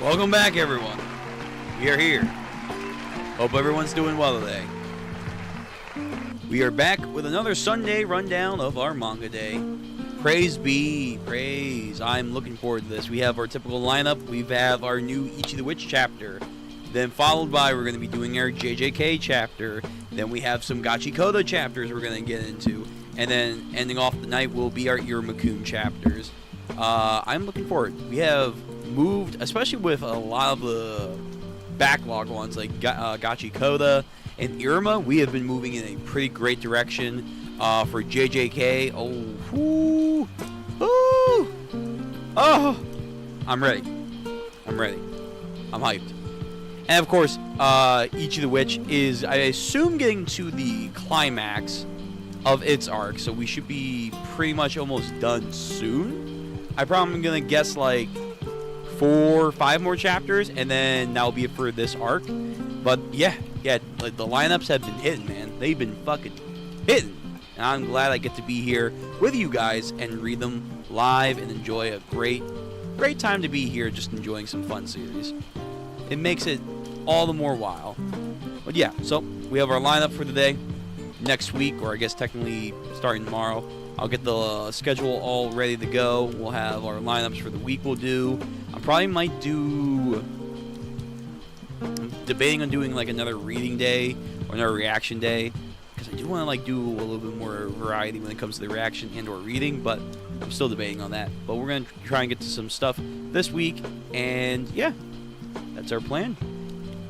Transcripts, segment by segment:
Welcome back, everyone. We are here. Hope everyone's doing well today. We are back with another Sunday rundown of our manga day. Praise be, praise. I'm looking forward to this. We have our typical lineup. We have our new Ichi the Witch chapter. Then followed by, we're going to be doing our JJK chapter. Then we have some Gachiakuta chapters we're going to get into. And then ending off the night will be our Iruma chapters. I'm looking forward. We have moved, especially with a lot of the backlog ones like Gachiakuta and Iruma, we have been moving in a pretty great direction. For JJK, I'm ready. I'm hyped. And of course, Ichi the Witch is, I assume, getting to the climax of its arc, so we should be pretty much almost done soon. I'm probably gonna guess like 4 or 5 more chapters, and then that'll be it for this arc. But yeah, like the lineups have been hitting, man. They've been fucking hitting, and I'm glad I get to be here with you guys and read them live and enjoy a great time to be here, just enjoying some fun series. It makes it all the more while. But yeah, so we have our lineup for today. Next week, or I guess technically starting tomorrow, I'll get the schedule all ready to go. We'll have our lineups for the week we'll do. I probably might do... I'm debating on doing like another reading day or another reaction day, because I do want to like do a little bit more variety when it comes to the reaction and or reading, but I'm still debating on that. But we're going to try and get to some stuff this week, and yeah, that's our plan.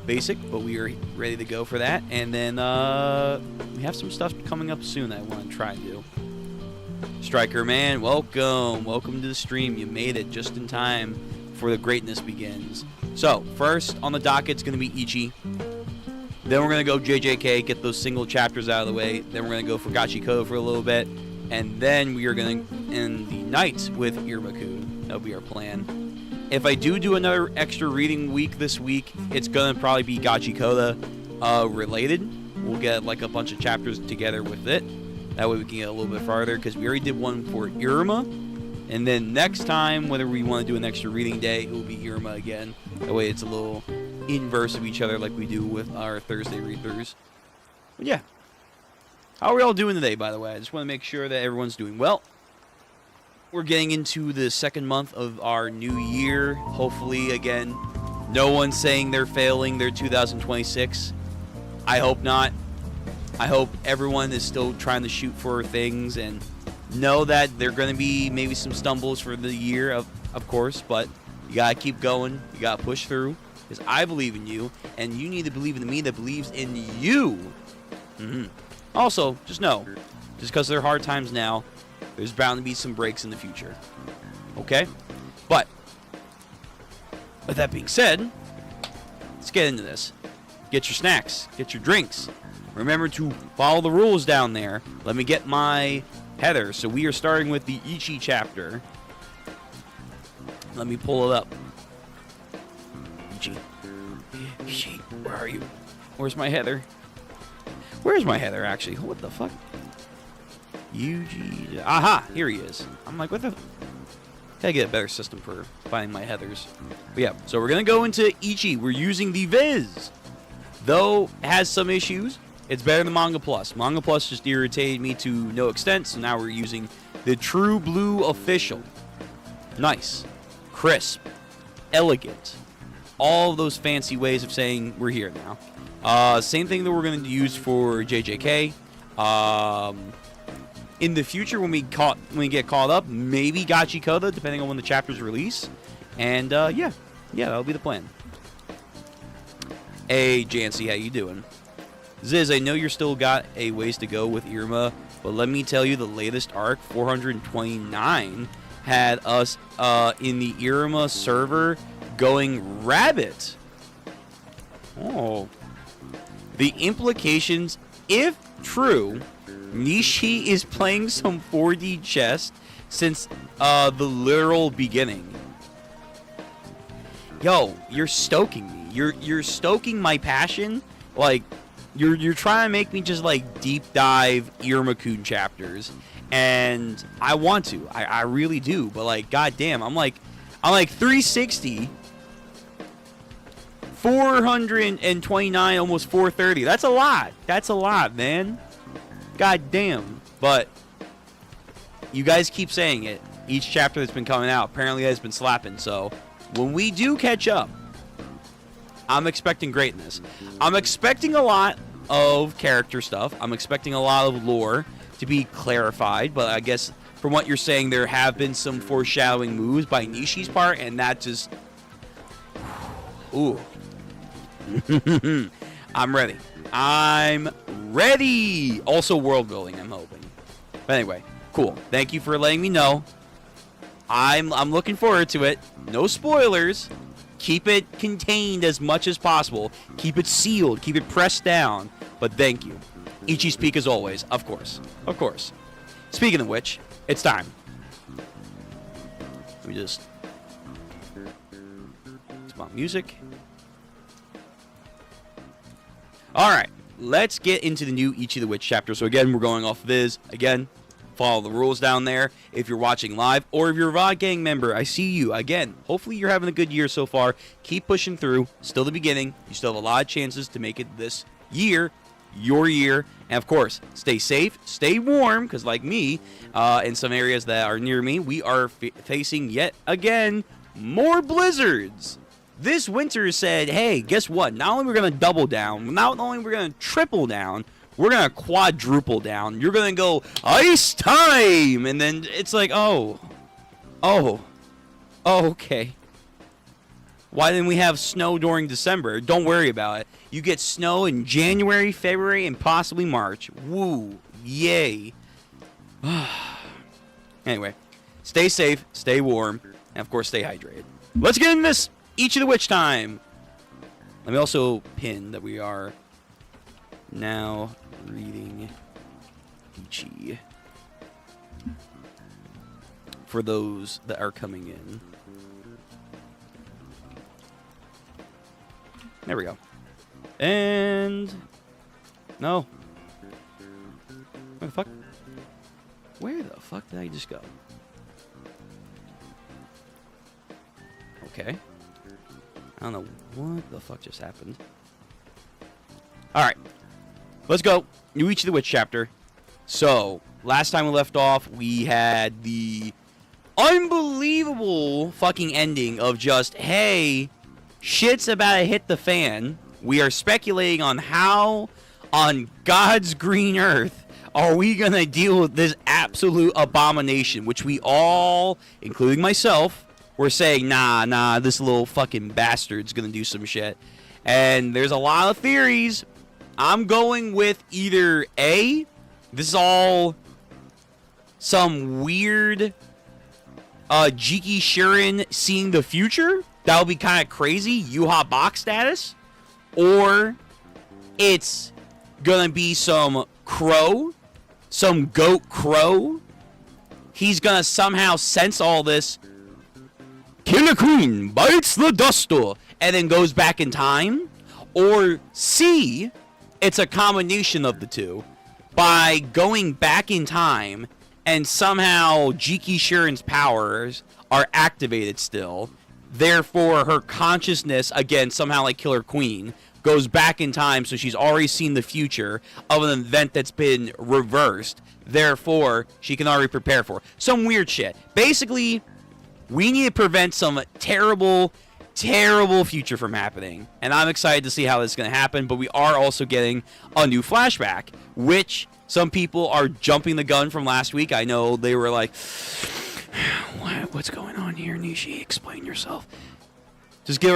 Basic, but we are ready to go for that. And then we have some stuff coming up soon that I want to try and do. Striker Man, welcome to the stream. You made it just in time for the greatness begins. So first on the docket is going to be Ichi. Then we're going to go JJK, get those single chapters out of the way. Then we're going to go for Gachiakuta for a little bit, and then we are going to end the night with Iruma. That'll be our plan. If I do another extra reading week this week, it's going to probably be Gachiakuta related. We'll get like a bunch of chapters together with it. That way we can get a little bit farther, because we already did one for Iruma. And then next time, whether we want to do an extra reading day, it will be Iruma again. That way it's a little inverse of each other like we do with our Thursday read-throughs. But yeah. How are we all doing today, by the way? I just want to make sure that everyone's doing well. We're getting into the second month of our new year. Hopefully, again, no one's saying they're failing their 2026. I hope not. I hope everyone is still trying to shoot for things and know that there are going to be maybe some stumbles for the year, of course, but you got to keep going. You got to push through, because I believe in you, and you need to believe in me that believes in you. Also, just know, just because there are hard times now, there's bound to be some breaks in the future. Okay? But, with that being said, let's get into this. Get your snacks. Get your drinks. Remember to follow the rules down there. Let me get my header. So we are starting with the Ichi chapter. Let me pull it up. Ichi. Ichi, where are you? Where's my header? Where's my header, actually? What the fuck? UG. Aha! Here he is. I'm like, what the... Gotta get a better system for finding my headers. But yeah, so we're gonna go into Ichi. We're using the Viz. Though it has some issues, it's better than Manga Plus. Manga Plus just irritated me to no extent, so now we're using the True Blue Official. Nice. Crisp. Elegant. All of those fancy ways of saying we're here now. Same thing that we're going to use for JJK. In the future, when we get caught up, maybe Gachiakuta, depending on when the chapters release. And yeah, that'll be the plan. Hey, Jancy, how you doing? Ziz, I know you're still got a ways to go with Iruma, but let me tell you, the latest arc, 429, had us in the Iruma server going rabbit. Oh. The implications, if true, Nishi is playing some 4D chess since the literal beginning. Yo, you're stoking me. You're stoking my passion. Like, you're trying to make me just like deep dive Iruma-kun chapters, and I want to. I really do. But like, goddamn, I'm like 360. 429, almost 430. That's a lot. That's a lot, man. God damn. But you guys keep saying it. Each chapter that's been coming out apparently has been slapping. So when we do catch up, I'm expecting greatness. I'm expecting a lot of character stuff. I'm expecting a lot of lore to be clarified. But I guess from what you're saying, there have been some foreshadowing moves by Nishi's part, and that just... Ooh. I'm ready. I'm ready. Also world building, I'm hoping. But anyway, cool. Thank you for letting me know. I'm looking forward to it. No spoilers. Keep it contained as much as possible. Keep it sealed. Keep it pressed down. But thank you. Ichi speak as always. Of course. Of course. Speaking of which, it's time. Let me just... Spot music. Alright, let's get into the new Ichi the Witch chapter. So again, we're going off Viz. Again, follow the rules down there if you're watching live, or if you're a VOD gang member, I see you. Again, hopefully you're having a good year so far. Keep pushing through. Still the beginning. You still have a lot of chances to make it this year, your year. And of course, stay safe, stay warm, because like me, in some areas that are near me, we are facing yet again more blizzards. This winter said, hey, guess what? Not only we're going to double down, not only we're going to triple down, we're going to quadruple down. You're going to go, ice time! And then it's like, oh, okay. Why didn't we have snow during December? Don't worry about it. You get snow in January, February, and possibly March. Woo, yay. Anyway, stay safe, stay warm, and of course, stay hydrated. Let's get into this Ichi the Witch time. Let me also pin that we are now reading Ichi for those that are coming in. There we go. And no. Where the fuck? Where the fuck did I just go? Okay. I don't know what the fuck just happened. Alright. Let's go. New Ichi the Witch chapter. So, last time we left off, we had the unbelievable fucking ending of just, hey, shit's about to hit the fan. We are speculating on how, on God's green earth, are we going to deal with this absolute abomination, which we all, including myself, were saying, nah, this little fucking bastard's going to do some shit. And there's a lot of theories. I'm going with either A, this is all some weird Jiki Shirin seeing the future. That would be kind of crazy. Yuha box status. Or it's gonna be some crow, some goat crow. He's gonna somehow sense all this. Killer Queen bites the dust stool and then goes back in time. Or C, it's a combination of the two. By going back in time and somehow Jiki Shuren's powers are activated still. Therefore, her consciousness, again, somehow like Killer Queen, goes back in time, so she's already seen the future of an event that's been reversed. Therefore, she can already prepare for it. Some weird shit. Basically, we need to prevent some terrible, terrible future from happening. And I'm excited to see how this is going to happen, but we are also getting a new flashback, which some people are jumping the gun from last week. I know they were like, what's going on here, Nishi? Explain yourself. Just give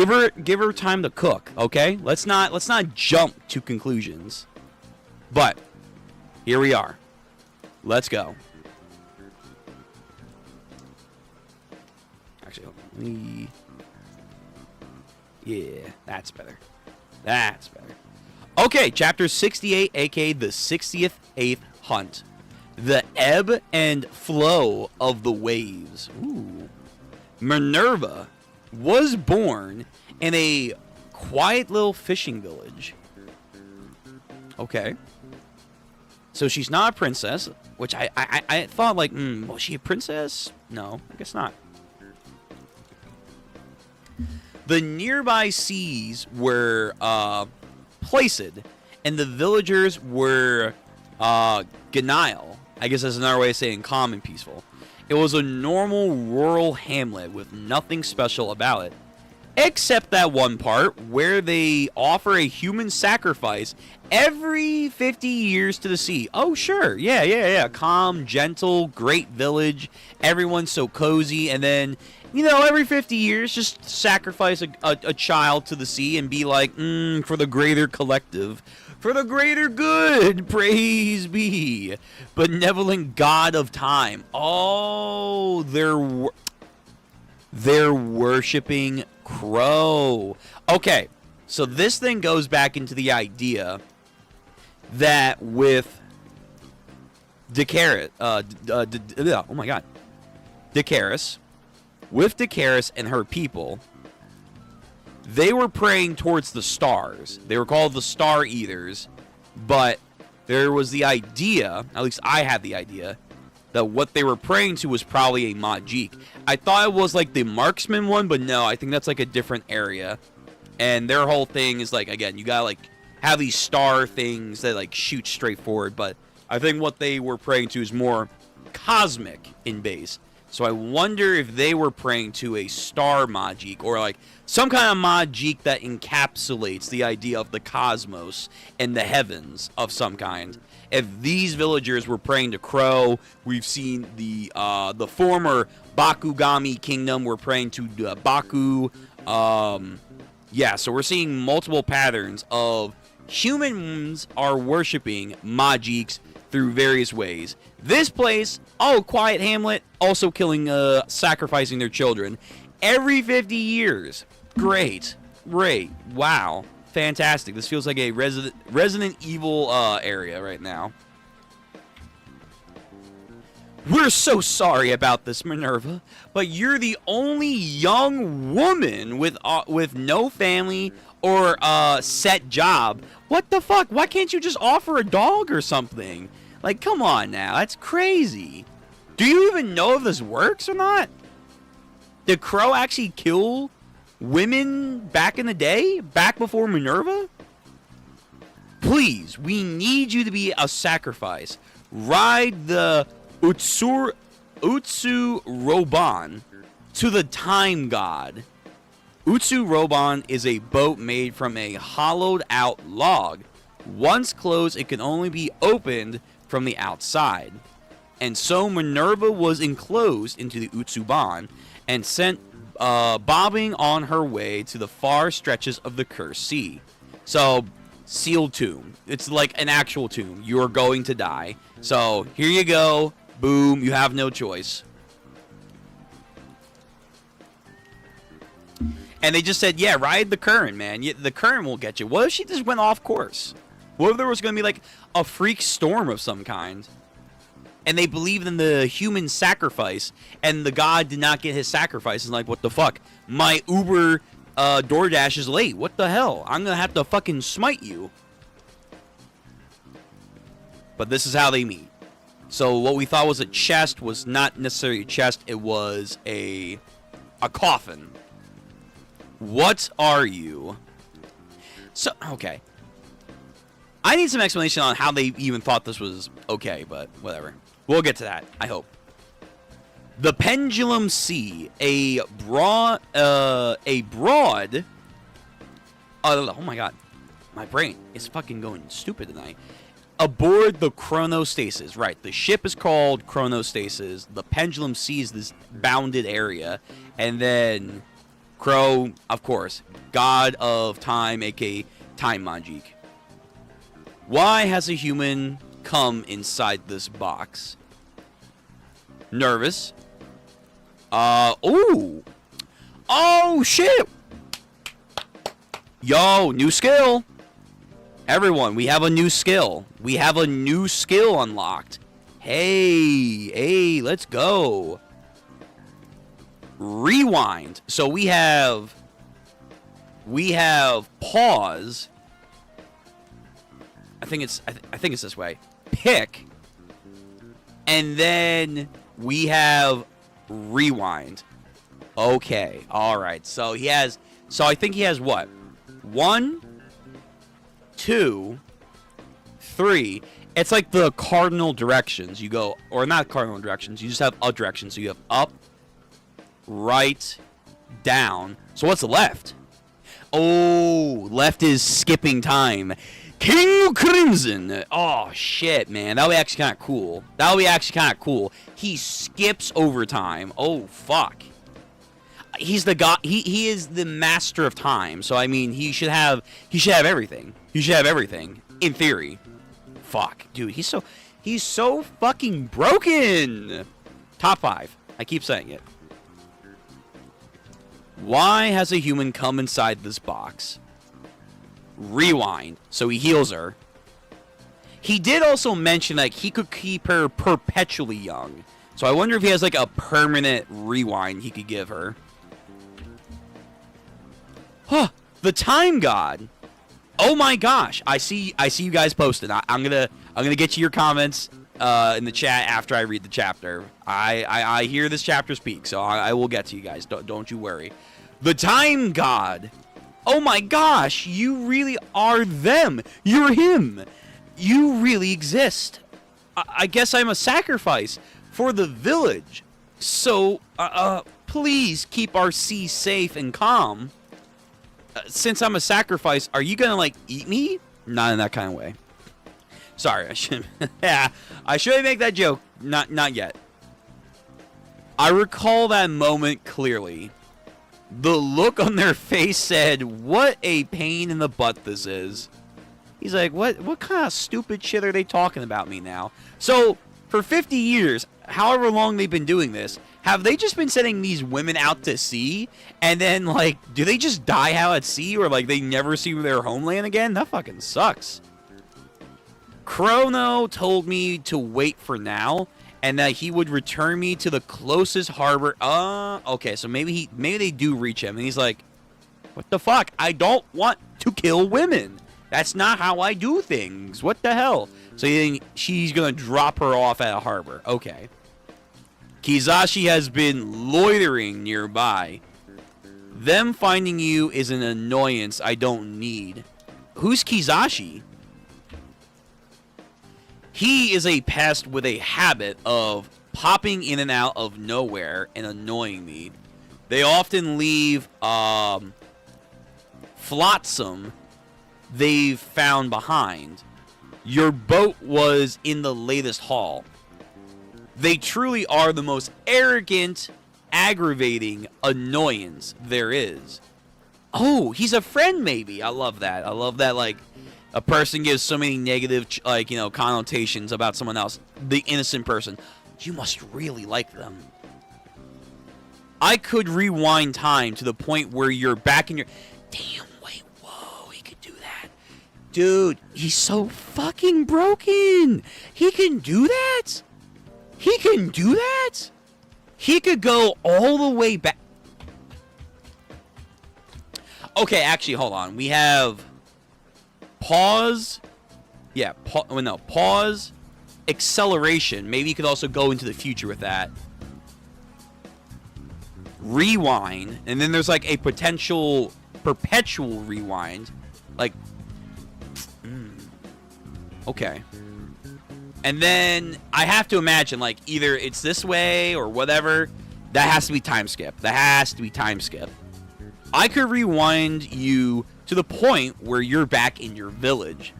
her time to cook, okay? Let's not jump to conclusions. But here we are. Let's go. Actually, yeah, that's better. That's better. Okay, chapter 68, aka the 68th hunt. The ebb and flow of the waves. Ooh. Minerva was born in a quiet little fishing village. Okay. So she's not a princess, which I thought like, was she a princess? No, I guess not. The nearby seas were placid, and the villagers were Ganile. I guess that's another way of saying calm and peaceful. It was a normal rural hamlet with nothing special about it, except that one part where they offer a human sacrifice every 50 years to the sea. Oh, sure. Yeah. Calm, gentle, great village. Everyone's so cozy. And then, every 50 years, just sacrifice a child to the sea and be like, for the greater collective. For the greater good, praise be. Benevolent God of time. Oh, they're worshiping Crow. Okay, so this thing goes back into the idea that with Decaris, oh my god, Decaris, with Decaris and her people, they were praying towards the stars. They were called the Star Eaters, but there was the idea, at least I had the idea, that what they were praying to was probably a Majik. I thought it was like the marksman one, but no, I think that's like a different area. And their whole thing is like, again, you gotta like have these star things that like shoot straight forward, but I think what they were praying to is more cosmic in base. So I wonder if they were praying to a star Majik, or like some kind of Majik that encapsulates the idea of the cosmos and the heavens of some kind. If these villagers were praying to Crow, we've seen the former Bakugami kingdom were praying to Baku. Yeah, so we're seeing multiple patterns of humans are worshiping Majiks through various ways. This place, quiet hamlet, also killing, sacrificing their children every 50 years. Great, wow, fantastic. This feels like a Resident Evil area right now. We're so sorry about this, Minerva, but you're the only young woman with no family or set job. What the fuck? Why can't you just offer a dog or something? Like, come on now. That's crazy. Do you even know if this works or not? Did Crow actually kill women back in the day? Back before Minerva? Please, we need you to be a sacrifice. Ride the Utsu Roban to the Time God. Utsu Roban is a boat made from a hollowed out log. Once closed, it can only be opened from the outside. And so Minerva was enclosed into the Utsuban and sent bobbing on her way to the far stretches of the Cursed Sea. So, sealed tomb. It's like an actual tomb. You are going to die. So, here you go. Boom. You have no choice. And they just said, yeah, ride the current, man. The current will get you. What if she just went off course? What if there was going to be like a freak storm of some kind? And they believed in the human sacrifice, and the god did not get his sacrifice. And like, what the fuck? My Uber DoorDash is late. What the hell? I'm going to have to fucking smite you. But this is how they meet. So what we thought was a chest was not necessarily a chest. It was a coffin. What are you? So, okay. I need some explanation on how they even thought this was okay, but whatever. We'll get to that, I hope. The Pendulum Sea, a broad, oh my god, my brain is fucking going stupid tonight. Aboard the Chronostasis, right, the ship is called Chronostasis, the Pendulum Sea is this bounded area, and then Crow, of course, god of time, aka Time Magic. Why has a human come inside this box? Nervous. Ooh. Oh, shit. Yo, new skill. Everyone, we have a new skill. We have a new skill unlocked. Hey, let's go. Rewind. So we have pause. I think it's this way. Pick. And then we have rewind. Okay. All right. So I think he has what? 1, 2, 3. It's like the cardinal directions. You go, or not cardinal directions. You just have a direction. So you have up, right, down. So what's left? Oh, left is skipping time. King Crimson. Oh, shit, man. That would be actually kind of cool. He skips over time. Oh, fuck. He's the god. He is the master of time. So, I mean, he should have everything. He should have everything, in theory. Fuck. Dude, he's so fucking broken. Top 5. I keep saying it. Why has a human come inside this box? Rewind. So he heals her. He did also mention like he could keep her perpetually young. So I wonder if he has like a permanent rewind he could give her. Huh. The Time God. Oh my gosh. I see you guys posting. I'm gonna get you your comments in the chat after I read the chapter. I hear this chapter speak, so I will get to you guys. Don't you worry. The Time God. Oh my gosh, you really are them. You're him. You really exist. I guess I'm a sacrifice for the village. So, please keep our sea safe and calm. Since I'm a sacrifice, are you gonna, like, eat me? Not in that kind of way. Sorry, I shouldn't. Yeah, I shouldn't make that joke. Not yet. I recall that moment clearly. The look on their face said, what a pain in the butt this is. He's like, what kind of stupid shit are they talking about me now? So, for 50 years, however long they've been doing this, have they just been sending these women out to sea? And then, like, do they just die out at sea? Or, like, they never see their homeland again? That fucking sucks. Chrono told me to wait for now. And that he would return me to the closest harbor. Okay, so maybe they do reach him. And he's like, what the fuck? I don't want to kill women. That's not how I do things. What the hell? So you think she's going to drop her off at a harbor. Okay. Kizashi has been loitering nearby. Them finding you is an annoyance I don't need. Who's Kizashi? He is a pest with a habit of popping in and out of nowhere and annoying me. They often leave flotsam they've found behind. Your boat was in the latest haul. They truly are the most arrogant, aggravating annoyance there is. Oh, he's a friend maybe. I love that. I love that, like, a person gives so many negative, like, you know, connotations about someone else. The innocent person. You must really like them. I could rewind time to the point where you're back in your... Damn, wait, whoa, he could do that. Dude, he's so fucking broken. He can do that? He can do that? He could go all the way back. Okay, actually, hold on. We have pause. Yeah, pause, acceleration. Maybe you could also go into the future with that. Rewind, and then there's like a potential perpetual rewind. Like, okay. And then I have to imagine, like, either it's this way or whatever. That has to be time skip. That has to be time skip. I could rewind you to the point where you're back in your village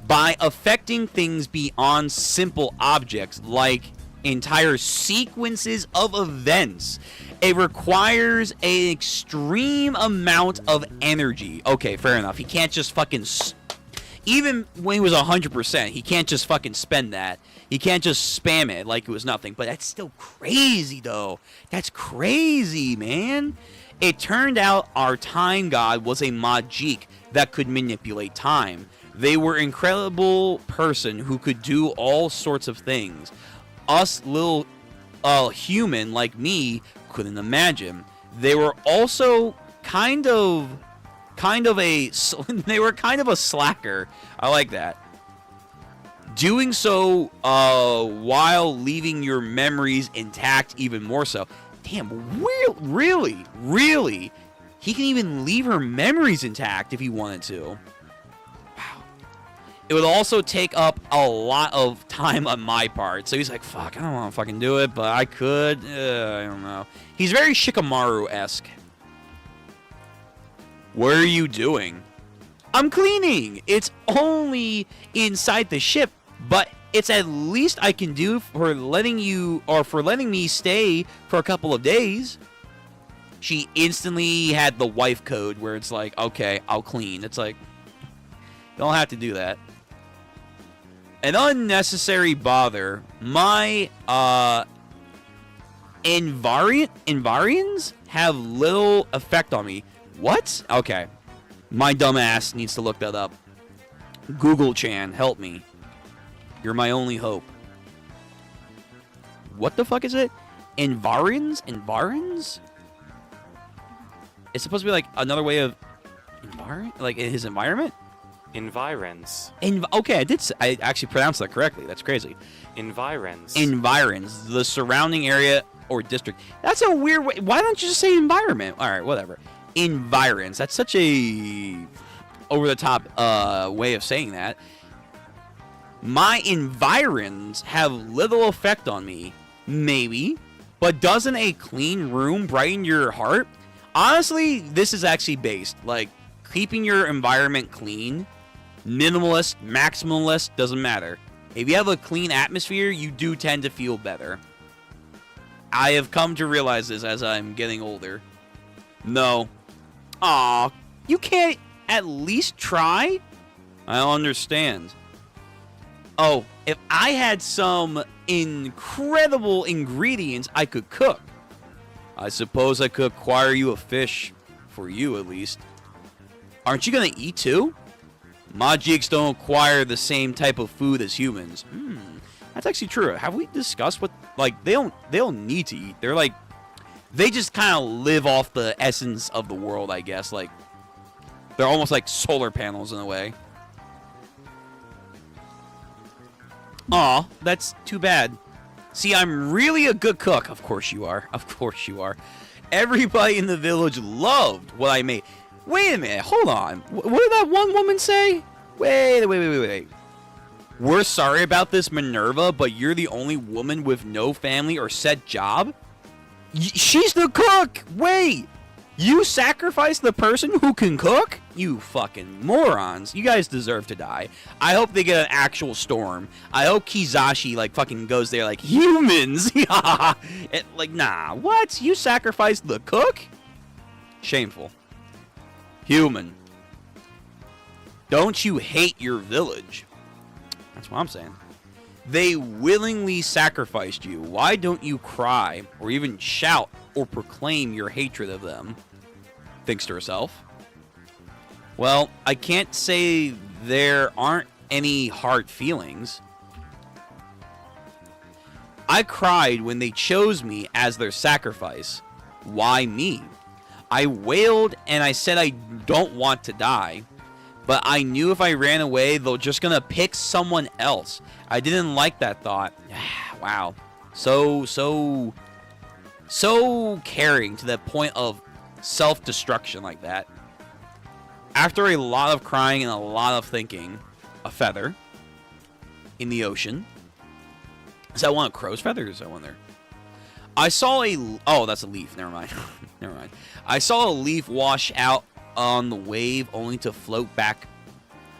by affecting things beyond simple objects like entire sequences of events. It requires an extreme amount of energy. Okay, fair enough. He can't just fucking... Even when he was 100%, he can't just fucking spend that. He can't just spam it like it was nothing. But that's still crazy, though. That's crazy, man. It turned out our time god was a Majik that could manipulate time. They were an incredible person who could do all sorts of things. Us little human like me couldn't imagine. They were also kind of a slacker. I like that. Doing so while leaving your memories intact even more so. Damn, really? He can even leave her memories intact if he wanted to. Wow. It would also take up a lot of time on my part. So he's like, fuck, I don't want to fucking do it, but I could. I don't know. He's very Shikamaru-esque. What are you doing? I'm cleaning. It's only inside the ship, but it's at least I can do for letting me stay for a couple of days. She instantly had the wife code where it's like, okay, I'll clean. It's like, you don't have to do that. An unnecessary bother. My Envarians have little effect on me. What? Okay. My dumb ass needs to look that up. Google-chan, help me. You're my only hope. What the fuck is it? Environs? It's supposed to be like another way of like his environment? Environs. Okay, I actually pronounced that correctly. That's crazy. Environs. Environs. The surrounding area or district. That's a weird way. Why don't you just say environment? All right, whatever. Environs. That's such a over-the-top way of saying that. My environs have little effect on me. Maybe. But doesn't a clean room brighten your heart? Honestly, this is actually based. Like, keeping your environment clean, minimalist, maximalist, doesn't matter. If you have a clean atmosphere, you do tend to feel better. I have come to realize this as I'm getting older. No. Aw, you can't at least try? I don't understand. Oh, if I had some incredible ingredients I could cook, I suppose I could acquire you a fish. For you, at least. Aren't you gonna eat too? Majiks don't acquire the same type of food as humans. That's actually true. Have we discussed what, like, they don't need to eat. They're like, they just kind of live off the essence of the world, I guess. Like, they're almost like solar panels in a way. Aw, that's too bad. See, I'm really a good cook. Of course you are. Of course you are. Everybody in the village loved what I made. Wait a minute. Hold on. What did that one woman say? Wait. We're sorry about this, Minerva, but you're the only woman with no family or set job? She's the cook! Wait! You sacrifice the person who can cook? You fucking morons. You guys deserve to die. I hope they get an actual storm. I hope Kizashi, like, fucking goes there like, humans! Like, nah. What? You sacrificed the cook? Shameful. Human. Don't you hate your village? That's what I'm saying. They willingly sacrificed you. Why don't you cry or even shout or proclaim your hatred of them? Thinks to herself. Well, I can't say there aren't any hard feelings. I cried when they chose me as their sacrifice. Why me? I wailed and I said I don't want to die. But I knew if I ran away, they're just gonna pick someone else. I didn't like that thought. Wow. So caring to the point of self-destruction like that. After a lot of crying and a lot of thinking, a feather in the ocean. Is that one of crow's feathers? I wonder. I saw a... Oh, that's a leaf. Never mind. Never mind. I saw a leaf wash out on the wave only to float back.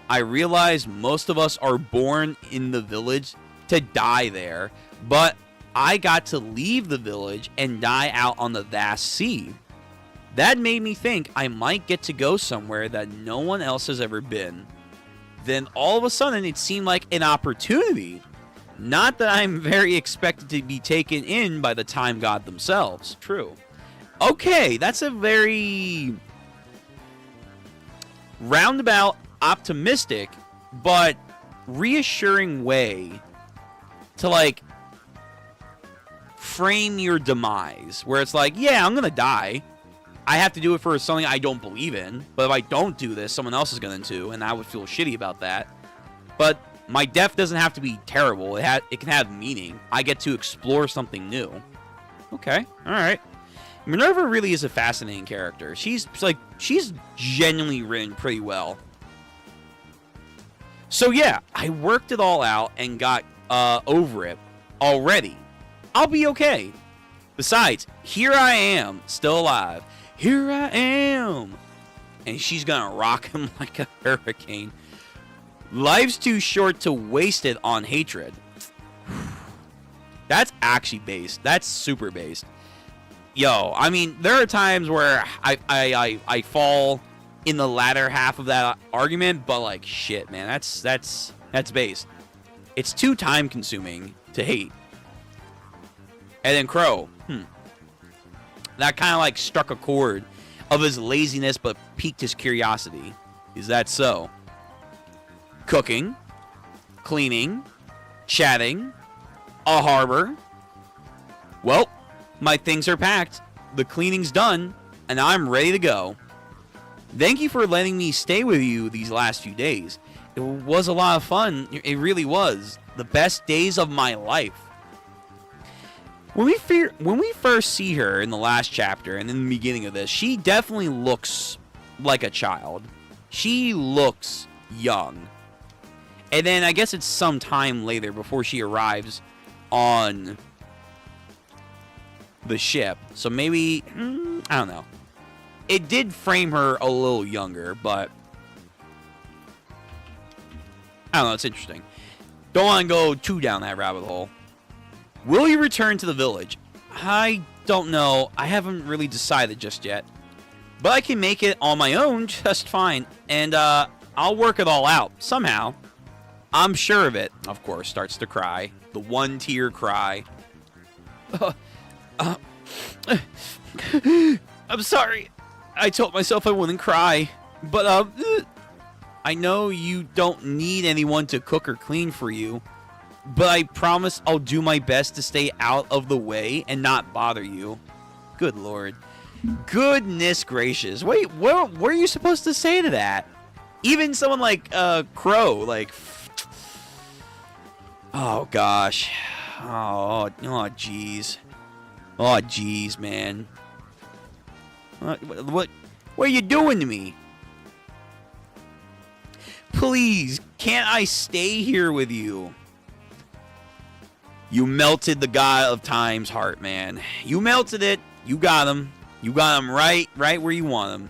I realized most of us are born in the village to die there, but I got to leave the village and die out on the vast sea. That made me think I might get to go somewhere that no one else has ever been. Then all of a sudden it seemed like an opportunity. Not that I'm very expected to be taken in by the time god themselves. True. Okay, that's a very roundabout, optimistic, but reassuring way to, like, frame your demise. Where it's like, yeah, I'm gonna die. I have to do it for something I don't believe in. But if I don't do this, someone else is going to, and I would feel shitty about that. But my death doesn't have to be terrible. It can have meaning. I get to explore something new. Okay, all right. Minerva really is a fascinating character. She's genuinely written pretty well. So yeah, I worked it all out and got over it already. I'll be okay. Besides, here I am, still alive. Here I am. And she's gonna rock him like a hurricane. Life's too short to waste it on hatred. That's actually based. That's super based. Yo, I mean, there are times where I fall in the latter half of that argument, but like shit, man, that's based. It's too time consuming to hate. And then Crow, that kind of like struck a chord of his laziness, but piqued his curiosity. Is that so? Cooking, cleaning, chatting, a harbor. Well, my things are packed, the cleaning's done, and I'm ready to go. Thank you for letting me stay with you these last few days. It was a lot of fun. It really was. The best days of my life. When we first see her in the last chapter and in the beginning of this, she definitely looks like a child. She looks young. And then I guess it's some time later before she arrives on the ship. So maybe, I don't know. It did frame her a little younger, but I don't know, it's interesting. Don't want to go too down that rabbit hole. Will you return to the village? I don't know. I haven't really decided just yet. But I can make it on my own just fine. And I'll work it all out, somehow. I'm sure of it. Of course, starts to cry. The one tear cry. I'm sorry. I told myself I wouldn't cry. But, I know you don't need anyone to cook or clean for you. But I promise I'll do my best to stay out of the way and not bother you. Good lord. Goodness gracious. Wait, what are you supposed to say to that? Even someone like Crow, like... Oh, gosh. Oh, jeez. Oh, jeez, man. What are you doing to me? Please, can't I stay here with you? You melted the god of time's heart, man. You melted it. You got him. You got him right where you want him.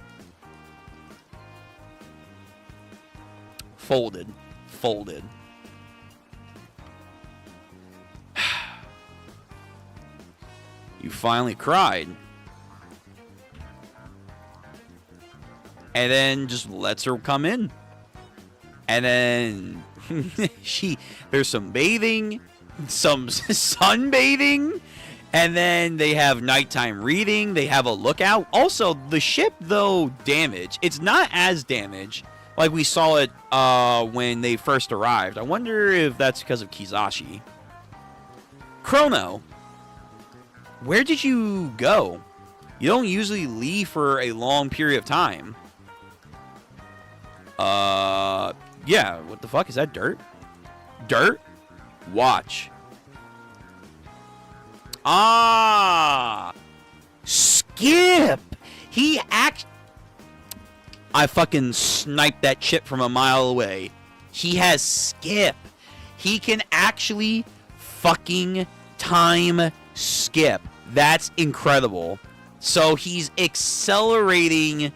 Folded. You finally cried. And then just lets her come in. And then there's some bathing, some sunbathing, and then they have nighttime reading. They have a lookout. Also, the ship, though damaged, it's not as damaged. like we saw it when they first arrived. I wonder if that's because of Kizashi. Chrono, where did you go? You don't usually leave for a long period of time. Yeah, what the fuck? Is that dirt? Dirt? Watch. Ah! Skip! I fucking sniped that chip from a mile away. He has skip. He can actually fucking time skip. That's incredible. So he's accelerating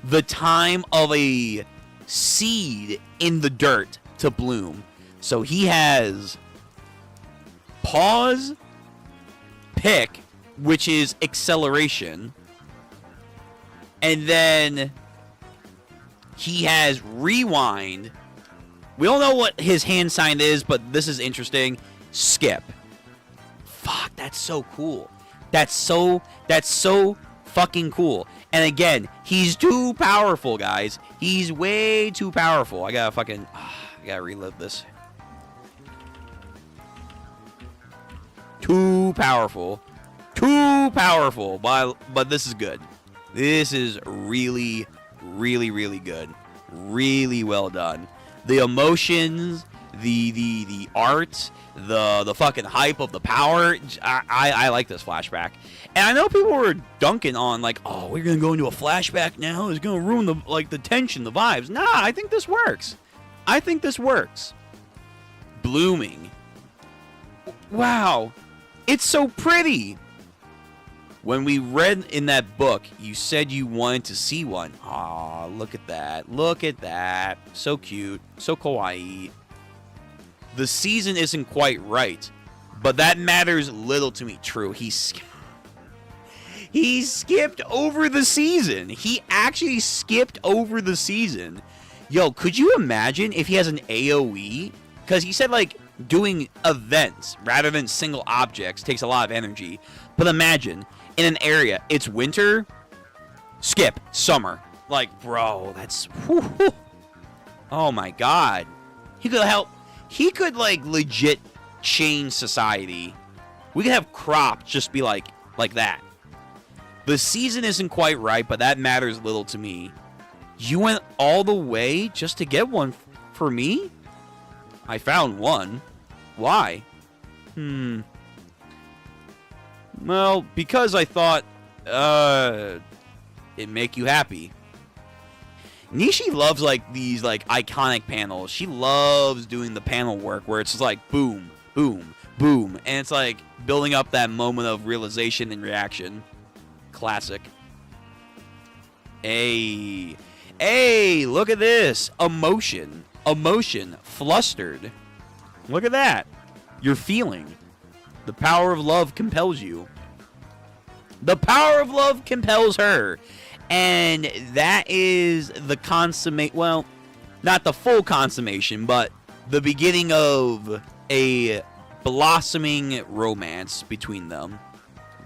the time of a seed in the dirt to bloom. So he has pause, pick, which is acceleration, and then he has rewind. We don't know what his hand sign is, but this is interesting. Skip. Fuck, that's so cool. That's so fucking cool. And again, he's too powerful, guys. He's way too powerful. I gotta relive this. Too powerful. Too powerful. But this is good. This is really, really, really good. Really well done. The emotions, the art, the fucking hype of the power. I like this flashback. And I know people were dunking on like, oh, we're gonna go into a flashback now. It's gonna ruin the tension, the vibes. Nah, I think this works. I think this works. Blooming. Wow. It's so pretty. When we read in that book, you said you wanted to see one. Aw, look at that. Look at that. So cute. So kawaii. The season isn't quite right, but that matters little to me. True, he skipped over the season. He actually skipped over the season. Yo, could you imagine if he has an AoE? Because he said, like, doing events rather than single objects takes a lot of energy. But imagine, in an area, it's winter, skip, summer. Like, bro, that's... Whoo. Oh, my God. He could help... He could, like, legit change society. We could have crops just be like that. The season isn't quite right, but that matters little to me. You went all the way just to get one for me? I found one. Why? Well, because I thought, it'd make you happy. Nishi loves, like, these, like, iconic panels. She loves doing the panel work where it's just like, boom, boom, boom. And it's, like, building up that moment of realization and reaction. Classic. Hey, look at this. Emotion. Flustered. Look at that. You're feeling. The power of love compels you. The power of love compels her. And that is the consummate... Well, not the full consummation, but the beginning of a blossoming romance between them.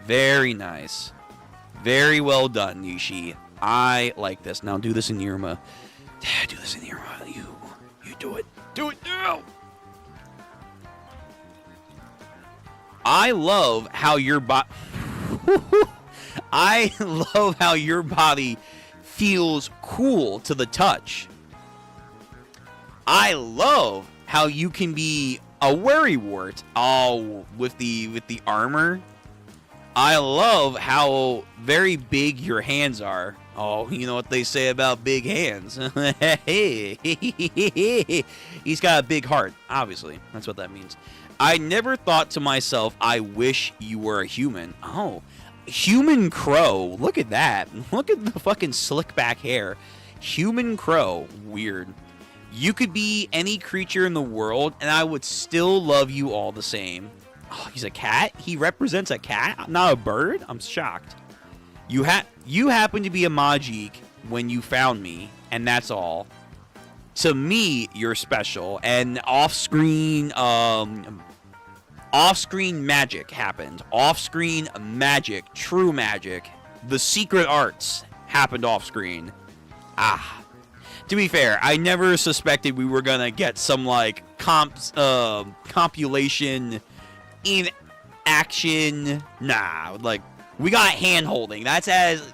Very nice. Very well done, Nishi. I like this. Now do this in Iruma. Do this in Iruma. You do it. Do it now! I love how your body... I love how your body feels cool to the touch. I love how you can be a worrywart with the armor. I love how very big your hands are. Oh, you know what they say about big hands. Hey, he's got a big heart, obviously. That's what that means. I never thought to myself, I wish you were a human. Oh, human crow. Look at that. Look at the fucking slick back hair. Human crow. Weird. You could be any creature in the world, and I would still love you all the same. Oh, he's a cat? He represents a cat, not a bird? I'm shocked. You happen to be a Majik when you found me, and that's all. To me, you're special, and off-screen magic happened. Off-screen magic, true magic. The secret arts happened off-screen. Ah. To be fair, I never suspected we were gonna get some like compilation in action. Nah, like we got hand holding. That's as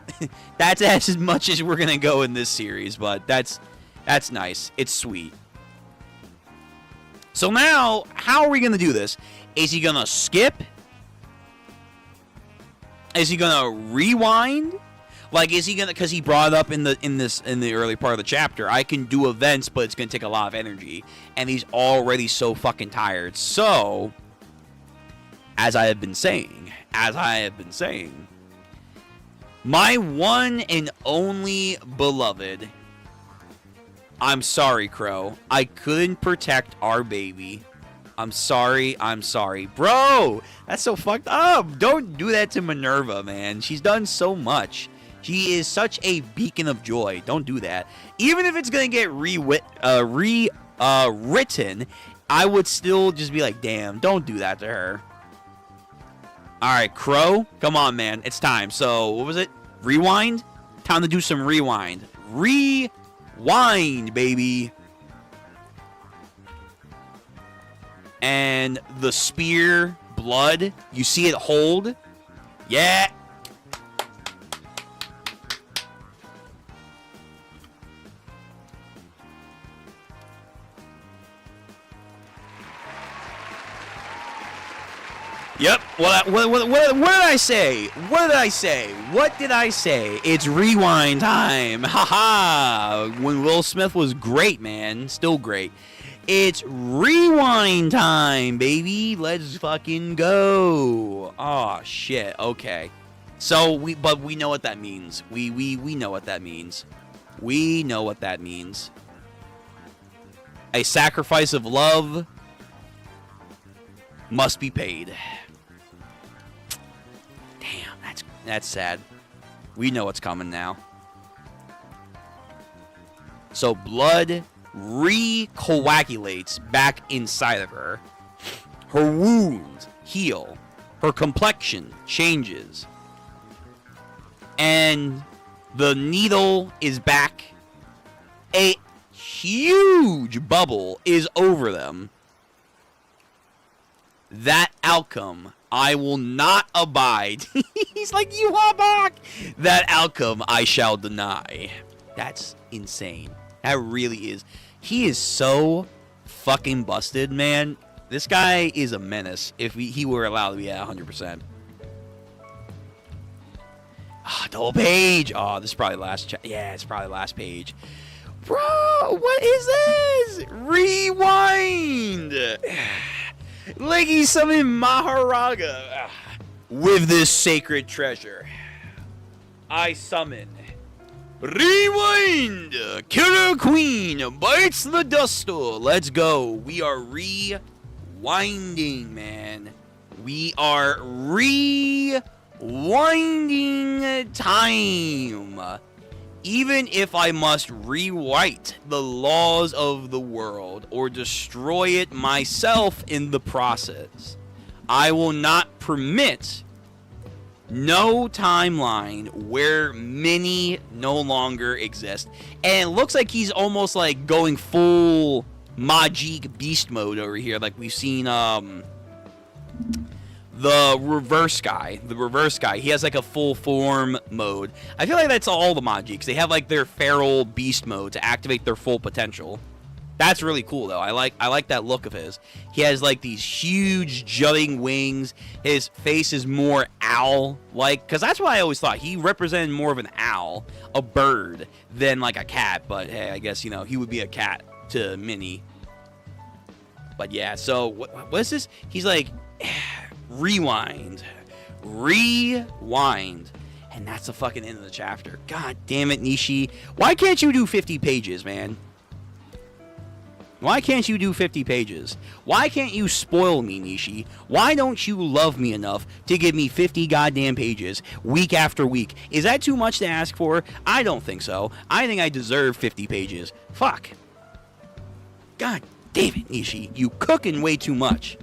that's as much as we're gonna go in this series, but that's nice. It's sweet. So now, how are we gonna do this? Is he gonna skip? Is he gonna rewind? Like, is he gonna? Because he brought up in the early part of the chapter, I can do events, but it's gonna take a lot of energy, and he's already so fucking tired. So, as I have been saying, my one and only beloved. I'm sorry, Crow. I couldn't protect our baby. I'm sorry. Bro, that's so fucked up. Don't do that to Minerva, man. She's done so much. She is such a beacon of joy. Don't do that. Even if it's going to get written, I would still just be like, damn, don't do that to her. All right, Crow, come on, man. It's time. So, what was it? Rewind? Time to do some rewind. Rewind, baby. And the spear, blood, you see it hold? Yeah. Yep. What did I say? What did I say? It's rewind time. Haha. When Will Smith was great, man. Still great. It's rewind time, baby. Let's fucking go. Oh shit. Okay. So we know what that means. We know what that means. We know what that means. A sacrifice of love must be paid. Damn, that's sad. We know what's coming now. So blood recoagulates back inside of her. Her wounds heal. Her complexion changes. And the needle is back. A huge bubble is over them. That outcome I will not abide. He's like, you habak. That outcome I shall deny. That's insane. That really is. He is so fucking busted, man. This guy is a menace if he were allowed to be at 100%. Ah, double page. Oh, this is probably the last. Yeah, it's probably the last page. Bro, what is this? Rewind. Like he summoned Maharaga. With this sacred treasure, I summon Rewind. Killer Queen bites the dust. Let's go. We are rewinding, man. We are rewinding time. Even if I must rewrite the laws of the world or destroy it myself in the process, I will not permit no timeline where many no longer exist. And it looks like he's almost like going full Majik beast mode over here, like we've seen the reverse guy. He has like a full form mode. I feel like that's all the Majiks. They have like their feral beast mode to activate their full potential. That's really cool though. I like that look of his. He has like these huge jutting wings. His face is more owl-like, because that's what I always thought. He represented more of an owl, a bird, than like a cat. But hey, I guess, you know, he would be a cat to Minnie. But yeah, so what is this? He's like, rewind. And that's the fucking end of the chapter. God damn it, Nishi. Why can't you do 50 pages, man? Why can't you do 50 pages? Why can't you spoil me, Nishi? Why don't you love me enough to give me 50 goddamn pages week after week? Is that too much to ask for? I don't think so. I think I deserve 50 pages. Fuck. God damn it, Nishi. You cooking way too much.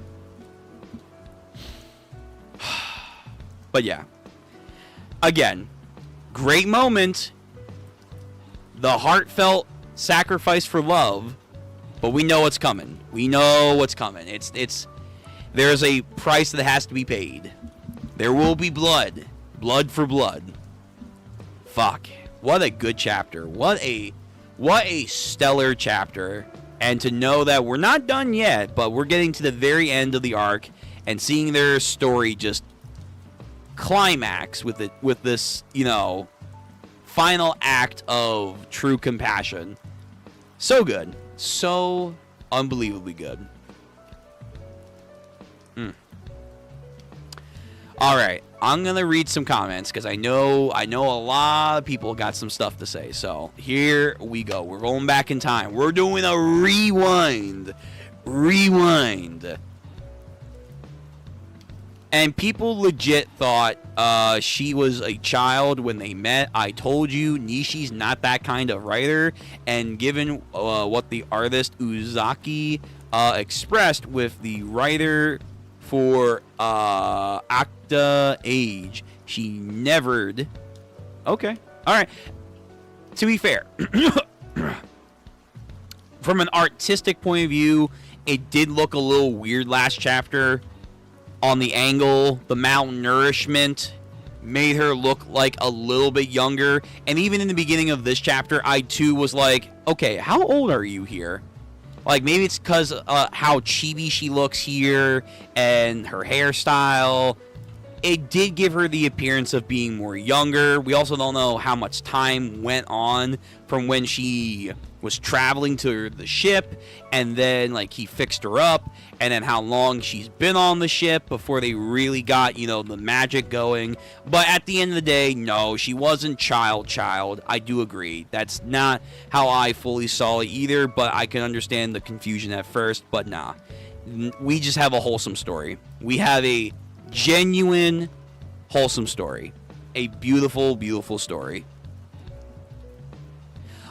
But yeah. Again, great moment. The heartfelt sacrifice for love, but we know what's coming. We know what's coming. There's a price that has to be paid. There will be blood. Blood for blood. Fuck. What a good chapter. What a stellar chapter. And to know that we're not done yet, but we're getting to the very end of the arc and seeing their story just climax with this, final act of true compassion. So good. So unbelievably good. All right, I'm gonna read some comments because I know a lot of people got some stuff to say. So here we go. We're going back in time. We're doing a rewind. And people legit thought she was a child when they met. I told you, Nishi's not that kind of writer. And given what the artist Uzaki expressed with the writer for Acta Age, she nevered. Okay, all right. To be fair, from an artistic point of view, it did look a little weird last chapter. On the angle, the malnourishment made her look like a little bit younger. And even in the beginning of this chapter, I too was like, okay, how old are you here? Like, maybe it's because how chibi she looks here and her hairstyle. It did give her the appearance of being more younger. We also don't know how much time went on from when she was traveling to the ship, and then, like, he fixed her up, and then how long she's been on the ship before they really got, the magic going. But at the end of the day, no, she wasn't child. I do agree. That's not how I fully saw it either, but I can understand the confusion at first. But nah, we just have a wholesome story. We have a genuine, wholesome story. A beautiful, beautiful story.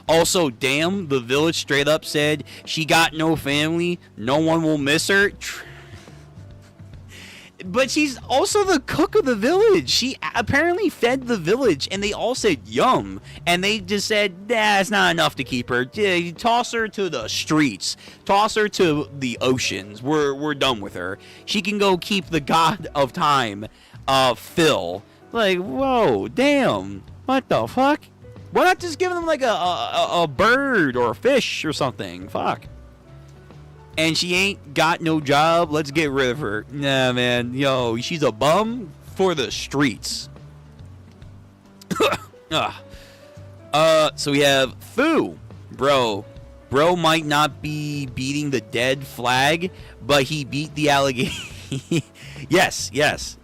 Also, damn, the village straight up said she got no family, no one will miss her. But she's also the cook of the village. She apparently fed the village, and they all said yum. And they just said, nah, it's not enough to keep her. Toss her to the streets. Toss her to the oceans. We're done with her. She can go keep the god of time, Phil. Like, whoa, damn. What the fuck? Why not just give them like a bird or a fish or something? Fuck. And she ain't got no job. Let's get rid of her. Nah, man. Yo, she's a bum for the streets. So we have Fu. Bro might not be beating the dead flag, but he beat the allegation. Yes.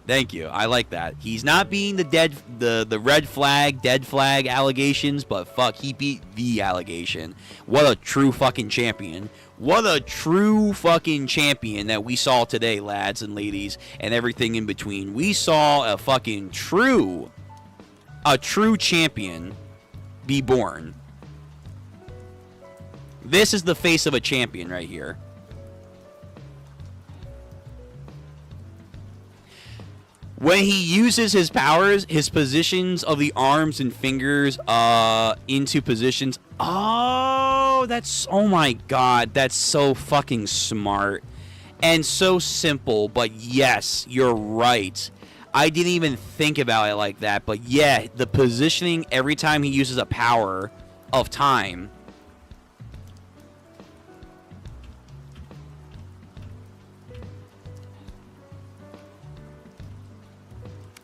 Thank you. I like that. He's not being the red flag, dead flag allegations, but fuck, he beat the allegation. What a true fucking champion. What a true fucking champion that we saw today, lads and ladies, and everything in between. We saw a fucking true champion be born. This is the face of a champion right here. When he uses his powers, his positions of the arms and fingers into positions. Oh my god, that's so fucking smart. And so simple, but yes, you're right. I didn't even think about it like that, but yeah, the positioning every time he uses a power of time.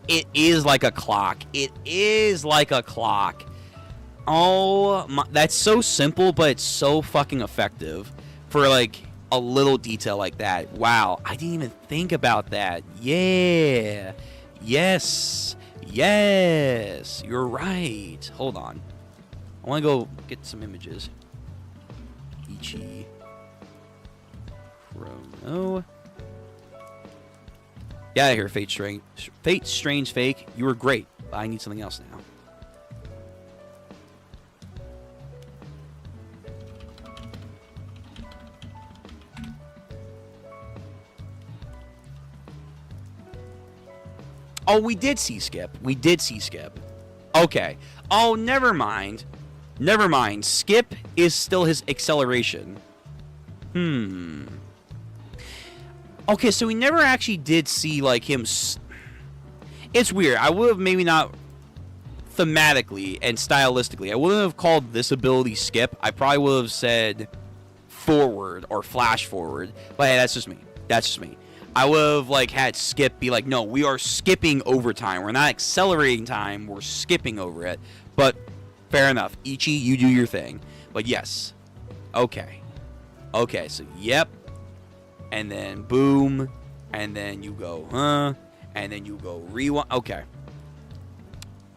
It is like a clock. It is like a clock. Oh, my, that's so simple, but it's so fucking effective for like a little detail like that. Wow, I didn't even think about that. Yeah. Yes. You're right. Hold on. I want to go get some images. Ichi. Chrono. Get out of here, Fate Strange Fake. You were great, but I need something else now. Oh, we did see Skip. Okay. Oh, never mind. Never mind. Skip is still his acceleration. Okay, so we never actually did see, like, him... It's weird. I would have maybe not... Thematically and stylistically, I wouldn't have called this ability skip. I probably would have said forward or flash forward. But hey, that's just me. That's just me. I would have, like, had skip be like, no, we are skipping over time. We're not accelerating time. We're skipping over it. But fair enough. Ichi, you do your thing. But yes. Okay. Okay, so yep. And then boom. And then you go, huh? And then you go rewind. Okay.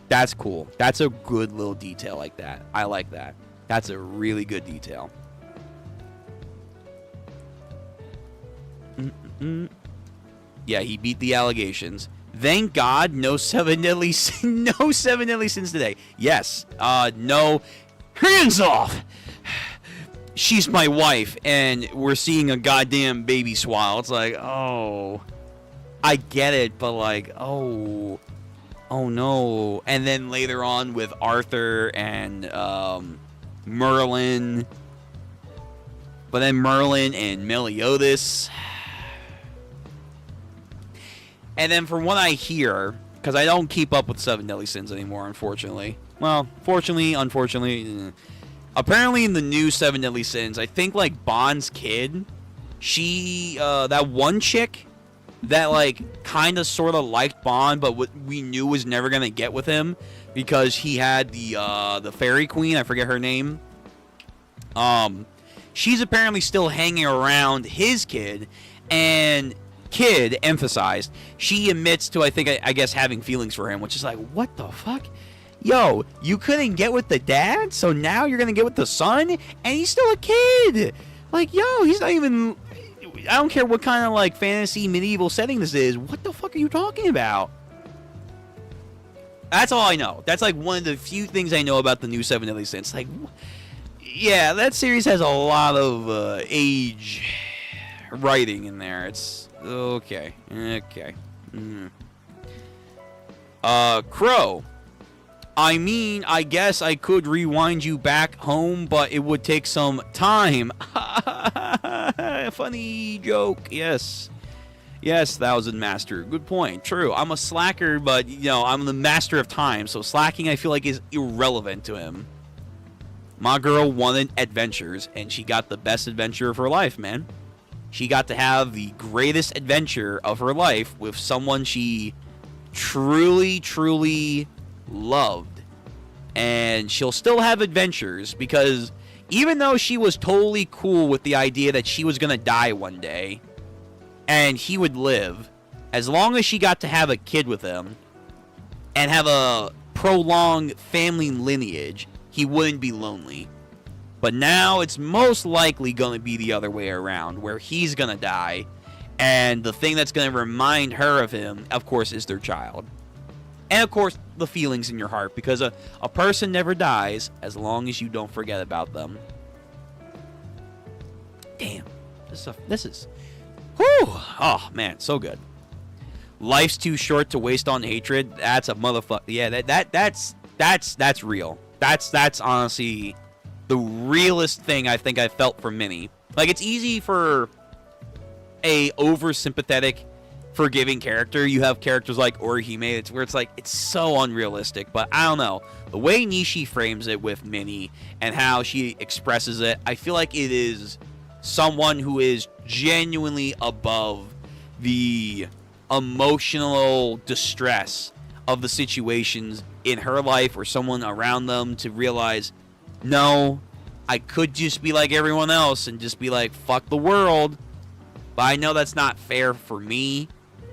That's cool. That's a good little detail like that. I like that. That's a really good detail. Yeah, he beat the allegations. Thank God, no 7 deadly no 7 deadly sins today. Yes. No. Hands off. She's my wife, and we're seeing a goddamn baby swallow. It's like, oh, I get it, but like, oh no. And then later on with Arthur and Merlin, but then Merlin and Meliodas. And then from what I hear, because I don't keep up with 7 deadly sins anymore, unfortunately. Well, fortunately, unfortunately, apparently in the new 7 deadly sins, I think like Bond's kid, she, that one chick that, like, kind of sort of liked Bond, but what we knew was never going to get with him because he had the fairy queen, I forget her name. She's apparently still hanging around his kid, and kid, emphasized, she admits to, I guess, having feelings for him, which is like, what the fuck? Yo, you couldn't get with the dad, so now you're going to get with the son? And he's still a kid! Like, yo, he's not even... I don't care what kind of, like, fantasy medieval setting this is. What the fuck are you talking about? That's all I know. That's, like, one of the few things I know about the new 7 Deadly Sins. Like, yeah, that series has a lot of age writing in there. It's... Okay. Okay. Crow. I mean, I guess I could rewind you back home, but it would take some time. Funny joke. Yes. Yes, Thousand Master. Good point. True. I'm a slacker, but, you know, I'm the master of time, so slacking, I feel like, is irrelevant to him. My girl wanted adventures, and she got the best adventure of her life, man. She got to have the greatest adventure of her life with someone she truly, truly loved. And she'll still have adventures because even though she was totally cool with the idea that she was going to die one day and he would live, as long as she got to have a kid with him and have a prolonged family lineage, he wouldn't be lonely. But now it's most likely going to be the other way around, where he's going to die, and the thing that's going to remind her of him, of course, is their child. And, of course, the feelings in your heart, because a person never dies as long as you don't forget about them. Damn. This is... Whew! Oh, man, so good. Life's too short to waste on hatred. That's a motherfucker. Yeah, that's real. That's honestly the realest thing I think I felt from Minnie. Like, it's easy for a oversympathetic, forgiving character. You have characters like Orihime, where it's like, it's so unrealistic. But I don't know. The way Nishi frames it with Minnie and how she expresses it, I feel like it is someone who is genuinely above the emotional distress of the situations in her life or someone around them to realize, no, I could just be like everyone else and just be like, fuck the world. But I know that's not fair for me,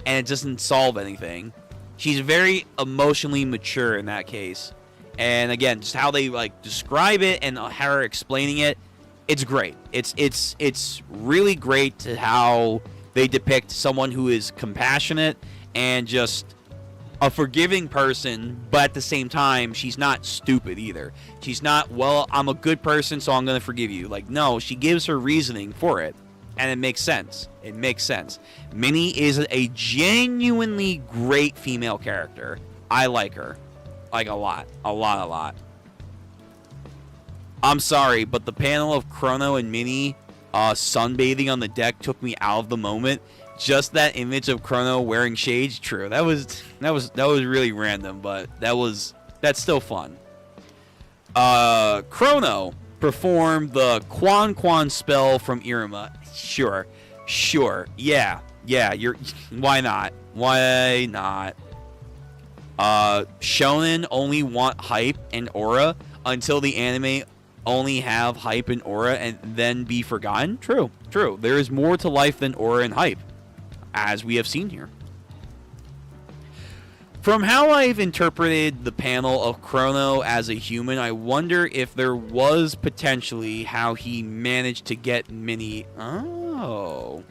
and it doesn't solve anything. She's very emotionally mature in that case. And again, just how they like describe it and her explaining it, it's great. It's really great to how they depict someone who is compassionate and just a forgiving person, but at the same time, she's not stupid either. She's not, well, I'm a good person, so I'm going to forgive you. Like, no, she gives her reasoning for it, and it makes sense. It makes sense. Minnie is a genuinely great female character. I like her. Like, a lot. A lot, a lot. I'm sorry, but the panel of Chrono and Minnie sunbathing on the deck took me out of the moment. Just that image of Chrono wearing shades, true. That was really random, but that's still fun. Chrono performed the Quan spell from Iruma. Sure. Yeah. Why not? Shonen only want hype and aura until the anime only have hype and aura and then be forgotten. True. There is more to life than aura and hype, as we have seen here. From how I've interpreted the panel of Chrono as a human, I wonder if there was potentially how he managed to get Minnie. Oh.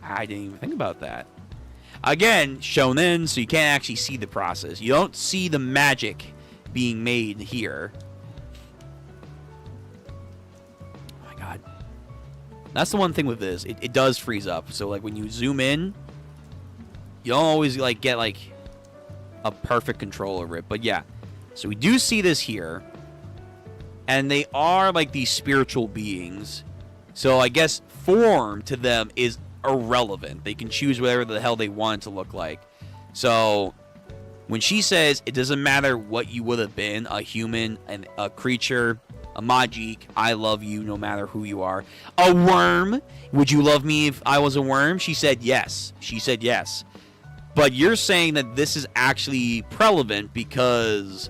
I didn't even think about that. Again, shonen, so you can't actually see the process. You don't see the magic being made here. Oh my god. That's the one thing with this. It does freeze up. So like when you zoom in, you don't always like get like a perfect control over it. But yeah. So we do see this here. And they are like these spiritual beings. So I guess form to them is irrelevant. They can choose whatever the hell they want it to look like. So when she says it doesn't matter what you would have been, a human, a creature, a Majik, I love you no matter who you are. A worm, would you love me if I was a worm? She said yes. But you're saying that this is actually relevant because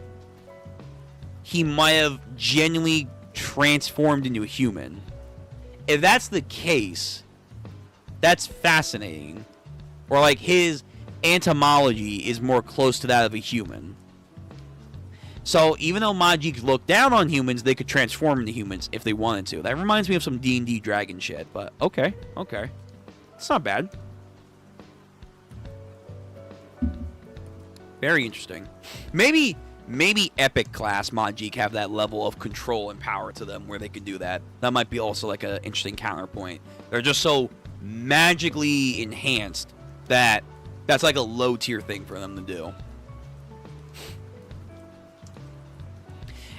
he might have genuinely transformed into a human. If that's the case, that's fascinating. Or like his entomology is more close to that of a human. So even though Majiks look down on humans, they could transform into humans if they wanted to. That reminds me of some D&D dragon shit, but okay. It's not bad. Very interesting. Maybe epic class Majik have that level of control and power to them where they can do that. That might be also like an interesting counterpoint. They're just so magically enhanced that that's like a low tier thing for them to do.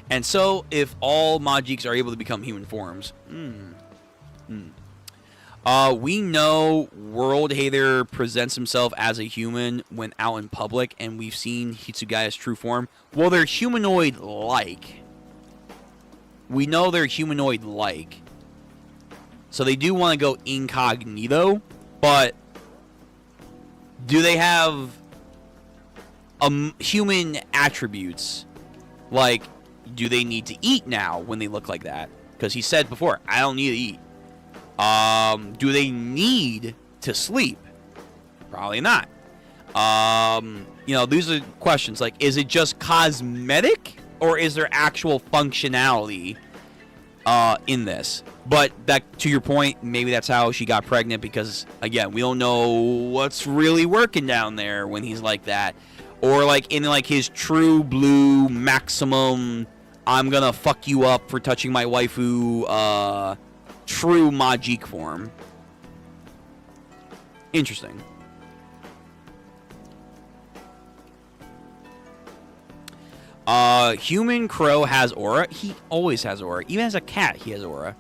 And so if all Majiks are able to become human forms, we know World Hater presents himself as a human when out in public, and we've seen Hitsugaya's true form. Well, they're humanoid-like. We know they're humanoid-like. So they do want to go incognito, but do they have human attributes? Like, do they need to eat now when they look like that? Because he said before, I don't need to eat. Do they need to sleep? Probably not. These are questions like, is it just cosmetic or is there actual functionality in this? But that, to your point, maybe that's how she got pregnant because, again, we don't know what's really working down there when he's like that. Or like in like his true blue maximum, I'm gonna fuck you up for touching my waifu, true Majik form. Interesting. Human crow has aura. He always has aura. Even as a cat, he has aura.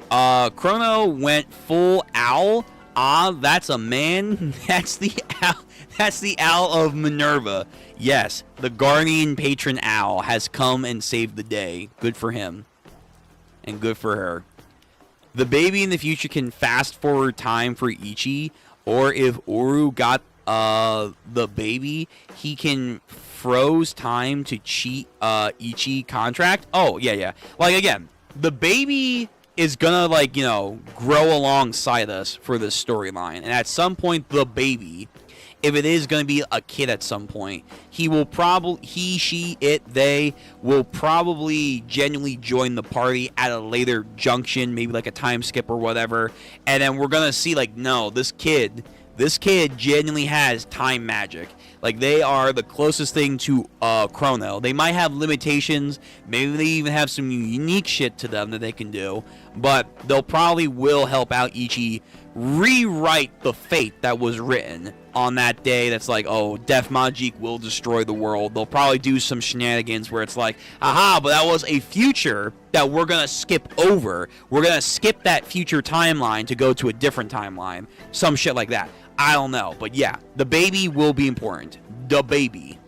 Chrono went full owl. That's a man. That's the owl. That's the owl of Minerva. Yes, the guardian patron owl has come and saved the day. Good for him. And good for her. The baby in the future can fast forward time for Ichi, or if Uru got the baby, he can froze time to cheat Ichi contract. Oh, yeah. Like, again, the baby is gonna, like, grow alongside us for this storyline. And at some point, the baby, if it is gonna be a kid at some point, he will probably, they will probably genuinely join the party at a later junction, maybe like a time skip or whatever. And then we're gonna see, like, no, this kid genuinely has time magic. Like, they are the closest thing to Chrono. They might have limitations. Maybe they even have some unique shit to them that they can do. But they'll probably will help out Ichi rewrite the fate that was written on that day. That's like, oh, Death Majik will destroy the world. They'll probably do some shenanigans where it's like, aha, but that was a future that we're going to skip over. We're going to skip that future timeline to go to a different timeline. Some shit like that. I don't know. But yeah, the baby will be important. The baby.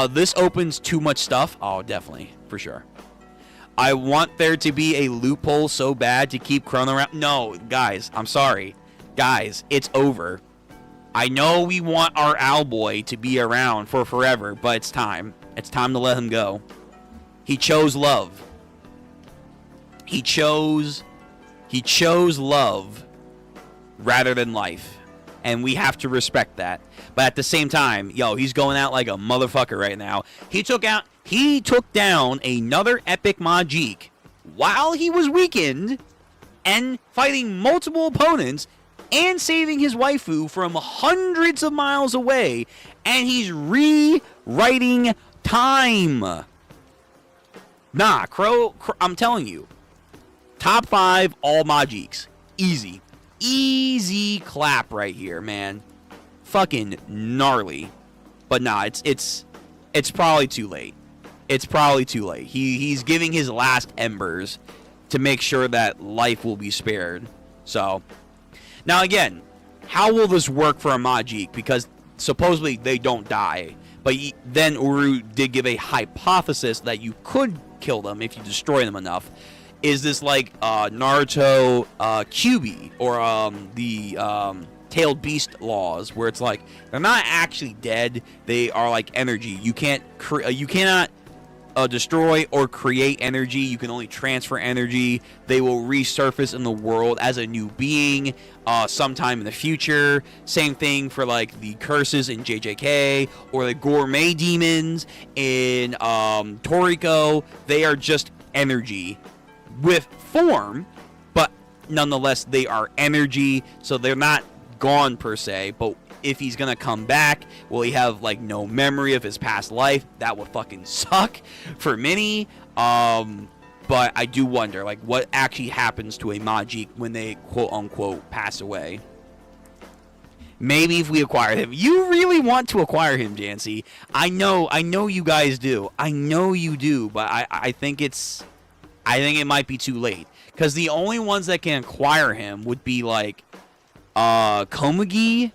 This opens too much stuff. Oh, definitely. For sure. I want there to be a loophole so bad to keep Chrono around. No, guys, I'm sorry. Guys, it's over. I know we want our Owlboy to be around for forever, but it's time. It's time to let him go. He chose love. He chose love rather than life. And we have to respect that. But at the same time, yo, he's going out like a motherfucker right now. He took down another epic Majik while he was weakened and fighting multiple opponents and saving his waifu from hundreds of miles away. And he's rewriting time. Nah, Crow, I'm telling you. Top 5 all Majiks. Easy. Easy clap right here, man. Fucking gnarly. But nah, it's probably too late. It's probably too late. He's giving his last embers to make sure that life will be spared. So, now again, how will this work for a Majik? Because supposedly they don't die. But then Uru did give a hypothesis that you could kill them if you destroy them enough. Is this like Naruto Kyuubi or the Tailed Beast laws, where it's like they're not actually dead; they are like energy. You cannot destroy or create energy. You can only transfer energy. They will resurface in the world as a new being sometime in the future. Same thing for like the curses in JJK or the gourmet demons in Toriko. They are just energy with form, but nonetheless they are energy, so they're not gone per se. But if he's gonna come back, will he have like no memory of his past life? That would fucking suck for many. But I do wonder like what actually happens to a Majik when they quote unquote pass away. Maybe if we acquire him. You really want to acquire him, Jancy. I know you guys do. I know you do, but I think it might be too late. Because the only ones that can acquire him would be like Komugi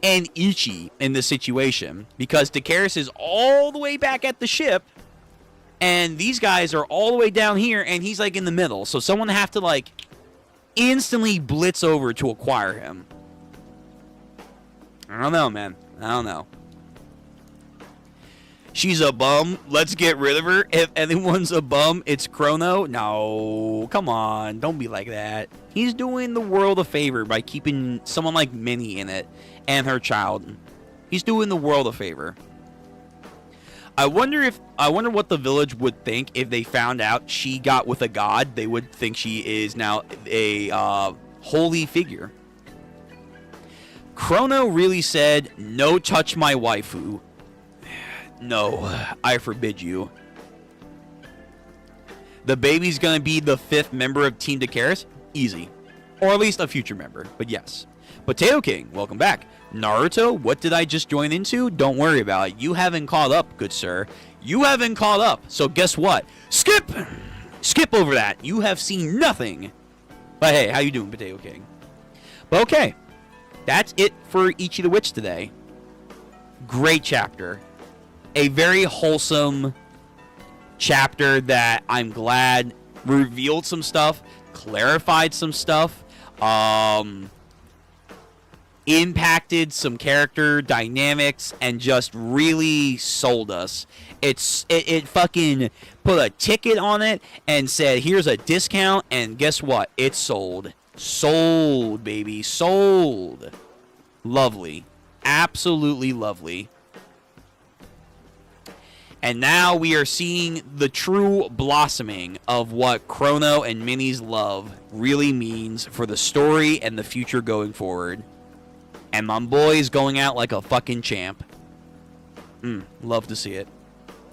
and Ichi in this situation. Because Dakaris is all the way back at the ship. And these guys are all the way down here. And he's like in the middle. So someone have to like instantly blitz over to acquire him. I don't know, man. I don't know. She's a bum. Let's get rid of her. If anyone's a bum, it's Chrono. No, come on. Don't be like that. He's doing the world a favor by keeping someone like Minnie in it and her child. He's doing the world a favor. I wonder what the village would think if they found out she got with a god. They would think she is now a holy figure. Chrono really said, "No touch my waifu." No, I forbid you. The baby's gonna be the 5th member of Team Dakaris? Easy. Or at least a future member, but yes. Potato King, welcome back. Naruto, what did I just join into? Don't worry about it. You haven't caught up, good sir. You haven't caught up, so guess what? Skip! Skip over that. You have seen nothing. But hey, how you doing, Potato King? But okay, that's it for Ichi the Witch today. Great chapter. A very wholesome chapter that I'm glad revealed some stuff, clarified some stuff, impacted some character dynamics, and just really sold us. It fucking put a ticket on it and said, here's a discount, and guess what? It's sold. Sold, baby. Sold. Lovely. Absolutely lovely. And now we are seeing the true blossoming of what Chrono and Minnie's love really means for the story and the future going forward. And my boy's going out like a fucking champ. Love to see it.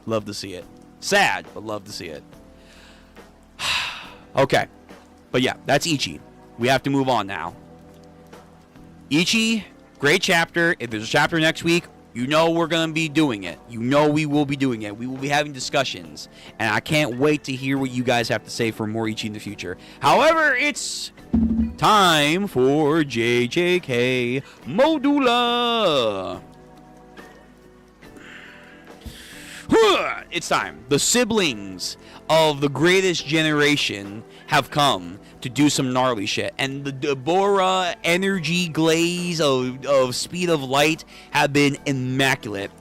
Love to see it. Sad, but love to see it. Okay. But yeah, that's Ichi. We have to move on now. Ichi, great chapter. If there's a chapter next week, you know we're going to be doing it. You know we will be doing it. We will be having discussions. And I can't wait to hear what you guys have to say for more Ichi in the future. However, it's time for JJK Modulo. It's time. The siblings of the greatest generation have come to do some gnarly shit. And the Deborah energy glaze of speed of light have been immaculate.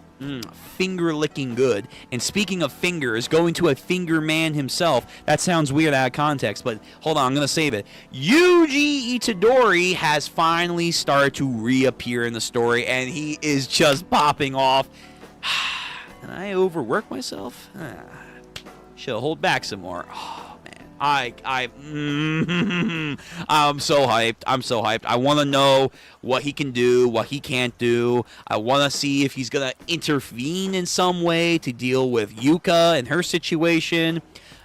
Finger licking good. And speaking of fingers, going to a finger man himself. That sounds weird out of context, but hold on, I'm going to save it. Yuji Itadori has finally started to reappear in the story, and he is just popping off. Did I overwork myself? Should hold back some more. Oh man, I'm so hyped. I'm so hyped. I want to know what he can do, what he can't do. I want to see if he's gonna intervene in some way to deal with Yuka and her situation.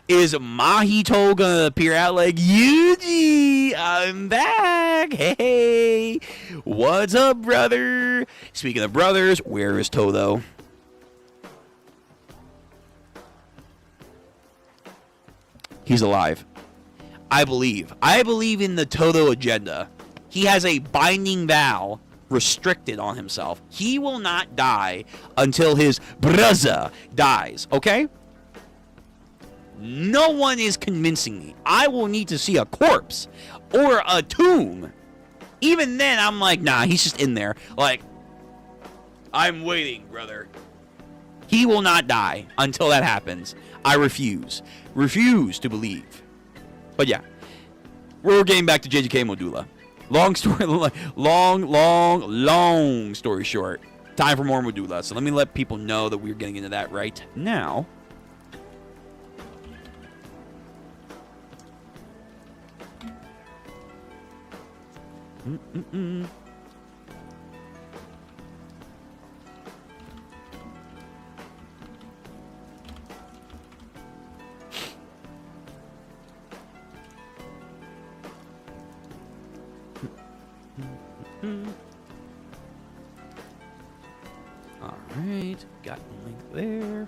Is Mahito gonna appear out like, Yuji, I'm back. Hey, what's up, brother? Speaking of brothers, where is Todo? He's alive. I believe in the Todo agenda. He has a binding vow restricted on himself. He will not die until his brother dies, okay? No one is convincing me. I will need to see a corpse or a tomb. Even then, I'm like, nah, he's just in there. Like, I'm waiting, brother. He will not die until that happens. I refuse. Refuse to believe. But yeah, we're getting back to JJK Modulo. Long story short. Time for more Modulo. So let me let people know that we're getting into that right now. Alright, got the link there.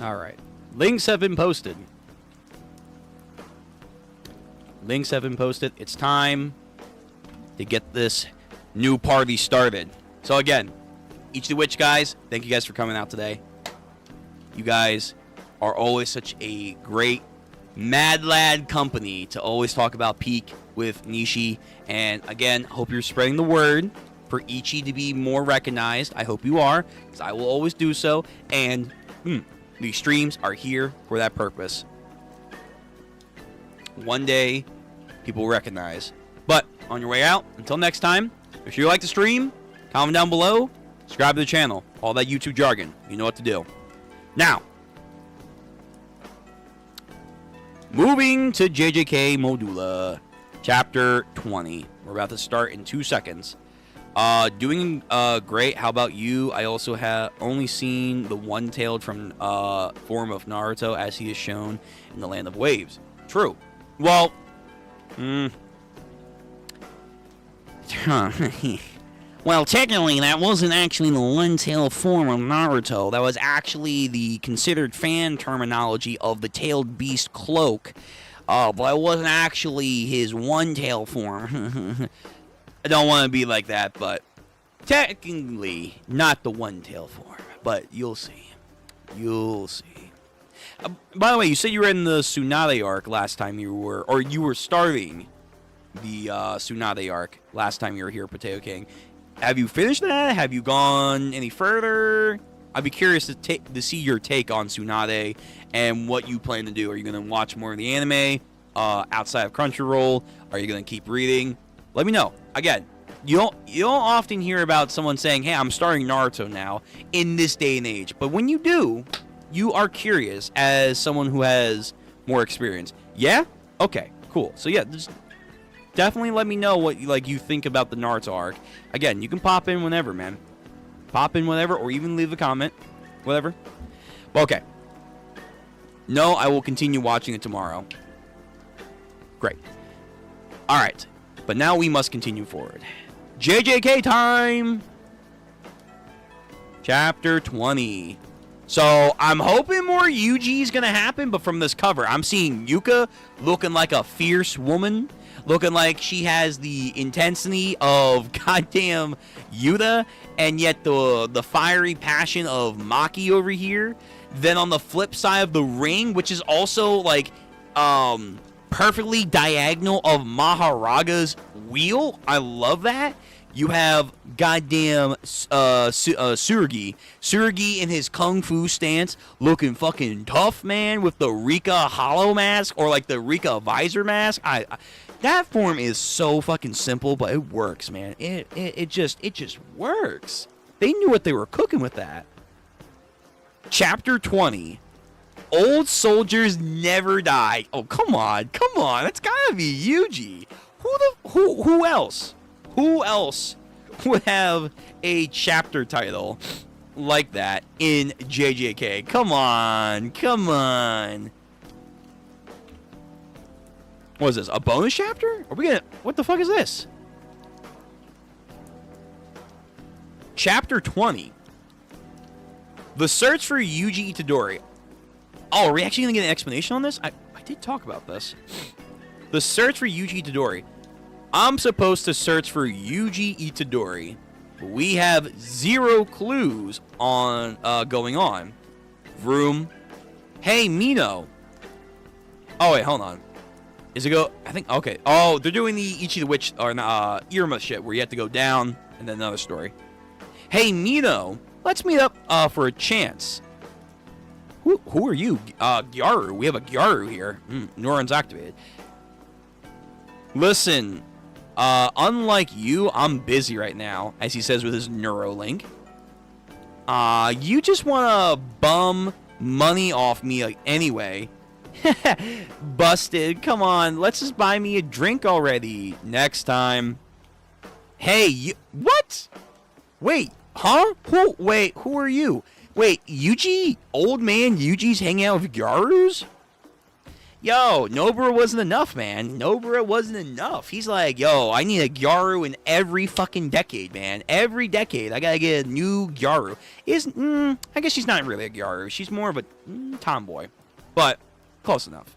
Alright. Links have been posted. Links have been posted. It's time to get this new party started. So again, Ichi the Witch guys, thank you guys for coming out today. You guys are always such a great mad lad company to always talk about Peak with Nishi. And again, hope you're spreading the word for Ichi to be more recognized. I hope you are, because I will always do so. And these streams are here for that purpose. One day, people will recognize. But on your way out, until next time, if you like the stream, comment down below, subscribe to the channel, all that YouTube jargon. You know what to do. Now, moving to JJK Modulo, Chapter 20. We're about to start in 2 seconds. Doing great. How about you? I also have only seen the one-tailed from form of Naruto as he is shown in the Land of Waves. True. Well, well, technically, that wasn't actually the one-tailed form of Naruto. That was actually the considered fan terminology of the tailed beast cloak. But it wasn't actually his one-tailed form. I don't want to be like that, but technically not the one-tail form. But you'll see. You'll see. By the way, you said you were in the Tsunade arc last time you were, or you were starting the Tsunade arc last time you were here, Potato King. Have you finished that? Have you gone any further? I'd be curious to see your take on Tsunade and what you plan to do. Are you going to watch more of the anime outside of Crunchyroll? Are you going to keep reading? Let me know. Again, you don't often hear about someone saying, hey, I'm starting Naruto now in this day and age. But when you do, you are curious as someone who has more experience. Yeah? Okay, cool. So yeah, just definitely let me know what you think about the Naruto arc. Again, you can pop in whenever, man. Pop in whenever, or even leave a comment. Whatever. Okay. No, I will continue watching it tomorrow. Great. Alright. But now we must continue forward. JJK time! Chapter 20. So, I'm hoping more Yuji is going to happen, but from this cover, I'm seeing Yuka looking like a fierce woman. Looking like she has the intensity of goddamn Yuta, and yet the fiery passion of Maki over here. Then on the flip side of the ring, which is also like perfectly diagonal of Maharaga's wheel. I love that. You have goddamn Tsurugi. Tsurugi in his kung fu stance, looking fucking tough, man, with the Rika hollow mask, or like the Rika visor mask. That form is so fucking simple, but it works, man. It just works. They knew what they were cooking with that. Chapter 20. Old soldiers never die. Oh, come on. That's gotta be Yuji. Who else? Who else would have a chapter title like that in JJK? Come on. What is this? A bonus chapter? Are we gonna... What the fuck is this? Chapter 20. The search for Yuji Itadori. Oh, are we actually gonna get an explanation on this? I did talk about this. The search for Yuji Itadori. I'm supposed to search for Yuji Itadori. We have 0 clues on going on. Vroom. Hey, Mino. Oh, wait, hold on. Is it go... I think... Okay. Oh, they're doing the Ichi the Witch... Or Iruma shit, where you have to go down, and then another story. Hey, Mino. Let's meet up for a chance. Who are you? Gyaru. We have a Gyaru here. Neurons activated. Listen. Unlike you, I'm busy right now, as he says with his Neuralink. You just want to bum money off me anyway. Busted. Come on, let's just buy me a drink already. Next time. Hey, what? Wait, huh? Who are you? Wait, Yuji? Old man Yuji's hanging out with Gyarus? Yo, Nobara wasn't enough, man. Nobara wasn't enough. He's like, yo, I need a Gyaru in every fucking decade, man. Every decade, I gotta get a new Gyaru. I guess she's not really a Gyaru. She's more of a tomboy. But, close enough.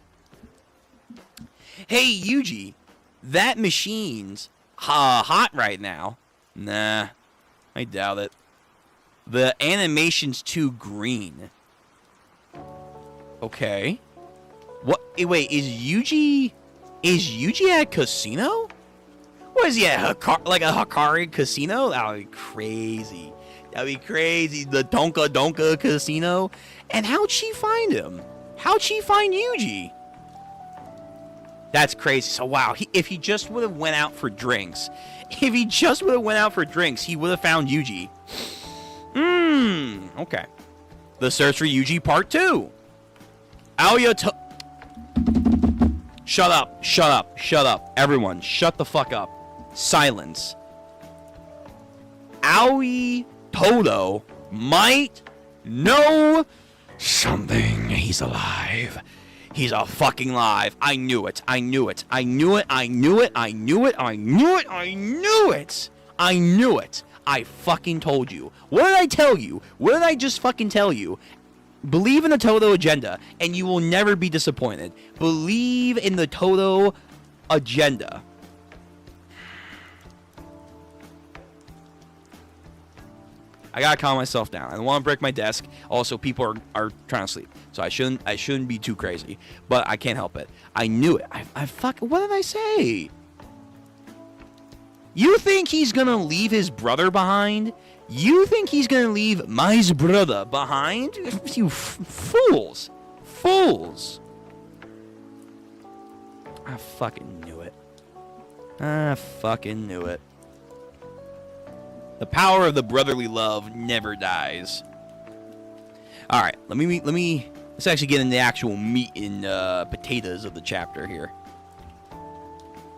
Hey, Yuji, that machine's hot right now. Nah, I doubt it. The animation's too green. Okay. What? Wait, is Yuji at a casino? What is he at? Like a Hikari casino? That would be crazy. That'd be crazy. The Donka casino. And how'd she find him? How'd she find Yuji? That's crazy. So wow, if he just would have went out for drinks, he would have found Yuji. Okay. The search for Yuji Part 2. Aoya Shut up. Everyone, shut the fuck up. Silence. Aoi Todo might know something. He's alive. He's a fucking alive. I knew it. I fucking told you. What did I tell you? What did I just fucking tell you? Believe in the Todo agenda, and you will never be disappointed. Believe in the Todo agenda. I gotta calm myself down. I don't want to break my desk. Also, people are trying to sleep, so I shouldn't be too crazy. But I can't help it. I knew it. What did I say? You think he's gonna leave his brother behind You think he's gonna leave my brother behind? You fools. Fools. I fucking knew it. I fucking knew it. The power of the brotherly love never dies. All right, let's actually get into the actual meat and potatoes of the chapter here.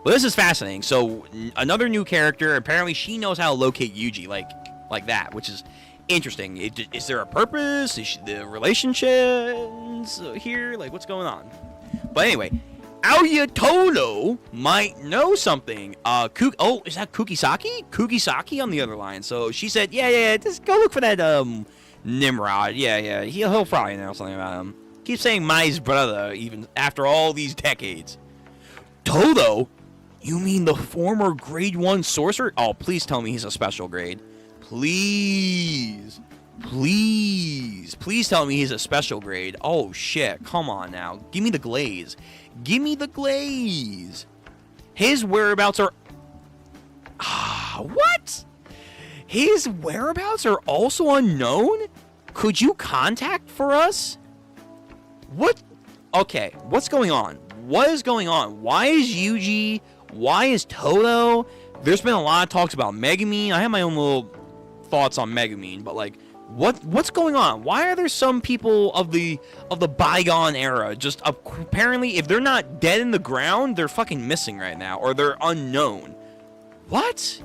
Well, this is fascinating. So another new character. Apparently, she knows how to locate Yuji like that, which is interesting. Is there a purpose? Is the relationships here? Like, what's going on? But anyway, Aoya Todo might know something. Is that Kukisaki? Kukisaki on the other line. So she said, yeah, just go look for that Nimrod. Yeah, he'll probably know something about him. Keep saying Mai's brother even after all these decades. Todo? You mean the former grade 1 sorcerer? Oh, please tell me he's a special grade. Please tell me he's a special grade. Oh shit, come on now. Give me the glaze. Give me the glaze. His whereabouts are... what? His whereabouts are also unknown? Could you contact for us? What? Okay, what's going on? What is going on? Why is Yuji? Why is Todo? There's been a lot of talks about Megumin. I have my own little thoughts on Megumin, but like, what's going on? Why are there some people of the bygone era just apparently, if they're not dead in the ground, they're fucking missing right now, or they're unknown? What?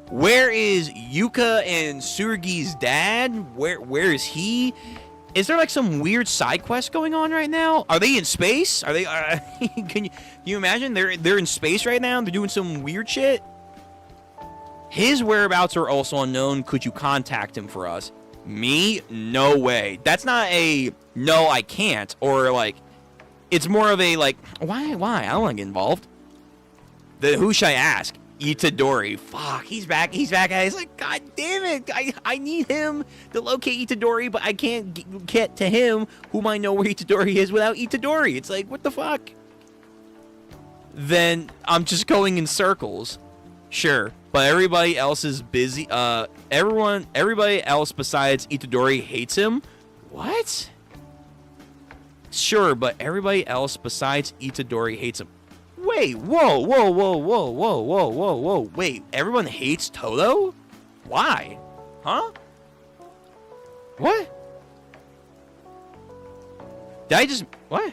Where is Yuka and Tsurugi's dad? Where is he? Is there like some weird side quest going on right now? Are they in space? Are they? Can you imagine? They're in space right now. They're doing some weird shit. His whereabouts are also unknown. Could you contact him for us? Me? No way. That's not a no, I can't. Or like, it's more of a like, why? I don't want to get involved. Who should I ask? Itadori. Fuck, he's back. He's like, God damn it. I need him to locate Itadori, but I can't get to him. Whom I know where Itadori is without Itadori. It's like, what the fuck? Then I'm just going in circles. Sure, but everybody else is busy. Everybody else besides Itadori hates him. What? Sure, but everybody else besides Itadori hates him. Wait, whoa. Wait, everyone hates Todo? Why? Huh? What? Did I just... What?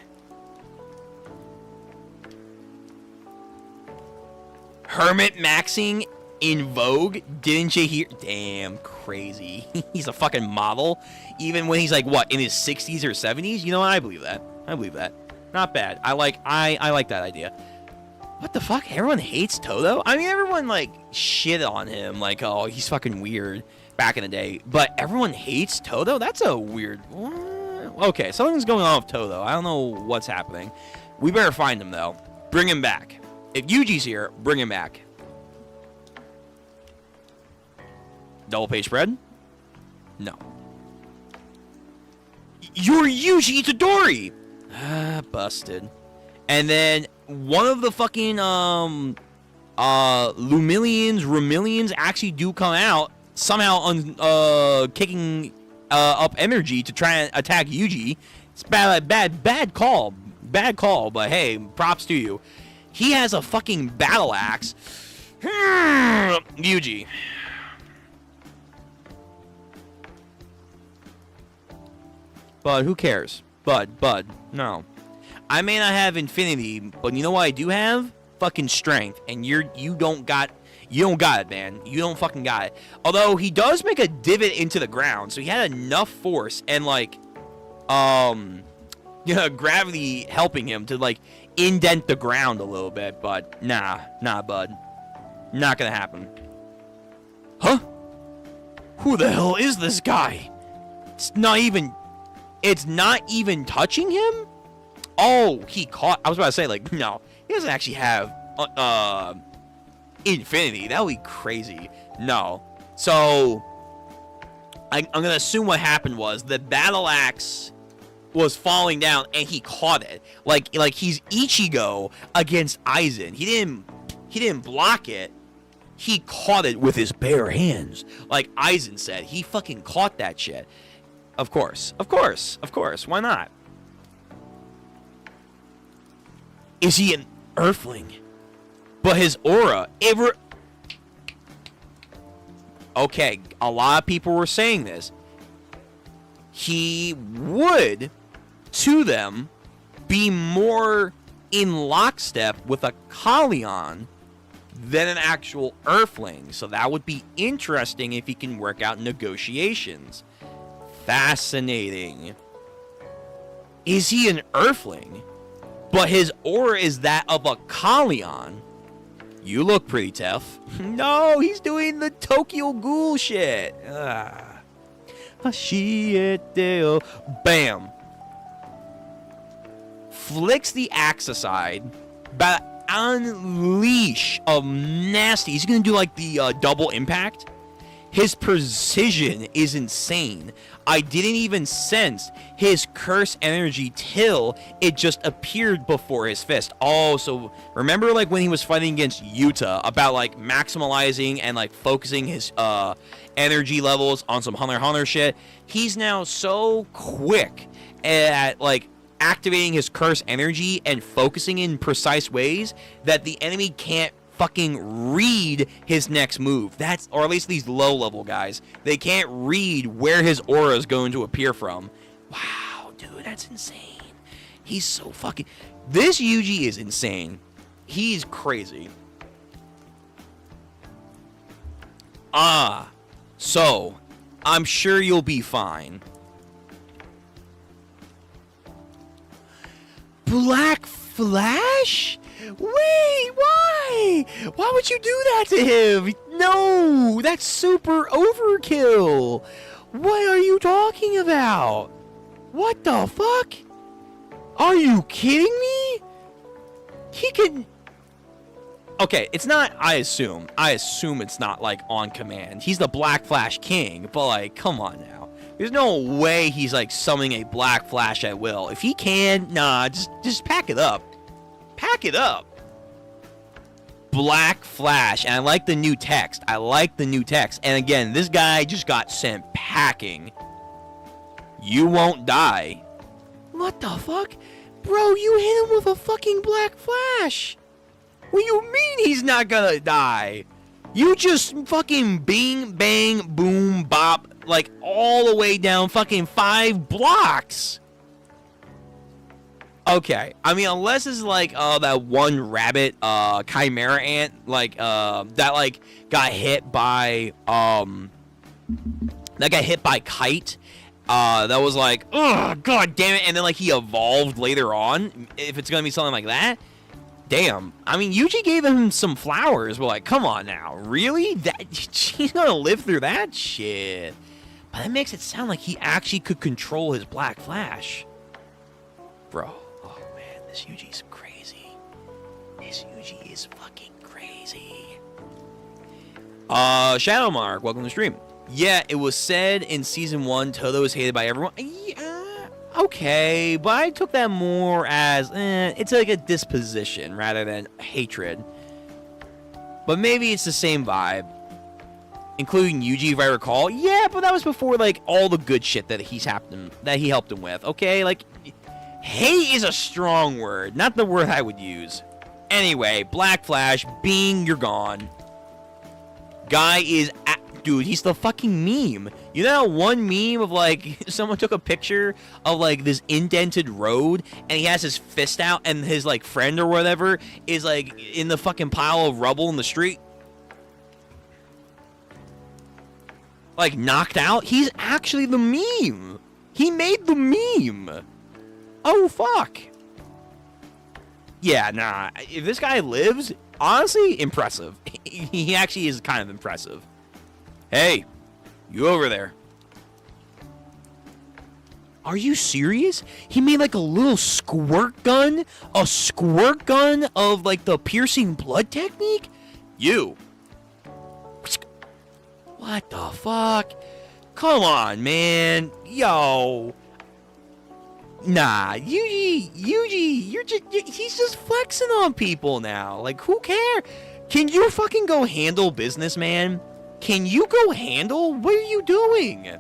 Hermit maxing in vogue? Didn't you hear? Damn, crazy. He's a fucking model. Even when he's like, what, in his 60s or 70s? You know what? I believe that. Not bad. I like that idea. What the fuck? Everyone hates Todo? I mean, everyone, like, shit on him. Like, oh, he's fucking weird back in the day. But everyone hates Todo? That's a weird... Okay, something's going on with Todo. I don't know what's happening. We better find him, though. Bring him back. If Yuji's here, bring him back. Double page spread? No. You're Yuji Itadori! Ah, busted. And then... one of the fucking Remillions actually do come out somehow kicking up energy to try and attack Yuji. It's bad call, but hey, props to you. He has a fucking battle axe. Yuji. But who cares? Bud, no. I may not have infinity, but you know what I do have? Fucking strength. And you don't got it, man. You don't fucking got it. Although he does make a divot into the ground, so he had enough force and like gravity helping him to like indent the ground a little bit, but nah, bud. Not gonna happen. Huh? Who the hell is this guy? It's not even touching him? Oh, he caught... I was about to say, like, no. He doesn't actually have, infinity. That would be crazy. No. So, I'm going to assume what happened was the battle axe was falling down, and he caught it. Like he's Ichigo against Aizen. He didn't block it. he caught it with his bare hands. Like Aizen said, he fucking caught that shit. Of course. Why not? Is he an earthling? But his aura, okay, a lot of people were saying this. He would, to them, be more in lockstep with a Kalion than an actual earthling. So that would be interesting if he can work out negotiations. Fascinating. Is he an earthling? But his aura is that of a Kalion. You look pretty tough. No, he's doing the Tokyo Ghoul shit. Bam. Flicks the axe aside. But unleash a nasty. He's going to do like the double impact. His precision is insane. I didn't even sense his curse energy till it just appeared before his fist. Oh, so remember like when he was fighting against Yuta about like maximalizing and like focusing his energy levels on some Hunter x Hunter shit? He's now so quick at like activating his curse energy and focusing in precise ways that the enemy can't fucking read his next move. That's, or at least these low level guys, they can't read where his aura is going to appear from. Wow, dude, that's insane. He's so fucking, this Yuji is insane. He's crazy. So I'm sure you'll be fine. Black Flash? Wait, why? Why would you do that to him? No, that's super overkill. What are you talking about? What the fuck? Are you kidding me? He can... Okay, it's not, I assume it's not like on command. He's the Black Flash King, but like, come on now. There's no way he's like summoning a Black Flash at will. If he can, nah, just pack it up. Pack it up. Black Flash. And I like the new text. And again, this guy just got sent packing. You won't die. What the fuck? Bro, you hit him with a fucking Black Flash. What do you mean he's not gonna die? You just fucking bing, bang, boom, bop, like all the way down fucking 5 blocks. Okay, I mean, unless it's like that one rabbit chimera ant like that like got hit by Kite. That was like, oh god damn it, and then like he evolved later on. If it's gonna be something like that, damn. I mean, Yuji gave him some flowers. We're like, come on now, really? That he's gonna live through that shit? But that makes it sound like he actually could control his Black Flash, bro. This Yuji's crazy. This Yuji is fucking crazy. Shadow Mark, welcome to the stream. Yeah, it was said in season 1 Todo is hated by everyone. Yeah, okay, but I took that more as it's like a disposition rather than hatred. But maybe it's the same vibe, including Yuji, if I recall. Yeah, but that was before like all the good shit that he helped him with. Okay, like. Hate is a strong word, not the word I would use. Anyway, Black Flash, bing, you're gone. Guy is, dude, he's the fucking meme. You know that one meme of like, someone took a picture of like this indented road and he has his fist out and his like friend or whatever is like in the fucking pile of rubble in the street? Like knocked out? He's actually the meme. He made the meme. Oh, fuck. Yeah, nah. If this guy lives, honestly, impressive. He actually is kind of impressive. Hey, you over there. Are you serious? He made like a little squirt gun? A squirt gun of like the piercing blood technique? You. What the fuck? Come on, man. Yo. Nah, Yuji, he's just flexing on people now. Like, who cares? Can you fucking go handle business, man? Can you go handle? What are you doing?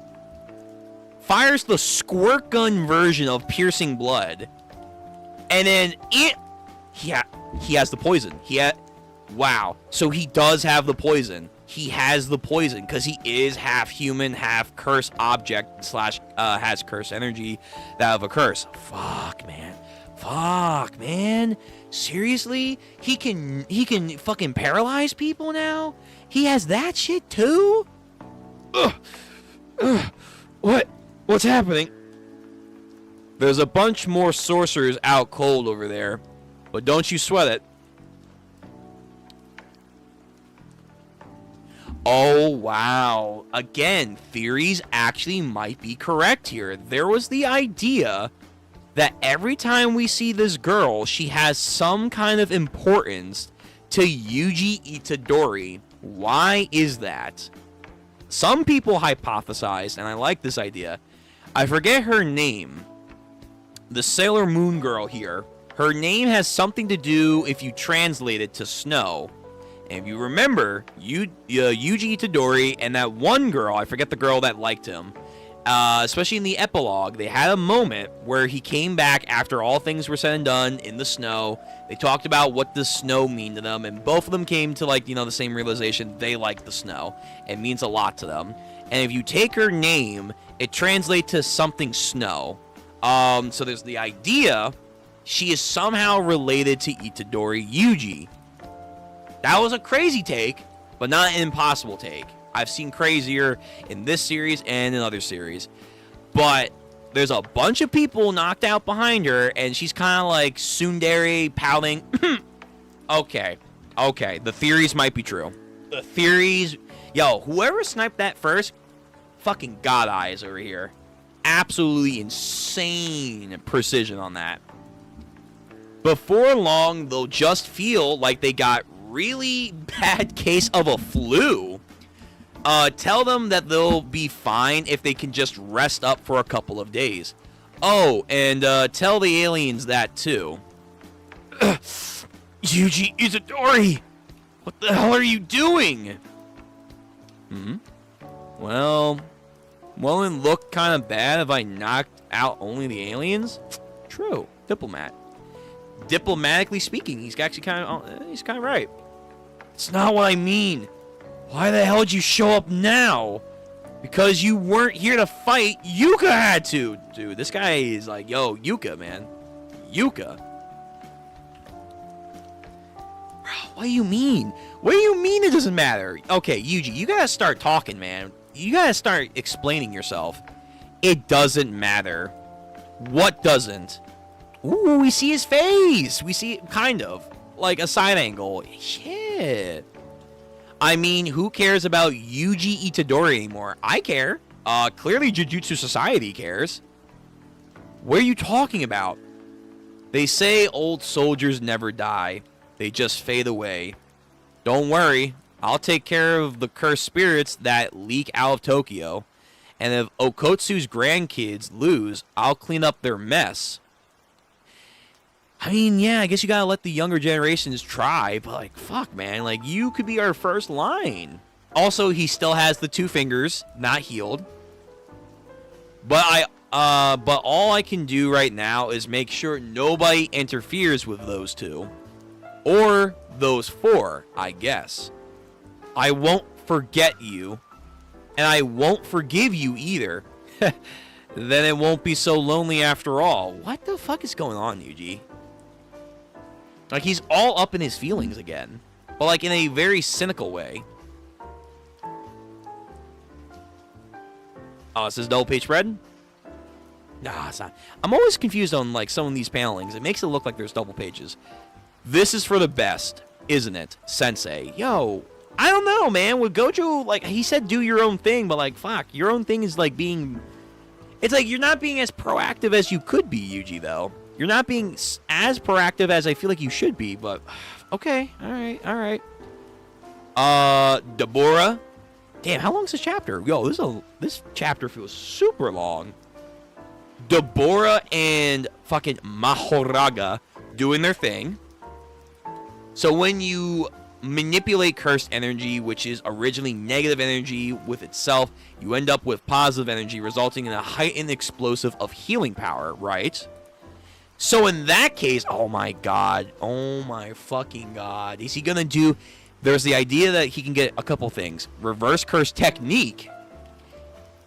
Fires the squirt gun version of piercing blood. And then he has the poison. Wow. So he does have the poison. He has the poison because he is half human, half curse object / has curse energy that of a curse. Fuck, man. Seriously? He can fucking paralyze people now? He has that shit too? What's happening? There's a bunch more sorcerers out cold over there, but don't you sweat it. Oh, wow. Again, theories actually might be correct here. There was the idea that every time we see this girl, she has some kind of importance to Yuji Itadori. Why is that? Some people hypothesized, and I like this idea. I forget her name. The Sailor Moon girl here. Her name has something to do, if you translate it, to snow. And if you remember, Yuji Itadori and that one girl, I forget the girl that liked him, especially in the epilogue, they had a moment where he came back after all things were said and done in the snow. They talked about what the snow mean to them, and both of them came to, like, the same realization. They like the snow. It means a lot to them. And if you take her name, it translates to something snow. So there's the idea she is somehow related to Itadori Yuji. That was a crazy take, but not an impossible take. I've seen crazier in this series and in other series. But there's a bunch of people knocked out behind her, and she's kind of like tsundere pouting. Okay. The theories might be true. The theories... Yo, whoever sniped that first, fucking god eyes over here. Absolutely insane precision on that. Before long, they'll just feel like they got really bad case of a flu. Tell them that they'll be fine if they can just rest up for a couple of days. Oh, and tell the aliens that too. Yuji Itadori! What the hell are you doing? Well, won't it look kind of bad if I knocked out only the aliens? True. Diplomat. Diplomatically speaking, he's actually kind of right. It's not what I mean. Why the hell did you show up now? Because you weren't here to fight. Yuka had to. Dude, this guy is like, yo, Yuka, man. Yuka. Bro, what do you mean? What do you mean it doesn't matter? Okay, Yuji, you gotta start talking, man. You gotta start explaining yourself. It doesn't matter. What doesn't? Ooh, we see his face. We see it kind of. Like a side angle. Shit. I mean, who cares about Yuji Itadori anymore? I care. Clearly Jujutsu Society cares. What are you talking about? They say old soldiers never die. They just fade away. Don't worry. I'll take care of the cursed spirits that leak out of Tokyo. And if Okotsu's grandkids lose, I'll clean up their mess. I mean, yeah, I guess you gotta let the younger generations try, but, like, fuck, man. Like, you could be our first line. Also, he still has the 2 fingers, not healed. But but all I can do right now is make sure nobody interferes with those 2. Or those 4, I guess. I won't forget you. And I won't forgive you either. Then it won't be so lonely after all. What the fuck is going on, Yuji? Like, he's all up in his feelings again. But, like, in a very cynical way. Oh, it says double page spread? Nah, it's not. I'm always confused on, like, some of these panelings. It makes it look like there's double pages. This is for the best, isn't it, Sensei? Yo, I don't know, man. With Gojo, like, he said do your own thing, but, like, fuck. Your own thing is, like, being... It's like you're not being as proactive as you could be, Yuji, though. You're not being as proactive as I feel like you should be, but... Okay, alright. Deborah. Damn, how long is this chapter? Yo, this chapter feels super long. Deborah and fucking Mahoraga doing their thing. So when you manipulate cursed energy, which is originally negative energy with itself. You end up with positive energy, resulting in a heightened explosive of healing power, right? So in that case, oh my fucking god, is he gonna do? There's the idea that he can get a couple things: reverse curse technique,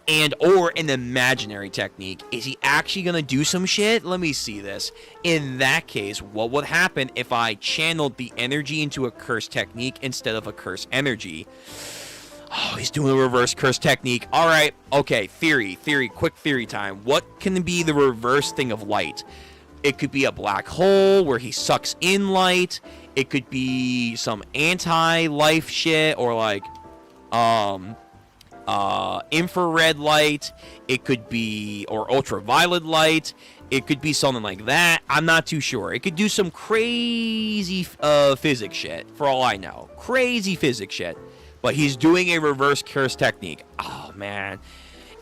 and or an imaginary technique. Is he actually gonna do some shit? Let me see this. In that case, what would happen if I channeled the energy into a curse technique instead of a curse energy? Oh, he's doing a reverse curse technique. All right, okay. Quick theory time. What can be the reverse thing of light? It could be a black hole where he sucks in light. It could be some anti-life shit, or like infrared light. It could be, or ultraviolet light. It could be something like that. I'm not too sure. It could do some crazy physics shit, for all I know. Crazy physics shit. But he's doing a reverse curse technique. Oh, man.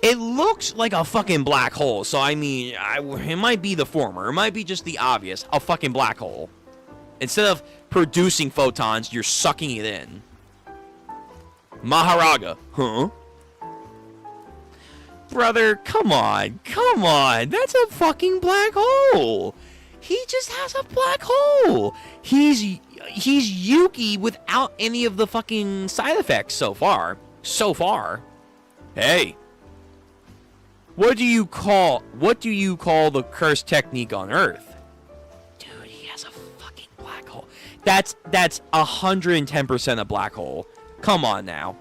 It looks like a fucking black hole. So, I mean, it might be the former. It might be just the obvious. A fucking black hole. Instead of producing photons, you're sucking it in. Maharaga. Huh? Brother, come on. That's a fucking black hole. He just has a black hole. He's Yuki without any of the fucking side effects so far. Hey. What do you call the curse technique on Earth? Dude, he has a fucking black hole. That's 110% a black hole. Come on now.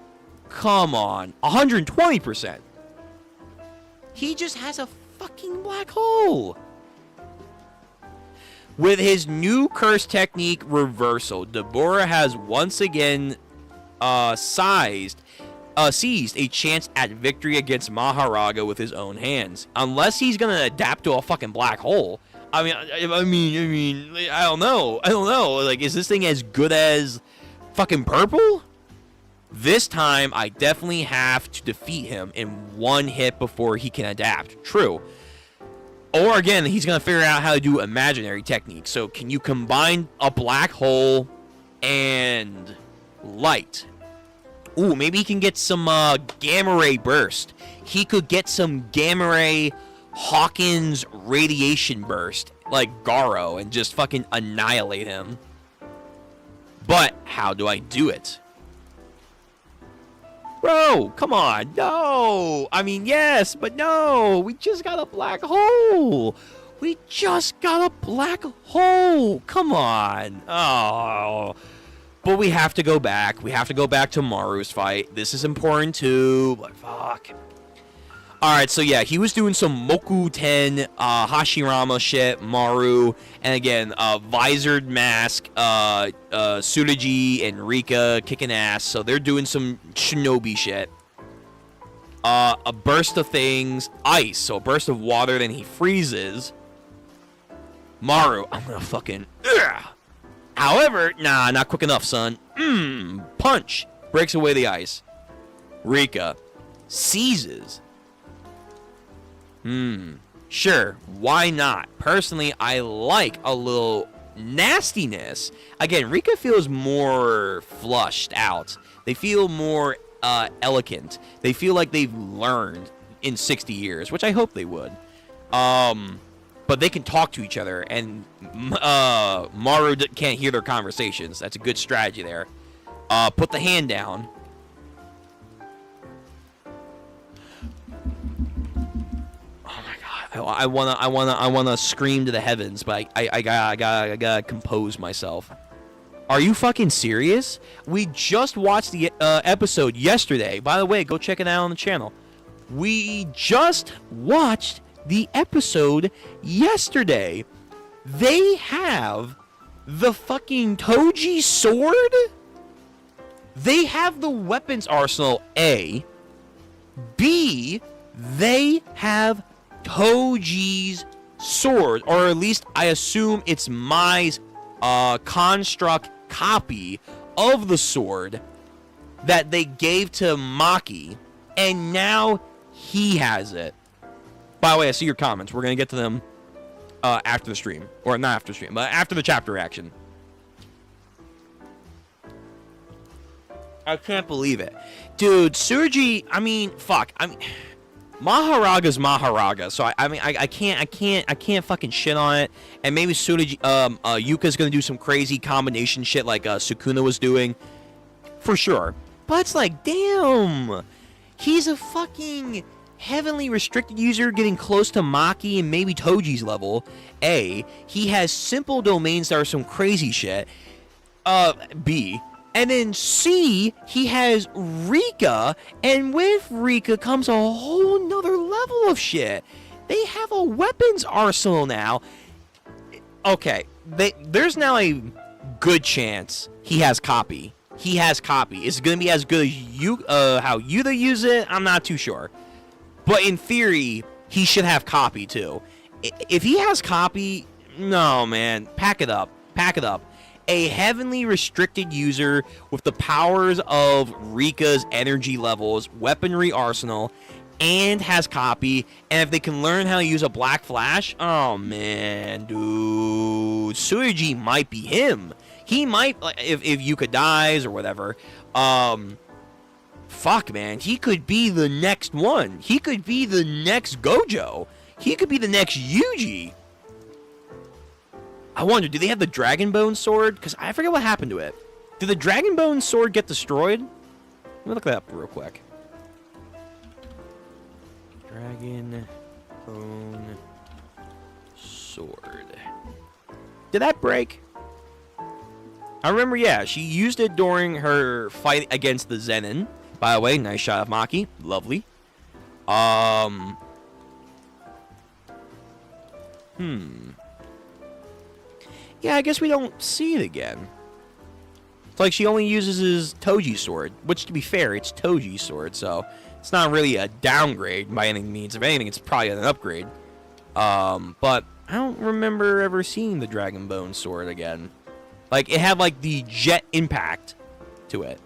120%. He just has a fucking black hole. With his new curse technique reversal, Deborah has once again seized a chance at victory against Maharaga with his own hands. Unless he's gonna adapt to a fucking black hole. I mean, I don't know. Like, is this thing as good as fucking purple? This time, I definitely have to defeat him in one hit before he can adapt. True. Or again, he's going to figure out how to do imaginary techniques. So can you combine a black hole and light? Ooh, maybe he can get some gamma ray burst. He could get some gamma ray Hawkins radiation burst, like Garo, and just fucking annihilate him. But how do I do it? Bro, come on. No. I mean, yes, but no. We just got a black hole. Come on. Oh. But we have to go back. We have to go back to Maru's fight. This is important too, but fuck. Alright, so yeah, he was doing some Moku 10 Hashirama shit, Maru, and again, visored mask, Tsurugi and Rika kicking ass, so they're doing some shinobi shit. A burst of things, ice, so a burst of water, then he freezes. Maru, I'm gonna fucking... Ugh. However, nah, not quick enough, son. Punch, breaks away the ice. Rika seizes. Sure, why not? Personally, I like a little nastiness. Again, Rika feels more flushed out. They feel more elegant. They feel like they've learned in 60 years, which I hope they would. But they can talk to each other, and Maru can't hear their conversations. That's a good strategy there. Put the hand down. I wanna scream to the heavens, but I gotta compose myself. Are you fucking serious? We just watched the episode yesterday. By the way, go check it out on the channel. We just watched the episode yesterday. They have the fucking Toji sword? They have the weapons arsenal, A. B, they have Toji's sword, or at least I assume it's Mai's construct copy of the sword that they gave to Maki, and now he has it. By the way, I see your comments. We're gonna get to them after the stream, or not after the stream, but after the chapter action. I can't believe it. Dude, Tsurugi, I mean, fuck. I mean, Maharaga's Maharaga, so I can't fucking shit on it. And maybe Tsurugi, Yuka's gonna do some crazy combination shit like Sukuna was doing, for sure. But it's like, damn, he's a fucking heavily restricted user, getting close to Maki and maybe Toji's level. A, he has simple domains that are some crazy shit. B. And then C, he has Rika, and with Rika comes a whole nother level of shit. They have a weapons arsenal now. Okay, there's now a good chance he has copy. He has copy. Is it going to be as good as how Yuta use it? I'm not too sure. But in theory, he should have copy too. If he has copy, no, man, pack it up. Pack it up. A heavily restricted user with the powers of Rika's energy levels, weaponry arsenal, and has copy. And if they can learn how to use a Black Flash, oh man, dude, Tsurugi might be him. He might, if Yuka dies or whatever. Fuck, man, he could be the next one. He could be the next Gojo. He could be the next Yuji. I wonder, do they have the Dragon Bone Sword? Because I forget what happened to it. Did the Dragon Bone Sword get destroyed? Let me look that up real quick. Dragon Bone Sword. Did that break? I remember, yeah, she used it during her fight against the Zenin. By the way, nice shot of Maki. Lovely. Yeah, I guess we don't see it again. It's like she only uses his Toji sword, which, to be fair, it's Toji's sword, so it's not really a downgrade by any means. If anything, it's probably an upgrade. But I don't remember ever seeing the Dragon Bone sword again. Like, it had, like, the jet impact to it.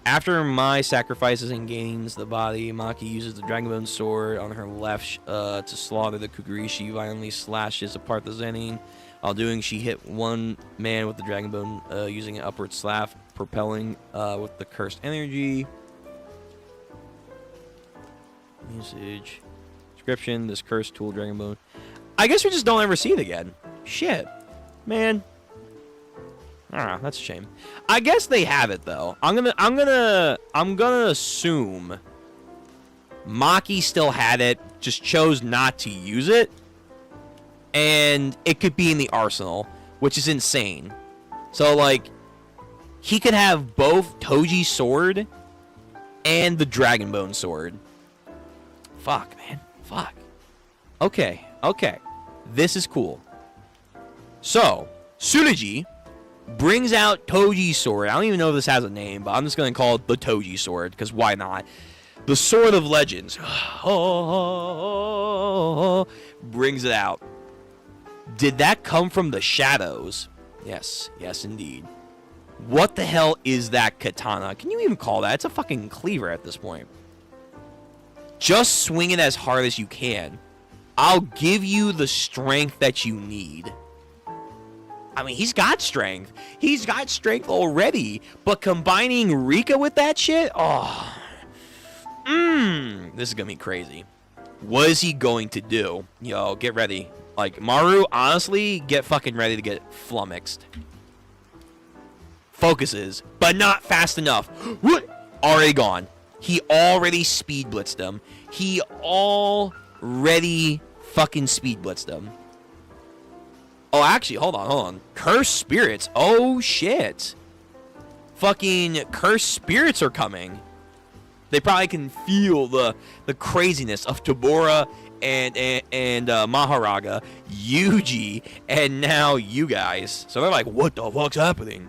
After Mai sacrifices and gains the body, Maki uses the Dragon Bone sword on her left to slaughter the Kukuri. She violently slashes apart the Zenin. While doing, she hit one man with the Dragon Bone using an upward slap, propelling with the cursed energy. Usage. Description, this cursed tool, Dragon Bone. I guess we just don't ever see it again. Shit. Man. Ah, that's a shame. I guess they have it though. I'm gonna assume Maki still had it, just chose not to use it, and it could be in the arsenal, which is insane. So like, he could have both Toji's sword and the Dragon Bone sword. Fuck, man. Fuck. Okay. This is cool. So, Tsurugi brings out Toji's sword. I don't even know if this has a name, but I'm just going to call it the Toji sword, because why not? The Sword of Legends. Brings it out. Did that come from the shadows? Yes, indeed. What the hell is that katana? Can you even call that? It's a fucking cleaver at this point. Just swing it as hard as you can. I'll give you the strength that you need. I mean, he's got strength. He's got strength already. But combining Rika with that shit? Oh. This is going to be crazy. What is he going to do? Yo, get ready. Like, Maru, honestly, get fucking ready to get flummoxed. Focuses, but not fast enough. What? Already gone. He already speed blitzed him. He already fucking speed blitzed him. Oh, actually, hold on. Cursed spirits. Oh, shit. Fucking cursed spirits are coming. They probably can feel the craziness of Tabora and Maharaga, Yuji, and now you guys. So they're like, what the fuck's happening?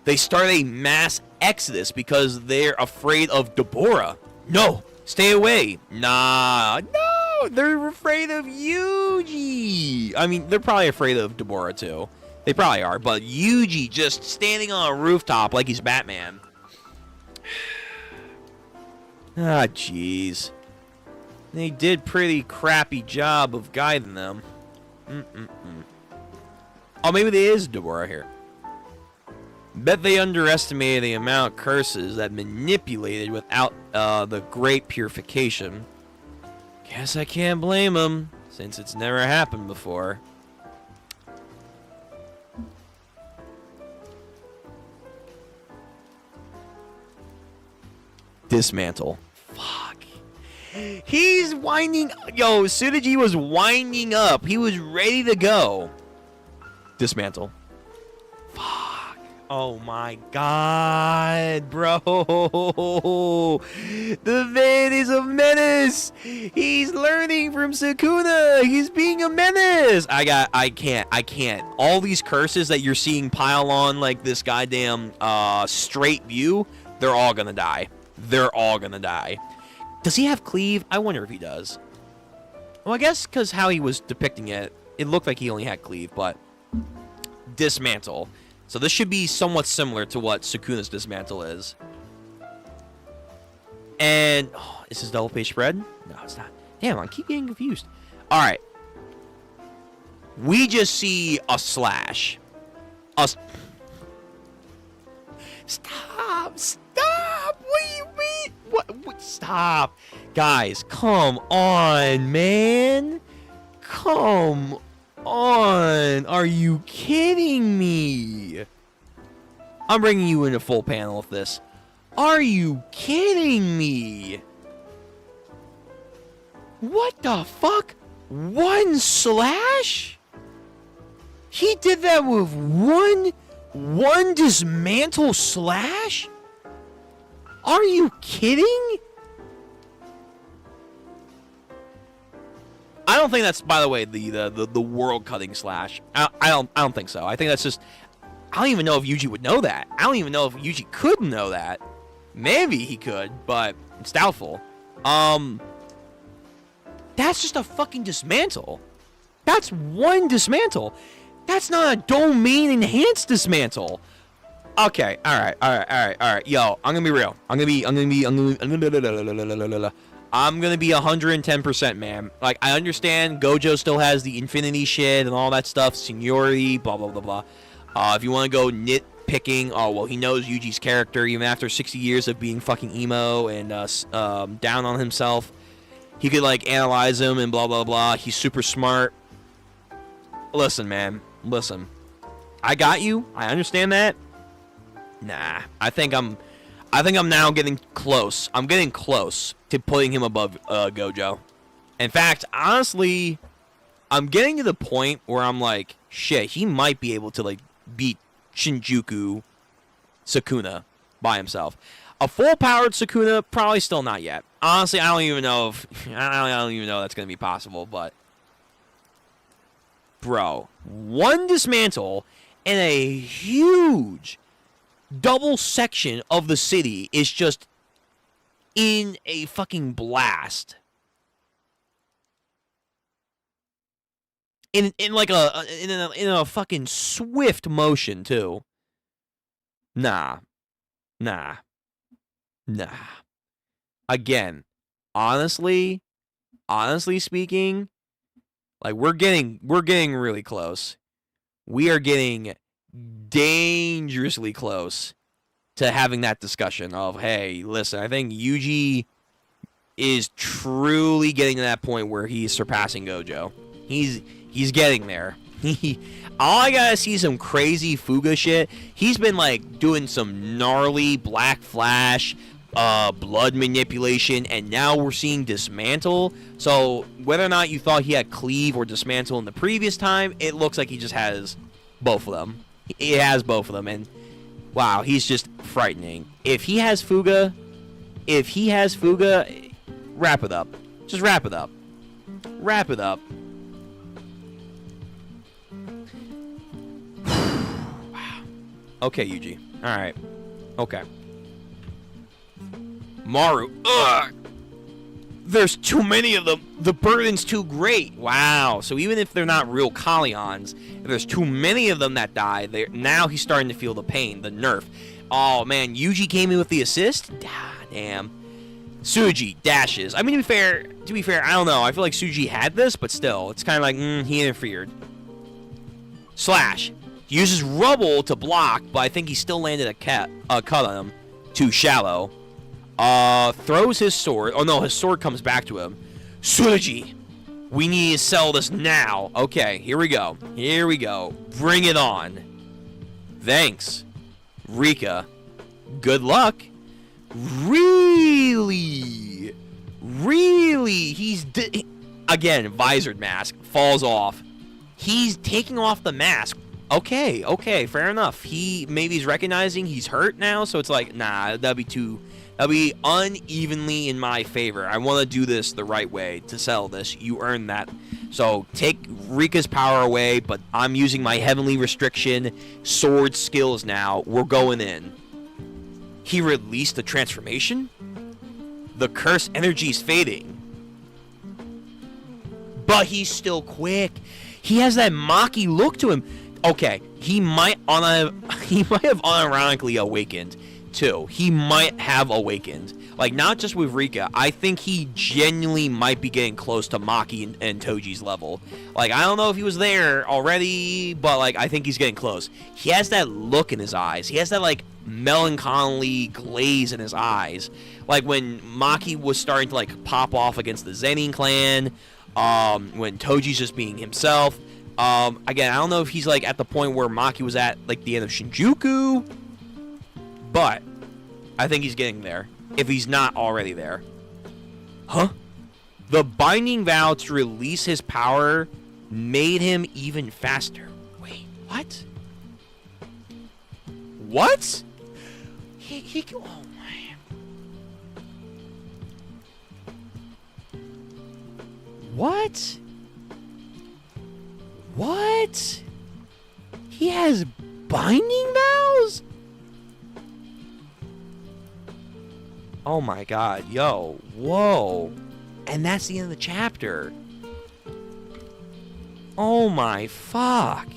They start a mass exodus because they're afraid of Deborah. No, stay away. Nah, no, they're afraid of Yuji. I mean, they're probably afraid of Deborah too. They probably are, but Yuji just standing on a rooftop like he's Batman. Ah, jeez. They did pretty crappy job of guiding them. Oh, maybe there is Deborah here. Bet they underestimated the amount of curses that manipulated without the great purification. Guess I can't blame them, since it's never happened before. Dismantle. Fuck. He's winding... Yo, Tsurugi was winding up. He was ready to go. Dismantle. Fuck. Oh my god, bro. The man is a menace. He's learning from Sukuna. He's being a menace. I can't. All these curses that you're seeing pile on like this goddamn straight view, they're all gonna die. They're all gonna die. Does he have cleave? I wonder if he does. Well, I guess because how he was depicting it, it looked like he only had cleave, but... Dismantle. So this should be somewhat similar to what Sukuna's dismantle is. And... Oh, is this double page spread? No, it's not. Damn, I keep getting confused. Alright. We just see a slash. Stop! Stop! What do you mean? What? Stop! Guys, come on, man! Come on! Are you kidding me? I'm bringing you in a full panel of this. Are you kidding me? What the fuck? One slash? He did that with one dismantle slash? Are you kidding? I don't think that's, by the way, the world cutting slash. I don't think so. I think that's just, I don't even know if Yuji would know that. I don't even know if Yuji could know that. Maybe he could, but it's doubtful. That's just a fucking dismantle. That's one dismantle. That's not a domain enhanced dismantle. Okay, all right. Yo, I'm gonna be real. I'm gonna be 110%, man. Like, I understand Gojo still has the infinity shit and all that stuff, seniority, blah blah blah blah. If you want to go nitpicking, oh well, he knows Yuji's character even after 60 years of being fucking emo and down on himself. He could like analyze him and blah blah blah. He's super smart. Listen, man. Listen. I got you. I understand that. Nah. I think I'm now getting close. I'm getting close to putting him above Gojo. In fact, honestly, I'm getting to the point where I'm like, shit, he might be able to like beat Shinjuku Sukuna by himself. A full-powered Sukuna, probably still not yet. Honestly, I don't even know if I don't even know that's gonna be possible, but bro, one dismantle in a huge double section of the city is just in a fucking blast. In like in a fucking swift motion too. Nah. Again, honestly speaking, like we're getting really close. We are getting dangerously close to having that discussion of, hey, listen, I think Yuji is truly getting to that point where he's surpassing Gojo. He's getting there. All I gotta see some crazy Fuga shit. He's been like doing some gnarly Black Flash, blood manipulation, and now we're seeing dismantle. So whether or not you thought he had cleave or dismantle in the previous time, it looks like he just has both of them. He has both of them, and wow, he's just frightening. If he has Fuga, wrap it up. Just wrap it up. Wrap it up. Wow. Okay, Yuji. All right. Okay. Maru. Ugh. There's too many of them. The burden's too great. Wow. So even if they're not real Kallions, if there's too many of them that die, now he's starting to feel the pain, the nerf. Oh, man. Yuji came in with the assist? Damn. Tsuji dashes. I mean, to be fair, I don't know. I feel like Tsuji had this, but still. It's kind of like, he interfered. Slash. He uses rubble to block, but I think he still landed a cut on him. Too shallow. Throws his sword. Oh no, his sword comes back to him. Tsurugi, we need to sell this now. Okay, here we go. Here we go. Bring it on. Thanks, Rika. Good luck. Really? Really? Again, visored mask. Falls off. He's taking off the mask. Okay, fair enough. Maybe he's recognizing he's hurt now, so it's like, nah, that'd be unevenly in my favor. I want to do this the right way to sell this. You earn that. So take Rika's power away, but I'm using my heavenly restriction sword skills now. We're going in. He released the transformation? The curse energy's fading. But he's still quick. He has that Maki look to him. Okay, he might have unironically awakened too. He might have awakened. Like, not just with Rika. I think he genuinely might be getting close to Maki and Toji's level. Like, I don't know if he was there already, but, like, I think he's getting close. He has that look in his eyes. He has that, like, melancholy glaze in his eyes. Like, when Maki was starting to, like, pop off against the Zenin clan, when Toji's just being himself. Again, I don't know if he's, like, at the point where Maki was at, like, the end of Shinjuku, but I think he's getting there, if he's not already there. Huh? The binding vow to release his power made him even faster. Wait, what? What? Oh my. What? What? He has binding vows? Oh my god, yo, whoa. And that's the end of the chapter. Oh my fuck.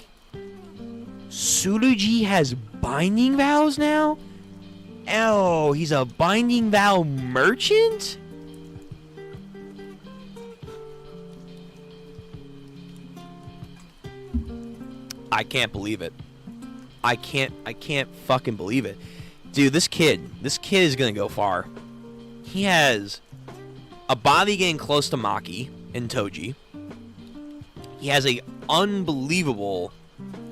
Tsurugi has binding vows now? Oh, he's a binding vow merchant? I can't believe it. I can't fucking believe it. Dude, this kid is gonna go far. He has a body getting close to Maki and Toji. He has a unbelievable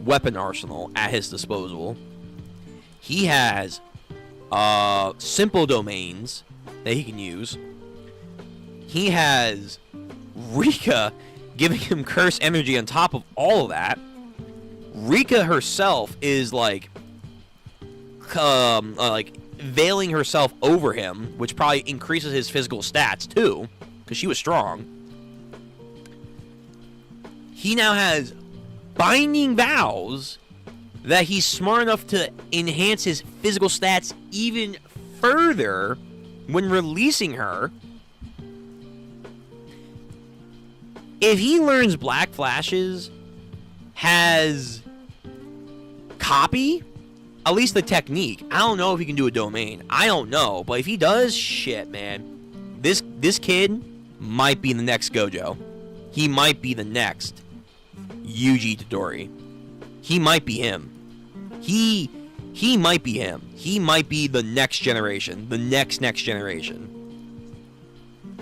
weapon arsenal at his disposal. He has simple domains that he can use. He has Rika giving him curse energy on top of all of that. Rika herself is like veiling herself over him, which probably increases his physical stats too, because she was strong. He now has binding vows that he's smart enough to enhance his physical stats even further when releasing her. If he learns Black Flashes has copy, at least the technique. I don't know if he can do a domain. I don't know, but if he does, shit, man. This kid might be the next Gojo. He might be the next Yuji Todori. He might be him. He might be him. He might be the next generation, the next generation.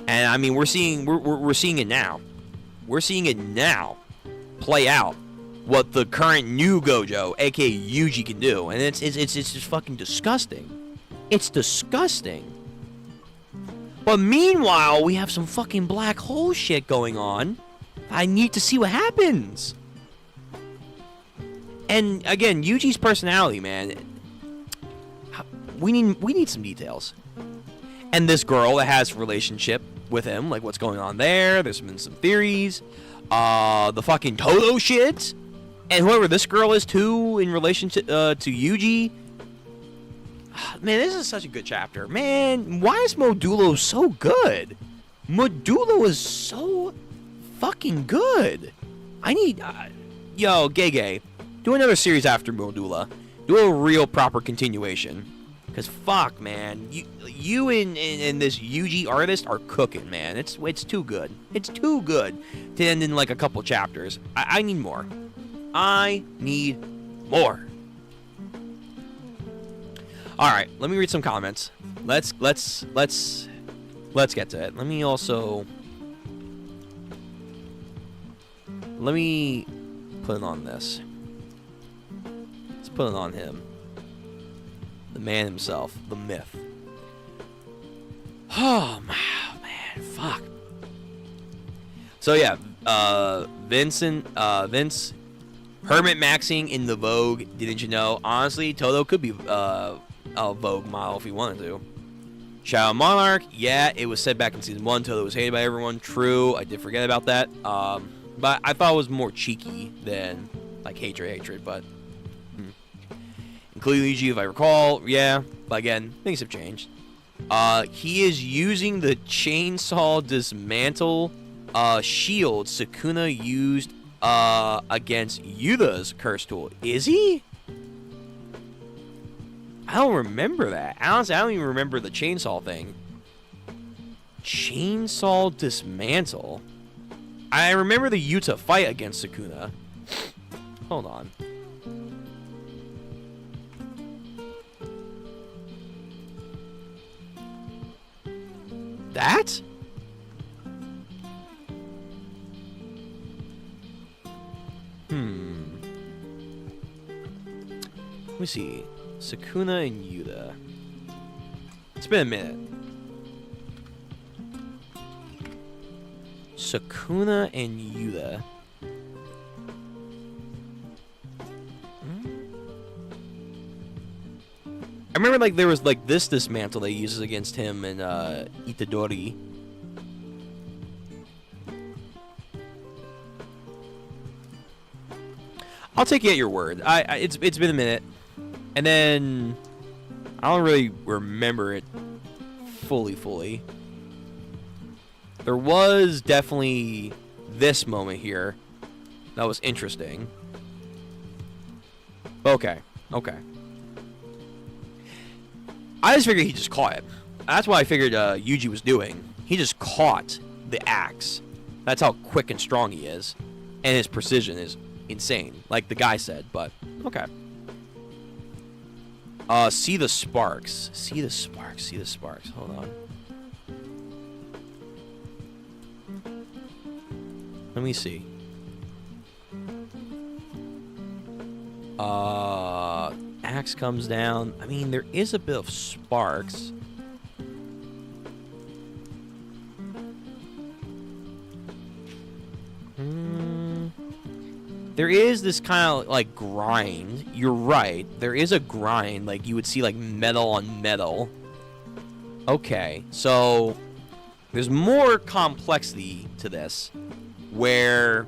And I mean, we're seeing it now. We're seeing it now play out. What the current new Gojo, aka Yuji, can do, and it's just fucking disgusting. It's disgusting. But meanwhile, we have some fucking black hole shit going on. I need to see what happens. And again, Yuji's personality, man. We need some details. And this girl that has a relationship with him, like what's going on there. There's been some theories. The fucking Toto shit. And whoever this girl is, too, in relation to Yuji. Man, this is such a good chapter. Man, why is Modulo so good? Modulo is so fucking good. I need... yo, Gege, do another series after Modulo. Do a real proper continuation. Because fuck, man. You and this Yuji artist are cooking, man. It's too good. It's too good to end in, like, a couple chapters. I need more. I need more. All right, let me read some comments. Let's get to it. Let me put it on this. Let's put it on him. The man himself, the myth. Oh man, fuck. So yeah, Vince Hermit maxing in the Vogue. Didn't you know? Honestly, Toto could be a Vogue model if he wanted to. Shadow Monarch, yeah, it was said back in season 1. Toto was hated by everyone. True, I did forget about that. But I thought it was more cheeky than like hatred. But including Ichi, if I recall, yeah. But again, things have changed. He is using the chainsaw dismantle shield Sukuna used against Yuta's curse tool. Is he? I don't remember that. Honestly, I don't even remember the chainsaw thing. Chainsaw dismantle. I remember the Yuta fight against Sukuna. Hold on. That? Let me see. Sukuna and Yuta. It's been a minute. Sukuna and Yuta. I remember like there was like this dismantle they uses against him and Itadori. I'll take you at your word. It's been a minute. And then I don't really remember it fully. There was definitely this moment here that was interesting. Okay. I just figured he just caught it. That's what I figured Yuji was doing. He just caught the axe. That's how quick and strong he is. And his precision is insane, like the guy said, but okay. See the sparks. Hold on. Let me see. Axe comes down. I mean, there is a bit of sparks. There is this kind of like grind. You're right. There is a grind. Like you would see like metal on metal. Okay, so there's more complexity to this where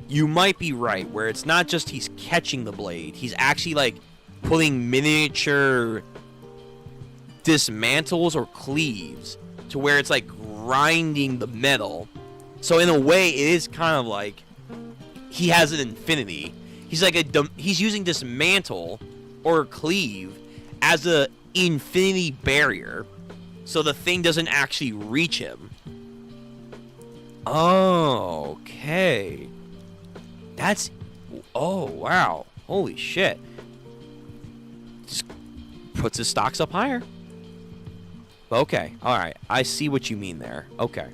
you might be right. Where it's not just he's catching the blade. He's actually like putting miniature dismantles or cleaves to where it's like grinding the metal. So in a way, it is kind of like he has an infinity. He's like he's using dismantle or cleave as a infinity barrier, so the thing doesn't actually reach him. Oh, okay. That's... Oh, wow. Holy shit. Just puts his stocks up higher. Okay, alright. I see what you mean there. Okay.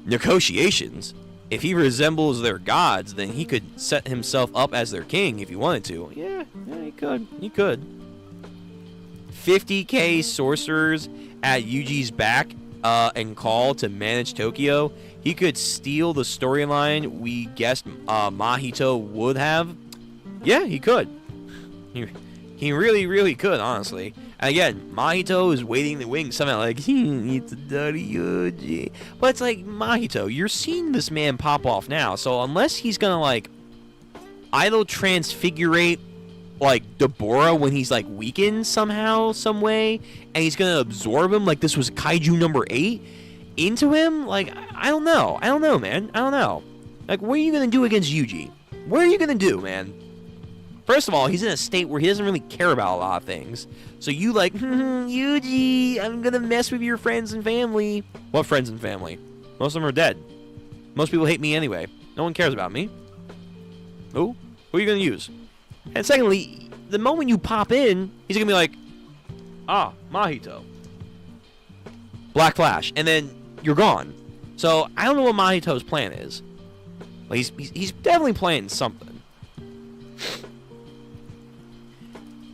Negotiations? If he resembles their gods, then he could set himself up as their king if he wanted to. Yeah, he could. 50k sorcerers at Yuji's back and call to manage Tokyo. He could steal the storyline we guessed Mahito would have. Yeah, he could. He really could, honestly. And again, Mahito is waiting in the wings somehow, like, it's a dirty Yuji. But it's like, Mahito, you're seeing this man pop off now, so unless he's gonna, like, idle transfigurate, like, Deborah when he's, like, weakened somehow, some way, and he's gonna absorb him like this was Kaiju number 8 into him, like, I don't know, man. I don't know. Like, what are you gonna do against Yuji? What are you gonna do, man? First of all, he's in a state where he doesn't really care about a lot of things. So you like, Yuji, I'm gonna mess with your friends and family. What friends and family? Most of them are dead. Most people hate me anyway. No one cares about me. Who are you going to use? And secondly, the moment you pop in, he's going to be like, ah, Mahito. Black Flash. And then you're gone. So, I don't know what Mahito's plan is. But he's definitely playing something.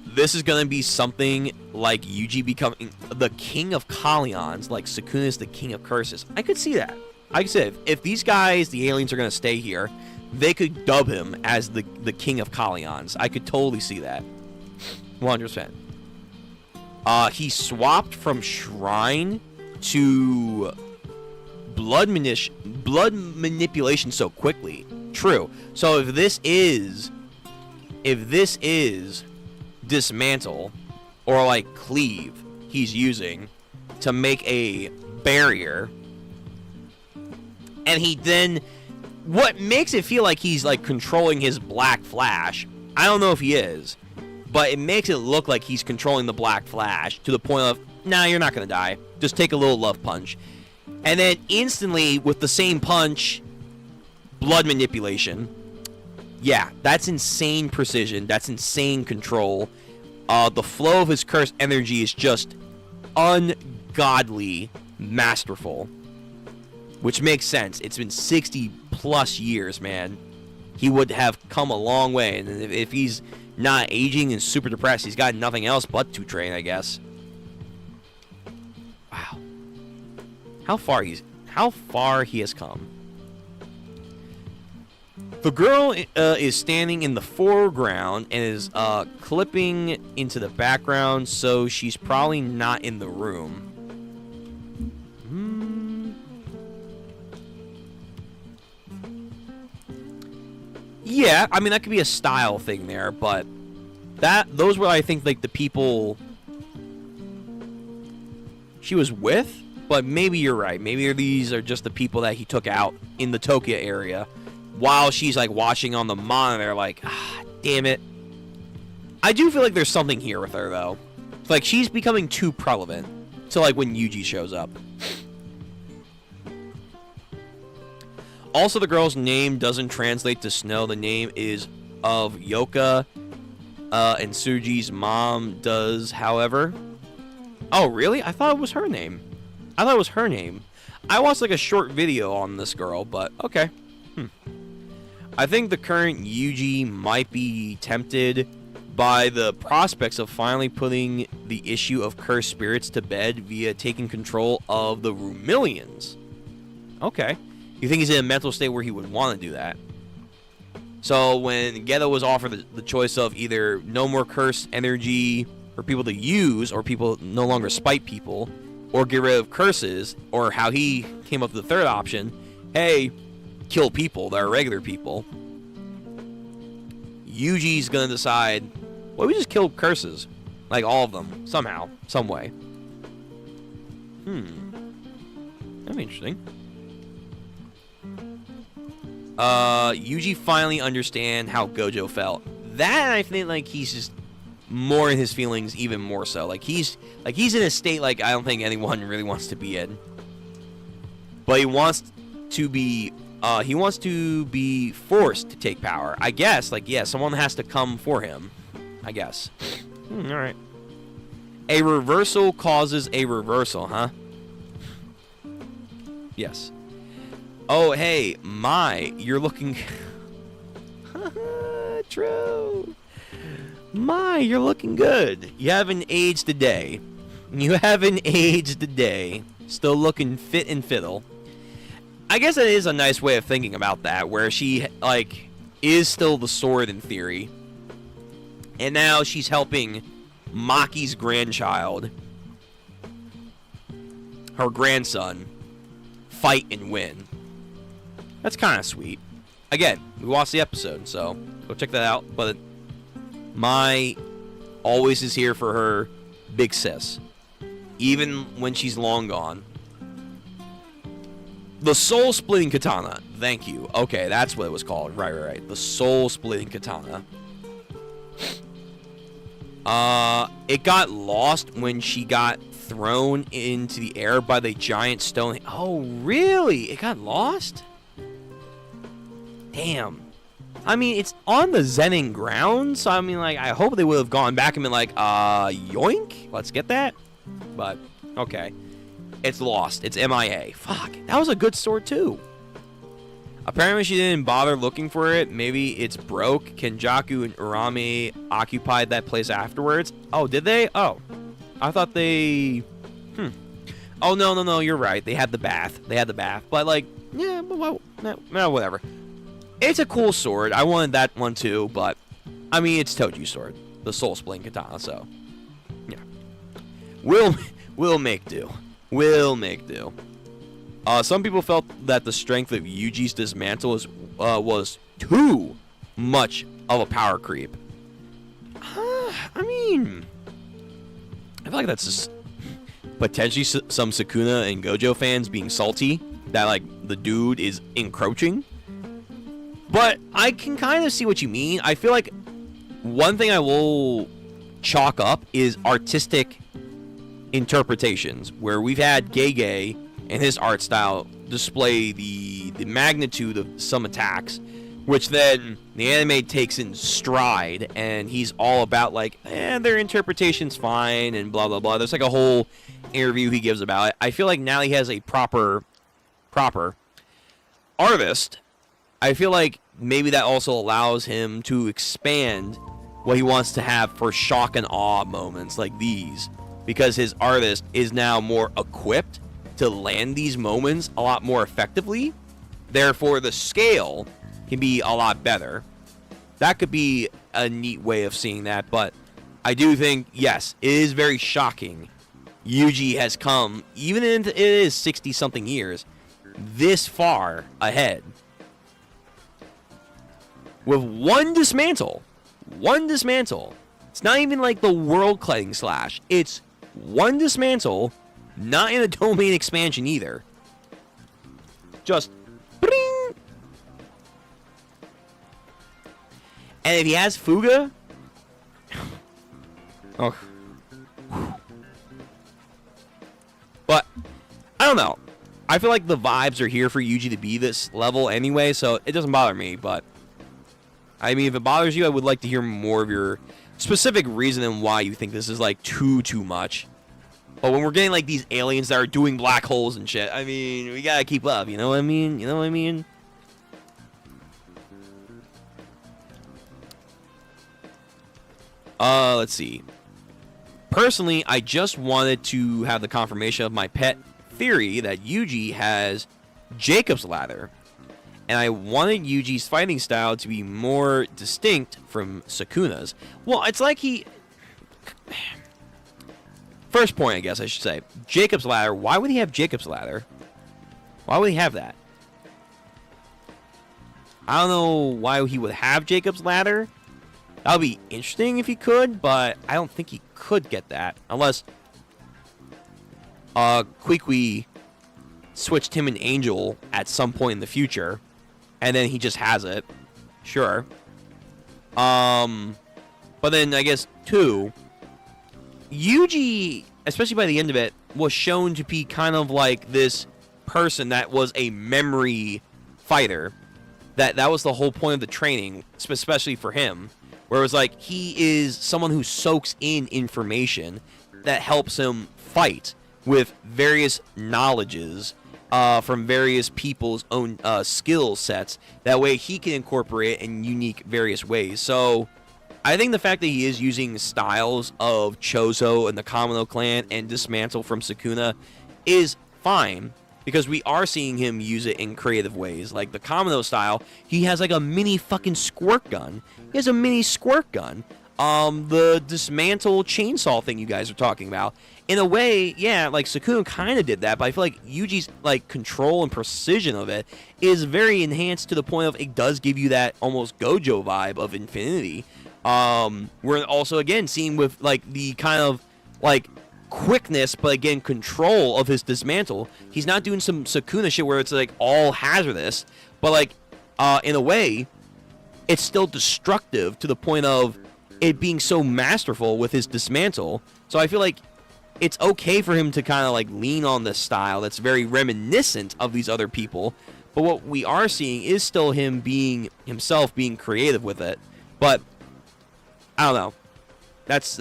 This is going to be something like Yuji becoming the king of Kalions, like Sukuna's the king of curses. I could see that. I said, if these guys, the aliens, are going to stay here, they could dub him as the king of Kalions. I could totally see that. 100%. He swapped from Shrine to blood manipulation so quickly. True. So if this is dismantle or like cleave he's using to make a barrier, and he then, what makes it feel like he's like controlling his Black Flash, I don't know if he is, but it makes it look like he's controlling the Black Flash to the point of, nah, you're not gonna die, just take a little love punch. And then instantly with the same punch, blood manipulation. Yeah, that's insane precision, that's insane control. The flow of his cursed energy is just ungodly masterful. Which makes sense. It's been 60 plus years, man. He would have come a long way. And if he's not aging and super depressed, he's got nothing else but to train, I guess. Wow. How far he has come. The girl is standing in the foreground and is clipping into the background, so she's probably not in the room. Yeah, I mean, that could be a style thing there, but those were, I think, like the people she was with, but maybe you're right. Maybe these are just the people that he took out in the Tokyo area while she's like watching on the monitor like, ah, damn it. I do feel like there's something here with her, though. It's like she's becoming too prevalent to like when Yuji shows up. Also, the girl's name doesn't translate to Snow. The name is of Yoka, and Tsuji's mom does, however. Oh, really? I thought it was her name. I watched like a short video on this girl, but okay. I think the current Yuji might be tempted by the prospects of finally putting the issue of cursed spirits to bed via taking control of the Rumillions. Okay. You think he's in a mental state where he would want to do that? So when Geto was offered the choice of either no more cursed energy for people to use, or people no longer spite people, or get rid of curses, or how he came up with the third option, hey, kill people that are regular people, Yuji's gonna decide, well, we just kill curses. Like all of them, somehow, some way. That'd be interesting. Yuji finally understand how Gojo felt. That, I think, like, he's just more in his feelings, even more so. Like he's in a state like I don't think anyone really wants to be in. But he wants to be forced to take power. I guess, like, yeah, someone has to come for him. I guess. Alright. A reversal causes a reversal, huh? Yes. Oh, hey, you're looking... True. You're looking good. You haven't aged a day. Still looking fit and fiddle. I guess it is a nice way of thinking about that, where she, like, is still the sword in theory. And now she's helping Maki's grandchild, her grandson, fight and win. That's kind of sweet. Again, we watched the episode, so go check that out. But Mai always is here for her big sis, even when she's long gone. The soul-splitting katana. Thank you. Okay, that's what it was called. Right. The soul-splitting katana. It got lost when she got thrown into the air by the giant stone. Oh, really? It got lost? Damn. I mean, it's on the Zenin ground, so I mean, like, I hope they would have gone back and been like, yoink, let's get that. But, okay. It's lost. It's MIA. Fuck. That was a good sword, too. Apparently, she didn't bother looking for it. Maybe it's broke. Kenjaku and Urami occupied that place afterwards. Oh, did they? Oh. I thought they... Oh, no, you're right. They had the bath. But, like, yeah, well, no, whatever. It's a cool sword. I wanted that one, too, but, I mean, it's Toju's sword. The soul-splitting katana, so, yeah. We'll make do. Some people felt that the strength of Yuji's dismantle was too much of a power creep. I mean, I feel like that's just potentially some Sukuna and Gojo fans being salty that, like, the dude is encroaching. But I can kind of see what you mean. I feel like one thing I will chalk up is artistic interpretations, where we've had Gege and his art style display the magnitude of some attacks, which then the anime takes in stride, and he's all about, like, their interpretation's fine, and blah, blah, blah. There's, like, a whole interview he gives about it. I feel like now he has a proper artist. I feel like maybe that also allows him to expand what he wants to have for shock and awe moments like these, because his artist is now more equipped to land these moments a lot more effectively. Therefore, the scale can be a lot better. That could be a neat way of seeing that, but I do think, yes, it is very shocking. Yuji has come, even in it is 60-something years, this far ahead. With one dismantle. It's not even like the world-cutting slash. It's one dismantle, not in a domain expansion either. Just bring. And if he has Fuga, oh. But I don't know. I feel like the vibes are here for Yuji to be this level anyway, so it doesn't bother me. But I mean, if it bothers you, I would like to hear more of your specific reason and why you think this is like too much. But when we're getting like these aliens that are doing black holes and shit, I mean, we gotta keep up. You know what I mean? Let's see. Personally, I just wanted to have the confirmation of my pet theory that Yuji has Jacob's ladder. And I wanted Yuji's fighting style to be more distinct from Sukuna's. Well, it's like he... First point, I guess I should say. Jacob's ladder. Why would he have Jacob's ladder? Why would he have that? I don't know why he would have Jacob's ladder. That would be interesting if he could, but I don't think he could get that. Unless Kwikwi switched him and Angel at some point in the future. And then he just has it. Sure. But then, I guess, 2... Yuji, especially by the end of it, was shown to be kind of like this person that was a memory fighter. That was the whole point of the training, especially for him. Where it was like, he is someone who soaks in information that helps him fight with various knowledges from various people's own skill sets. That way he can incorporate it in unique various ways. So I think the fact that he is using styles of Chozo and the Kamino clan and Dismantle from Sukuna is fine, because we are seeing him use it in creative ways. Like the Kamino style, he has like a mini fucking squirt gun. He has a mini squirt gun. The Dismantle chainsaw thing you guys are talking about. In a way, yeah, like Sukuna kind of did that, but I feel like Yuji's like control and precision of it is very enhanced to the point of it does give you that almost Gojo vibe of Infinity. We're also, again, seeing with, like, the kind of, like, quickness, but, again, control of his Dismantle. He's not doing some Sukuna shit where it's, like, all hazardous, but, like, in a way, it's still destructive to the point of it being so masterful with his Dismantle. So I feel like it's okay for him to kind of, like, lean on this style that's very reminiscent of these other people, But what we are seeing is still him being himself, being creative with it. But I don't know. That's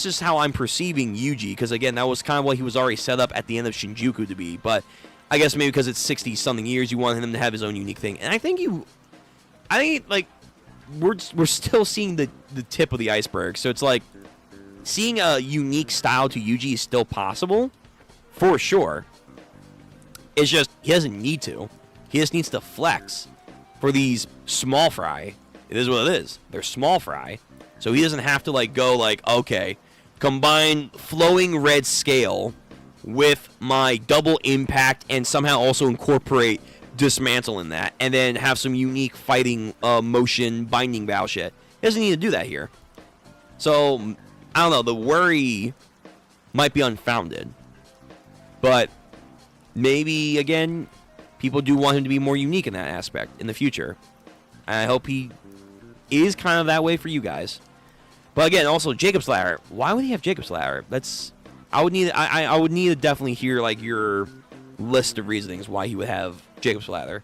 just how I'm perceiving Yuji, because again, that was kind of what he was already set up at the end of Shinjuku to be. But I guess maybe because it's 60-something years, you want him to have his own unique thing. And I think like we're still seeing the tip of the iceberg. So it's like seeing a unique style to Yuji is still possible, for sure. It's just he doesn't need to. He just needs to flex for these small fry. It is what it is. They're small fry. So he doesn't have to like go like, okay, combine flowing red scale with my double impact and somehow also incorporate dismantle in that, and then have some unique fighting motion binding bow shit. He doesn't need to do that here. So I don't know. The worry might be unfounded, but maybe again, people do want him to be more unique in that aspect in the future. I hope he is kind of that way for you guys. But again, also Jacob's Ladder. Why would he have Jacob's Ladder? I would need to definitely hear like your list of reasonings why he would have Jacob's Ladder.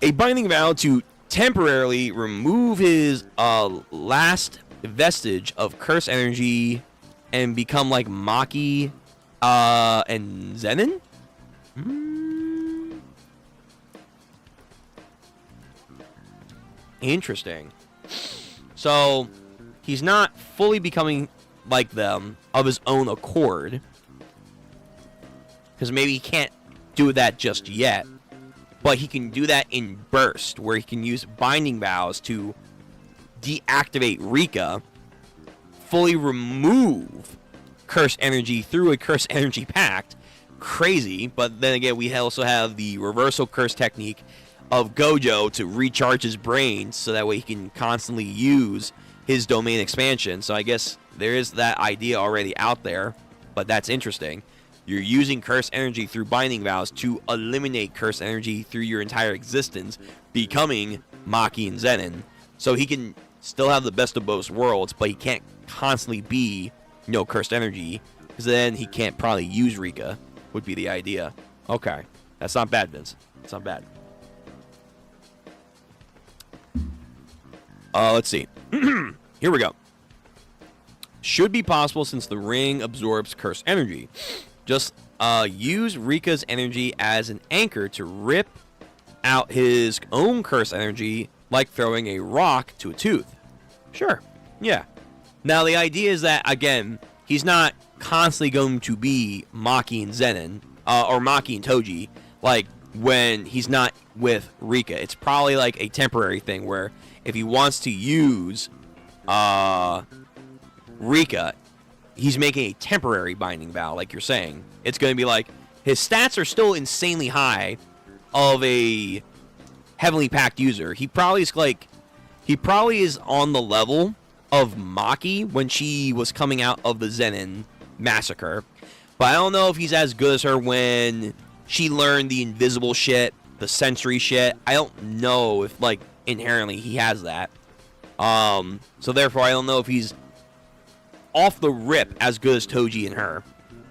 A binding vow to temporarily remove his last vestige of curse energy and become like Maki and Zenin? Interesting. So, he's not fully becoming like them of his own accord. Because maybe he can't do that just yet. But he can do that in burst, where he can use binding vows to deactivate Rika, fully remove curse energy through a curse energy pact. Crazy. But then again, we also have the reversal curse technique of Gojo to recharge his brain so that way he can constantly use his domain expansion. So I guess there is that idea already out there, but that's interesting. You're using curse energy through binding vows to eliminate curse energy through your entire existence, becoming Maki and Zenin. So he can still have the best of both worlds, but he can't constantly be cursed energy, because then he can't probably use Rika, would be the idea. Okay. That's not bad, Vince. It's not bad. Let's see. Here we go. Should be possible since the ring absorbs curse energy. Just use Rika's energy as an anchor to rip out his own curse energy, like throwing a rock to a tooth. Sure. Yeah. Now, the idea is that, again, he's not constantly going to be Maki and Zenin, or Maki and Toji, like, when he's not with Rika. It's probably like a temporary thing where if he wants to use Rika, he's making a temporary binding vow, like you're saying. It's going to be like, his stats are still insanely high of a Heavenly Pact user. He probably is on the level of Maki when she was coming out of the Zenin massacre. But I don't know if he's as good as her when she learned the invisible shit, the sensory shit. I don't know if, like, inherently he has that. So therefore, I don't know if he's off the rip as good as Toji and her.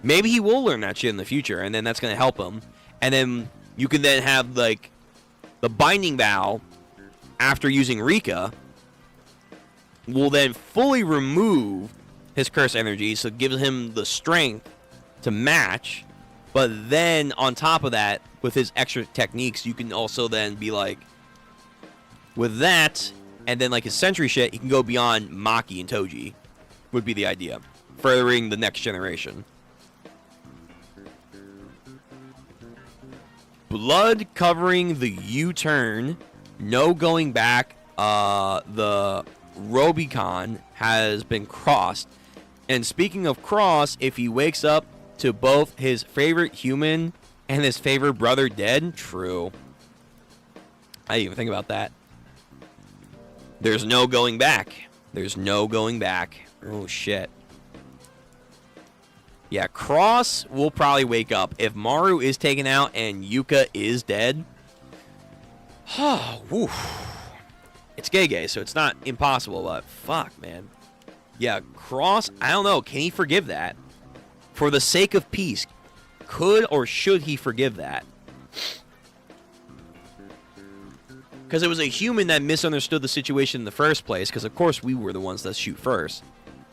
Maybe he will learn that shit in the future, and then that's going to help him. And then you can then have, like, the binding vow after using Rika will then fully remove his curse energy, so it gives him the strength to match. But then, on top of that, with his extra techniques, you can also then be like, with that, and then like his sentry shit, he can go beyond Maki and Toji, would be the idea. Furthering the next generation. Blood covering the U-turn. No going back. The Rubicon has been crossed. And speaking of cross, if he wakes up to both his favorite human and his favorite brother dead, true. I didn't even think about that. There's no going back. There's no going back. Oh, shit. Yeah, Cross will probably wake up. If Maru is taken out and Yuka is dead, it's Gege, so it's not impossible, but fuck, man. Yeah, Cross, I don't know. Can he forgive that? For the sake of peace, could or should he forgive that? Because it was a human that misunderstood the situation in the first place, because of course we were the ones that shoot first,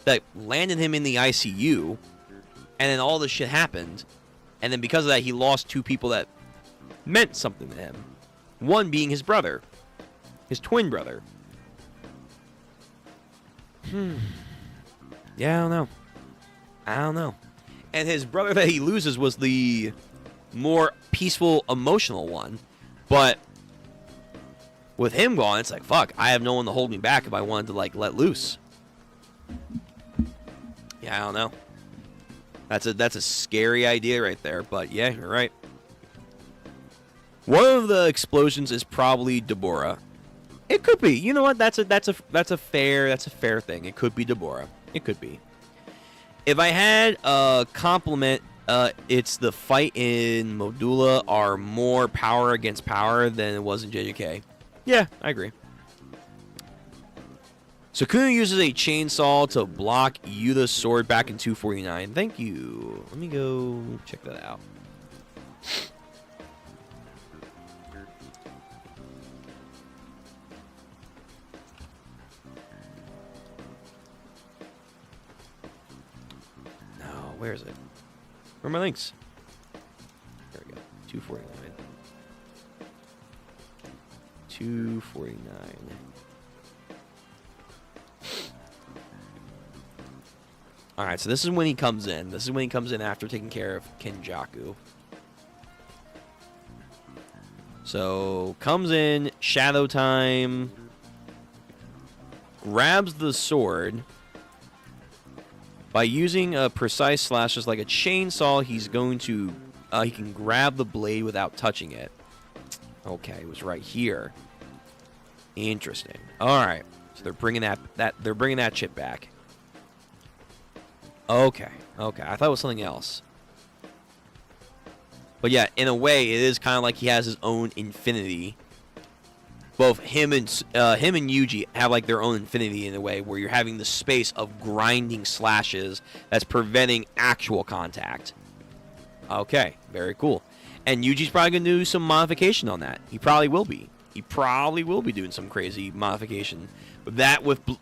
that landed him in the ICU, and then all this shit happened, and then because of that he lost 2 people that meant something to him. One being his brother. His twin brother. Yeah, I don't know. And his brother that he loses was the more peaceful, emotional one. But with him gone, it's like, fuck, I have no one to hold me back if I wanted to, like, let loose. Yeah, I don't know. That's a scary idea right there, but yeah, you're right. One of the explosions is probably Deborah. It could be. You know what? That's a fair thing. It could be Deborah. It could be. If I had a compliment, it's the fight in Modulo are more power against power than it was in JJK. Yeah, I agree. Sukuna uses a chainsaw to block Yuta's sword back in 249. Thank you. Let me go check that out. No, where is it? Where are my links? There we go. 249. 249. Alright, so this is when he comes in. This is when he comes in after taking care of Kenjaku. So, comes in, shadow time, grabs the sword. By using precise slashes like a chainsaw, he's going to, he can grab the blade without touching it. Okay, it was right here. Interesting. Alright, so they're bringing that chip back. Okay. I thought it was something else. But yeah, in a way, it is kind of like he has his own infinity. Both him and Yuji have like their own infinity in a way, where you're having the space of grinding slashes that's preventing actual contact. Okay, very cool. And Yuji's probably gonna do some modification on that. He probably will be. He probably will be doing some crazy modification. But that with the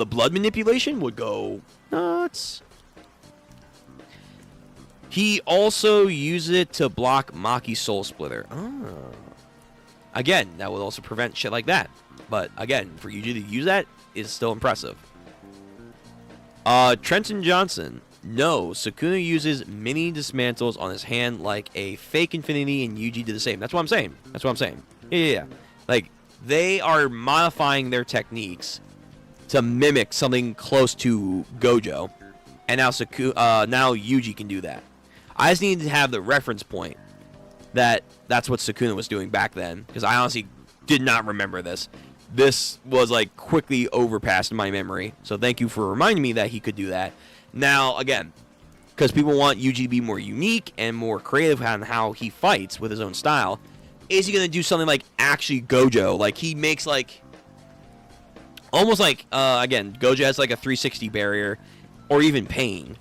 blood manipulation would go nuts. He also uses it to block Maki's Soul Splitter. Oh. Again, that would also prevent shit like that. But again, for Yuji to use that is still impressive. Trenton Johnson. No, Sukuna uses mini dismantles on his hand like a fake infinity, and Yuji did the same. That's what I'm saying. Yeah. Like, they are modifying their techniques to mimic something close to Gojo, and now now Yuji can do that. I just need to have the reference point that's what Sukuna was doing back then, because I honestly did not remember this. This was like quickly overpassed my memory, so thank you for reminding me that he could do that. Now again, because people want Yuji to be more unique and more creative on how he fights with his own style, is he gonna do something like actually Gojo? Like he makes like almost like, again, Gojo has like a 360 barrier, or even Pain.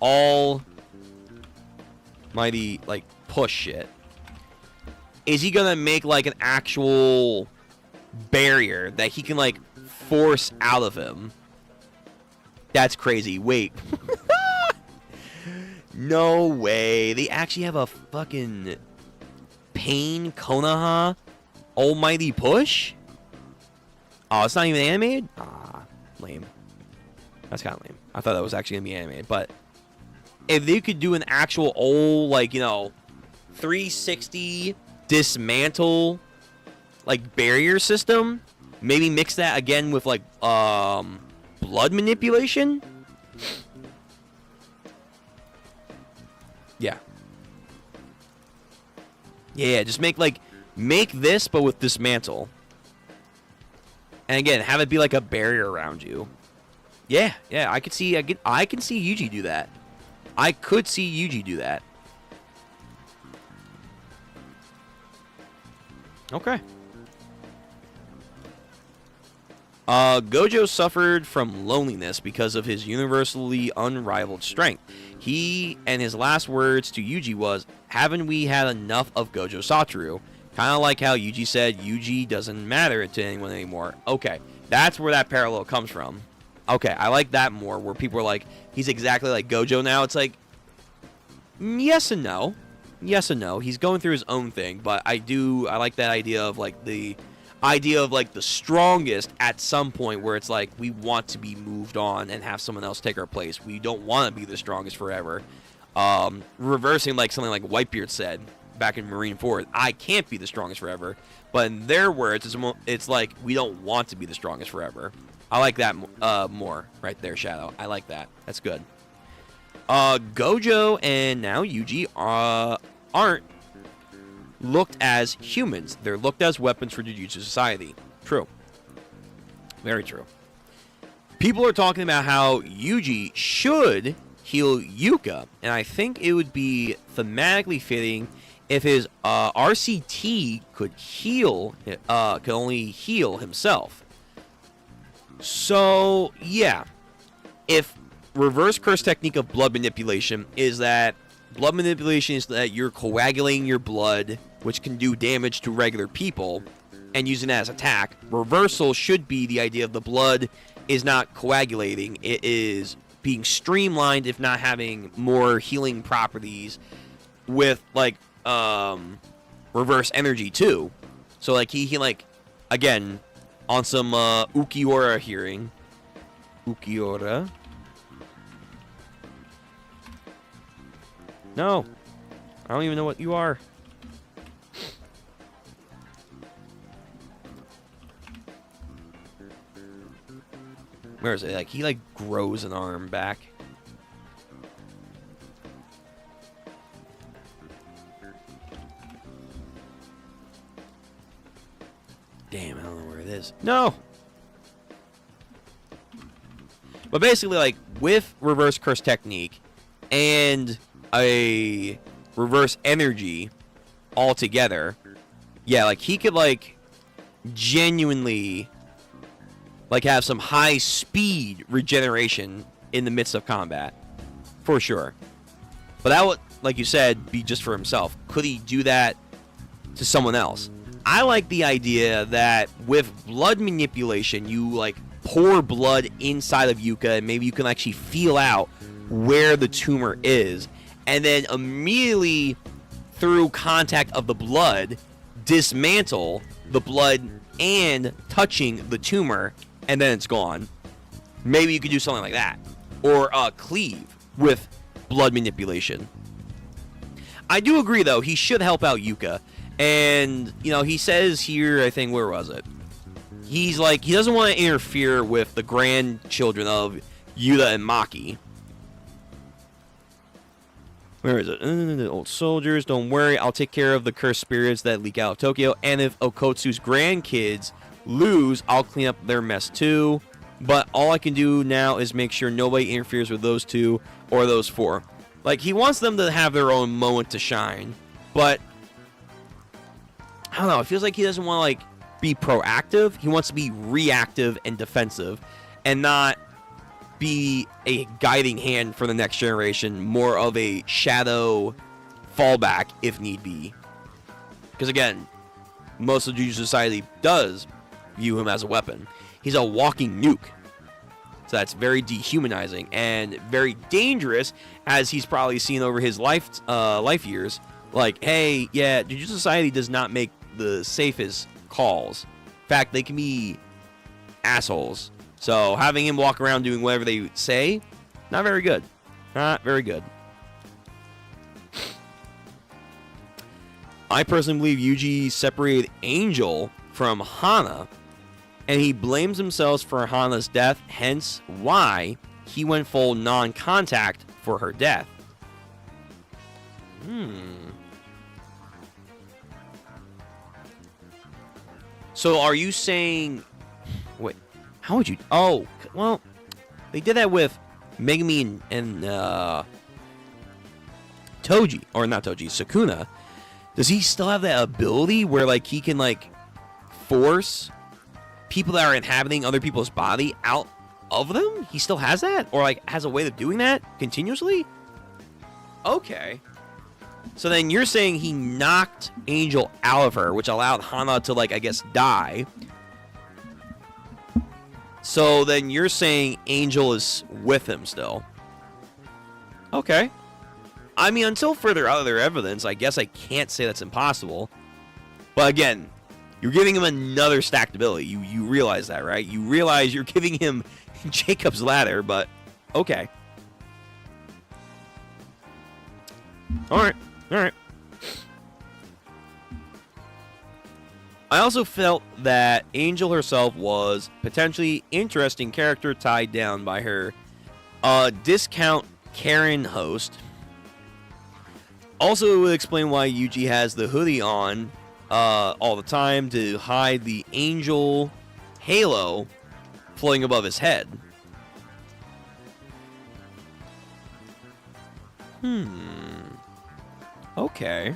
All mighty, like, push shit. Is he gonna make like an actual barrier that he can like force out of him? That's crazy. Wait. No way. They actually have a fucking Pain Konoha almighty push? Oh, it's not even animated? Ah, lame. That's kind of lame. I thought that was actually going to be animated. But if they could do an actual old, like, 360 dismantle, like, barrier system, maybe mix that again with, like, blood manipulation? Yeah. Yeah, just make this, but with dismantle. And again, have it be like a barrier around you. Yeah, I can see Yuji do that. I could see Yuji do that. Okay. Gojo suffered from loneliness because of his universally unrivaled strength. He and his last words to Yuji was, "Haven't we had enough of Gojo Satoru?" Kind of like how Yuji said Yuji doesn't matter to anyone anymore. Okay, that's where that parallel comes from. Okay, I like that more, where people are like, he's exactly like Gojo now. It's like, yes and no. Yes and no. He's going through his own thing, but I like that idea of like the strongest at some point, where it's like we want to be moved on and have someone else take our place. We don't want to be the strongest forever. Reversing like something like Whitebeard said back in Marineford, I can't be the strongest forever. But in their words, it's like we don't want to be the strongest forever. I like that more right there, Shadow. I like that. That's good. Gojo and now Yuji aren't looked as humans. They're looked as weapons for Jujutsu Society. True. Very true. People are talking about how Yuji should heal Yuka, and I think it would be thematically fitting if his RCT could only heal himself. So, yeah. If reverse curse technique of blood manipulation is that you're coagulating your blood, which can do damage to regular people, and using it as attack. Reversal should be the idea of the blood is not coagulating. It is being streamlined, if not having more healing properties with, like, reverse energy, too. So, like, he like, again, on some Ukiura hearing. Ukiura? No. I don't even know what you are. Where is it? Like, he, like, grows an arm back. Damn, I don't know where it is. No! But basically, like, with reverse curse technique and a reverse energy all together, yeah, like, he could, like, genuinely, like, have some high speed regeneration in the midst of combat. For sure. But that would, like you said, be just for himself. Could he do that to someone else? I like the idea that with blood manipulation, you, like, pour blood inside of Yuka, and maybe you can actually feel out where the tumor is, and then immediately, through contact of the blood, dismantle the blood and touching the tumor, and then it's gone. Maybe you could do something like that. Or cleave with blood manipulation. I do agree, though, he should help out Yuka. And, you know, he says here, I think, where was it? He's like, he doesn't want to interfere with the grandchildren of Yuta and Maki. Where is it? The old soldiers, don't worry, I'll take care of the cursed spirits that leak out of Tokyo. And if Okotsu's grandkids lose, I'll clean up their mess too. But all I can do now is make sure nobody interferes with those two or those four. Like, he wants them to have their own moment to shine. But I don't know, it feels like he doesn't want to, like, be proactive. He wants to be reactive and defensive and not be a guiding hand for the next generation, more of a shadow fallback if need be. Because, again, most of Jujutsu Society does view him as a weapon. He's a walking nuke. So that's very dehumanizing and very dangerous, as he's probably seen over his life years. Like, hey, yeah, Jujutsu Society does not make the safest calls. In fact, they can be assholes. So having him walk around doing whatever they say, not very good. Not very good. I personally believe Yuji separated Angel from Hana, and he blames himself for Hana's death, hence why he went full non-contact for her death. So are you saying... Wait, how would you... Oh, well, they did that with Megumi and Toji. Or not Toji, Sukuna. Does he still have that ability where, like, he can, like, force people that are inhabiting other people's body out of them? He still has that? Or, like, has a way of doing that continuously? Okay. So then you're saying he knocked Angel out of her, which allowed Hana to, like, I guess, die. So then you're saying Angel is with him still. Okay. I mean, until further other evidence, I guess I can't say that's impossible. But again, you're giving him another stacked ability. You realize that, right? You realize you're giving him Jacob's Ladder, but okay. Alright. I also felt that Angel herself was potentially interesting character tied down by her discount Karen host. Also, it would explain why Yuji has the hoodie on all the time to hide the angel halo floating above his head. Okay.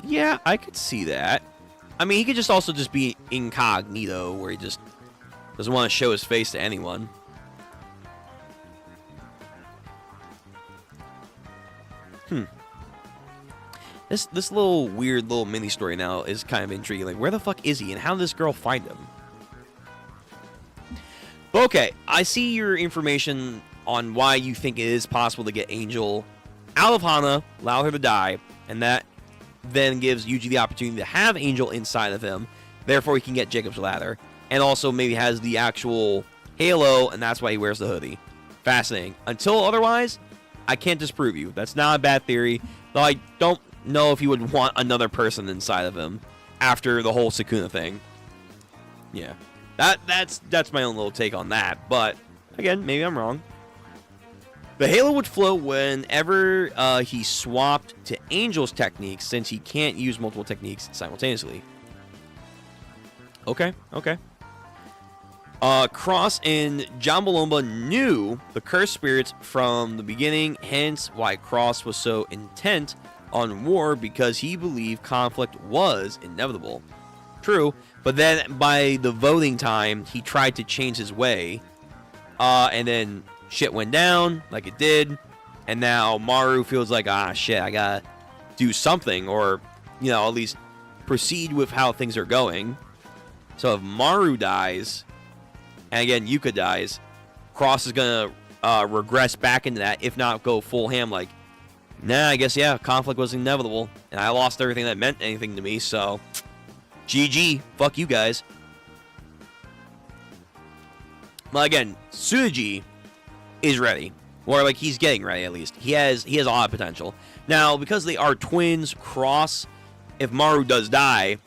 Yeah, I could see that. I mean, he could just also just be incognito, where he just doesn't want to show his face to anyone. This little weird little mini story now is kind of intriguing. Like, where the fuck is he, and how did this girl find him? But okay, I see your information on why you think it is possible to get Angel out of Hana, allow her to die, and that then gives Yuji the opportunity to have Angel inside of him. Therefore, he can get Jacob's Ladder, and also maybe has the actual halo, and that's why he wears the hoodie. Fascinating. Until otherwise, I can't disprove you. That's not a bad theory, though I don't know if he would want another person inside of him after the whole Sukuna thing. Yeah. That's my own little take on that, but again, maybe I'm wrong. The halo would float whenever he swapped to Angel's techniques, since he can't use multiple techniques simultaneously. Okay. Cross and Jambalomba knew the cursed spirits from the beginning, hence why Cross was so intent on war, because he believed conflict was inevitable. True, but then by the voting time, he tried to change his way, and then shit went down like it did, and now Maru feels like, shit, I gotta do something, or, at least proceed with how things are going. So if Maru dies, and again, Yuka dies, Cross is gonna regress back into that, if not go full ham, like, nah, I guess, yeah, conflict was inevitable, and I lost everything that meant anything to me, so GG, fuck you guys. Well, again, Tsuji is ready, or like he's getting ready at least. He has a lot of potential. Now, because they are twins, Cross, if Maru does die,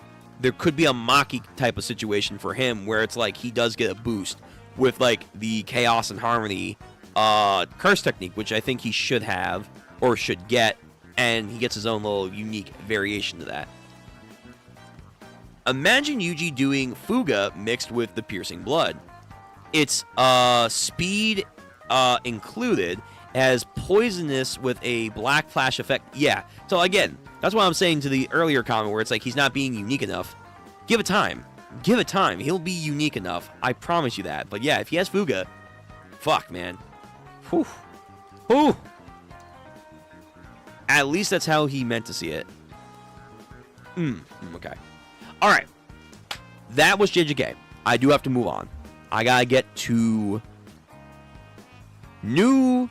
there could be a Maki type of situation for him where it's like he does get a boost with like the Chaos and Harmony curse technique, which I think he should have or should get, and he gets his own little unique variation to that. Imagine Yuji doing Fuga mixed with the Piercing Blood. It's speed included, as poisonous with a black flash effect. Yeah, so again, that's what I'm saying to the earlier comment where it's like he's not being unique enough. Give it time. Give it time. He'll be unique enough. I promise you that. But yeah, if he has Fuga, fuck, man. Whew. Whew. At least that's how he meant to see it. Okay. Alright. That was JJK. I do have to move on. I gotta get to new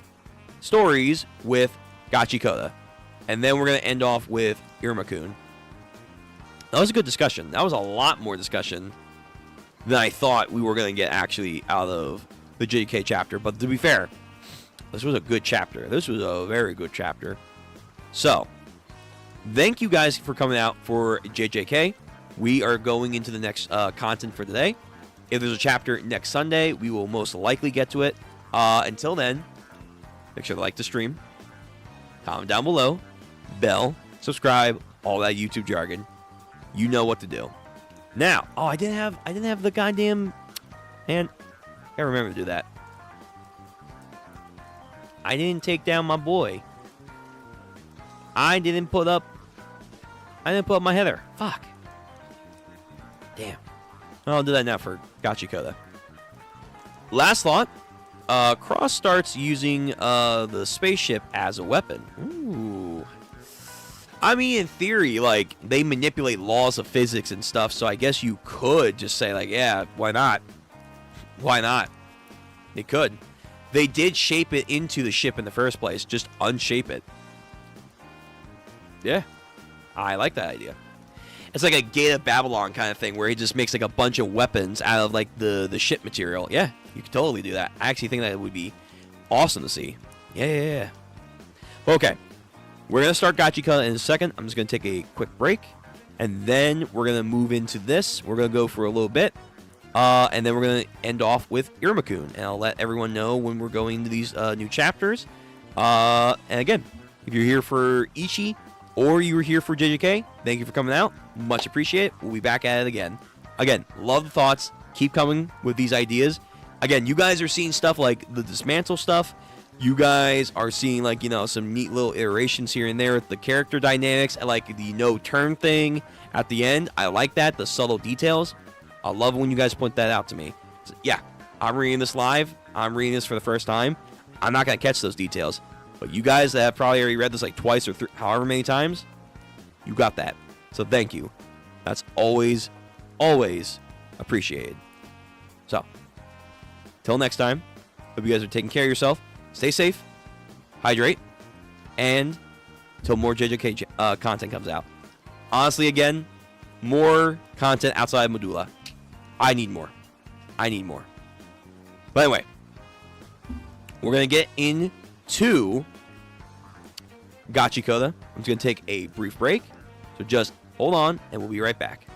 stories with Gachiakuta. And then we're gonna end off with Iruma-kun. That was a good discussion. That was a lot more discussion than I thought we were gonna get actually out of the JJK chapter. But to be fair, this was a good chapter. This was a very good chapter. So, thank you guys for coming out for JJK. We are going into the next content for today. If there's a chapter next Sunday, we will most likely get to it. Until then, make sure to like the stream, comment down below, bell, subscribe, all that YouTube jargon. You know what to do. Now, I didn't have the goddamn, man, I gotta remember to do that. I didn't take down my boy. I didn't put up I didn't put up my header. Fuck. Damn. I'll do that now for Gachiakuta. Last thought. Cross starts using the spaceship as a weapon. Ooh. I mean, in theory, like, they manipulate laws of physics and stuff, so I guess you could just say, like, yeah, why not? Why not? They could. They did shape it into the ship in the first place. Just unshape it. Yeah. I like that idea. It's like a Gate of Babylon kind of thing where he just makes, like, a bunch of weapons out of, like, the ship material. Yeah, you could totally do that. I actually think that would be awesome to see. Yeah. Okay. We're going to start Gachiakuta in a second. I'm just going to take a quick break. And then we're going to move into this. We're going to go for a little bit. And then we're going to end off with Iruma-kun. And I'll let everyone know when we're going into these new chapters. And again, if you're here for Ichi or you were here for JJK, thank you for coming out. Much appreciated. We'll be back at it again. Again, love the thoughts. Keep coming with these ideas. Again, you guys are seeing stuff like the dismantle stuff. You guys are seeing, like, you know, some neat little iterations here and there with the character dynamics and, like, the no-turn thing at the end. I like that, the subtle details. I love when you guys point that out to me. So, yeah, I'm reading this live. I'm reading this for the first time. I'm not going to catch those details. But you guys that have probably already read this, like, twice or however many times, you got that. So thank you. That's always, always appreciated. So, till next time, hope you guys are taking care of yourself. Stay safe, hydrate, and till more JJK content comes out. Honestly, again, more content outside of Modulo. I need more. But anyway, we're going to get into Gachiakuta. I'm just going to take a brief break. So just hold on, and we'll be right back.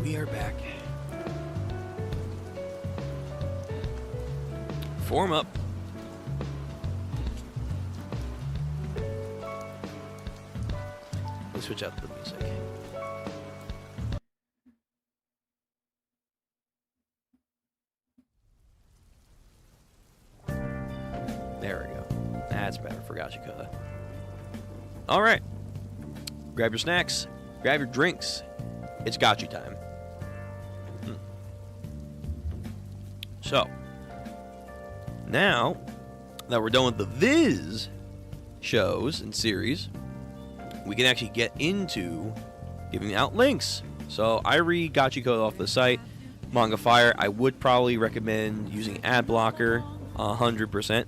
We are back. Form up. Let's switch out the music. There we go. That's better for Gachiakuta. All right. Grab your snacks. Grab your drinks. It's Gachi time. So, now that we're done with the Viz shows and series, we can actually get into giving out links. So, I read Gachiakuta off the site. Manga Fire, I would probably recommend using ad blocker 100%.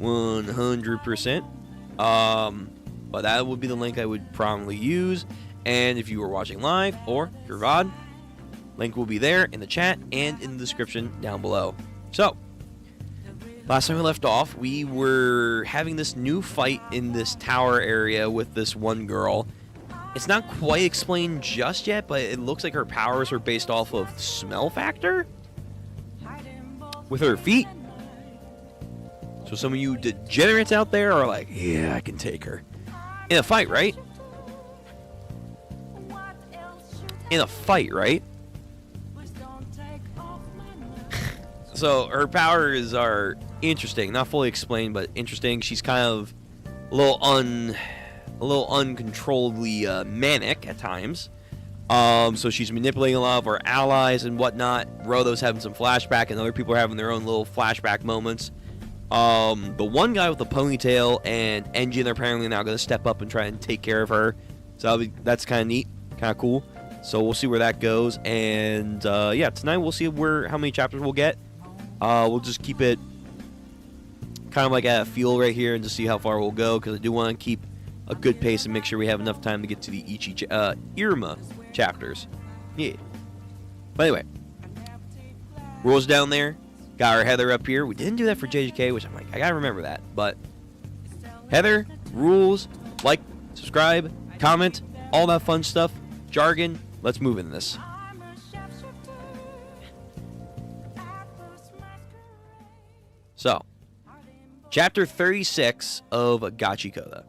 100%. But that would be the link I would probably use. And if you were watching live or your VOD, link will be there in the chat and in the description down below. So, last time we left off, we were having this new fight in this tower area with this one girl. It's not quite explained just yet, but it looks like her powers are based off of smell factor with her feet. So some of you degenerates out there are like, yeah, I can take her. In a fight, right? In a fight, right? So her powers are interesting, not fully explained, but interesting. She's kind of a little uncontrollably manic at times. So she's manipulating a lot of our allies and whatnot. Rodo's having some flashback, and other people are having their own little flashback moments. The one guy with the ponytail and Engine are apparently now going to step up and try and take care of her. So that's kind of neat, kind of cool. So we'll see where that goes. And yeah, tonight we'll see how many chapters we'll get. We'll just keep it kind of like at a feel right here and just see how far we'll go, because I do want to keep a good pace and make sure we have enough time to get to the Ichi Iruma chapters. Yeah. But anyway, rules down there. Got our Heather up here. We didn't do that for JJK, which I'm like, I gotta remember that. But Heather, rules, like, subscribe, comment, all that fun stuff, jargon. Let's move in this. So, chapter 36 of Gachiakuta.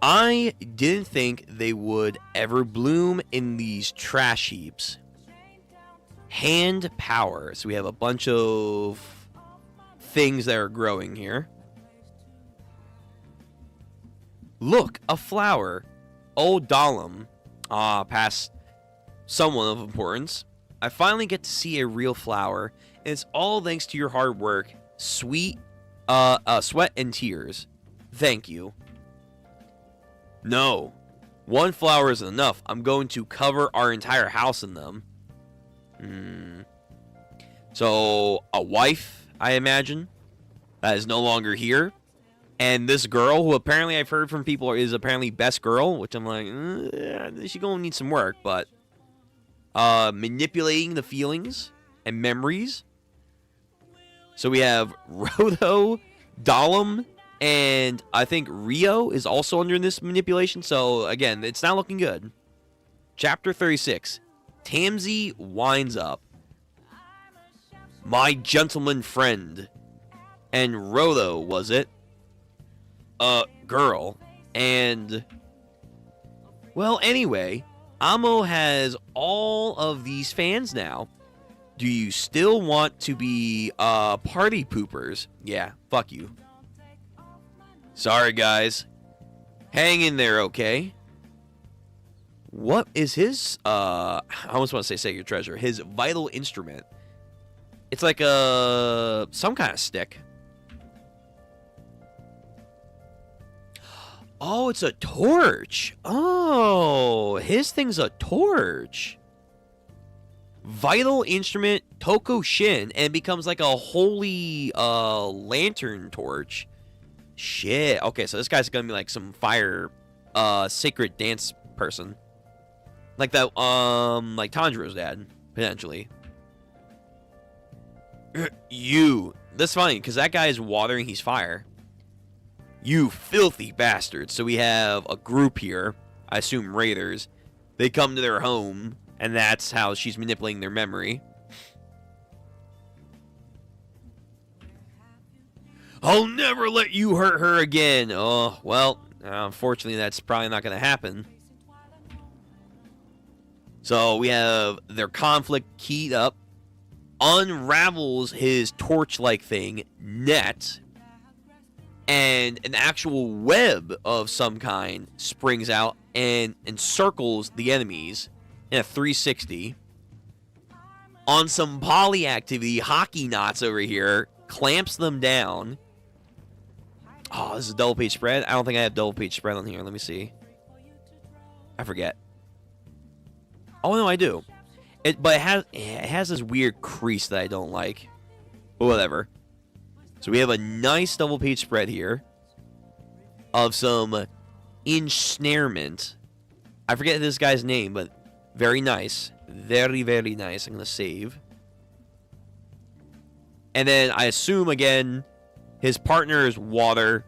I didn't think they would ever bloom in these trash heaps. Hand power. So we have a bunch of things that are growing here. Look, a flower. Old Dahlem. Past someone of importance. I finally get to see a real flower, and it's all thanks to your hard work, sweat and tears. Thank you. No, one flower isn't enough. I'm going to cover our entire house in them. So, a wife, I imagine, that is no longer here. And this girl, who apparently I've heard from people is apparently best girl, which I'm like, she's going to need some work, but manipulating the feelings and memories. So we have Rodo, Dahlem, and I think Rio is also under this manipulation. So, again, it's not looking good. Chapter 36. Tamsy winds up. My gentleman friend. And Rodo, was it? Girl. And, well, anyway, Amo has all of these fans now. Do you still want to be, party poopers? Yeah, fuck you. Sorry, guys. Hang in there, okay? What is his, I almost want to say sacred treasure. His vital instrument. It's like some kind of stick. Oh, it's a torch. Oh, his thing's a torch. Vital instrument Toko Shin, and becomes like a holy lantern torch. Shit. Okay, so this guy's gonna be like some fire sacred dance person. Like that like Tanjiro's dad, potentially. You. That's funny, because that guy is watering, he's fire. You filthy bastards. So we have a group here, I assume raiders. They come to their home, And that's how she's manipulating their memory. I'll never let you hurt her again. Oh, well, unfortunately, that's probably not going to happen. So we have their conflict keyed up. Unravels his torch-like thing, net. And an actual web of some kind springs out and encircles the enemies in a 360. On some poly activity, Hockey Knots over here clamps them down. Oh, this is a double page spread? I don't think I have double page spread on here. Let me see. I forget. Oh, no, I do. But it has this weird crease that I don't like. But whatever. So we have a nice double page spread here of some ensnarement. I forget this guy's name, but very nice. Very, very nice. I'm going to save. And then I assume, again, his partner is water.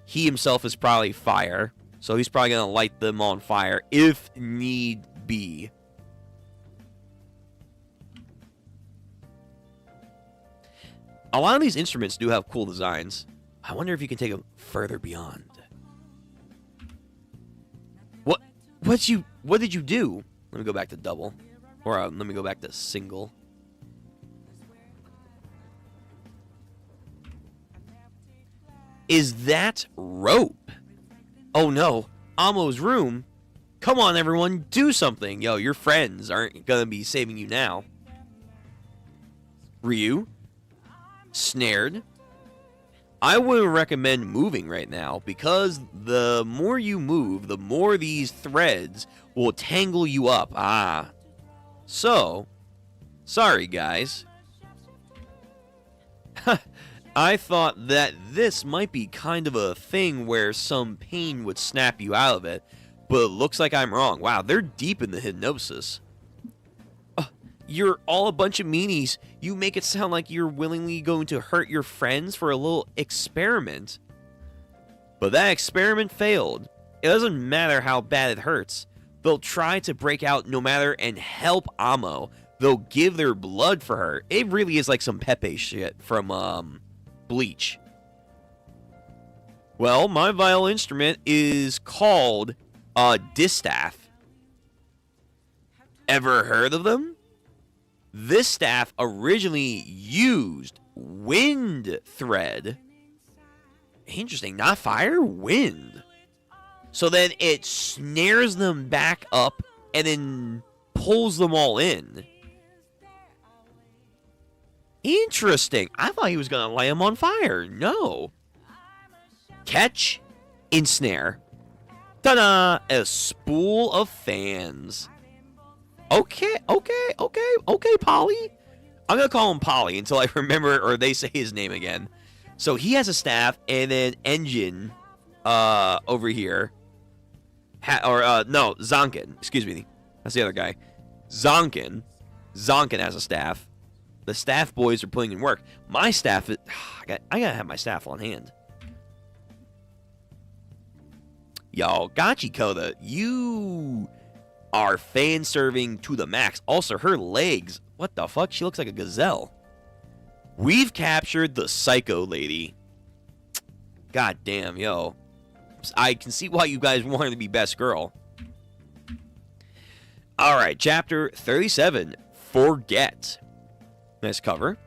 He himself is probably fire. So he's probably going to light them on fire if need be. A lot of these instruments do have cool designs. I wonder if you can take them further beyond. What did you do? Let me go back to double. Or let me go back to single. Is that rope? Oh no. Amo's room? Come on, everyone. Do something. Yo, your friends aren't going to be saving you now. Ryu? Snared. I would recommend moving right now because the more you move, the more these threads will tangle you up. So, sorry guys. I thought that this might be kind of a thing where some pain would snap you out of it, but it looks like I'm wrong. Wow, they're deep in the hypnosis. You're all a bunch of meanies. You make it sound like you're willingly going to hurt your friends for a little experiment. But that experiment failed. It doesn't matter how bad it hurts. They'll try to break out no matter and help Amo. They'll give their blood for her. It really is like some Pepe shit from Bleach. Well, my vital instrument is called distaff. Ever heard of them? This staff originally used wind thread. Interesting, not fire, wind. So then it snares them back up and then pulls them all in. Interesting. I thought he was going to light them on fire. No. Catch, ensnare. Ta-da! A spool of fans. Okay, Polly. I'm going to call him Polly until I remember or they say his name again. So he has a staff and then Engine over here. No, Zonkin. Excuse me. That's the other guy. Zonkin. Zonkin has a staff. The staff boys are putting in work. My staff is... I gotta have my staff on hand. Yo, Gachiakuta, you... are fan serving to the max. Also, her legs. What the fuck? She looks like a gazelle. We've captured the psycho lady. God damn, yo. I can see why you guys want her to be best girl. Alright, chapter 37. Forget. Nice cover.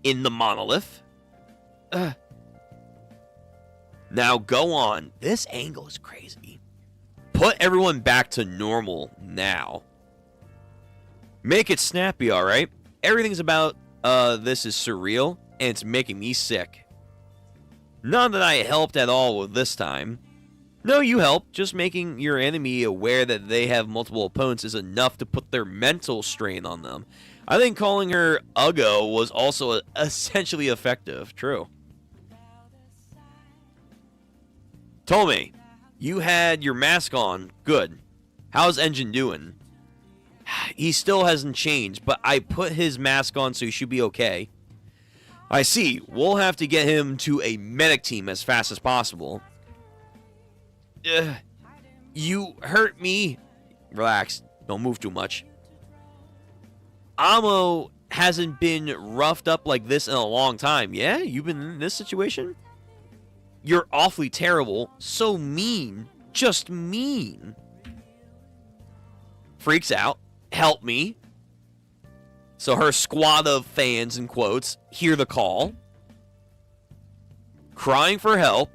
In the monolith. Now go on. This angle is crazy. Put everyone back to normal now. Make it snappy, alright? Everything's about this is surreal, and it's making me sick. Not that I helped at all with this time. No, you helped. Just making your enemy aware that they have multiple opponents is enough to put their mental strain on them. I think calling her Uggo was also essentially effective. True. Tomei, you had your mask on. Good. How's Engine doing? He still hasn't changed, but I put his mask on, so he should be okay. I see. We'll have to get him to a medic team as fast as possible. You hurt me. relax. Don't move too much. Amo hasn't been roughed up like this in a long time. Yeah? You've been in this situation? You're awfully terrible. So mean. Just mean. Freaks out. Help me. So her squad of fans, in quotes, hear the call. Crying for help.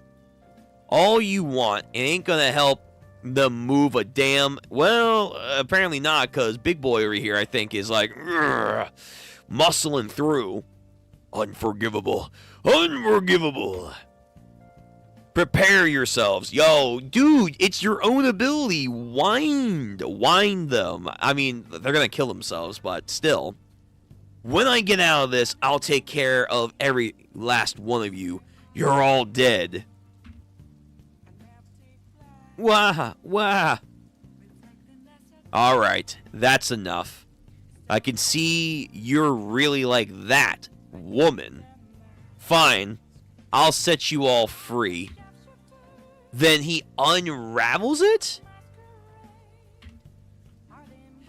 All you want. It ain't gonna help them move a damn... Well, apparently not, because Big Boy over here, I think, is like... muscling through. Unforgivable. Unforgivable. Prepare yourselves. Yo, dude, it's your own ability. Wind them. I mean, they're gonna kill themselves, but still. When I get out of this, I'll take care of every last one of you. You're all dead. Wah, wah. Alright, that's enough. I can see you're really like that, woman. Fine, I'll set you all free. Then he unravels it?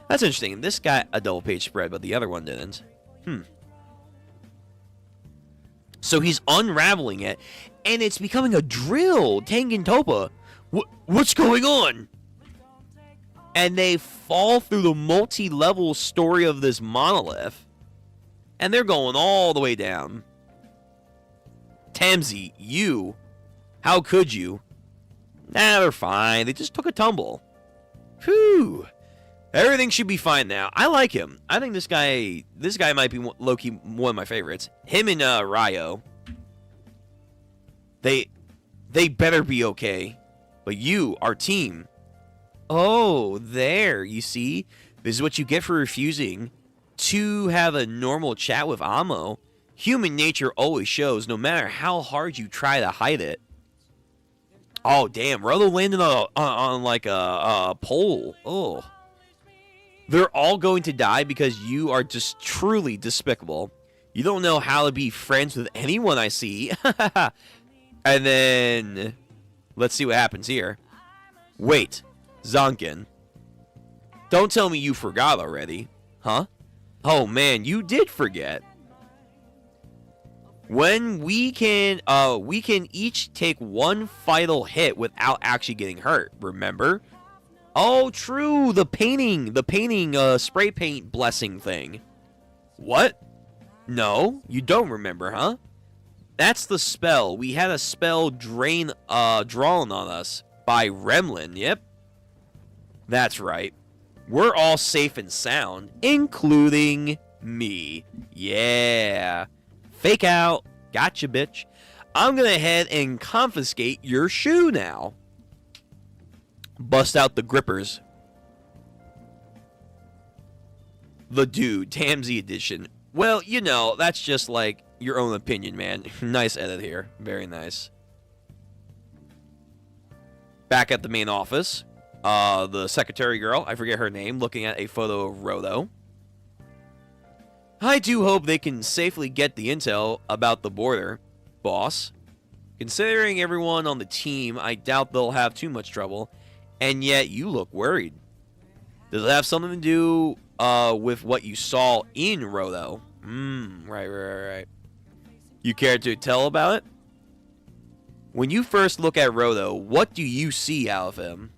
That's interesting. This got a double page spread, but the other one didn't. So he's unraveling it, and it's becoming a drill. Tengen Toppa. What's going on? And they fall through the multi-level story of this monolith, and they're going all the way down. Tamsi, you. How could you? Nah, they're fine. They just took a tumble. Whew. Everything should be fine now. I like him. I think this guy might be low-key one of my favorites. Him and Ryo. They better be okay. But you, our team. Oh, there, you see? This is what you get for refusing to have a normal chat with Amo. Human nature always shows, no matter how hard you try to hide it. Oh, damn. Rolo landed on like a pole. Oh. They're all going to die because you are just truly despicable. You don't know how to be friends with anyone I see. And then... let's see what happens here. Wait. Zonkin. Don't tell me you forgot already. Huh? Oh, man. You did forget. When we can each take one fatal hit without actually getting hurt. Remember? Oh, true. The painting spray paint blessing thing. What? No, you don't remember, huh? That's the spell. We had a spell drawn on us by Remlin. Yep. That's right. We're all safe and sound, including me. Yeah. Fake out. Gotcha, bitch. I'm gonna head and confiscate your shoe now. Bust out the grippers. The Dude, Tamsi edition. Well, you know, that's just like your own opinion, man. Nice edit here. Very nice. Back at the main office. The secretary girl, I forget her name, looking at a photo of Rodo. I do hope they can safely get the intel about the border, boss. Considering everyone on the team, I doubt they'll have too much trouble. And yet, you look worried. Does it have something to do with what you saw in Rodo? Right. You care to tell about it? When you first look at Rodo, what do you see out of him?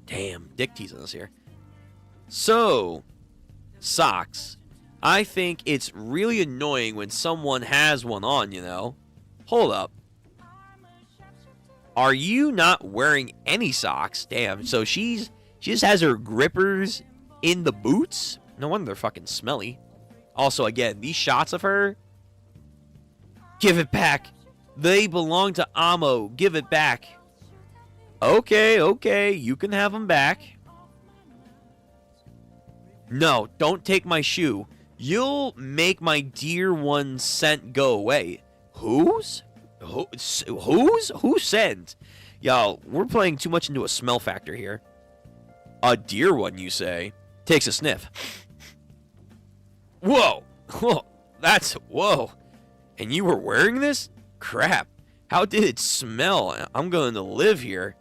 Damn, Dick teasing us here. So, socks. I think it's really annoying when someone has one on, you know? Hold up. Are you not wearing any socks? Damn, so she just has her grippers in the boots? No wonder they're fucking smelly. Also, again, these shots of her... Give it back. They belong to Amo. Give it back. Okay, you can have them back. No, don't take my shoe. You'll make my dear one's scent go away. Whose? Whose scent? Yo, we're playing too much into a smell factor here. A dear one, you say? Takes a sniff. Whoa. Whoa. And you were wearing this? Crap. How did it smell? I'm going to live here.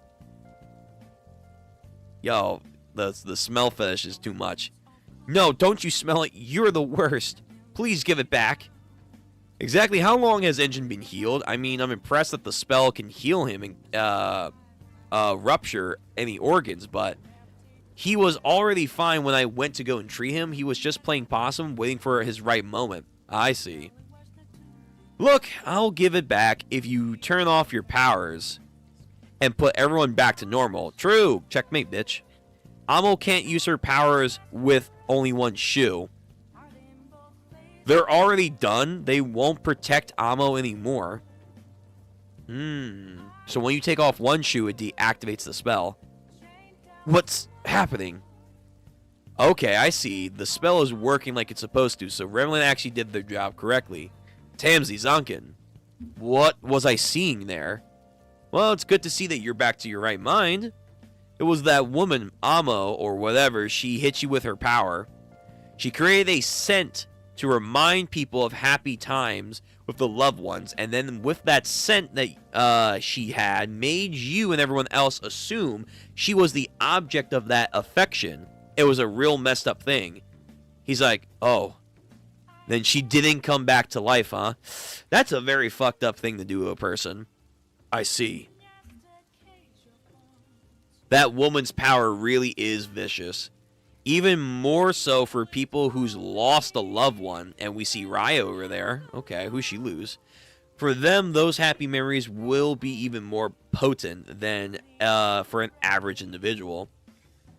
Yo, the smell fetish is too much. No, don't you smell it? You're the worst. Please give it back. Exactly how long has Engine been healed? I mean, I'm impressed that the spell can heal him and rupture any organs, but he was already fine when I went to go and treat him. He was just playing possum, waiting for his right moment. I see. Look, I'll give it back if you turn off your powers and put everyone back to normal. True. Checkmate, bitch. Amo can't use her powers with only one shoe. They're already done. They won't protect Amo anymore. So when you take off one shoe, it deactivates the spell. What's happening? Okay, I see. The spell is working like it's supposed to, so Remlin actually did their job correctly. Tamsi Zonkin. What was I seeing there? Well, it's good to see that you're back to your right mind. It was that woman, Amo, or whatever, she hit you with her power. She created a scent to remind people of happy times with the loved ones, and then with that scent that she had, made you and everyone else assume she was the object of that affection. It was a real messed up thing. He's like, oh, then she didn't come back to life, huh? That's a very fucked up thing to do to a person. I see. That woman's power really is vicious. Even more so for people who's lost a loved one. And we see Raya over there. Okay, who's she lose? For them, those happy memories will be even more potent than for an average individual.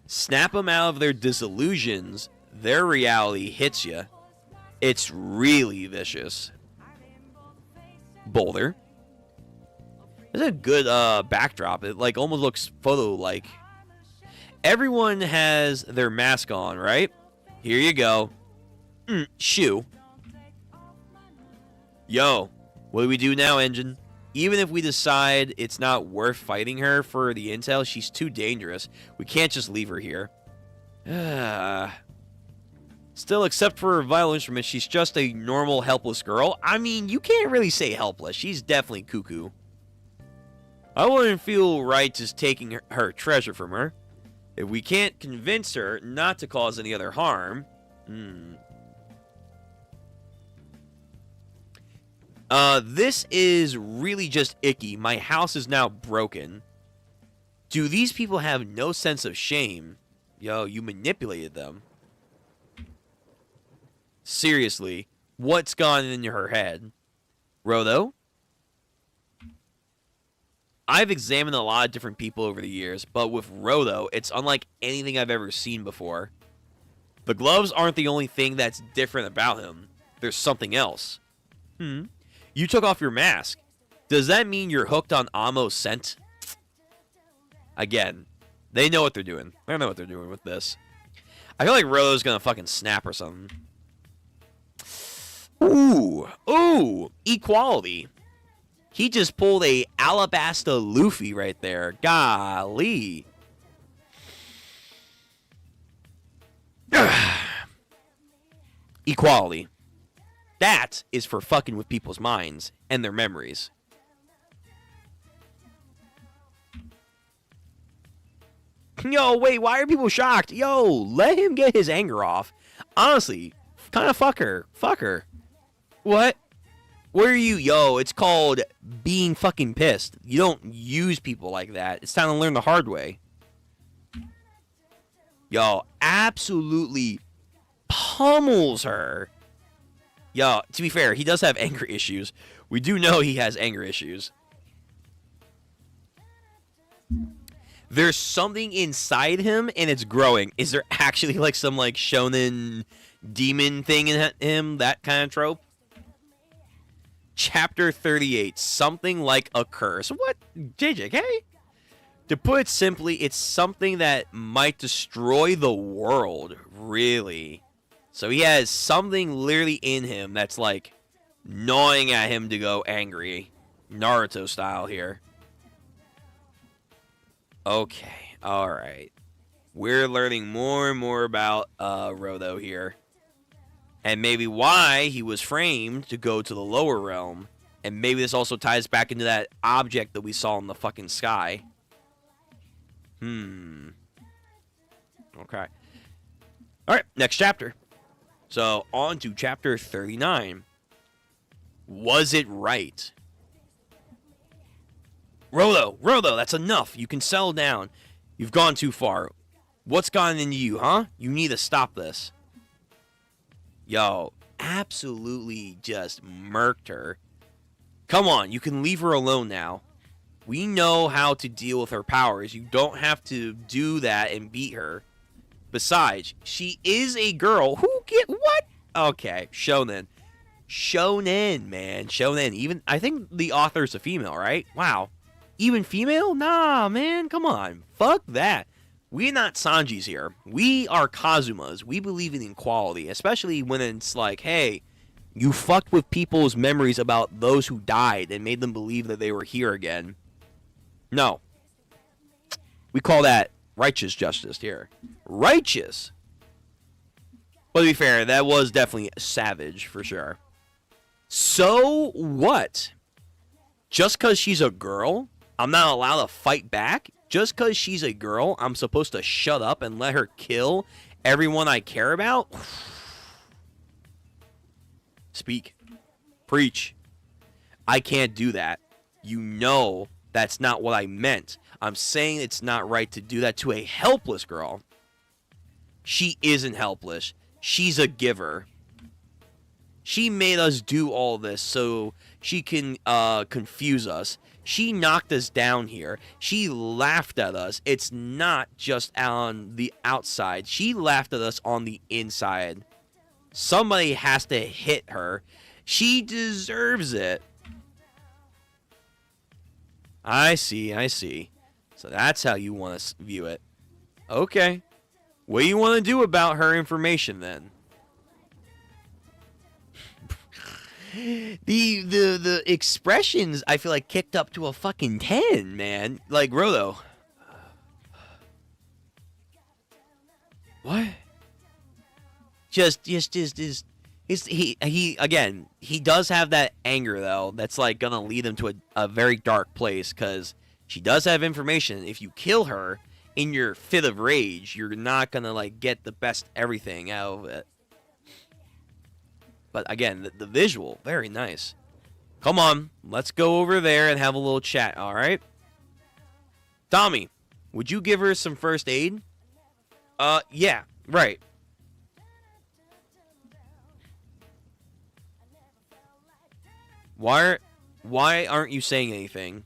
Snap them out of their disillusions, their reality hits you. It's really vicious. Boulder. It's a good backdrop. It like almost looks photo-like. Everyone has their mask on, right? Here you go. Shoe. Yo, what do we do now, Engine? Even if we decide it's not worth fighting her for the intel, she's too dangerous. We can't just leave her here. Still, except for her vital instrument, she's just a normal, helpless girl. I mean, you can't really say helpless. She's definitely cuckoo. I wouldn't feel right just taking her treasure from her. If we can't convince her not to cause any other harm... This is really just icky. My house is now broken. Do these people have no sense of shame? Yo, you manipulated them. Seriously, what's gone in her head? Rodo? I've examined a lot of different people over the years, but with Rodo, it's unlike anything I've ever seen before. The gloves aren't the only thing that's different about him. There's something else. You took off your mask. Does that mean you're hooked on Amo's scent? Again, they know what they're doing. They know what they're doing with this. I feel like Rodo's gonna fucking snap or something. Ooh, equality. He just pulled a Alabasta Luffy right there. Golly. Equality. That is for fucking with people's minds and their memories. Yo, wait, why are people shocked? Yo, let him get his anger off. Honestly, kind of fuck her. Fuck her. What? Where are you? Yo, it's called being fucking pissed. You don't use people like that. It's time to learn the hard way. Yo, absolutely pummels her. Yo, to be fair, he does have anger issues. We do know he has anger issues. There's something inside him, and it's growing. Is there actually, like, some, like, shonen demon thing in him? That kind of trope? Chapter 38. Something like a curse. What? JJK? To put it simply, it's something that might destroy the world. Really. So he has something literally in him that's, like, gnawing at him to go angry. Naruto style here. Okay, alright. We're learning more and more about Rodo here. And maybe why he was framed to go to the lower realm. And maybe this also ties back into that object that we saw in the fucking sky. Okay. All right, next chapter. So, on to chapter 39. Was it right? Rolo, that's enough. You can settle down. You've gone too far. What's gotten into you, huh? You need to stop this. Yo, absolutely just murked her. Come on, you can leave her alone now. We know how to deal with her powers. You don't have to do that and beat her. Besides, she is a girl. What? Okay, shonen. Shonen, man. Shonen. Even, I think the author's a female, right? Wow. Even female? Nah, man. Come on. Fuck that. We're not Sanjis here. We are Kazumas. We believe in equality, especially when it's like, hey, you fucked with people's memories about those who died and made them believe that they were here again. No. We call that righteous justice here. Righteous. But to be fair, that was definitely savage for sure. So what? Just because she's a girl, I'm not allowed to fight back? Just because she's a girl, I'm supposed to shut up and let her kill everyone I care about? Speak. Preach. I can't do that. You know that's not what I meant. I'm saying it's not right to do that to a helpless girl. She isn't helpless. She's a giver. She made us do all this so she can confuse us. She knocked us down here. She laughed at us. It's not just on the outside. She laughed at us on the inside. Somebody has to hit her. She deserves it. I see. So that's how you want to view it. Okay. What do you want to do about her information then? The expressions I feel like kicked up to a fucking 10, man. Like Rolo. What? Just he again, he does have that anger though that's like gonna lead him to a very dark place, because she does have information. If you kill her in your fit of rage, you're not gonna like get the best everything out of it. But again, the visual, very nice. Come on, let's go over there and have a little chat, alright? Tommy, would you give her some first aid? Yeah, right. Why aren't you saying anything?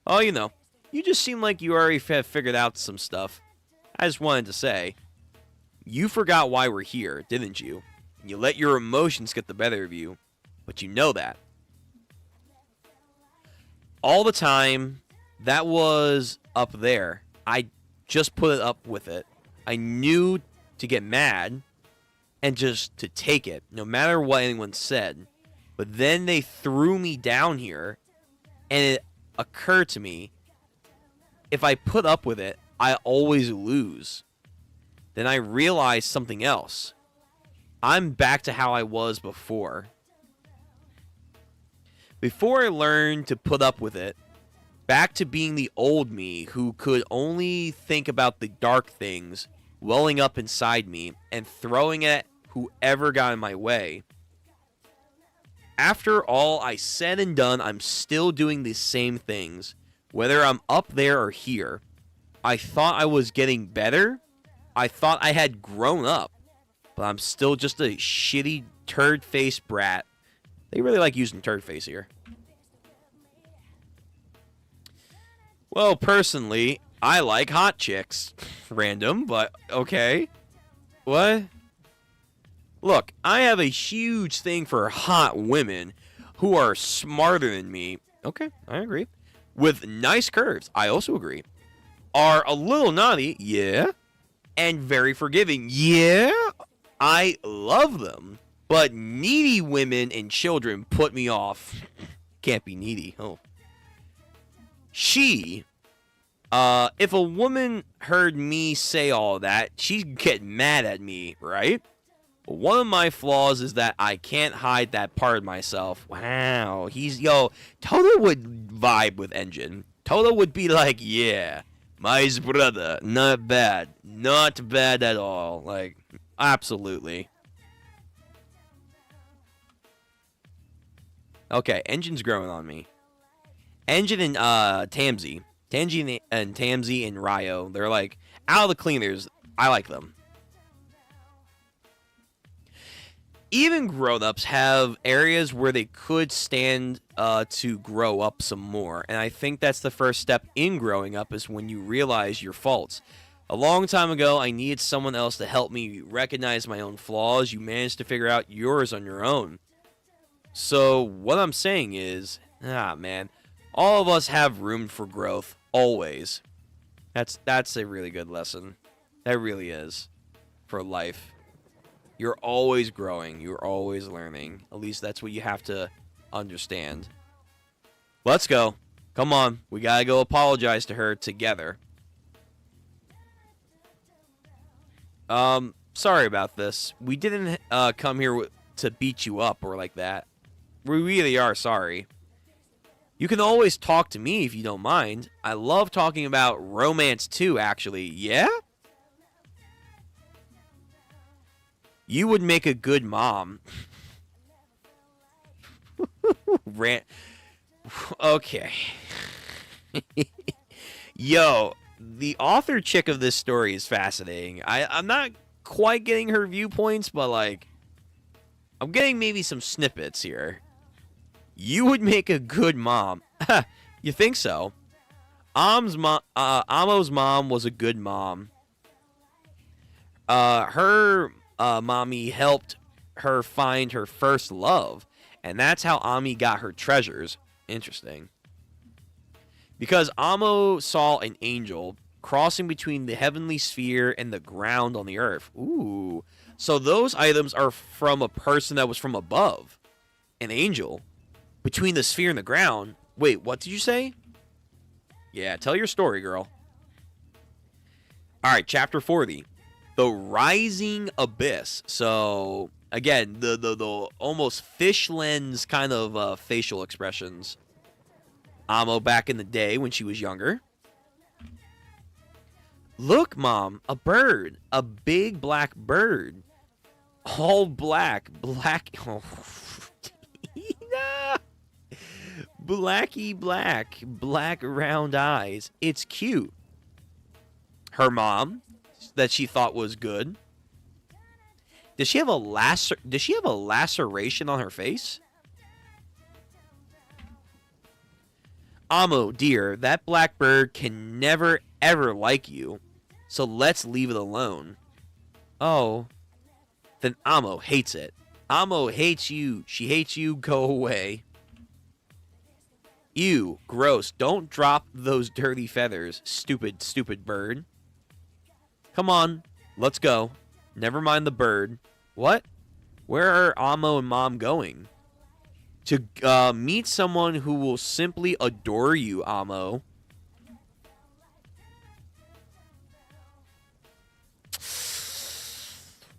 Oh, you know, you just seem like you already have figured out some stuff. I just wanted to say, you forgot why we're here, didn't you? You let your emotions get the better of you, but you know that. All the time, that was up there. I just put it up with it. I knew to get mad and just to take it, no matter what anyone said. But then they threw me down here, and it occurred to me, if I put up with it, I always lose. Then I realized something else. I'm back to how I was before. Before I learned to put up with it, back to being the old me who could only think about the dark things welling up inside me and throwing at whoever got in my way. After all I said and done, I'm still doing the same things, whether I'm up there or here. I thought I was getting better. I thought I had grown up. But I'm still just a shitty turd-face brat. They really like using turd face here. Well, personally, I like hot chicks. Random, but okay. What? Look, I have a huge thing for hot women who are smarter than me. Okay, I agree. With nice curves, I also agree. Are a little naughty, yeah. And very forgiving, yeah. I love them, but needy women and children put me off. Can't be needy. Oh. If a woman heard me say all that, she'd get mad at me, right? But one of my flaws is that I can't hide that part of myself. Wow. Toto would vibe with Engine. Toto would be like, yeah, My brother, not bad. Not bad at all. Like, absolutely. Okay, Engine's growing on me. Engine and Tamsi. Tanji and Tamsi and Ryo, they're like, out of the cleaners, I like them. Even grown-ups have areas where they could stand to grow up some more. And I think that's the first step in growing up is when you realize your faults. A long time ago, I needed someone else to help me recognize my own flaws. You managed to figure out yours on your own. So what I'm saying is, man, all of us have room for growth, always. That's a really good lesson. That really is. For life. You're always growing. You're always learning. At least that's what you have to understand. Let's go. Come on. We gotta go apologize to her together. Sorry about this. We didn't come here to beat you up or like that. We really are sorry. You can always talk to me if you don't mind. I love talking about romance too, actually. Yeah? You would make a good mom. Rant. Okay. Yo, the author chick of this story is fascinating. I'm not quite getting her viewpoints, but like, I'm getting maybe some snippets here. You would make a good mom. You think so? Amo's mom was a good mom. Her mommy helped her find her first love, and that's how Ami got her treasures. Interesting. Because Amo saw an angel crossing between the heavenly sphere and the ground on the earth. Ooh. So those items are from a person that was from above. An angel. Between the sphere and the ground. Wait, what did you say? Yeah, tell your story, girl. Alright, chapter 40. The Rising Abyss. So, again, the almost fish lens kind of facial expressions. Amo back in the day when she was younger. Look, Mom, a bird. A big black bird. All black. Black. Oh. Nah. Blacky black. Black round eyes. It's cute. Her mom, that she thought was good. Does she have a laceration on her face? Amo, dear, that blackbird can never ever like you. So let's leave it alone. Oh. Then Amo hates it. Amo hates you. She hates you. Go away. Ew. Gross. Don't drop those dirty feathers. Stupid, stupid bird. Come on. Let's go. Never mind the bird. What? Where are Amo and Mom going? To meet someone who will simply adore you, Amo.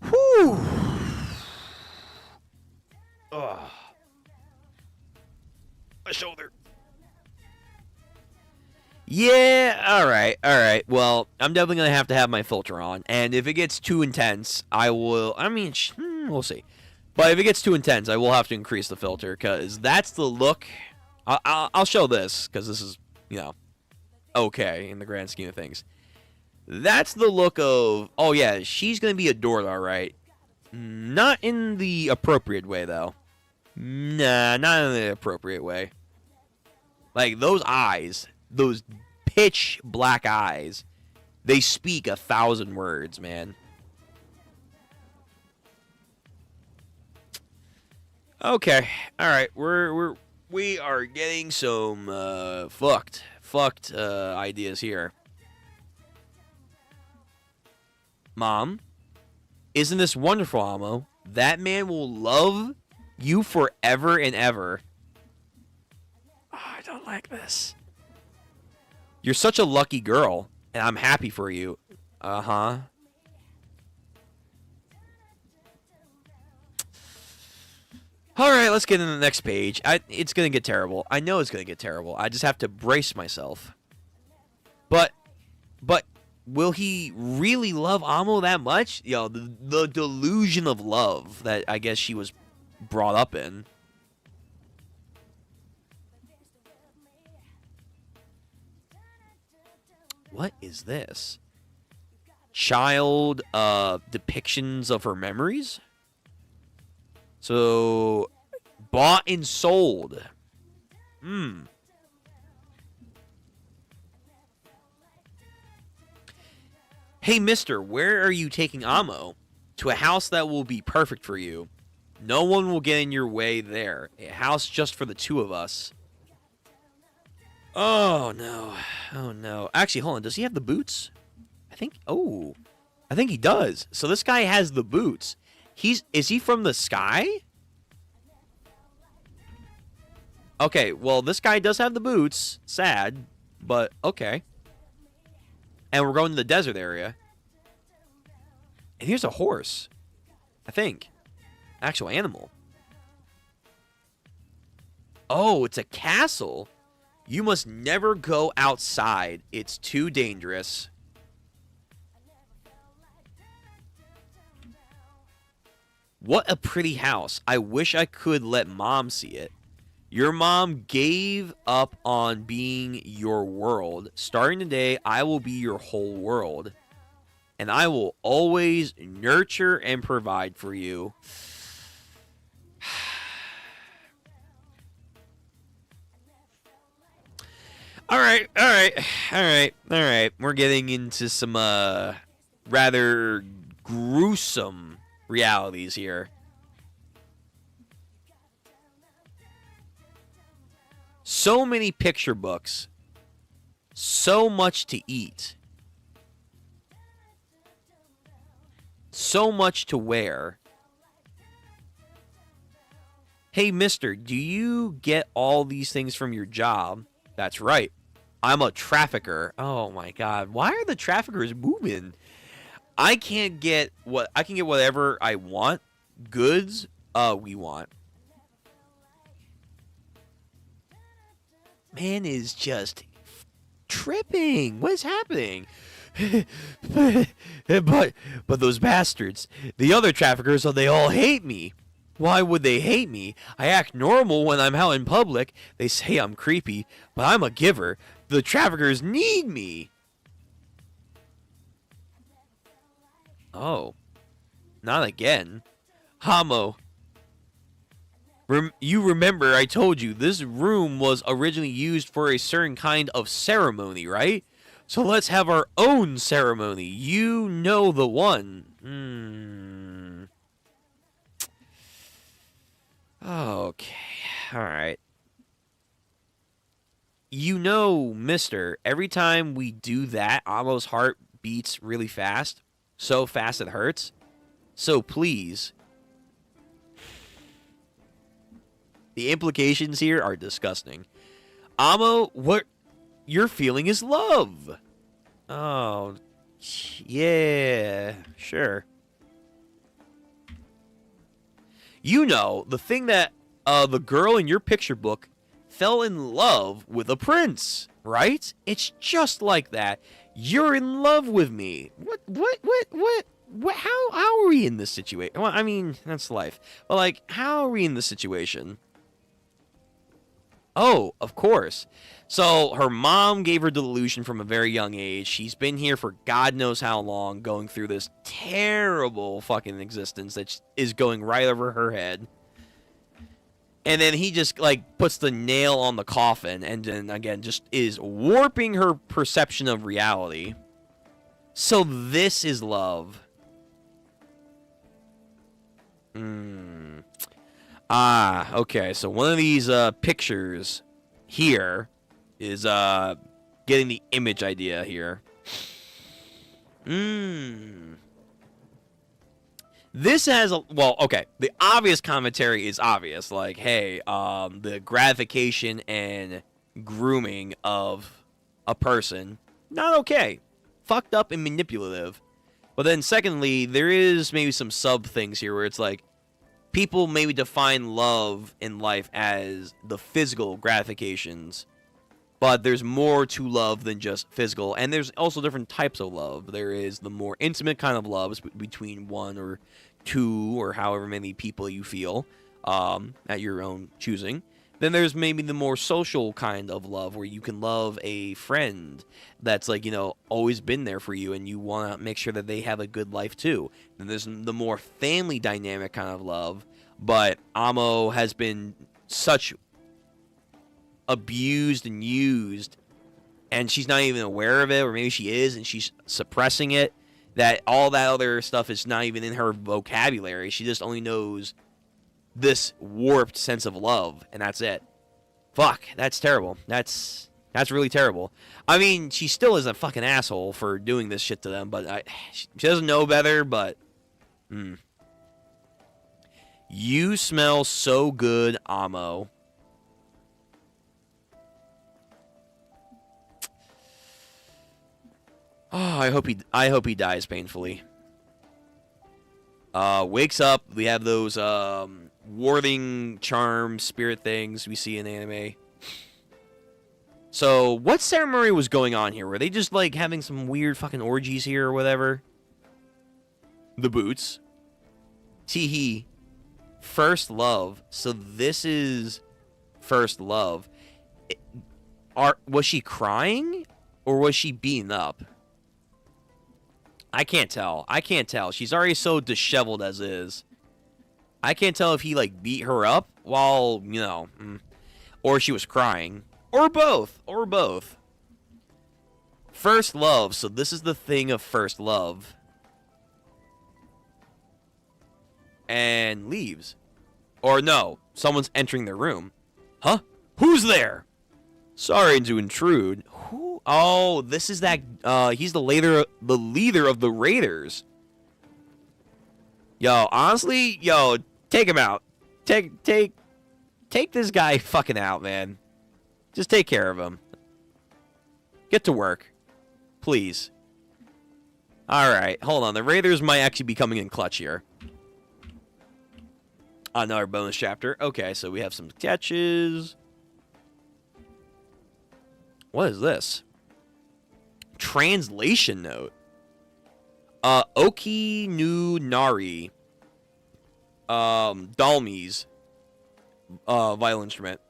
Whew. Ugh. My shoulder. Yeah, alright. Well, I'm definitely going to have my filter on. And if it gets too intense, I will... we'll see. But if it gets too intense, I will have to increase the filter. Because that's the look... I'll show this. Because this is, okay in the grand scheme of things. That's the look of... Oh, yeah, she's going to be adored, alright. Not in the appropriate way, though. Nah, not in the appropriate way. Like, those eyes... Those pitch black eyes, they speak 1,000 words, man. Okay, all right, we are getting some fucked ideas here. Mom, isn't this wonderful, Amo? That man will love you forever and ever. Oh, I don't like this. You're such a lucky girl, and I'm happy for you. Uh-huh. Alright, let's get into the next page. It's going to get terrible. I know it's going to get terrible. I just have to brace myself. But But will he really love Amo that much? The delusion of love that I guess she was brought up in. What is this? Child depictions of her memories? So, bought and sold. Hey, mister, where are you taking Amo? To a house that will be perfect for you. No one will get in your way there. A house just for the two of us. Oh, no. Oh, no. Actually, hold on. Does he have the boots? I think he does. So this guy has the boots. Is he from the sky? Okay, well, this guy does have the boots. Sad, but okay. And we're going to the desert area. And here's a horse. I think. Actual animal. Oh, it's a castle. You must never go outside. It's too dangerous. What a pretty house. I wish I could let Mom see it. Your mom gave up on being your world. Starting today, I will be your whole world. And I will always nurture and provide for you. All right. We're getting into some rather gruesome realities here. So many picture books. So much to eat. So much to wear. Hey, mister, do you get all these things from your job? That's right. I'm a trafficker. Oh my god. Why are the traffickers moving? I can get whatever I want. Goods, we want. Man is just tripping. What is happening? but those bastards, the other traffickers, they all hate me. Why would they hate me? I act normal when I'm out in public. They say I'm creepy, but I'm a giver. The traffickers need me. Oh. Not again. Hamo. You remember I told you this room was originally used for a certain kind of ceremony, right? So let's have our own ceremony. You know the one. Okay. Alright. You know, mister, every time we do that, Amo's heart beats really fast. So fast it hurts. So please. The implications here are disgusting. Amo, what you're feeling is love. Oh, yeah, sure. You know, the thing that the girl in your picture book fell in love with a prince, right? It's just like that. You're in love with me. What, how are we in this situation? Well, I mean, that's life. But, like, how are we in this situation? Oh, of course. So, her mom gave her delusion from a very young age. She's been here for God knows how long, going through this terrible fucking existence that is going right over her head. And then he just, like, puts the nail on the coffin and then, again, just is warping her perception of reality. So this is love. Ah, okay. So one of these pictures here is getting the image idea here. This has well, okay. The obvious commentary is obvious, like, hey, the gratification and grooming of a person, not okay, fucked up and manipulative. But then, secondly, there is maybe some sub things here where it's like people maybe define love in life as the physical gratifications But there's more to love than just physical, and there's also different types of love. There is the more intimate kind of loves between one or two or however many people you feel at your own choosing. Then there's maybe the more social kind of love where you can love a friend that's like, always been there for you and you want to make sure that they have a good life too. Then there's the more family dynamic kind of love, but Amo has been such abused and used, and she's not even aware of it, or maybe she is and she's suppressing it, that all that other stuff is not even in her vocabulary. She just only knows this warped sense of love, and that's it. Fuck, that's terrible. That's really terrible. I mean, she still is a fucking asshole for doing this shit to them, but she doesn't know better, but You smell so good, Amo. Oh, I hope he dies painfully. Wakes up. We have those warding charm spirit things we see in anime. So, what ceremony was going on here? Were they just like having some weird fucking orgies here or whatever? The boots. Teehee. First love. So this is first love. Was she crying or was she beaten up? I can't tell. She's already so disheveled as is. I can't tell if he, like, beat her up while, or she was crying. Or both. First love. So this is the thing of first love. And leaves. Or no, someone's entering their room. Huh? Who's there? Sorry to intrude. Who? Oh, this is that. He's the leader of the Raiders. Yo, honestly, take him out. Take this guy fucking out, man. Just take care of him. Get to work, please. All right, hold on. The Raiders might actually be coming in clutch here. Another bonus chapter. Okay, so we have some sketches. What is this? Translation note. Oki nu Nari. Dalmi's violin instrument.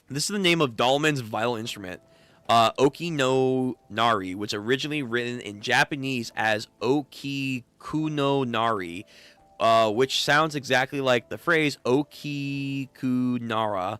This is the name of Dalman's violin instrument. Oki no Nari, which originally written in Japanese as Oki kuno Nari, which sounds exactly like the phrase Oki ku Nara.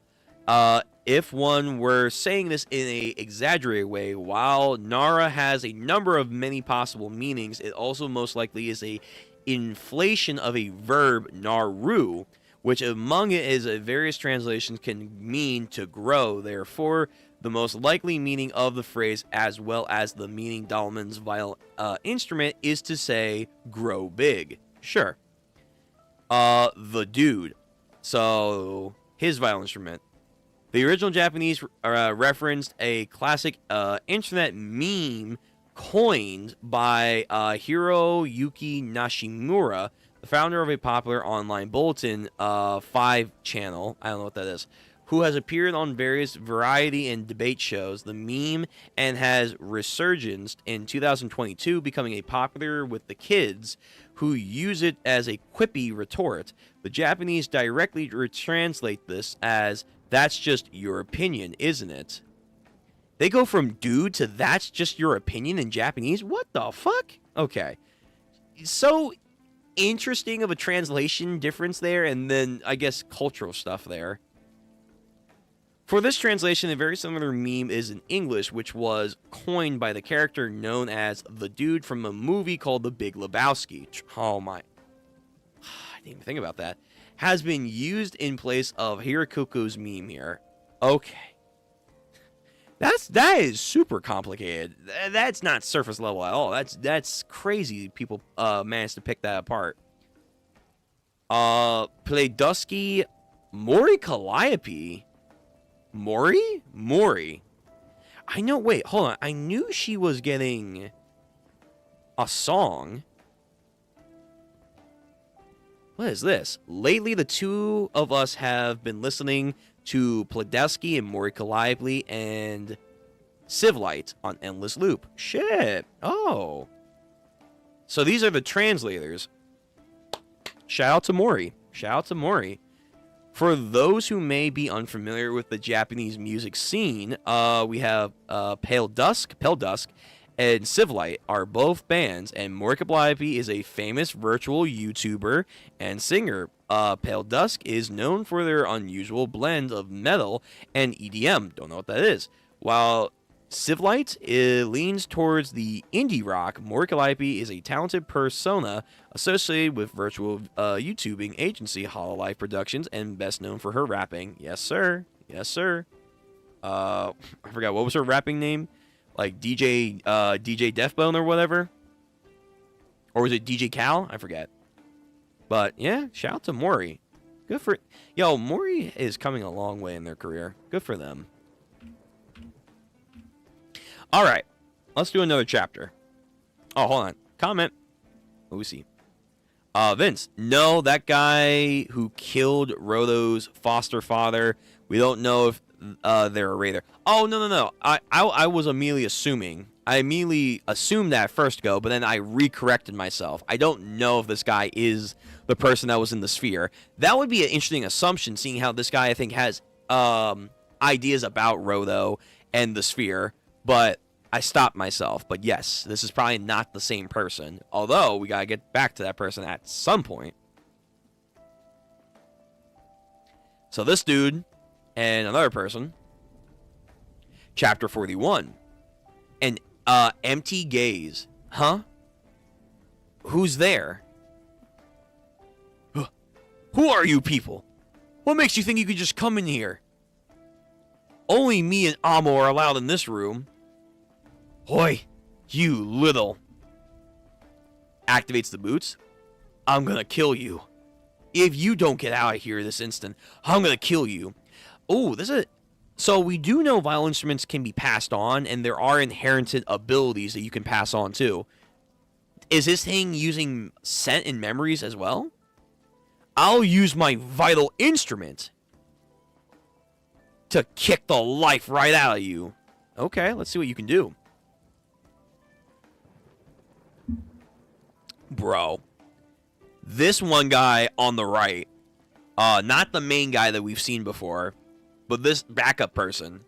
If one were saying this in a exaggerated way, while Nara has a number of many possible meanings, it also most likely is a inflation of a verb naru, which among it is various translations can mean to grow. Therefore, the most likely meaning of the phrase, as well as the meaning Dalman's violin instrument, is to say grow big. Sure. The dude. So his violin instrument. The original Japanese referenced a classic internet meme coined by Hiroyuki Nishimura, the founder of a popular online bulletin 5 channel, I don't know what that is, who has appeared on various variety and debate shows. The meme and has resurgence in 2022, becoming a popular with the kids who use it as a quippy retort. The Japanese directly translate this as, "That's just your opinion, isn't it?" They go from dude to "that's just your opinion" in Japanese? What the fuck? Okay. So interesting of a translation difference there, and then, I guess, cultural stuff there. For this translation, a very similar meme is in English, which was coined by the character known as the dude from a movie called The Big Lebowski. Oh my. I didn't even think about that. Has been used in place of Hirokiko's meme here. Okay. That is super complicated. That's not surface level at all. That's crazy. People managed to pick that apart. Playduski Mori Calliope. Mori? I know, wait, hold on. I knew she was getting a song. What is this? Lately, the two of us have been listening to Pledesky and Mori Calliope and Civlite on Endless Loop. Shit. Oh. So these are the translators. Shout out to Mori. Shout out to Mori. For those who may be unfamiliar with the Japanese music scene, we have Pale Dusk, and Civlite are both bands, and Mori Calliope is a famous virtual YouTuber and singer. Pale Dusk is known for their unusual blend of metal and EDM. Don't know what that is. While Civlite leans towards the indie rock, Mori Calliope is a talented persona associated with virtual YouTubing agency Hololive Productions and best known for her rapping. Yes, sir. Yes, sir. I forgot, what was her rapping name? Like DJ Deathbone or whatever? Or was it DJ Cal? I forget. But yeah, shout out to Mori. Good for... Yo, Mori is coming a long way in their career. Good for them. Alright, let's do another chapter. Oh, hold on. Comment. What do we see? Vince. No, that guy who killed Roto's foster father. We don't know if they're a raider. Oh, no. I was immediately assuming. I immediately assumed that first go, but then I recorrected myself. I don't know if this guy is the person that was in the sphere. That would be an interesting assumption, seeing how this guy, I think, has ideas about Roto and the sphere. But I stopped myself. But yes, this is probably not the same person. Although, we gotta get back to that person at some point. So this dude and another person. Chapter 41. An empty gaze. Huh? Who's there? Who are you people? What makes you think you could just come in here? Only me and Amo are allowed in this room. Hoy, you little. Activates the boots. I'm gonna kill you. If you don't get out of here this instant, I'm gonna kill you. Oh, this is... So we do know vital instruments can be passed on, and there are inherited abilities that you can pass on too. Is this thing using scent and memories as well? I'll use my vital instrument to kick the life right out of you. Okay, let's see what you can do. Bro. This one guy on the right, not the main guy that we've seen before, but this backup person.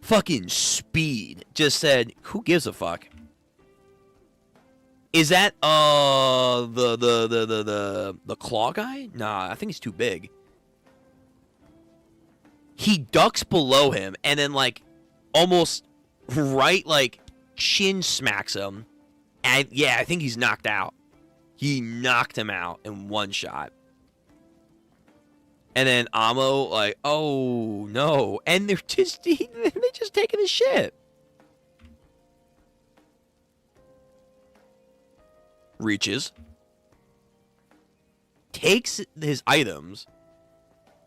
Fucking speed. Just said, who gives a fuck? Is that the claw guy? Nah, I think he's too big. He ducks below him and then like almost right like chin smacks him. And yeah, I think he's knocked out. He knocked him out in one shot. And then Amo like, oh no, and they're just taking his shit. Reaches, takes his items.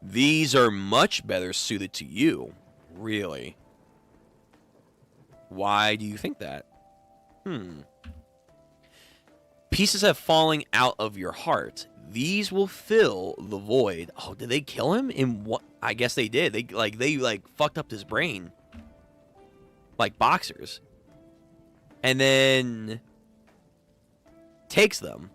These are much better suited to you. Really? Why do you think that? Pieces have fallen out of your heart. These will fill the void. Oh, did they kill him? In what? I guess they did. They fucked up his brain. Like boxers. And then takes them.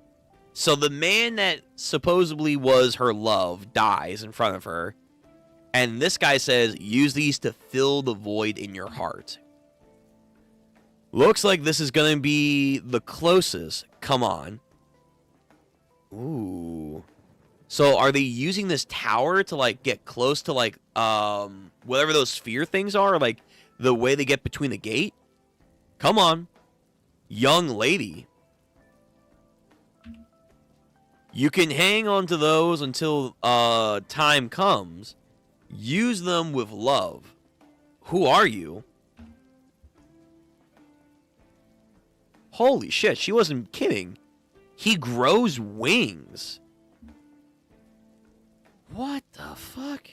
So the man that supposedly was her love dies in front of her. And this guy says, use these to fill the void in your heart. Looks like this is going to be the closest. Come on. Ooh. So are they using this tower to like get close to like whatever those sphere things are? Like the way they get between the gate? Come on. Young lady. You can hang on to those until time comes. Use them with love. Who are you? Holy shit, she wasn't kidding. He grows wings. What the fuck?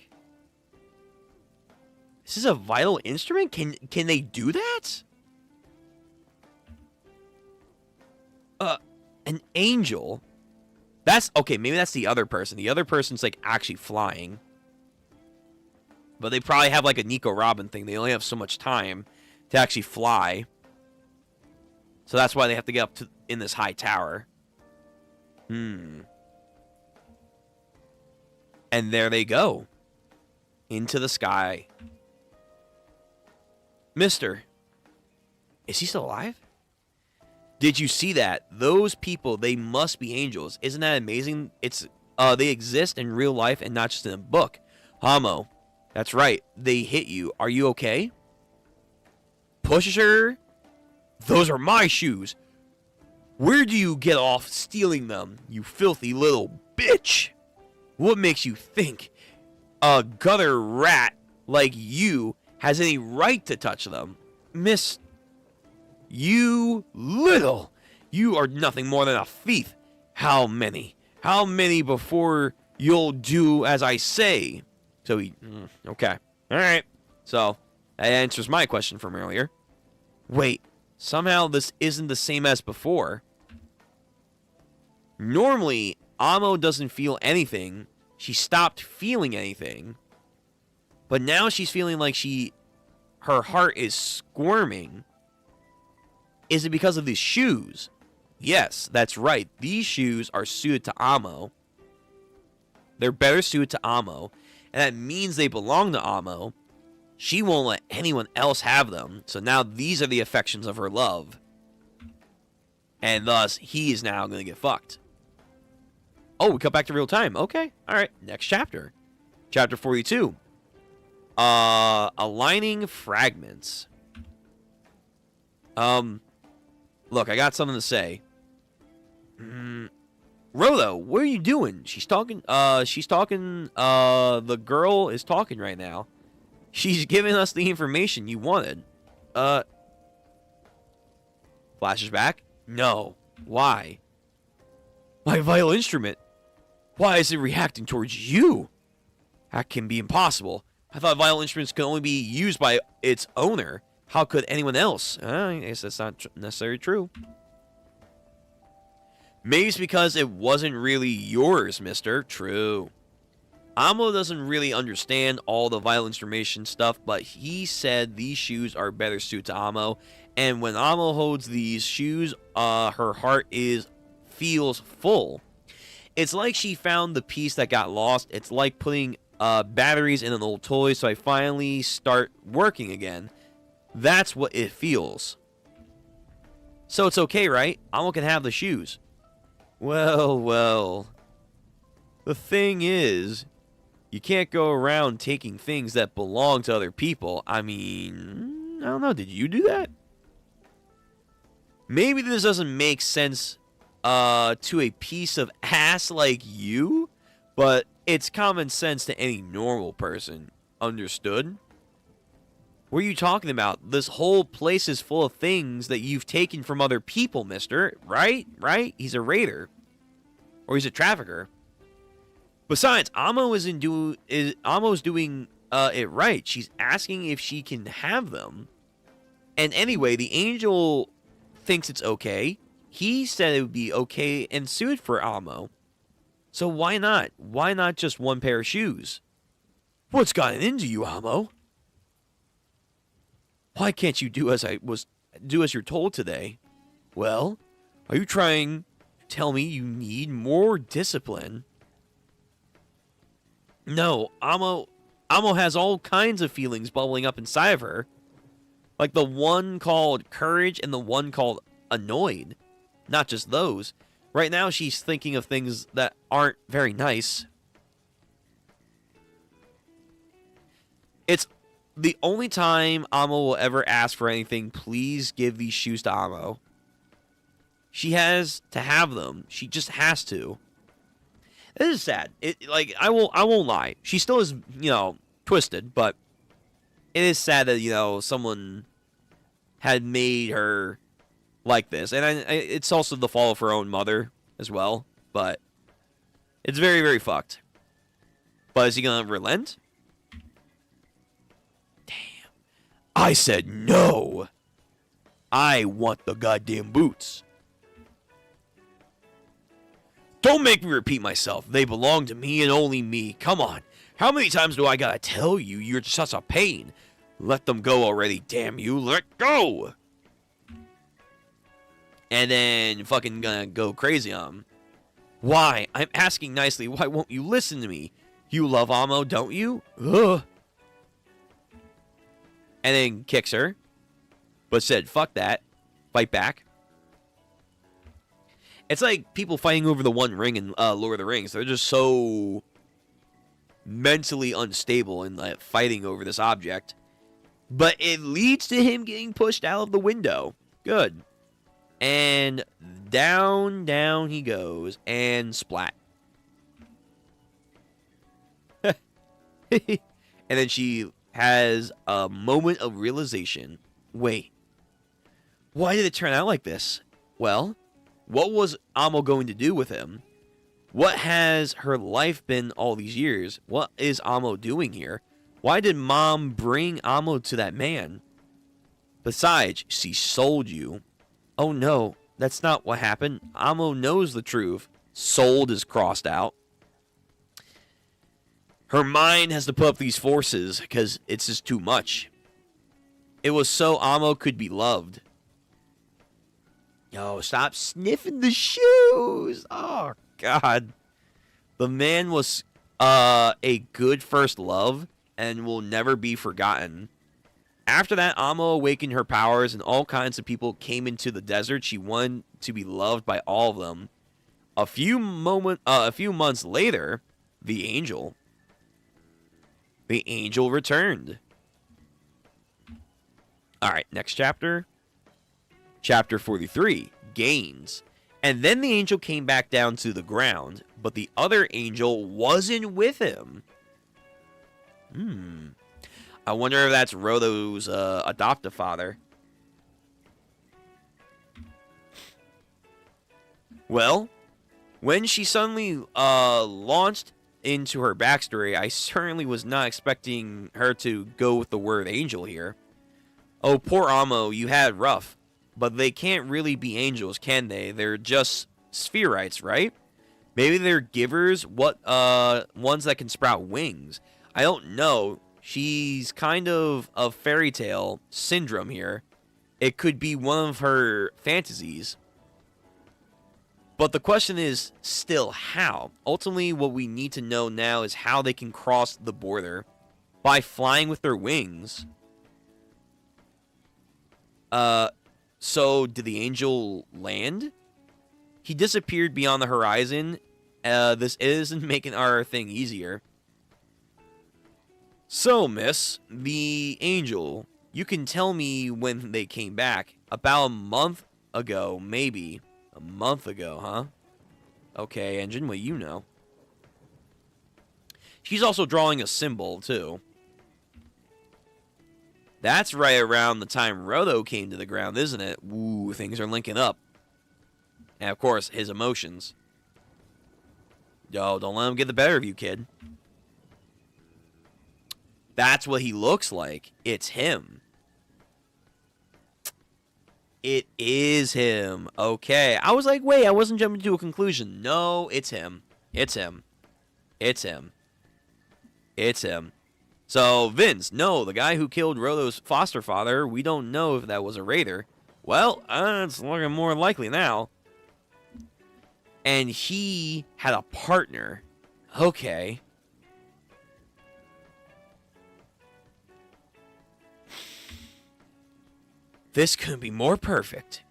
This is a vital instrument? Can they do that? An angel? That's okay, maybe that's the other person. The other person's like actually flying. But they probably have like a Nico Robin thing. They only have so much time to actually fly. So that's why they have to get up to in this high tower. And there they go. Into the sky. Mister, is he still alive? Did you see that? Those people, they must be angels. Isn't that amazing? They exist in real life and not just in a book. Hamo, that's right. They hit you. Are you okay? Pusher? Those are my shoes. Where do you get off stealing them, you filthy little bitch? What makes you think a gutter rat like you has any right to touch them? Miss, you are nothing more than a thief. How many? How many before you'll do as I say? So okay. All right. So that answers my question from earlier. Wait, somehow this isn't the same as before. Normally, Amo doesn't feel anything. She stopped feeling anything. But now she's feeling like her heart is squirming. Is it because of these shoes? Yes, that's right. These shoes are suited to Amo. They're better suited to Amo. And that means they belong to Amo. She won't let anyone else have them. So now these are the affections of her love. And thus, he is now going to get fucked. Oh, we cut back to real time. Okay. All right. Next chapter. Chapter 42. Aligning fragments. Look, I got something to say. Rolo, what are you doing? She's talking. The girl is talking right now. She's giving us the information you wanted. Flashes back. No. Why? My vital instrument. Why is it reacting towards you? That can be impossible. I thought vital instruments could only be used by its owner. How could anyone else? I guess that's not necessarily true. Maybe it's because it wasn't really yours, mister. True. Amo doesn't really understand all the vital instrumentation stuff, but he said these shoes are better suited to Amo. And when Amo holds these shoes, her heart feels full. It's like she found the piece that got lost. It's like putting batteries in an old toy, so I finally start working again. That's what it feels. So it's okay, right? Amo can have the shoes. Well. The thing is, you can't go around taking things that belong to other people. I mean, I don't know. Did you do that? Maybe this doesn't make sense to a piece of ass like you, but it's common sense to any normal person. Understood? What are you talking about? This whole place is full of things that you've taken from other people, mister. Right? He's a raider. Or he's a trafficker. Besides, Amo's doing it right. She's asking if she can have them. And anyway, the angel thinks it's okay. He said it would be okay and suited for Amo. So why not? Why not just one pair of shoes? What's gotten into you, Amo? Why can't you do as you're told today? Well, are you trying to tell me you need more discipline? No, Amo has all kinds of feelings bubbling up inside of her. Like the one called courage and the one called annoyed. Not just those. Right now she's thinking of things that aren't very nice. It's the only time Amo will ever ask for anything. Please give these shoes to Amo. She has to have them. She just has to. It is sad. I won't lie. She still is, twisted, but it is sad that, someone had made her like this. And it's also the fault of her own mother as well, but it's very, very fucked. But is he going to relent? Damn. I said no. I want the goddamn boots. Don't make me repeat myself. They belong to me and only me. Come on. How many times do I gotta tell you you're such a pain? Let them go already, damn you. Let go! And then fucking gonna go crazy on him. Why? I'm asking nicely. Why won't you listen to me? You love Amo, don't you? Ugh. And then kicks her. But said, fuck that. Fight back. It's like people fighting over the One Ring in Lord of the Rings. They're just so mentally unstable in fighting over this object. But it leads to him getting pushed out of the window. Good. And down he goes. And splat. And then she has a moment of realization. Wait. Why did it turn out like this? Well, what was Amo going to do with him? What has her life been all these years? What is Amo doing here? Why did Mom bring Amo to that man? Besides, she sold you. Oh no, that's not what happened. Amo knows the truth. Sold is crossed out. Her mind has to put up these forces because it's just too much. It was so Amo could be loved. Yo, stop sniffing the shoes. Oh, God. The man was a good first love and will never be forgotten. After that, Amo awakened her powers and all kinds of people came into the desert. She wanted to be loved by all of them. A few months later, the angel returned. All right, next chapter. Chapter 43, Gains. And then the angel came back down to the ground, but the other angel wasn't with him. I wonder if that's Rodo's adoptive father. Well, when she suddenly launched into her backstory, I certainly was not expecting her to go with the word angel here. Oh, poor Amo, you had it rough. But they can't really be angels, can they? They're just spherites, right? Maybe they're givers, ones that can sprout wings. I don't know. She's kind of a fairy tale syndrome here. It could be one of her fantasies. But the question is still how. Ultimately, what we need to know now is how they can cross the border. By flying with their wings. So, did the angel land? He disappeared beyond the horizon. This isn't making our thing easier. So, miss, the angel, you can tell me when they came back. About a month ago, maybe. A month ago, huh? Okay, engine, what you know? She's also drawing a symbol, too. That's right around the time Rodo came to the ground, isn't it? Ooh, things are linking up. And, of course, his emotions. Yo, don't let him get the better of you, kid. That's what he looks like. It's him. It is him. Okay. I was like, wait, I wasn't jumping to a conclusion. No, it's him. It's him. It's him. It's him. So, Vince, no, the guy who killed Rodo's foster father, we don't know if that was a raider. Well, it's looking more likely now. And he had a partner. Okay. This couldn't be more perfect.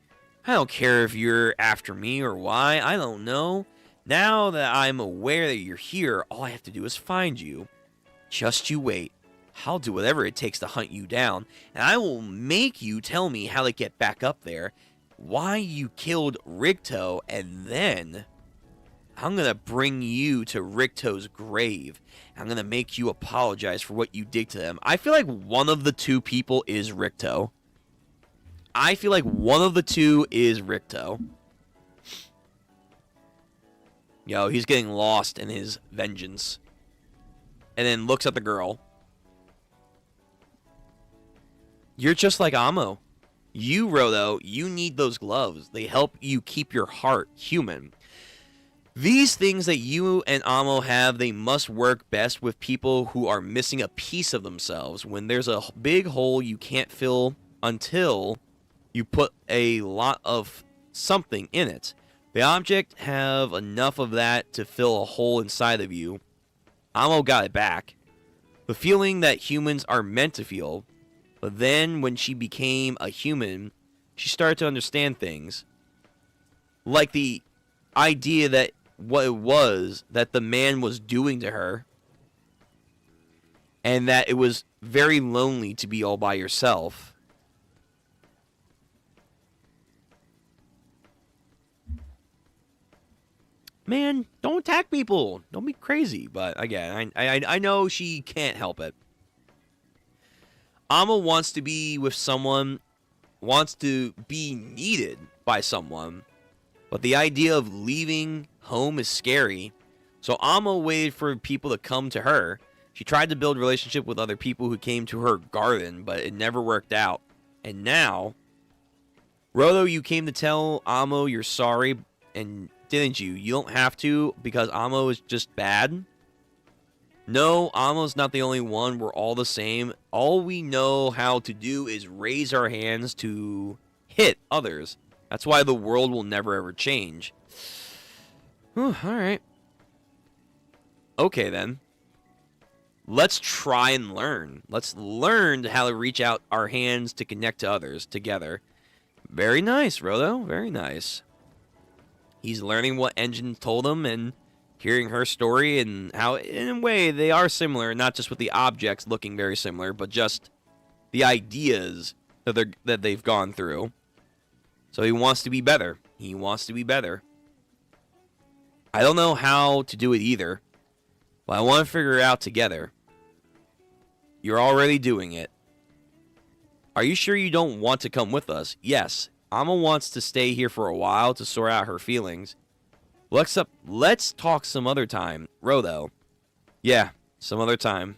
I don't care if you're after me or why, I don't know. Now that I'm aware that you're here, all I have to do is find you. Just you wait. I'll do whatever it takes to hunt you down, and I will make you tell me how to get back up there, why you killed Rigto, and then I'm going to bring you to Rigto's grave. I'm going to make you apologize for what you did to them. I feel like one of the two people is Rigto. I feel like one of the two is Rigto. Yo, he's getting lost in his vengeance. And then looks at the girl. You're just like Amo. You, Rodo, you need those gloves. They help you keep your heart human. These things that you and Amo have, they must work best with people who are missing a piece of themselves. When there's a big hole you can't fill until you put a lot of something in it. The object have enough of that to fill a hole inside of you. Amo got it back. The feeling that humans are meant to feel. But then when she became a human, she started to understand things. Like the idea that what it was that the man was doing to her, and that it was very lonely to be all by yourself. Man, don't attack people. Don't be crazy. But again, I know she can't help it. Amma wants to be with someone, wants to be needed by someone. But the idea of leaving home is scary. So Amma waited for people to come to her. She tried to build a relationship with other people who came to her garden, but it never worked out. And now, Rodo, you came to tell Amo you're sorry, and didn't you? You don't have to, because Amo is just bad. No, Amo's not the only one. We're all the same. All we know how to do is raise our hands to hit others. That's why the world will never ever change. Whew, alright. Okay then. Let's try and learn. Let's learn how to reach out our hands to connect to others together. Very nice, Rodo. Very nice. He's learning what Engine told him and hearing her story and how, in a way, they are similar. Not just with the objects looking very similar, but just the ideas that they've gone through. So he wants to be better. He wants to be better. I don't know how to do it either, but I want to figure it out together. You're already doing it. Are you sure you don't want to come with us? Yes. Amma wants to stay here for a while to sort out her feelings. Let's talk some other time. Rodo. Yeah, some other time.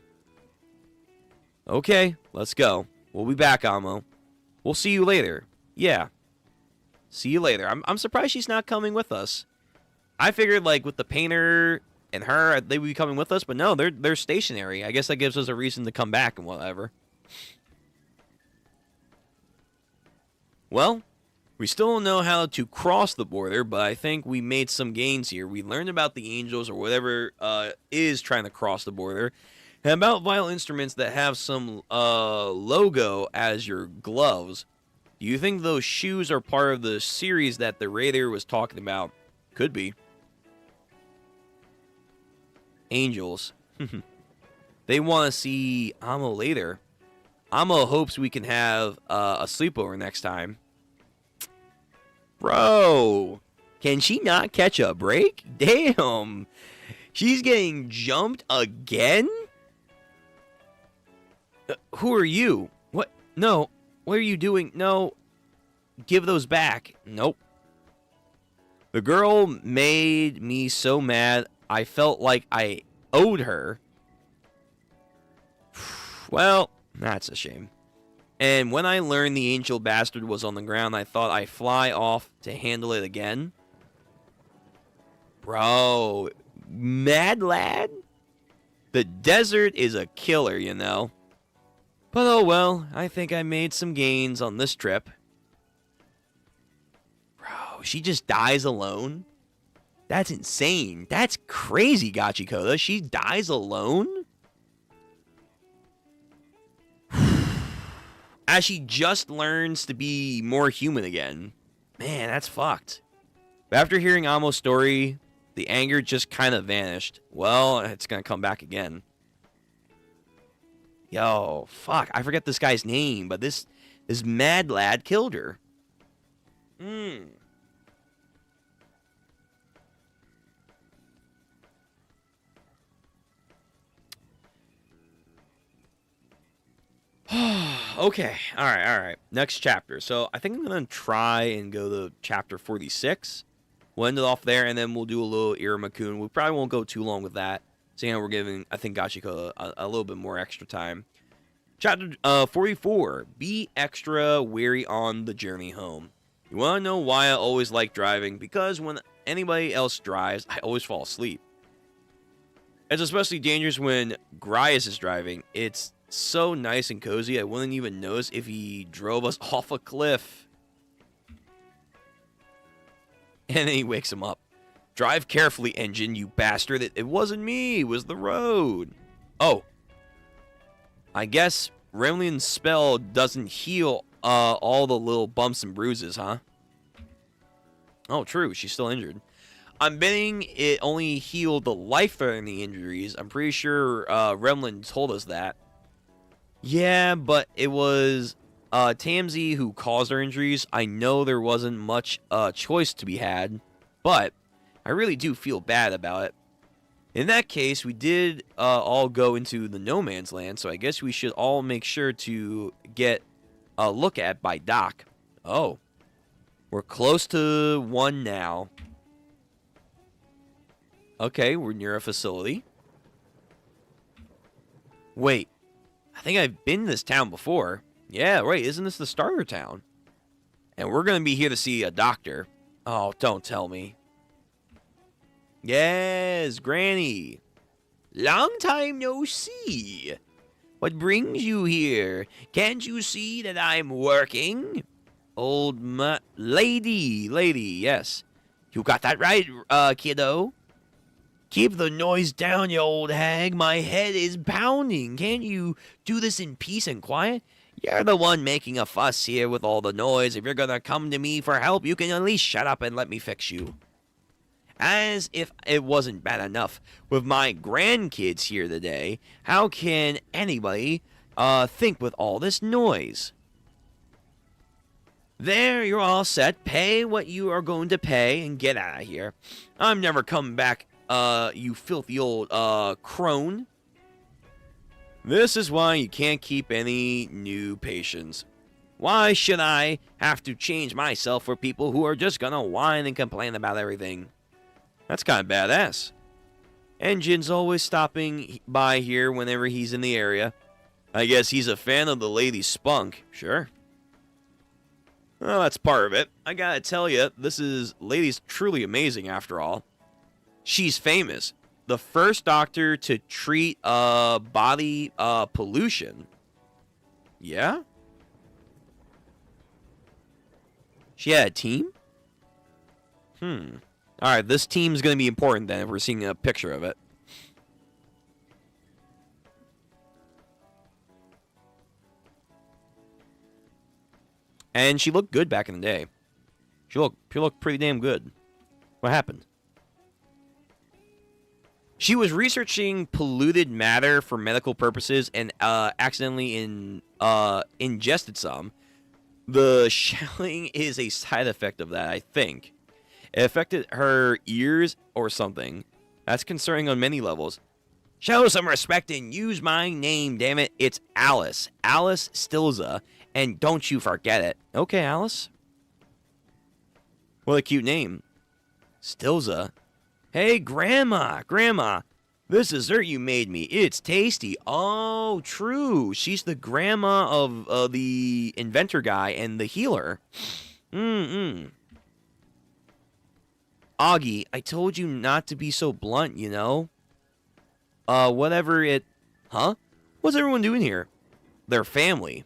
Okay, let's go. We'll be back, Amo. We'll see you later. Yeah. See you later. I'm surprised she's not coming with us. I figured, like, with the painter and her, they would be coming with us, but no, they're stationary. I guess that gives us a reason to come back and whatever. Well, we still don't know how to cross the border, but I think we made some gains here. We learned about the angels or whatever is trying to cross the border, and about vital instruments that have some logo as your gloves. Do you think those shoes are part of the series that the Raider was talking about? Could be. Angels. They want to see Amo later. Amo hopes we can have a sleepover next time. Bro, can she not catch a break? Damn. She's getting jumped again? Who are you? What? No. What are you doing? No. Give those back. Nope. The girl made me so mad, I felt like I owed her. Well, that's a shame. And when I learned the angel bastard was on the ground, I thought I'd fly off to handle it again. Bro, mad lad? The desert is a killer, you know. But oh well, I think I made some gains on this trip. Bro, she just dies alone? That's insane. That's crazy, Gachiakuta. She dies alone? As she just learns to be more human again. Man, that's fucked. But after hearing Amo's story, the anger just kind of vanished. Well, it's gonna come back again. Yo, fuck, I forget this guy's name, but this mad lad killed her. Okay, alright. Next chapter. So, I think I'm going to try and go to chapter 46. We'll end it off there, and then we'll do a little Iruma-kun. We probably won't go too long with that. Seeing how we're giving, I think, Gachiakuta a little bit more extra time. Chapter 44. Be extra wary on the journey home. You want to know why I always like driving? Because when anybody else drives, I always fall asleep. It's especially dangerous when Grias is driving. It's so nice and cozy, I wouldn't even notice if he drove us off a cliff. And then he wakes him up. Drive carefully, engine, you bastard. It wasn't me, it was the road. Oh. I guess Remlin's spell doesn't heal all the little bumps and bruises, huh? Oh, true, she's still injured. I'm betting it only healed the life-threatening injuries. I'm pretty sure Remlin told us that. Yeah, but it was Tamsi who caused our injuries. I know there wasn't much choice to be had, but I really do feel bad about it. In that case, we did all go into the no man's land, so I guess we should all make sure to get a look at by Doc. Oh, we're close to one now. Okay, we're near a facility. Wait, I think I've been to this town before. Yeah, right, isn't this the starter town? And we're going to be here to see a doctor. Oh, don't tell me. Yes, Granny. Long time no see. What brings you here? Can't you see that I'm working? Old lady, yes. You got that right, kiddo. Keep the noise down, you old hag. My head is pounding. Can't you do this in peace and quiet? You're the one making a fuss here with all the noise. If you're gonna come to me for help, you can at least shut up and let me fix you. As if it wasn't bad enough with my grandkids here today, how can anybody think with all this noise? There, you're all set. Pay what you are going to pay and get out of here. I'm never coming back, you filthy old crone. This is why you can't keep any new patients. Why should I have to change myself for people who are just gonna whine and complain about everything? That's kind of badass. Engine's always stopping by here whenever he's in the area. I guess he's a fan of the lady's spunk. Sure. Well, that's part of it. I gotta tell you, lady's truly amazing after all. She's famous. The first doctor to treat body pollution. Yeah? She had a team? Alright, this team's going to be important then if we're seeing a picture of it. And she looked good back in the day. She looked pretty damn good. What happened? She was researching polluted matter for medical purposes and accidentally ingested some. The shelling is a side effect of that, I think. It affected her ears or something. That's concerning on many levels. Show some respect and use my name, damn it. It's Alice. Alice Stilza. And don't you forget it. Okay, Alice. What a cute name. Stilza. Hey, Grandma. This dessert you made me, it's tasty. Oh, true. She's the grandma of the inventor guy and the healer. Augie, I told you not to be so blunt, you know? Huh? What's everyone doing here? Their family.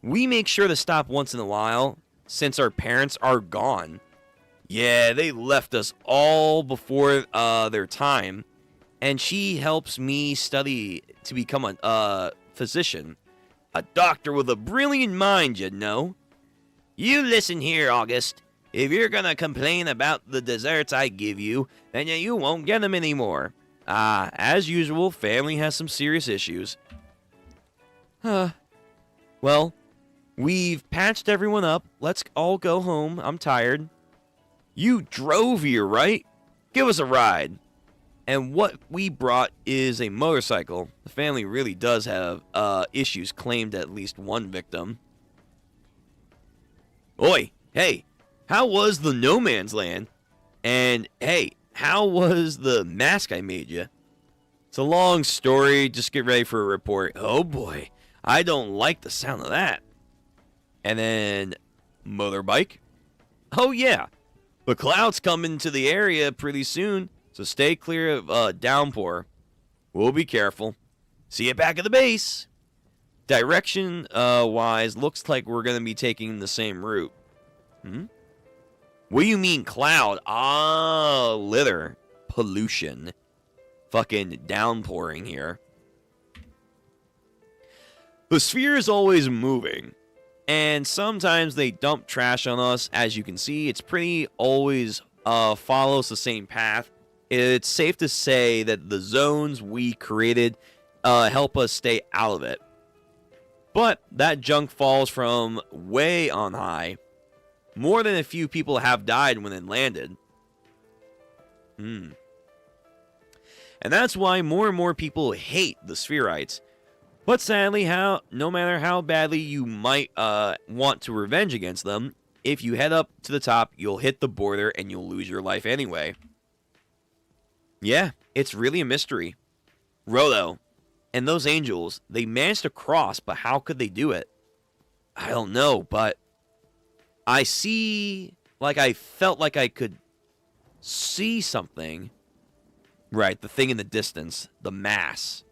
We make sure to stop once in a while, since our parents are gone. Yeah, they left us all before their time. And she helps me study to become a physician. A doctor with a brilliant mind, you know. You listen here, August. If you're gonna complain about the desserts I give you, then you won't get them anymore. As usual, family has some serious issues. Well, we've patched everyone up. Let's all go home. I'm tired. You drove here, right? Give us a ride. And what we brought is a motorcycle. The family really does have issues, claimed at least one victim. Oi, hey, how was the no man's land? And hey, how was the mask I made you? It's a long story, just get ready for a report. Oh boy, I don't like the sound of that. And then, motorbike. Oh yeah, The clouds come into the area pretty soon, so stay clear of downpour. We'll be careful. See you back at the base. Direction wise, looks like we're going to be taking the same route. What do you mean cloud? Ah, litter. Pollution. Fucking downpouring here. The sphere is always moving. And sometimes they dump trash on us. As you can see, it's pretty always follows the same path. It's safe to say that the zones we created help us stay out of it. But that junk falls from way on high. More than a few people have died when it landed. And that's why more and more people hate the Spherites. But sadly, no matter how badly you might want to revenge against them, if you head up to the top, you'll hit the border and you'll lose your life anyway. Yeah, it's really a mystery. Roto and those angels, they managed to cross, but how could they do it? I don't know, but I felt like I could see something. Right, the thing in the distance, the mass.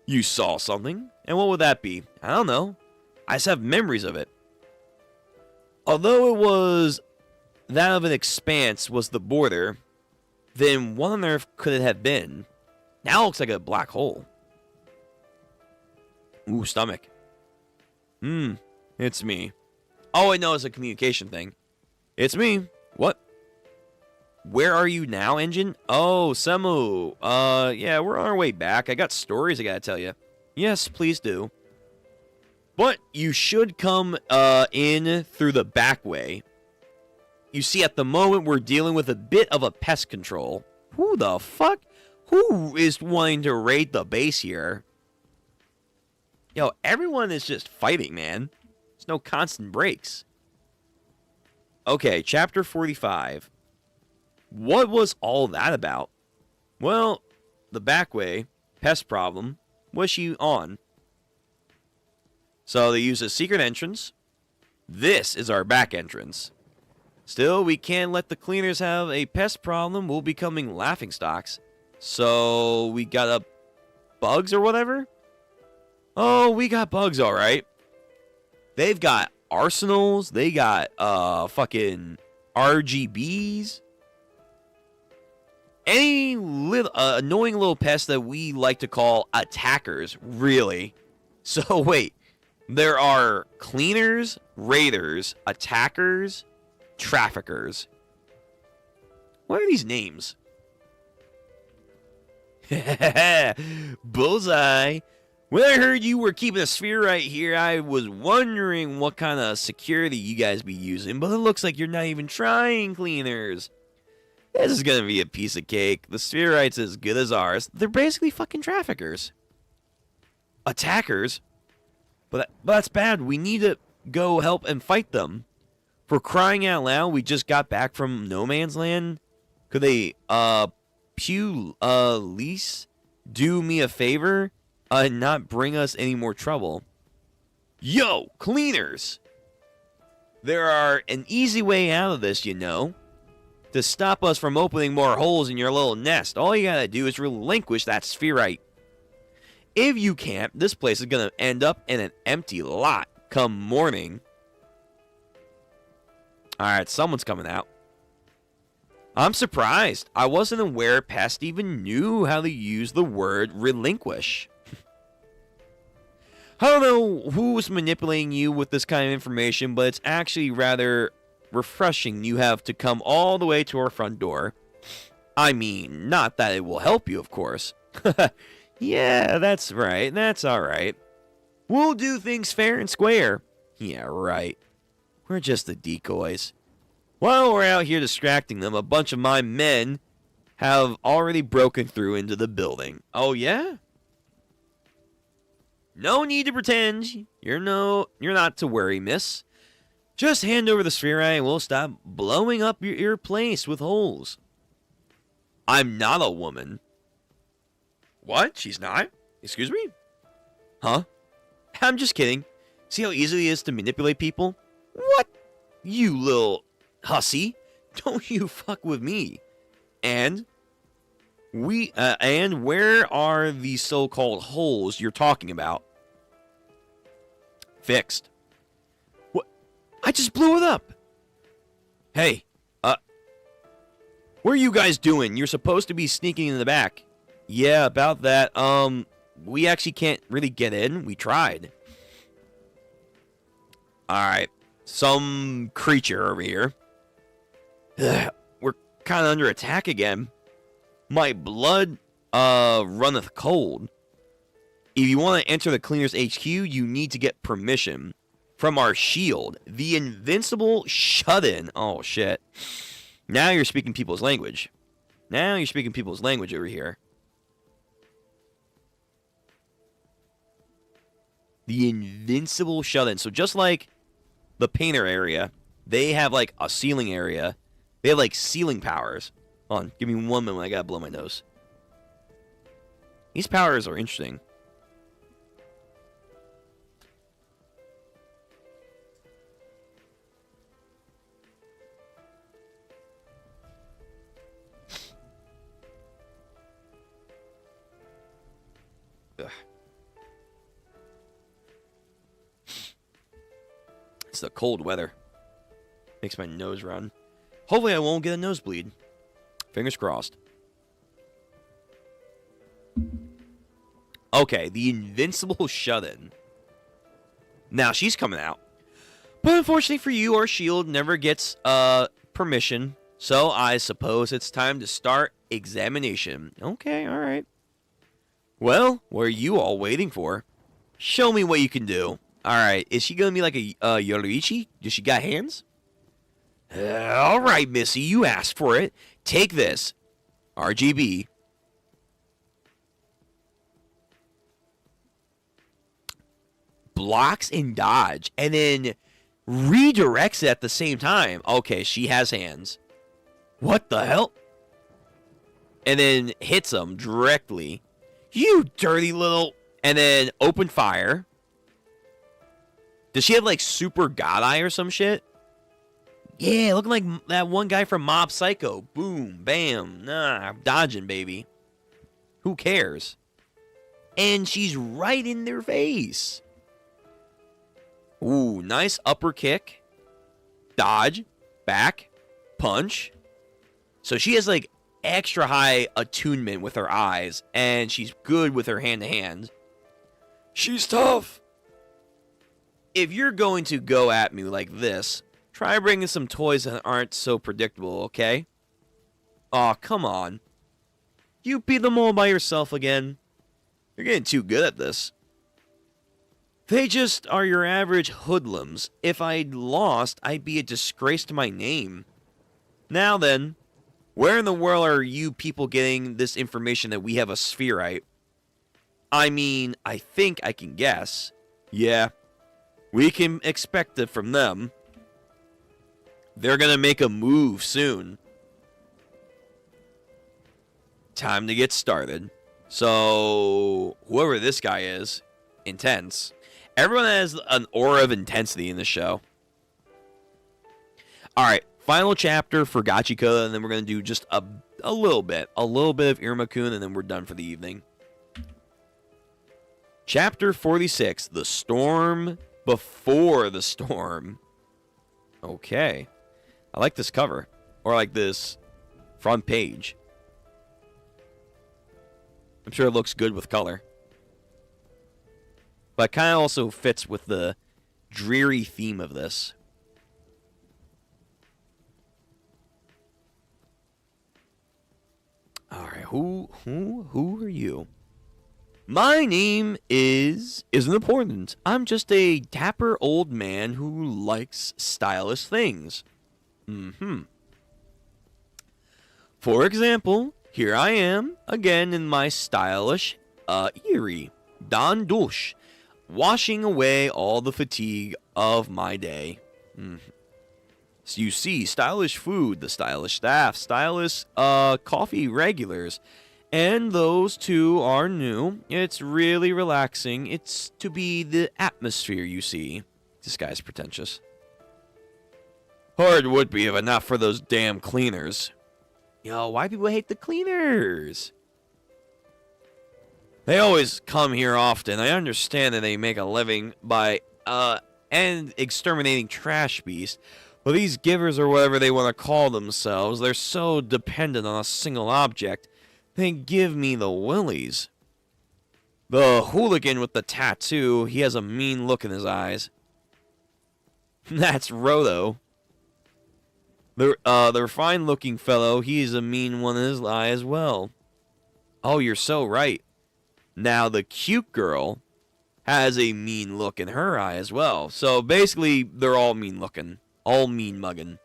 You saw something? And what would that be? I don't know. I just have memories of it. Although it was that of an expanse was the border, then what on earth could it have been? Now it looks like a black hole. Ooh, stomach. It's me. Oh, I know it's a communication thing. It's me. What? Where are you now, engine? Oh, Semu. Yeah, we're on our way back. I got stories I gotta tell you. Yes, please do. But you should come in through the back way. You see, at the moment, we're dealing with a bit of a pest control. Who the fuck? Who is wanting to raid the base here? Yo, everyone is just fighting, man. There's no constant breaks. Okay, chapter 45. What was all that about? Well, the back way, pest problem, was she on? So they use a secret entrance. This is our back entrance. Still, we can't let the cleaners have a pest problem. We'll be becoming laughingstocks. So we got bugs or whatever? Oh, we got bugs, all right. They've got arsenals. They got fucking RGBs. Any little annoying little pests that we like to call attackers, really. So wait, there are cleaners, raiders, attackers, traffickers. What are these names? Bullseye. When I heard you were keeping a sphere right here, I was wondering what kind of security you guys be using, but it looks like you're not even trying, cleaners. This is gonna be a piece of cake. The Spherites as good as ours. They're basically fucking traffickers. Attackers? But that's bad. We need to go help and fight them. For crying out loud, we just got back from No Man's Land. Could they, lease do me a favor? And not bring us any more trouble? Yo, cleaners! There are an easy way out of this, you know. To stop us from opening more holes in your little nest, all you gotta do is relinquish that spherite. If you can't, this place is gonna end up in an empty lot come morning. Alright, someone's coming out. I'm surprised. I wasn't aware Pest even knew how to use the word relinquish. I don't know who's manipulating you with this kind of information, but it's actually rather refreshing you have to come all the way to our front door. I mean, not that it will help you, of course. Yeah, that's right. That's alright. We'll do things fair and square. Yeah, right. We're just the decoys. While we're out here distracting them, a bunch of my men have already broken through into the building. Oh, yeah? No need to pretend. You're not to worry, miss. Just hand over the sphere and we'll stop blowing up your place with holes. I'm not a woman. What? She's not? Excuse me? Huh? I'm just kidding. See how easy it is to manipulate people? What? You little hussy. Don't you fuck with me. And and where are the so-called holes you're talking about? Fixed. What? I just blew it up. Hey, what are you guys doing? You're supposed to be sneaking in the back. Yeah, about that. We actually can't really get in. We tried. Alright. Some creature over here. Ugh, we're kind of under attack again. My blood, runneth cold. If you want to enter the Cleaner's HQ, you need to get permission from our shield. The invincible shut-in. Oh, shit. Now you're speaking people's language. Now you're speaking people's language over here. The invincible shut-in. So just like the painter area, they have like a ceiling area. They have like ceiling powers. Hold on, give me 1 minute. I gotta blow my nose. These powers are interesting. Ugh. It's the cold weather. Makes my nose run. Hopefully I won't get a nosebleed. Fingers crossed. Okay, the invincible shut-in. Now she's coming out. But unfortunately for you, our shield never gets permission. So I suppose it's time to start examination. Okay, alright. Well, what are you all waiting for? Show me what you can do. Alright, is she gonna be like a Yoruichi? Does she got hands? Alright, Missy, you asked for it. Take this. RGB. Blocks and dodge. And then redirects it at the same time. Okay, she has hands. What the hell? And then hits them directly. You dirty little... And then open fire. Does she have like super god eye or some shit? Yeah, looking like that one guy from Mob Psycho. Boom, bam, nah, dodging, baby. Who cares? And she's right in their face. Ooh, nice upper kick. Dodge, back, punch. So she has like extra high attunement with her eyes, and she's good with her hand-to-hand. She's tough. If you're going to go at me like this, try bringing some toys that aren't so predictable, okay? Aw, come on. You beat them all by yourself again. You're getting too good at this. They just are your average hoodlums. If I'd lost, I'd be a disgrace to my name. Now then, where in the world are you people getting this information that we have a spherite? I mean, I think I can guess. Yeah, we can expect it from them. They're gonna make a move soon. Time to get started. So, whoever this guy is, intense. Everyone has an aura of intensity in this show. Alright, final chapter for Gachiakuta, and then we're gonna do just a little bit. A little bit of Iruma-kun, and then we're done for the evening. Chapter 46, The Storm Before the Storm. Okay. I like this cover. Or like this front page. I'm sure it looks good with color. But it kind of also fits with the dreary theme of this. Alright, who are you? My name isn't important. I'm just a dapper old man who likes stylish things. For example, here I am, again in my stylish, eerie, don douche, washing away all the fatigue of my day. So you see, stylish food, the stylish staff, stylish, coffee regulars, and those two are new. It's really relaxing. It's to be the atmosphere, you see. This guy's pretentious. Hard would be if it not for those damn cleaners. Yo, why people hate the cleaners? They always come here often. I understand that they make a living by and exterminating trash beasts. But these givers, or whatever they want to call themselves, they're so dependent on a single object. They give me the willies. The hooligan with the tattoo, he has a mean look in his eyes. That's Roto. The refined-looking fellow, he's a mean one in his eye as well. Oh, you're so right. Now, the cute girl has a mean look in her eye as well. So, basically, they're all mean-looking. All mean-mugging.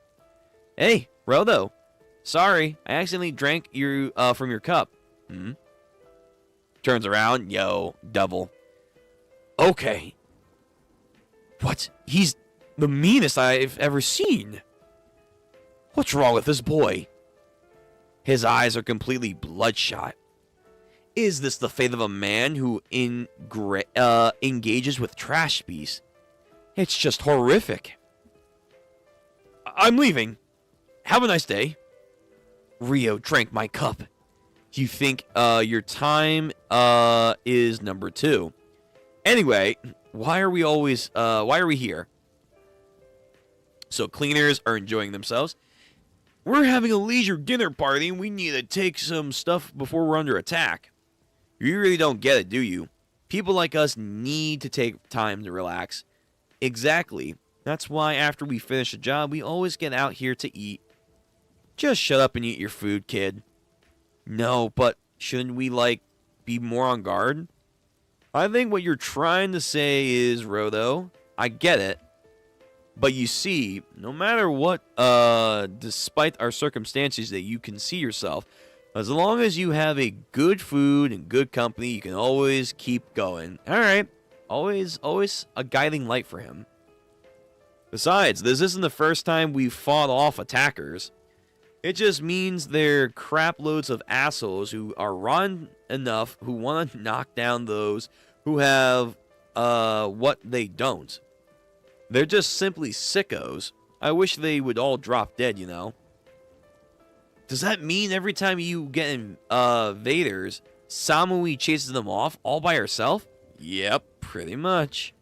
Hey, Roto. Sorry, I accidentally drank from your cup. Turns around. Yo, double. Okay. What? He's the meanest I've ever seen. What's wrong with this boy? His eyes are completely bloodshot. Is this the fate of a man who engages with trash beasts? It's just horrific. I'm leaving. Have a nice day. Rio drank my cup. You think your time is number 2. Anyway, why are we here? So cleaners are enjoying themselves. We're having a leisure dinner party and we need to take some stuff before we're under attack. You really don't get it, do you? People like us need to take time to relax. Exactly. That's why after we finish a job, we always get out here to eat. Just shut up and eat your food, kid. No, but shouldn't we, be more on guard? I think what you're trying to say is, Roto, I get it. But you see, no matter what, despite our circumstances that you can see yourself, as long as you have a good food and good company, you can always keep going. Alright, always a guiding light for him. Besides, this isn't the first time we've fought off attackers. It just means they're crap loads of assholes who are rotten enough, who want to knock down those who have, what they don't. They're just simply sickos. I wish they would all drop dead, you know. Does that mean every time you get invaders, Samui chases them off all by herself? Yep, pretty much.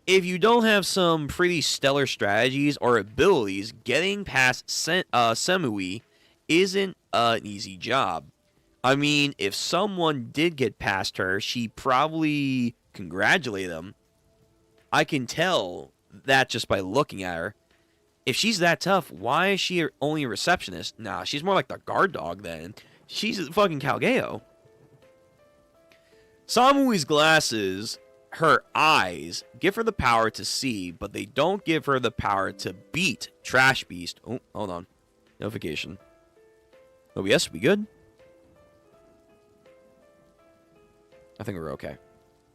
If you don't have some pretty stellar strategies or abilities, getting past Samui isn't an easy job. I mean, if someone did get past her, she'd probably congratulate them. I can tell that just by looking at her. If she's that tough, why is she only a receptionist? Nah, she's more like the guard dog then. She's a fucking Calgeo. Samui's glasses, her eyes, give her the power to see, but they don't give her the power to beat Trash Beast. Oh, hold on. Notification. OBS, we good? I think we're okay.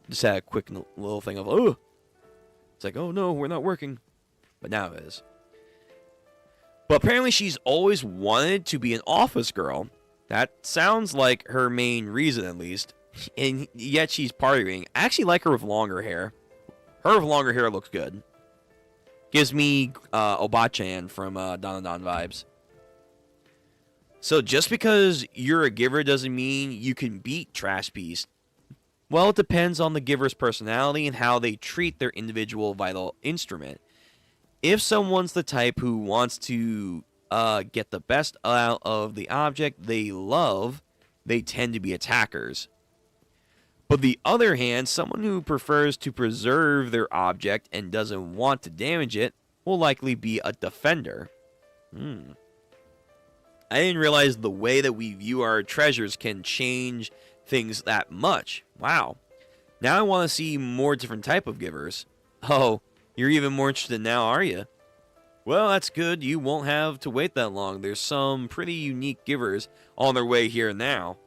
Just had a quick little thing of, oh. It's like, oh no, we're not working. But now it is. But apparently she's always wanted to be an office girl. That sounds like her main reason, at least. And yet she's partying. I actually like her with longer hair. Her with longer hair looks good. Gives me Oba-chan from Dandadan vibes. So just because you're a giver doesn't mean you can beat Trash Beast. Well, it depends on the giver's personality and how they treat their individual vital instrument. If someone's the type who wants to get the best out of the object they love, they tend to be attackers. But the other hand, someone who prefers to preserve their object and doesn't want to damage it will likely be a defender. I didn't realize the way that we view our treasures can change things that much. Wow. Now I want to see more different type of givers. Oh, you're even more interested now, are you? Well, that's good. You won't have to wait that long. There's some pretty unique givers on their way here now.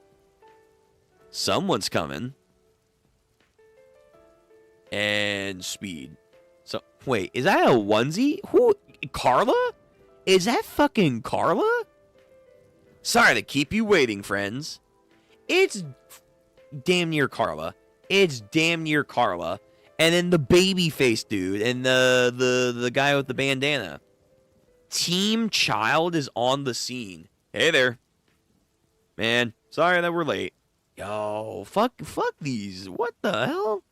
Someone's coming. And speed. So, wait, is that a onesie? Who? Carla? Is that fucking Carla? Sorry to keep you waiting, friends. It's damn near Carla. It's damn near Carla. And then the baby face dude and the guy with the bandana. Team Child is on the scene. Hey there. Man, sorry that we're late. Yo, fuck these. What the hell?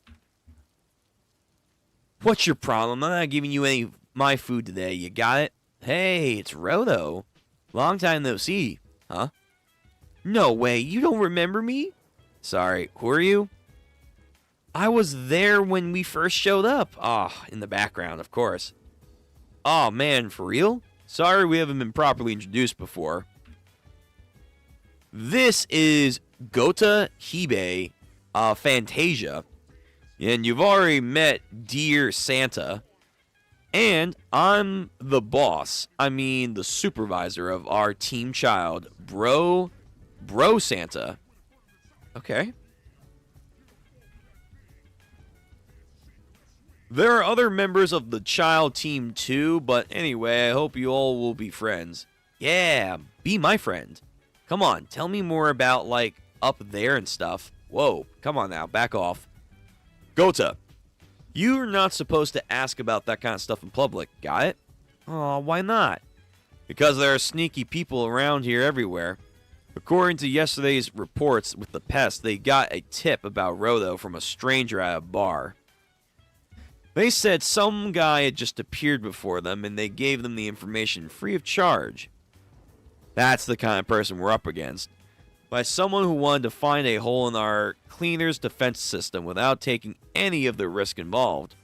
What's your problem? I'm not giving you any of my food today. You got it? Hey, it's Rodo. Long time no see. Huh? No way. You don't remember me? Sorry. Who are you? I was there when we first showed up. In the background, of course. Oh, man, for real? Sorry we haven't been properly introduced before. This is Gota Hibe Fantasia. And you've already met Dear Santa. And I'm the boss. I mean, the supervisor of our Team Child. Bro Santa. Okay. There are other members of the Child Team too, but anyway, I hope you all will be friends. Yeah, be my friend. Come on, tell me more about, like, up there and stuff. Whoa, come on now, back off. Gota, you're not supposed to ask about that kind of stuff in public, got it? Aw, why not? Because there are sneaky people around here everywhere. According to yesterday's reports with the pest, they got a tip about Rodo from a stranger at a bar. They said some guy had just appeared before them, and they gave them the information free of charge. That's the kind of person we're up against. By someone who wanted to find a hole in our cleaner's defense system without taking any of the risk involved.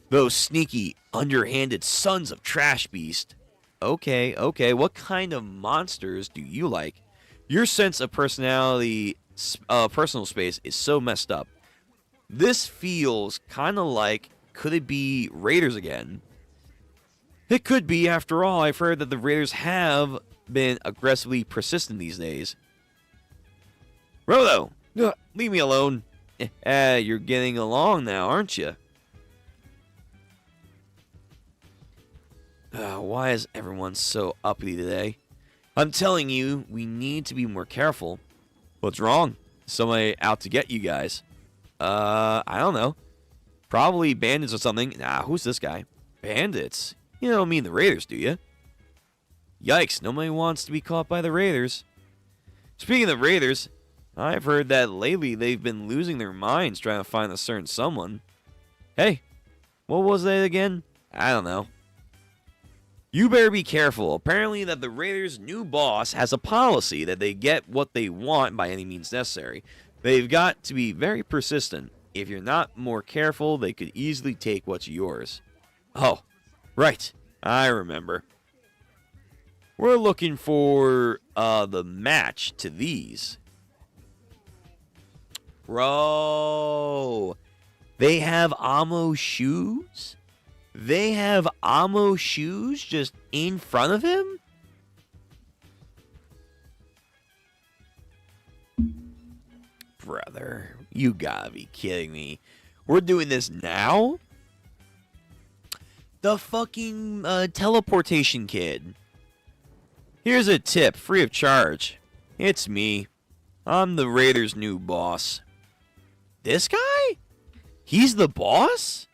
Those sneaky, underhanded sons of Trash Beast. Okay, what kind of monsters do you like? Your sense of personal space is so messed up. This feels kind of like, could it be Raiders again? It could be, after all. I've heard that the Raiders have been aggressively persistent these days. Rodo, leave me alone. You're getting along now, aren't you? Why is everyone so uppity today? I'm telling you, we need to be more careful. What's wrong? Somebody out to get you guys? I don't know. Probably bandits or something. Nah, who's this guy? Bandits? You don't mean the Raiders, do you? Yikes, nobody wants to be caught by the Raiders. Speaking of Raiders, I've heard that lately they've been losing their minds trying to find a certain someone. Hey, what was that again? I don't know. You better be careful. Apparently that the Raiders' new boss has a policy that they get what they want by any means necessary. They've got to be very persistent. If you're not more careful, they could easily take what's yours. Oh, right. I remember. We're looking for the match to these. Bro, they have Amo shoes? They have Amo shoes just in front of him? Brother, you gotta be kidding me. We're doing this now? The fucking teleportation kid. Here's a tip, free of charge. It's me. I'm the Raiders' new boss. This guy? He's the boss?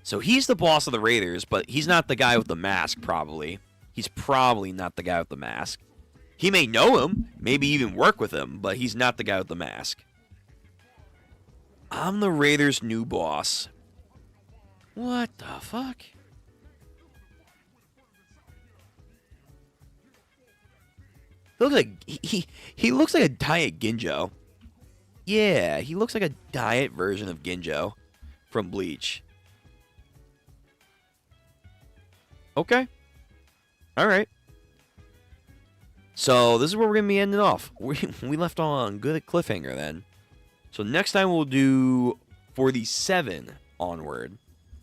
So he's the boss of the Raiders, but he's not the guy with the mask, probably. He's probably not the guy with the mask. He may know him, maybe even work with him, but he's not the guy with the mask. I'm the Raiders' new boss. What the fuck? He looks like a diet Ginjo. Yeah, he looks like a diet version of Ginjo from Bleach. Okay. Alright. So, this is where we're going to be ending off. We left on a good cliffhanger then. So, next time we'll do 47 onward.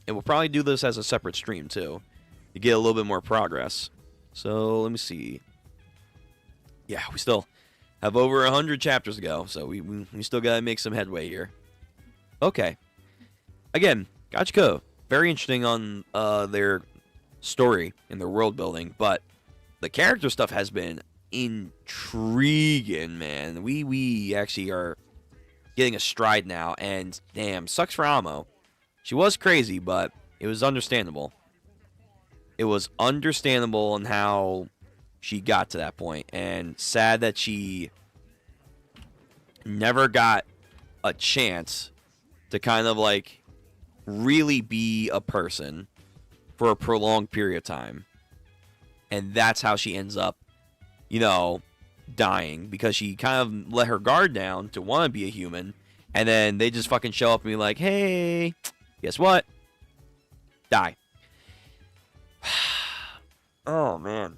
And we'll probably do this as a separate stream, too. To get a little bit more progress. So, let me see. Yeah, we still have over 100 chapters to go. So, we still got to make some headway here. Okay. Again, Gachiakuta. Very interesting on their story and their world building. But the character stuff has been intriguing, man. We actually are getting a stride now. And, damn, sucks for Amo. She was crazy, but It was understandable. It was understandable on how she got to that point, and sad that she never got a chance to kind of like really be a person for a prolonged period of time. And that's how she ends up, you know, dying, because she kind of let her guard down to want to be a human, and then they just fucking show up and be like, hey, guess what? Die. Oh, man.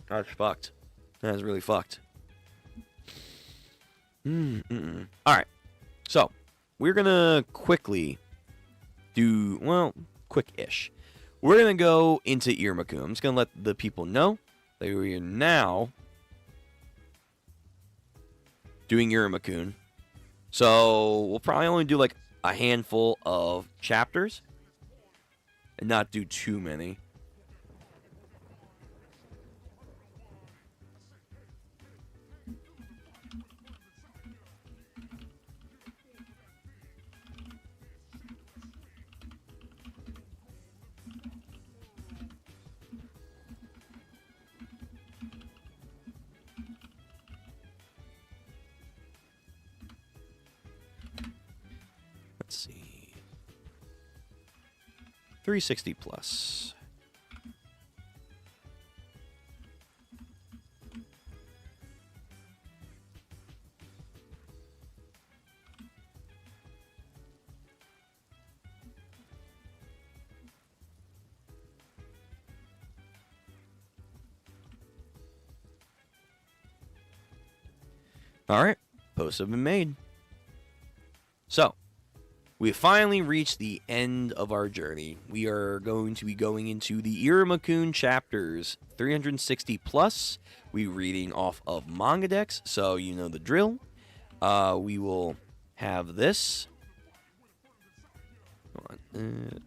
That's fucked. That's really fucked. Alright. So, we're gonna quickly do, well, quick-ish. We're gonna go into Iruma-kun. I'm just gonna let the people know that we are now doing Iruma-kun. So, we'll probably only do like a handful of chapters and not do too many. Let's see. 360 plus. All right, posts have been made. So, we finally reached the end of our journey. We are going to be going into the Iruma-kun chapters 360 plus. We're reading off of manga decks, so you know the drill. We will have this. Hold on. Now, reading.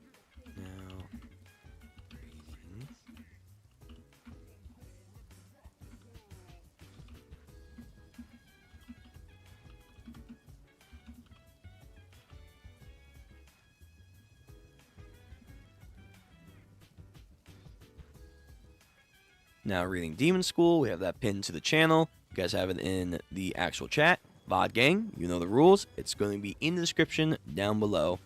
Now reading Demon School, we have that pinned to the channel. You guys have it in the actual chat. VOD gang, you know the rules. It's going to be in the description down below.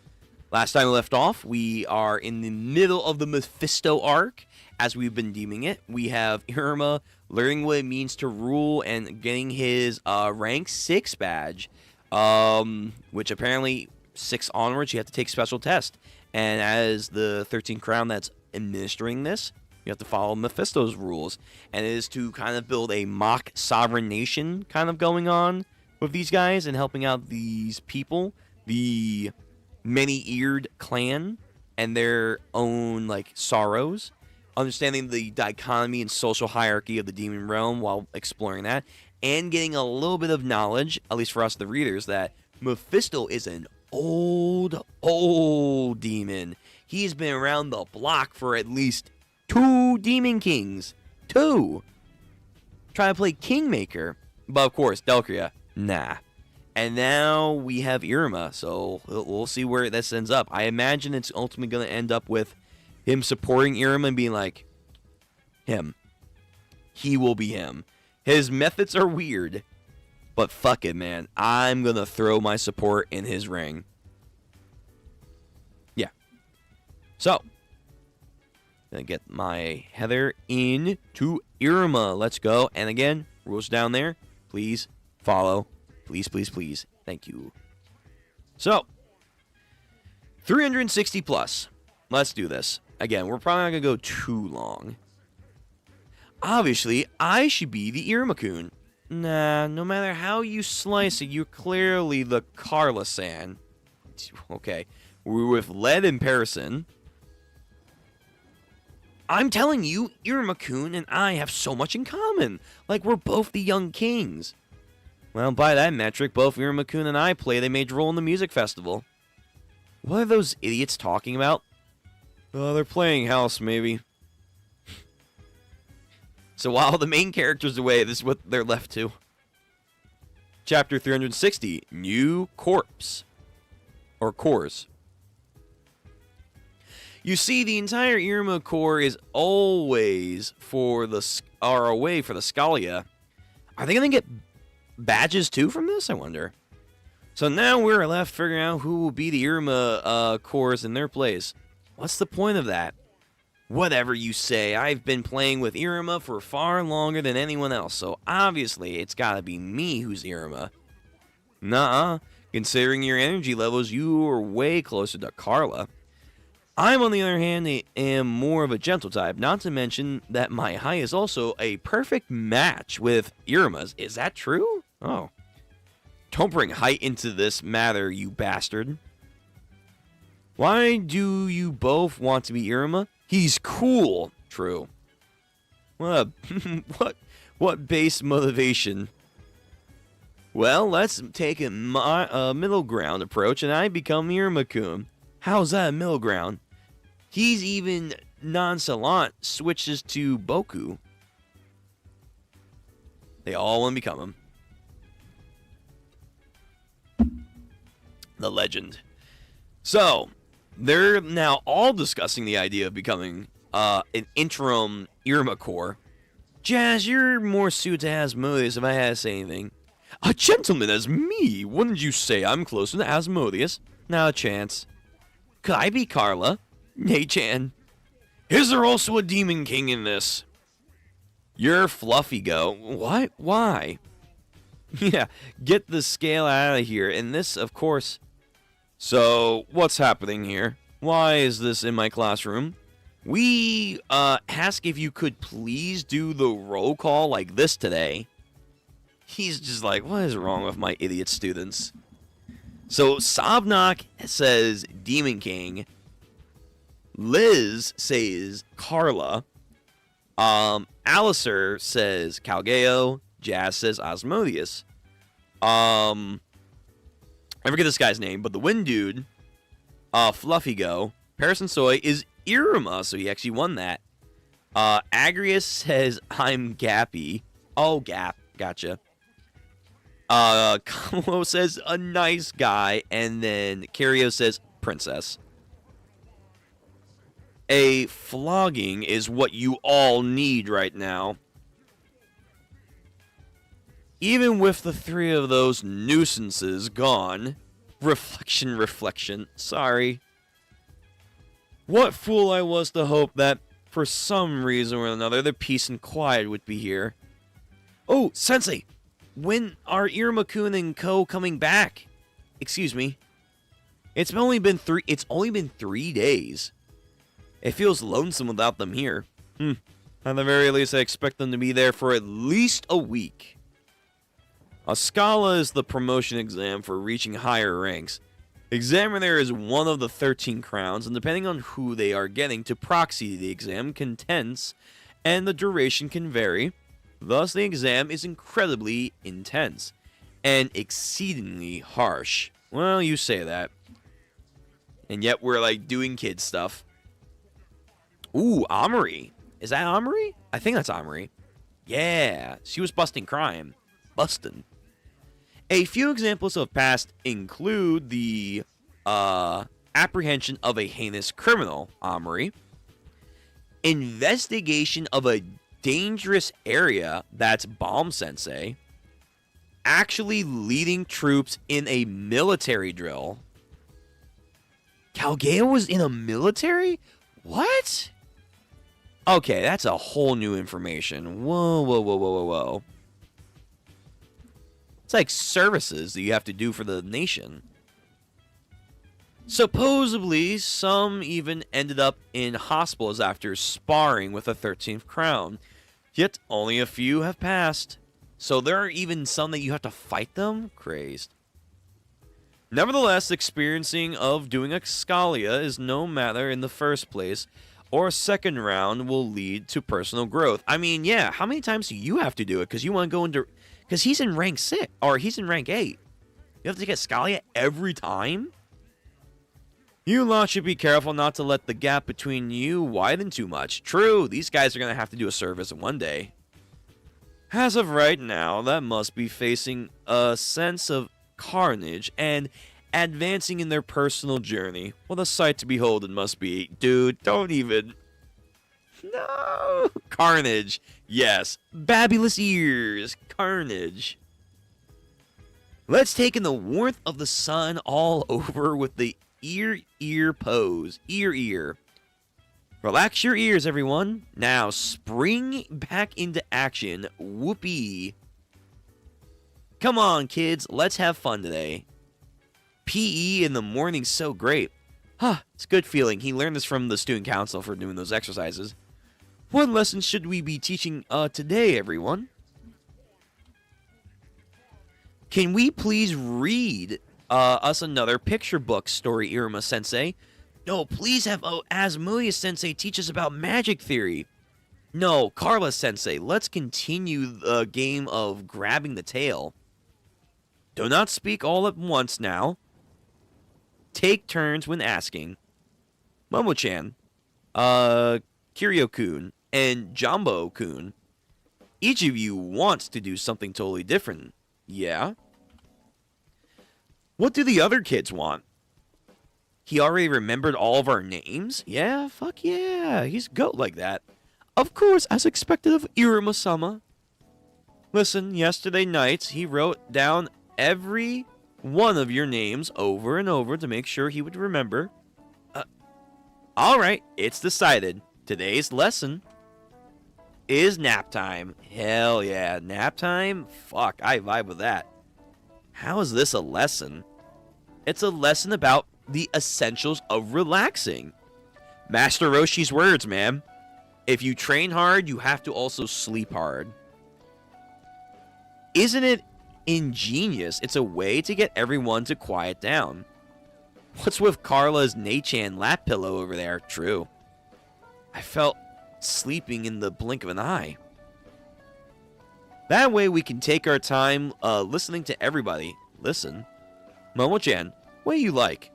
Last time we left off, we are in the middle of the Mephisto arc, as we've been deeming it. We have Iruma learning what it means to rule and getting his rank 6 badge, which apparently 6 onwards, you have to take special test. And as the 13th crown that's administering this, you have to follow Mephisto's rules, and it is to kind of build a mock sovereign nation kind of going on with these guys and helping out these people, the many-eared clan and their own like sorrows, understanding the dichotomy and social hierarchy of the demon realm while exploring that, and getting a little bit of knowledge, at least for us the readers, that Mephisto is an old demon. He's been around the block for at least 2 Demon Kings. 2. Trying to play Kingmaker. But of course, Delcria, nah. And now we have Iruma, so we'll see where this ends up. I imagine it's ultimately going to end up with him supporting Iruma and being like, him. He will be him. His methods are weird, but fuck it, man. I'm going to throw my support in his ring. Yeah. So, gonna get my heather in to Iruma. Let's go. And again, rules down there. Please follow. Please, please, please. Thank you. So, 360 plus. Let's do this. Again, we're probably not gonna go too long. Obviously, I should be the Iruma-kun. Nah, no matter how you slice it, you're clearly the Carla-san. Okay. We're with lead in Parison. I'm telling you, Iruma-kun and I have so much in common. Like, we're both the young kings. Well, by that metric, both Iruma-kun and I played a major role in the music festival. What are those idiots talking about? Oh, they're playing house, maybe. So while the main character's away, this is what they're left to. Chapter 360, New Corpse. or cores. You see, the entire Iruma core is always away for the Scalia. Are they going to get badges too from this, I wonder? So now we're left figuring out who will be the Iruma cores in their place. What's the point of that? Whatever you say, I've been playing with Iruma for far longer than anyone else, so obviously it's gotta be me who's Iruma. Nuh-uh. Considering your energy levels, you are way closer to Carla. I'm, on the other hand, am more of a gentle type, not to mention that my height is also a perfect match with Iruma's. Is that true? Oh. Don't bring height into this matter, you bastard. Why do you both want to be Iruma? He's cool. True. What what base motivation? Well, let's take a middle ground approach, and I become Iruma-kun. How's that a middle ground? He's even nonchalant, switches to Boku. They all want to become him. The legend. So, they're now all discussing the idea of becoming an interim Iruma core. Jazz, you're more suited to Asmodeus if I had to say anything. A gentleman as me? Wouldn't you say I'm closer to Asmodeus? Not a chance. Could I be Carla? Nay-chan. Is there also a Demon King in this? You're Fluffy Go. What? Why? Yeah, get the scale out of here. And this, of course... So, what's happening here? Why is this in my classroom? We ask if you could please do the roll call like this today. He's just like, what is wrong with my idiot students? So, Sobnok says Demon King. Liz says Carla. Alistair says Calgeo. Jazz says Asmodeus. I forget this guy's name, but the Wind Dude, Fluffy Go, Paris and Soy is Iruma, so he actually won that. Agrius says, I'm Gappy. Oh, Gap, gotcha. Kamalo says, a nice guy, and then Cario says, princess. A flogging is what you all need right now. Even with the three of those nuisances gone. Reflection. Sorry. What fool I was to hope that, for some reason or another, the peace and quiet would be here. Oh, Sensei! When are Iruma-kun and Co. coming back? Excuse me. It's only been 3 days. It feels lonesome without them here. At the very least, I expect them to be there for at least a week. A Scala is the promotion exam for reaching higher ranks. Examiner is one of the 13 crowns, and depending on who they are getting to proxy the exam can tense, and the duration can vary. Thus, the exam is incredibly intense, and exceedingly harsh. Well, you say that. And yet we're, like, doing kid stuff. Ooh, Amory. Is that Amory? I think that's Amory. Yeah, she was busting crime. Bustin'. A few examples of past include the apprehension of a heinous criminal, Amory, investigation of a dangerous area, that's Bomb Sensei, actually leading troops in a military drill. Calgeo was in a military? What? Okay, that's a whole new information. Whoa. It's like services that you have to do for the nation. Supposedly, some even ended up in hospitals after sparring with the 13th Crown. Yet, only a few have passed. So there are even some that you have to fight them? Crazed. Nevertheless, experiencing of doing a Scalia is no matter in the first place, or a second round will lead to personal growth. I mean, yeah, how many times do you have to do it? Because you want to go into... Because he's in rank 6, or he's in rank 8. You have to get Scalia every time? You lot should be careful not to let the gap between you widen too much. True, these guys are going to have to do a service one day. As of right now, that must be facing a sense of carnage and advancing in their personal journey. What a sight to behold it must be. Dude, don't even... No! Carnage. Yes. Babulous ears. Carnage. Let's take in the warmth of the sun all over with the ear pose. Ear. Relax your ears, everyone. Now, spring back into action. Whoopee. Come on, kids. Let's have fun today. PE in the morning's so great. It's a good feeling. He learned this from the student council for doing those exercises. What lesson should we be teaching today, everyone? Can we please read us another picture book story, Iruma-sensei? No, please have Asmulia-sensei teach us about magic theory. No, Carla-sensei, let's continue the game of grabbing the tail. Do not speak all at once now. Take turns when asking. Momo-chan, Kiryu-kun, and Jumbo-kun. Each of you wants to do something totally different. Yeah? What do the other kids want? He already remembered all of our names? Yeah, fuck yeah. He's goat like that. Of course, as expected of Iruma-sama. Listen, yesterday night, he wrote down every one of your names over and over to make sure he would remember. Alright, it's decided. Today's lesson is nap time. Hell yeah, nap time? Fuck, I vibe with that. How is this a lesson? It's a lesson about the essentials of relaxing. Master Roshi's words, man. If you train hard, you have to also sleep hard. Isn't it ingenious? It's a way to get everyone to quiet down. What's with Carla's Nei-chan lap pillow over there? True. I felt sleeping in the blink of an eye. That way we can take our time listening to everybody. Listen. Momo-chan, what do you like?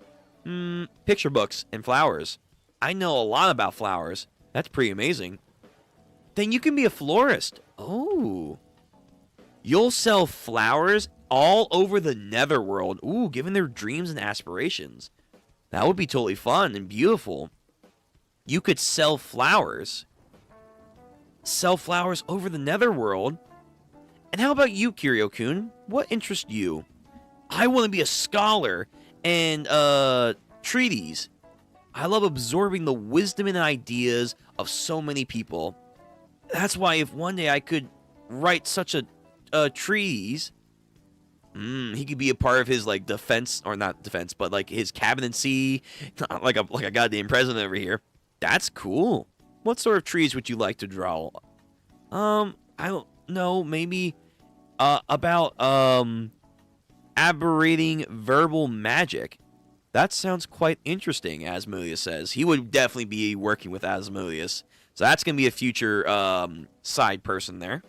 Picture books and flowers. I know a lot about flowers. That's pretty amazing. Then you can be a florist. Oh. You'll sell flowers all over the netherworld. Ooh, given their dreams and aspirations. That would be totally fun and beautiful. You could sell flowers. Sell flowers over the netherworld. And how about you, Kiryu-kun? What interests you? I want to be a scholar and treatise. I love absorbing the wisdom and ideas of so many people. That's why if one day I could write such a treatise, he could be a part of his like defense, or not defense, but like his cabinetcy, like a goddamn president over here. That's cool. What sort of trees would you like to draw? I don't know. Maybe about aberrating verbal magic. That sounds quite interesting, Asmodeus says. He would definitely be working with Asmodeus. So that's going to be a future side person there.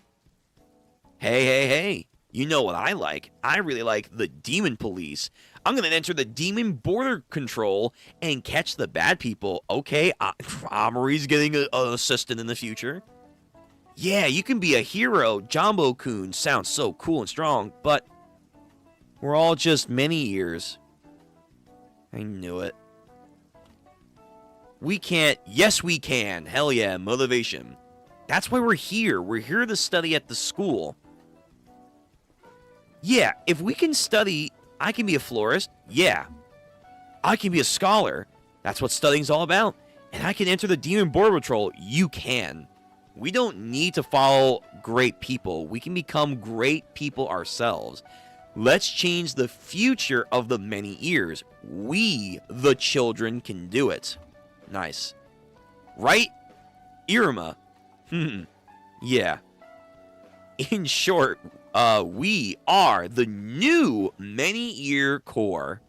Hey. You know what I like? I really like the Demon Police. I'm going to enter the Demon Border Control and catch the bad people. Okay, Amori's getting an assistant in the future. Yeah, you can be a hero. Jumbo-kun sounds so cool and strong, but we're all just many ears. I knew it. We can't. Yes, we can. Hell yeah, motivation. That's why we're here. We're here to study at the school. Yeah, if we can study, I can be a florist. Yeah. I can be a scholar. That's what studying's all about. And I can enter the Demon Border Patrol. You can. We don't need to follow great people. We can become great people ourselves. Let's change the future of the many ears. We, the children, can do it. Nice. Right, Iruma? Yeah. In short, we are the new Many-Ear Corps.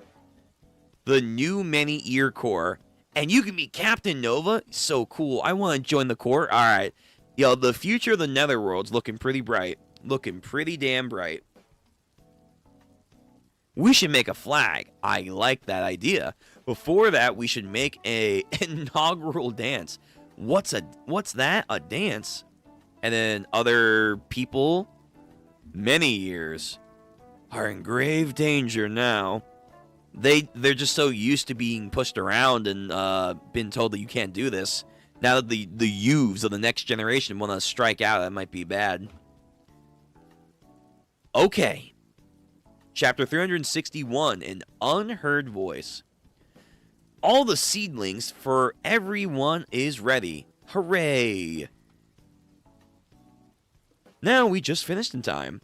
The new Many-Ear Corps. And you can be Captain Nova? So cool. I want to join the Corps. Alright. Yo, the future of the Netherworld's looking pretty bright. Looking pretty damn bright. We should make a flag. I like that idea. Before that, we should make a inaugural dance. What's that? A dance? And then other people, many years, are in grave danger now. They're just so used to being pushed around and been told that you can't do this. Now that the youths of the next generation want to strike out, that might be bad. Okay. Chapter 361, An Unheard Voice. All the seedlings for everyone is ready. Hooray! Now we just finished in time.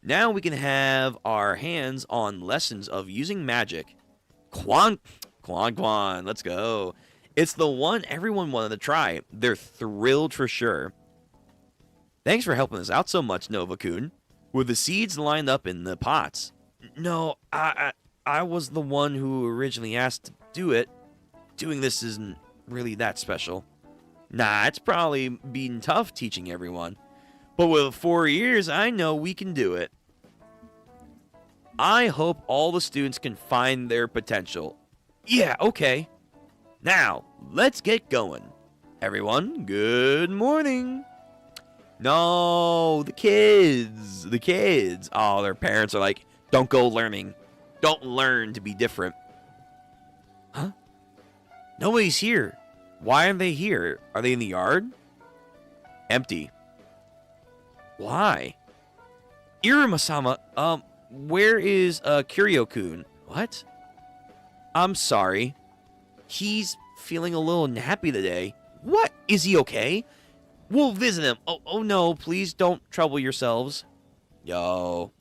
Now we can have our hands on lessons of using magic. Quan, let's go. It's the one everyone wanted to try. They're thrilled for sure. Thanks for helping us out so much, Nova-kun. Were the seeds lined up in the pots? No, I was the one who originally asked to do it. Doing this isn't really that special. Nah, it's probably been tough teaching everyone. But with 4 years, I know we can do it. I hope all the students can find their potential. Yeah, okay. Now, let's get going. Everyone, good morning. No, the kids. Oh, their parents are like, don't go learning. Don't learn to be different. Huh? Nobody's here. Why aren't they here? Are they in the yard? Empty. Why? Iruma-sama, where is, Kiryu-kun? What? I'm sorry. He's feeling a little nappy today. What? Is he okay? We'll visit him. Oh no, please don't trouble yourselves. Yo,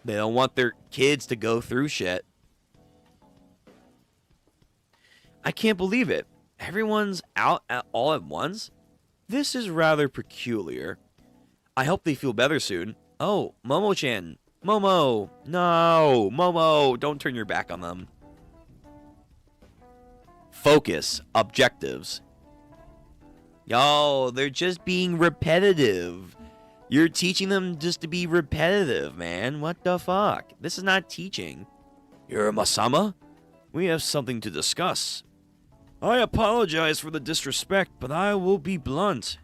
they don't want their kids to go through shit. I can't believe it. Everyone's out all at once? This is rather peculiar. I hope they feel better soon. Oh, Momo-chan. Momo. No, Momo, don't turn your back on them. Focus. Objectives. Yo, they're just being repetitive. You're teaching them just to be repetitive, man. What the fuck? This is not teaching. Iruma-sama, we have something to discuss. I apologize for the disrespect, but I will be blunt.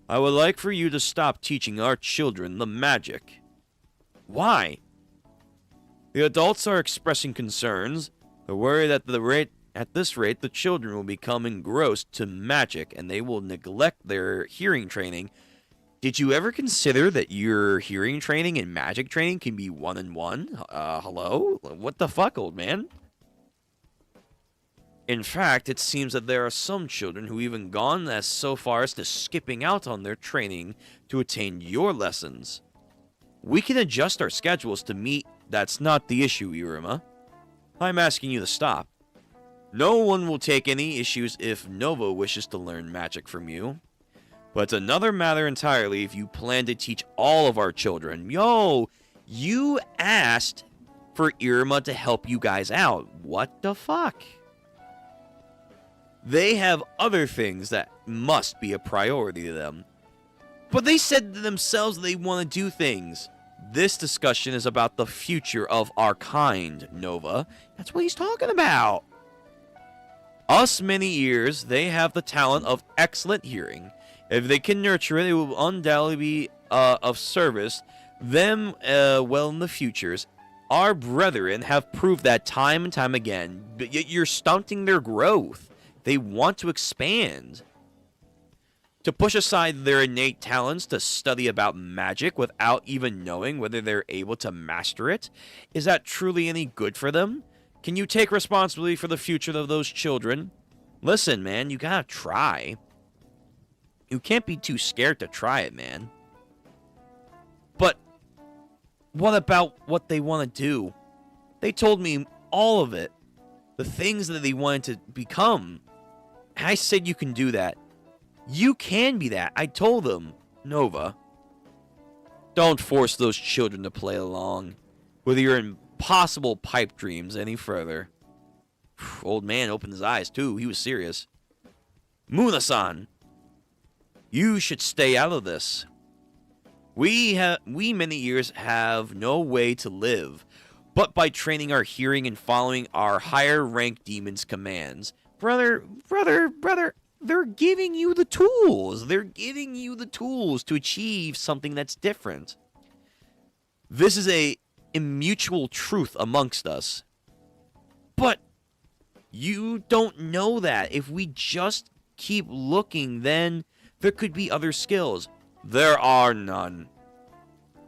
I would like for you to stop teaching our children the magic. Why? The adults are expressing concerns. They're worried at this rate, the children will become engrossed to magic and they will neglect their hearing training. Did you ever consider that your hearing training and magic training can be one-on-one? Hello? What the fuck, old man? In fact, it seems that there are some children who even gone as so far as to skipping out on their training to attain your lessons. We can adjust our schedules to meet. That's not the issue, Iruma. I'm asking you to stop. No one will take any issues if Nova wishes to learn magic from you. But it's another matter entirely if you plan to teach all of our children. Yo, you asked for Iruma to help you guys out. What the fuck? They have other things that must be a priority to them. But they said to themselves they want to do things. This discussion is about the future of our kind, Nova. That's what he's talking about. Us many ears, they have the talent of excellent hearing. If they can nurture it, it will undoubtedly be of service them well in the futures. Our brethren have proved that time and time again, but yet you're stunting their growth. They want to expand. To push aside their innate talents to study about magic without even knowing whether they're able to master it, is that truly any good for them? Can you take responsibility for the future of those children? Listen, man, you gotta try. You can't be too scared to try it, man. But what about what they want to do? They told me all of it. The things that they wanted to become. I said you can do that. You can be that. I told them. Nova. Don't force those children to play along with your impossible pipe dreams any further. Old man opened his eyes, too. He was serious. Muna-san, you should stay out of this. We many years have no way to live, but by training our hearing and following our higher rank demons' commands. Brother, they're giving you the tools. They're giving you the tools to achieve something that's different. This is a mutual truth amongst us. But you don't know that. If we just keep looking, then there could be other skills. There are none.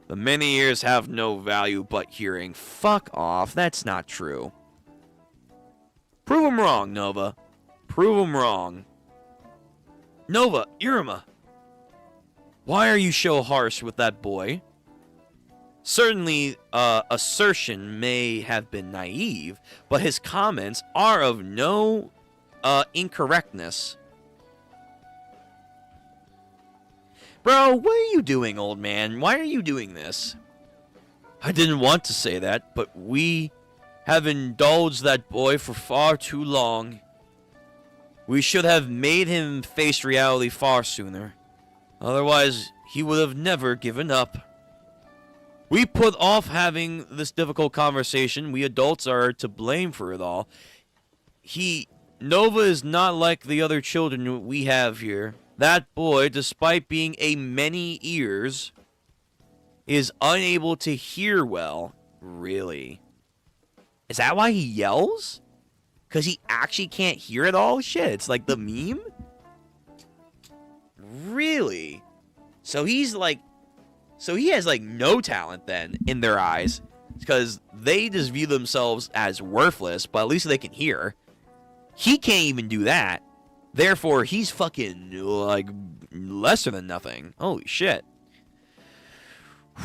The many ears have no value but hearing. Fuck off. That's not true. Prove 'em wrong, Nova. Prove 'em wrong. Nova, Iruma. Why are you so harsh with that boy? Certainly, assertion may have been naive, but his comments are of no incorrectness. Bro, what are you doing, old man? Why are you doing this? I didn't want to say that, but we have indulged that boy for far too long. We should have made him face reality far sooner. Otherwise, he would have never given up. We put off having this difficult conversation. We adults are to blame for it all. Nova is not like the other children we have here. That boy, despite being a many ears, is unable to hear well. Really? Is that why he yells? Because he actually can't hear at all? Shit, it's like the meme? Really? So he has like no talent then in their eyes. Because they just view themselves as worthless, but at least they can hear. He can't even do that. Therefore, he's fucking, like, lesser than nothing. Holy shit.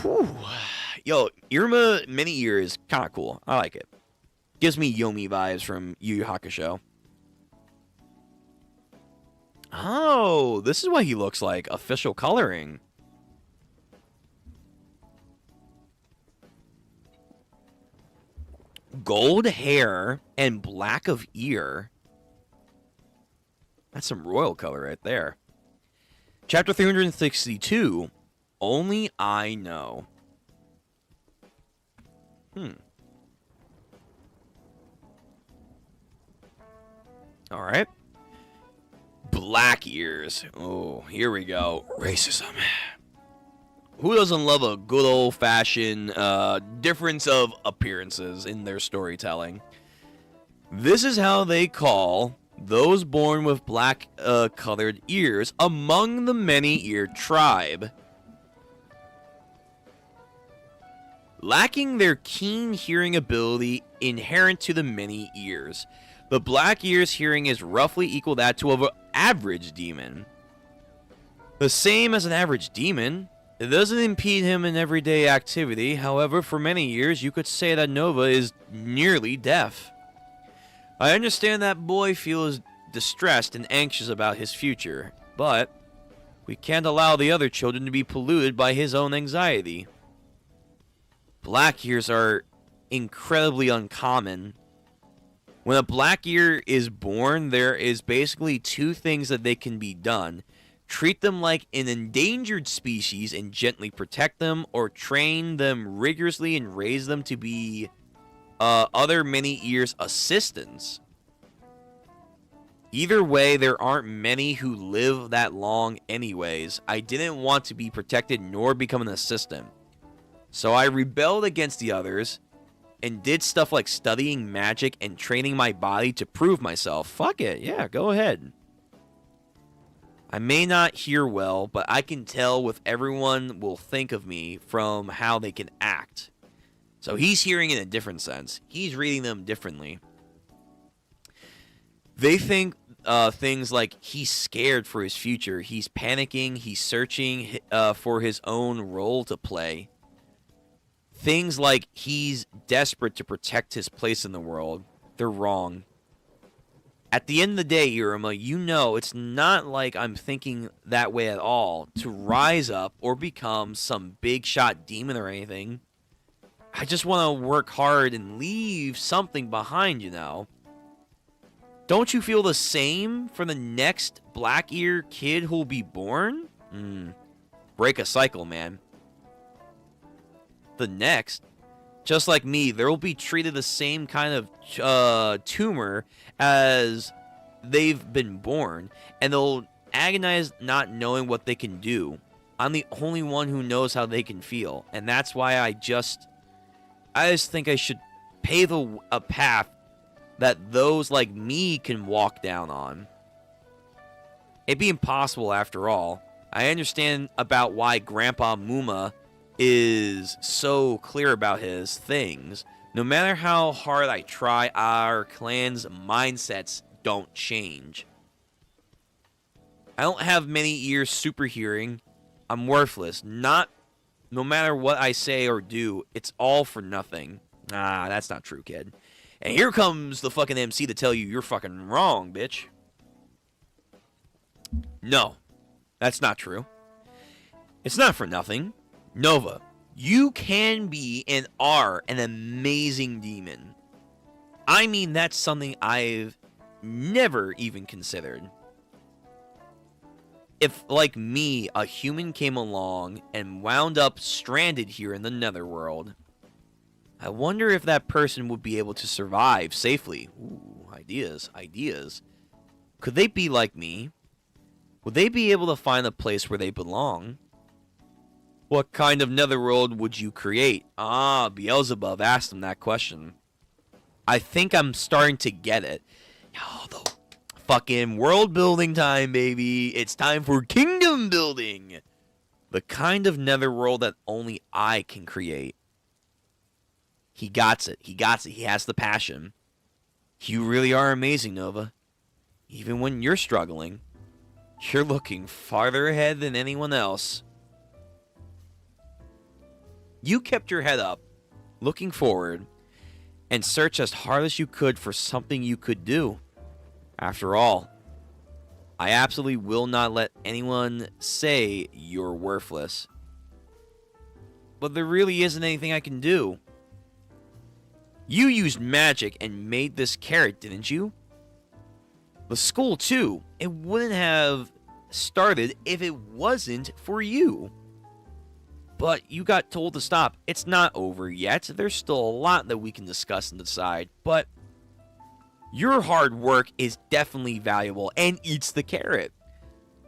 Whew. Yo, Iruma Mini Ear is kind of cool. I like it. Gives me Yomi vibes from Yu Yu Hakusho. Oh, this is what he looks like. Official coloring. Gold hair and black of ear. That's some royal color right there. Chapter 362. Only I know. Alright. Black ears. Oh, here we go. Racism. Who doesn't love a good old-fashioned difference of appearances in their storytelling? This is how they call those born with black colored ears among the many-eared tribe. Lacking their keen hearing ability inherent to the many ears, the black ear's hearing is roughly equal that to an average demon. The same as an average demon, it doesn't impede him in everyday activity. However, for many years, you could say that Nova is nearly deaf. I understand that boy feels distressed and anxious about his future, but we can't allow the other children to be polluted by his own anxiety. Black ears are incredibly uncommon. When a black ear is born, there is basically two things that they can be done. Treat them like an endangered species and gently protect them, or train them rigorously and raise them to be other many ears assistants. Either way, there aren't many who live that long anyways. I didn't want to be protected nor become an assistant. So I rebelled against the others and did stuff like studying magic and training my body to prove myself. Fuck it, yeah, go ahead. I may not hear well, but I can tell what everyone will think of me from how they can act. So he's hearing in a different sense. He's reading them differently. They think things like he's scared for his future. He's panicking. He's searching for his own role to play. Things like he's desperate to protect his place in the world. They're wrong. At the end of the day, Iruma, you know it's not like I'm thinking that way at all. To rise up or become some big shot demon or anything. I just want to work hard and leave something behind, you know. Don't you feel the same for the next black ear kid who'll be born? Break a cycle, man. The next, just like me, there will be treated the same kind of tumor as they've been born, and they'll agonize not knowing what they can do. I'm the only one who knows how they can feel, and that's why I just think I should pave a path that those like me can walk down on. It'd be impossible after all. I understand about why Grandpa Muma is so clear about his things. No matter how hard I try, our clan's mindsets don't change. I don't have many ears super hearing. I'm worthless. No matter what I say or do, it's all for nothing. Ah, that's not true, kid. And here comes the fucking MC to tell you you're fucking wrong, bitch. No, that's not true. It's not for nothing. Nova, you can be and are an amazing demon. I mean, that's something I've never even considered. If, like me, a human came along and wound up stranded here in the netherworld, I wonder if that person would be able to survive safely. Ooh, ideas. Could they be like me? Would they be able to find a place where they belong? What kind of netherworld would you create? Ah, Beelzebub asked him that question. I think I'm starting to get it. Oh, the fucking world building time, baby. It's time for kingdom building. The kind of netherworld that only I can create. He got it. He has the passion. You really are amazing, Nova. Even when you're struggling, you're looking farther ahead than anyone else. You kept your head up, looking forward, and searched as hard as you could for something you could do. After all, I absolutely will not let anyone say you're worthless. But there really isn't anything I can do. You used magic and made this carrot, didn't you? The school, too. It wouldn't have started if it wasn't for you. But you got told to stop. It's not over yet. There's still a lot that we can discuss and decide. But your hard work is definitely valuable and eats the carrot.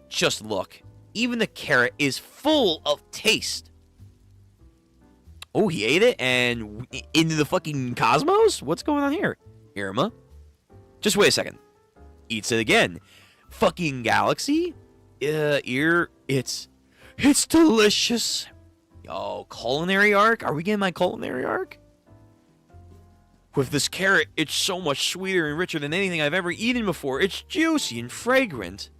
Just look. Even the carrot is full of taste. Oh, he ate it and into the fucking cosmos? What's going on here? Iruma? Just wait a second. Eats it again. Fucking galaxy? It's delicious. Oh, culinary arc? Are we getting my culinary arc? With this carrot, it's so much sweeter and richer than anything I've ever eaten before. It's juicy and fragrant.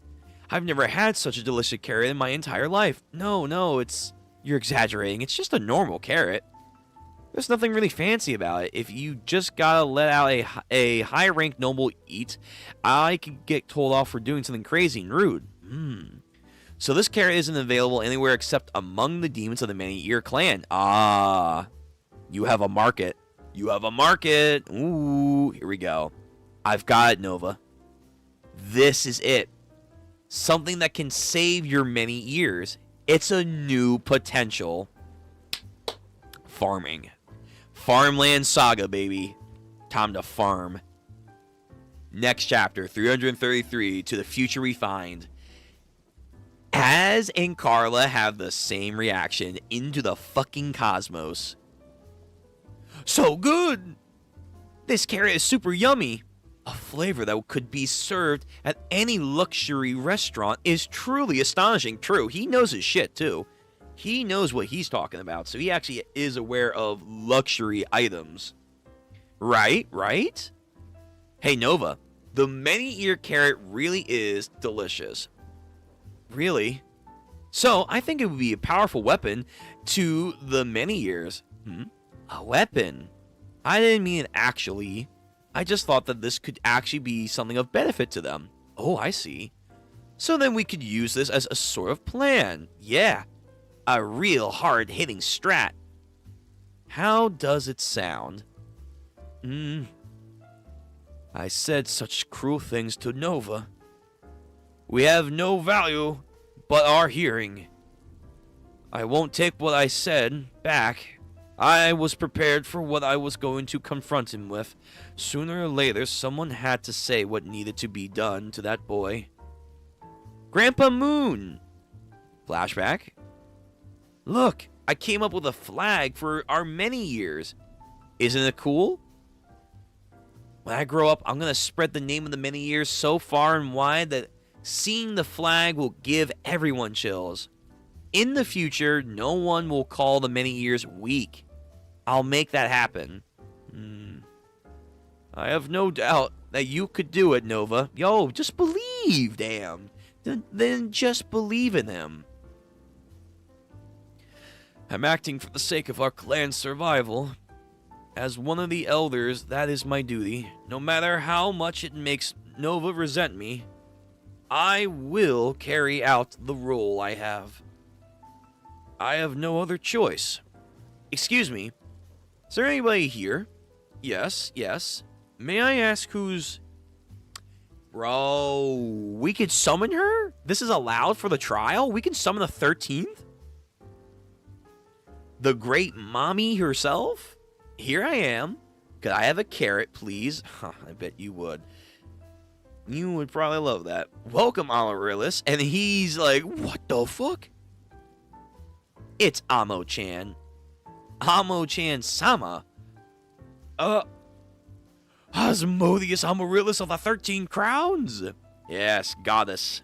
I've never had such a delicious carrot in my entire life. No, you're exaggerating. It's just a normal carrot. There's nothing really fancy about it. If you just gotta let out a high-ranked noble eat, I could get told off for doing something crazy and rude. So this carrot isn't available anywhere except among the demons of the Many-Ear clan. Ah, you have a market. You have a market. Ooh, here we go. I've got it, Nova. This is it. Something that can save your many ears. It's a new potential. Farming. Farmland saga, baby. Time to farm. Next chapter, 333, to the future we find. Az and Carla have the same reaction into the fucking cosmos. So good! This carrot is super yummy. A flavor that could be served at any luxury restaurant is truly astonishing. True, he knows his shit too. He knows what he's talking about, so he actually is aware of luxury items. Right? Hey, Nova, the many-ear carrot really is delicious. Really? So, I think it would be a powerful weapon to the many-ears. A weapon? I didn't mean it actually. I just thought that this could actually be something of benefit to them. Oh, I see. So then we could use this as a sort of plan. Yeah. A real hard-hitting strat. How does it sound? I said such cruel things to Nova. We have no value but our hearing. I won't take what I said back. I was prepared for what I was going to confront him with. Sooner or later, someone had to say what needed to be done to that boy. Grandpa Moon! Flashback. Look, I came up with a flag for our many years. Isn't it cool? When I grow up, I'm going to spread the name of the many years so far and wide that seeing the flag will give everyone chills. In the future, no one will call the many years weak. I'll make that happen. I have no doubt that you could do it, Nova. Yo, just believe, damn. Then just believe in him. I'm acting for the sake of our clan's survival. As one of the elders, that is my duty. No matter how much it makes Nova resent me, I will carry out the role I have. I have no other choice. Excuse me, is there anybody here? Yes. May I ask who's... Bro, we could summon her? This is allowed for the trial? We can summon the 13th? The great mommy herself? Here I am. Could I have a carrot, please? I bet you would. You would probably love that. Welcome, Amaryllis. And he's like, what the fuck? It's Amo-chan. Amo-chan Sama. Asmodeus Amaryllis of the 13 Crowns. Yes, goddess.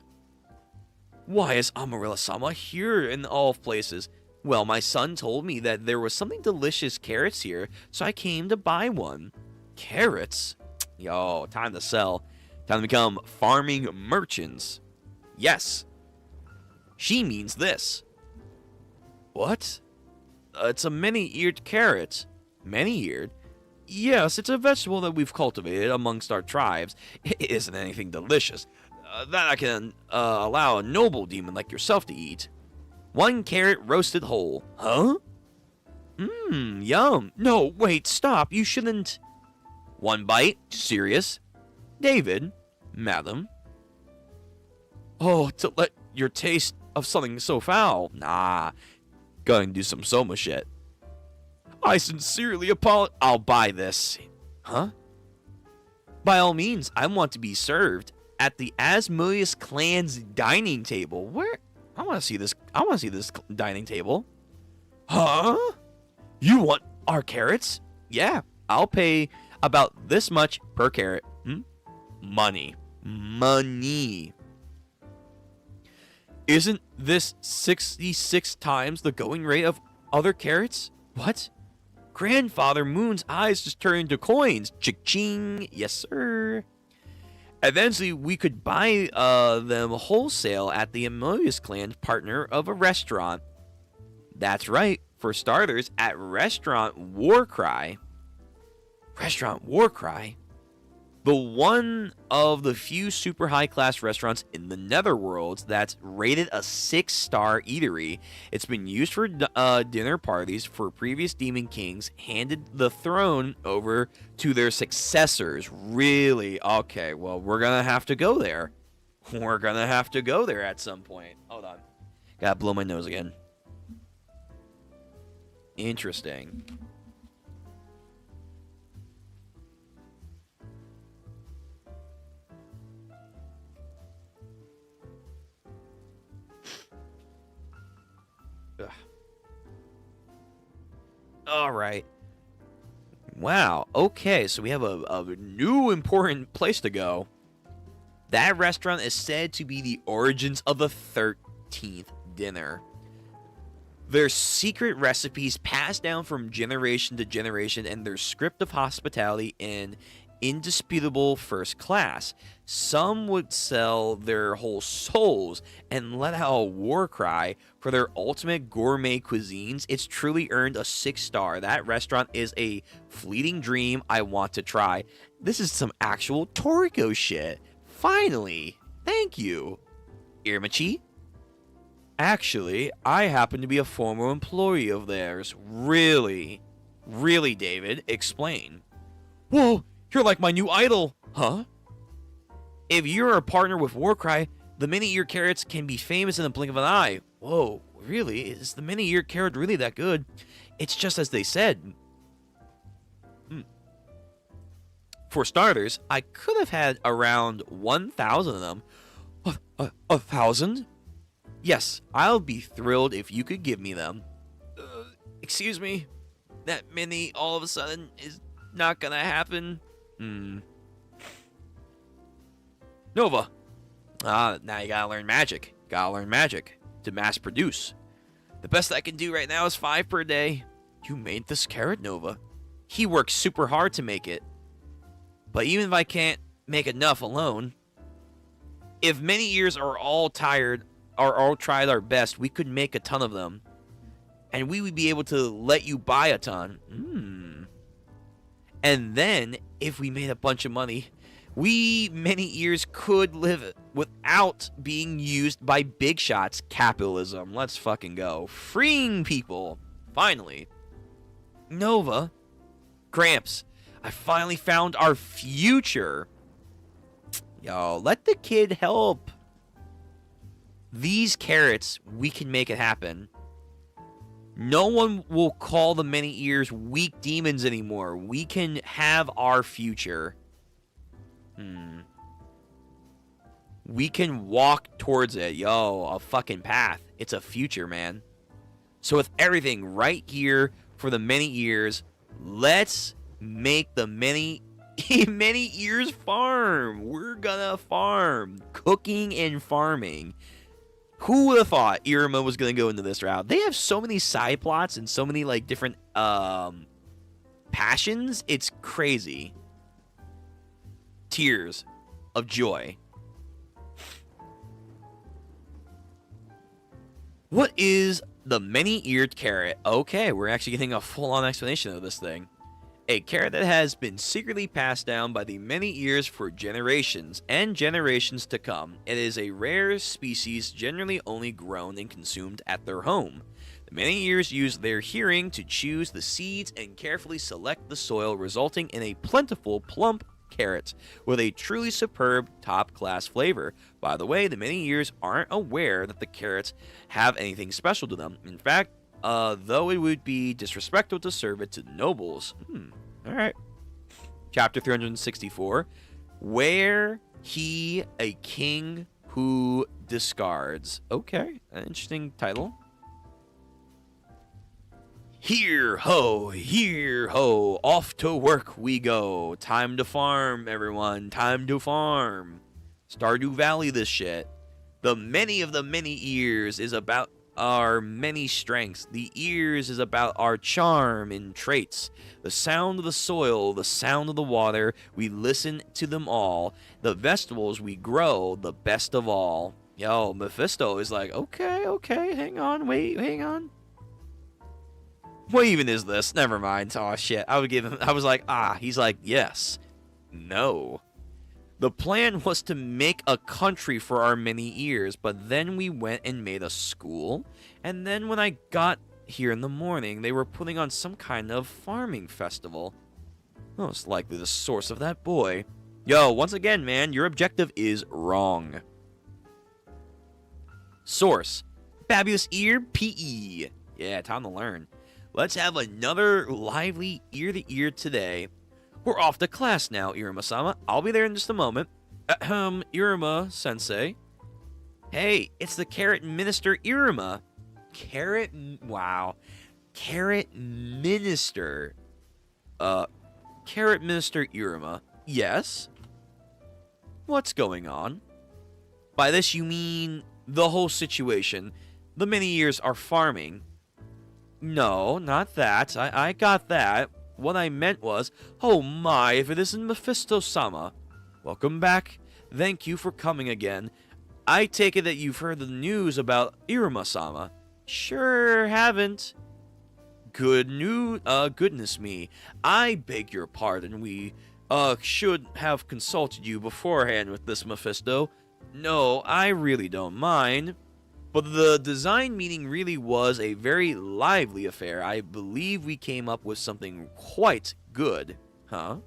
Why is Amaryllis Sama here in all places? Well, my son told me that there was something delicious carrots here, so I came to buy one. Carrots? Yo, time to sell. Time to become farming merchants. Yes. She means this. What? It's a many-eared carrot. Many-eared? Yes, it's a vegetable that we've cultivated amongst our tribes. It isn't anything delicious. That I can allow a noble demon like yourself to eat. 1 carrot roasted whole. Huh? Yum. No, wait, stop. You shouldn't. 1 bite? Serious? David? Madam? Oh, to let your taste of something so foul. Nah. Going to do some Soma shit. I sincerely apologize. I'll buy this. Huh? By all means, I want to be served at the Asmodeus clan's dining table. Where? I want to see this. I want to see this dining table. Huh? You want our carrots? Yeah, I'll pay about this much per carrot. Money. Isn't this 66 times the going rate of other carrots? What? Grandfather Moon's eyes just turned into coins. Cha-ching. Yes, sir. Eventually, we could buy them wholesale at the Asmodeus clan partner of a restaurant. That's right. For starters, at Restaurant Warcry. Restaurant Warcry? The one of the few super high-class restaurants in the Netherworlds that's rated a 6-star eatery. It's been used for dinner parties for previous Demon Kings, handed the throne over to their successors. Really? Okay, well, we're gonna have to go there. We're gonna have to go there at some point. Hold on. Gotta blow my nose again. Interesting. Ugh. All right. Wow. Okay, so we have a new important place to go. That restaurant is said to be the origins of the 13th dinner. Their secret recipes passed down from generation to generation, and their script of hospitality and indisputable first class. Some would sell their whole souls and let out a war cry for their ultimate gourmet cuisines. It's truly earned a 6-star. That restaurant is a fleeting dream I want to try. This is some actual Toriko shit. Finally. Thank you. Iruma-chi? Actually, I happen to be a former employee of theirs. Really? Really, David? Explain. Whoa, you're like my new idol. Huh? If you're a partner with Warcry, the mini-ear carrots can be famous in the blink of an eye. Whoa, really? Is the mini-ear carrot really that good? It's just as they said. For starters, I could have had around 1,000 of them. 1,000? Yes, I'll be thrilled if you could give me them. Excuse me? That mini all of a sudden is not gonna happen? Nova. Now you gotta learn magic. Gotta learn magic to mass produce. The best I can do right now is 5 per day. You made this carrot, Nova. He works super hard to make it. But even if I can't make enough alone, if many ears are all tried our best, we could make a ton of them. And we would be able to let you buy a ton. And then, if we made a bunch of money, we, many ears, could live without being used by big shots. Capitalism. Let's fucking go. Freeing people. Finally. Nova. Gramps. I finally found our future. Yo, let the kid help. These carrots, we can make it happen. No one will call the many ears weak demons anymore. We can have our future. We can walk towards it. Yo, a fucking path. It's a future, man. So with everything right here for the many ears, let's make the many ears farm. We're gonna farm. Cooking and farming. Who would have thought Iruma was gonna go into this route? They have so many side plots and so many like different passions. It's crazy. Tears of joy. What is the many-eared carrot? Okay, we're actually getting a full-on explanation of this thing. A carrot that has been secretly passed down by the many ears for generations and generations to come. It is a rare species generally only grown and consumed at their home. The many ears use their hearing to choose the seeds and carefully select the soil, resulting in a plentiful, plump carrot with a truly superb top-class flavor. By the way, the many ears aren't aware that the carrots have anything special to them. In fact, though it would be disrespectful to serve it to nobles. Alright. Chapter 364. Where he a king who discards. Okay, an interesting title. Here ho, off to work we go. Time to farm, everyone. Time to farm. Stardew Valley this shit. The many of the many ears is about our many strengths. The ears is about our charm and traits. The sound of the soil, the sound of the water, we listen to them all. The vegetables we grow, the best of all. Yo, Mephisto is like, okay, hang on. What even is this? Never mind. Oh shit. I was like, he's like, yes. No. The plan was to make a country for our many ears, but then we went and made a school, and then when I got here in the morning, they were putting on some kind of farming festival. Most likely the source of that boy. Yo, once again, man, your objective is wrong. Source. Fabulous Ear PE. Yeah, time to learn. Let's have another lively ear-to-ear today. We're off to class now, Iruma-sama. I'll be there in just a moment. Iruma-sensei. Hey, it's the Carrot Minister Iruma. Wow. Carrot Minister. Carrot Minister Iruma. Yes? What's going on? By this you mean the whole situation. The many ears are farming. No, not that. I got that. What I meant was, oh my, if it isn't Mephisto-sama. Welcome back. Thank you for coming again. I take it that you've heard the news about Iruma-sama. Sure haven't. Goodness me. I beg your pardon. We, should have consulted you beforehand with this, Mephisto. No, I really don't mind. But the design meeting really was a very lively affair. I believe we came up with something quite good. Huh?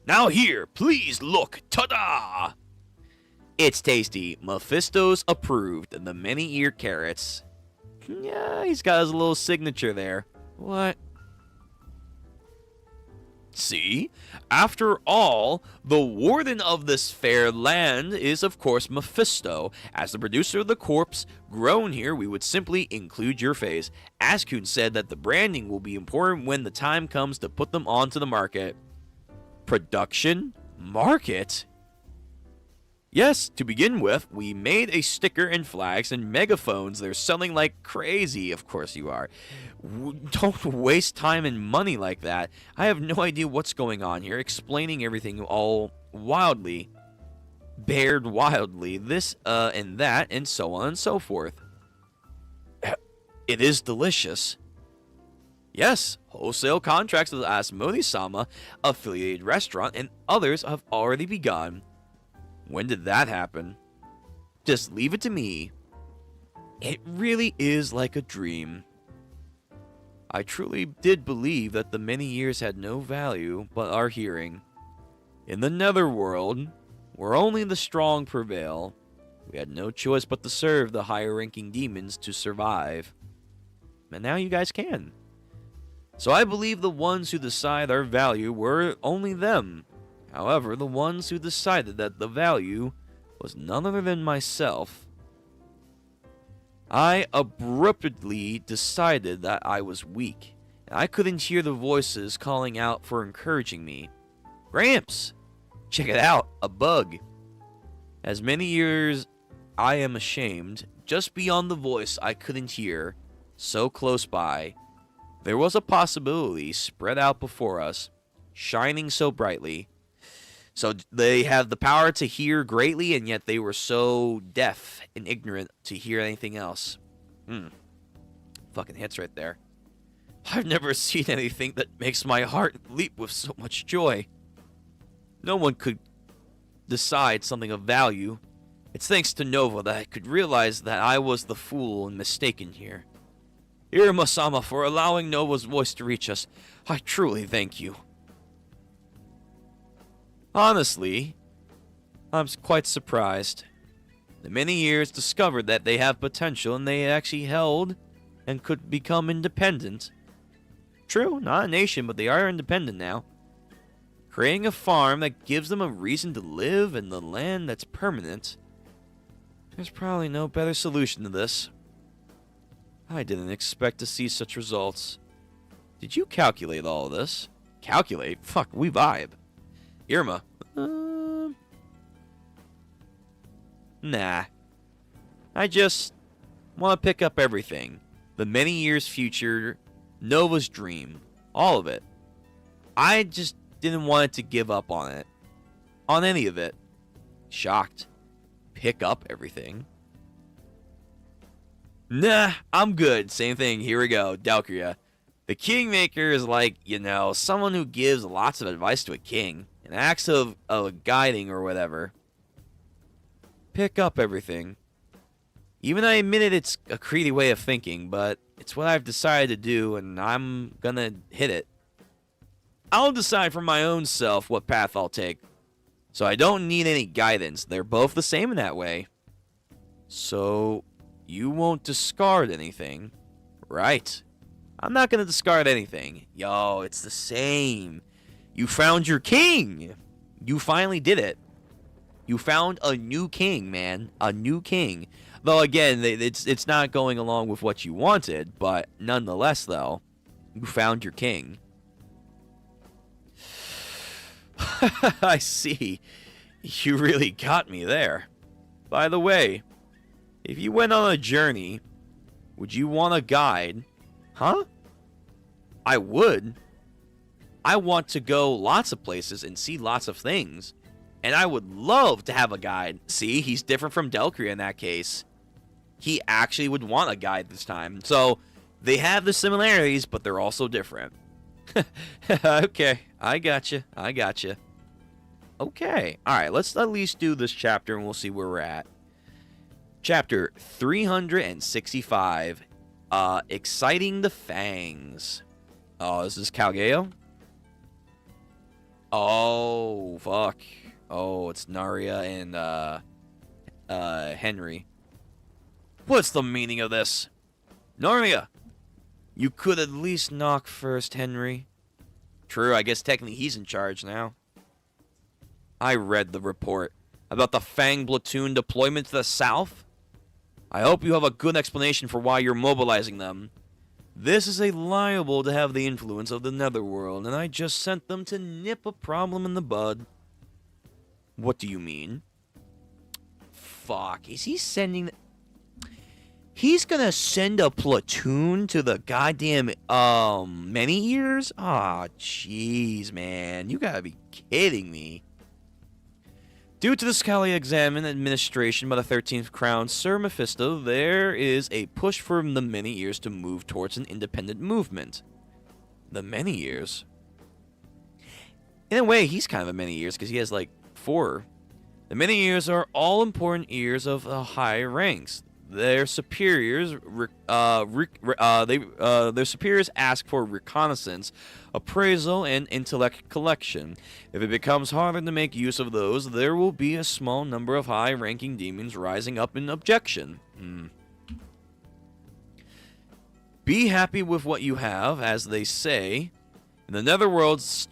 Now here, please look. Ta-da! It's tasty. Mephisto's approved. And the many-ear carrots. Yeah, he's got his little signature there. What? See? After all, the warden of this fair land is, of course, Mephisto. As the producer of the corpse grown here, we would simply include your face. Askun said that the branding will be important when the time comes to put them onto the market. Production? Market? Yes, to begin with, we made a sticker and flags and megaphones. They're selling like crazy. Of course you are. Don't waste time and money like that. I have no idea what's going on here. Explaining everything all wildly. Bared wildly. This, and that, and so on and so forth. It is delicious. Yes, wholesale contracts with Asmodi-sama, affiliated restaurant, and others have already begun. When did that happen? Just leave it to me. It really is like a dream. I truly did believe that the many years had no value but our hearing. In the netherworld, where only the strong prevail, we had no choice but to serve the higher-ranking demons to survive. And now you guys can. So I believe the ones who decide our value were only them. However, the ones who decided that the value was none other than myself. I abruptly decided that I was weak, and I couldn't hear the voices calling out for encouraging me. Gramps! Check it out, a bug. As many years I am ashamed, just beyond the voice I couldn't hear, so close by, there was a possibility spread out before us, shining so brightly. So they have the power to hear greatly, and yet they were so deaf and ignorant to hear anything else. Fucking hits right there. I've never seen anything that makes my heart leap with so much joy. No one could decide something of value. It's thanks to Nova that I could realize that I was the fool and mistaken here. Iruma-sama, for allowing Nova's voice to reach us, I truly thank you. Honestly, I'm quite surprised. The many years discovered that they have potential and they actually held and could become independent. True, not a nation, but they are independent now. Creating a farm that gives them a reason to live in the land that's permanent. There's probably no better solution to this. I didn't expect to see such results. Did you calculate all of this? Calculate? Fuck, we vibe. Iruma. Nah. I just want to pick up everything. The many years future, Nova's dream, all of it. I just didn't want it to give up on it. On any of it. Shocked. Pick up everything. Nah, I'm good. Same thing. Here we go. Delcria. The Kingmaker is like, someone who gives lots of advice to a king. An acts of guiding or whatever. Pick up everything. Even I admitted it's a greedy way of thinking, but it's what I've decided to do, and I'm gonna hit it. I'll decide for my own self what path I'll take. So I don't need any guidance. They're both the same in that way. So you won't discard anything. Right. I'm not gonna discard anything. Yo, it's the same. You found your king! You finally did it. You found a new king, man. A new king. Though, again, it's not going along with what you wanted, but nonetheless, though, you found your king. I see. You really got me there. By the way, if you went on a journey, would you want a guide? Huh? I would. I want to go lots of places and see lots of things. And I would love to have a guide. See, he's different from Delcria in that case. He actually would want a guide this time. So, they have the similarities, but they're also different. Okay, I gotcha. Okay, alright, let's at least do this chapter and we'll see where we're at. Chapter 365. Exciting the Fangs. Oh, is this Calgeo? Oh, fuck. Oh, it's Naria and, Henry. What's the meaning of this? Naria! You could at least knock first, Henry. True, I guess technically he's in charge now. I read the report about the Fang platoon deployment to the south. I hope you have a good explanation for why you're mobilizing them. This is liable to have the influence of the Netherworld, and I just sent them to nip a problem in the bud. What do you mean? fuck? Is he sending... He's gonna send a platoon to the goddamn, many years? Aw, jeez, man. You gotta be kidding me. Due to the Scalia examen administration by the 13th Crown, Sir Mephisto, there is a push for the many years to move towards an independent movement. The many years? In a way, he's kind of a many years, because he has, like, 4. The many years are all-important years of high ranks. Their superiors, their superiors ask for reconnaissance, appraisal, and intellect collection. If it becomes harder to make use of those, there will be a small number of high-ranking demons rising up in objection. Be happy with what you have, as they say. In the Netherworld's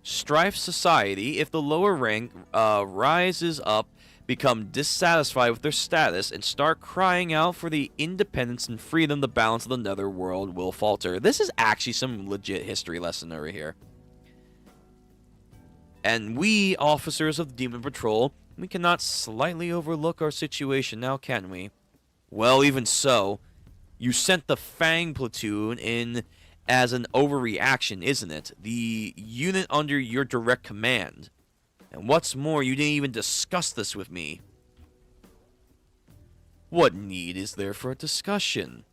strife society, if the lower rank rises up, become dissatisfied with their status, and start crying out for the independence and freedom, the balance of the Netherworld will falter. This is actually some legit history lesson over here. And we, officers of the Demon Patrol, we cannot slightly overlook our situation now, can we? Well, even so, you sent the Fang platoon in as an overreaction, isn't it? The unit under your direct command. And what's more, you didn't even discuss this with me. What need is there for a discussion?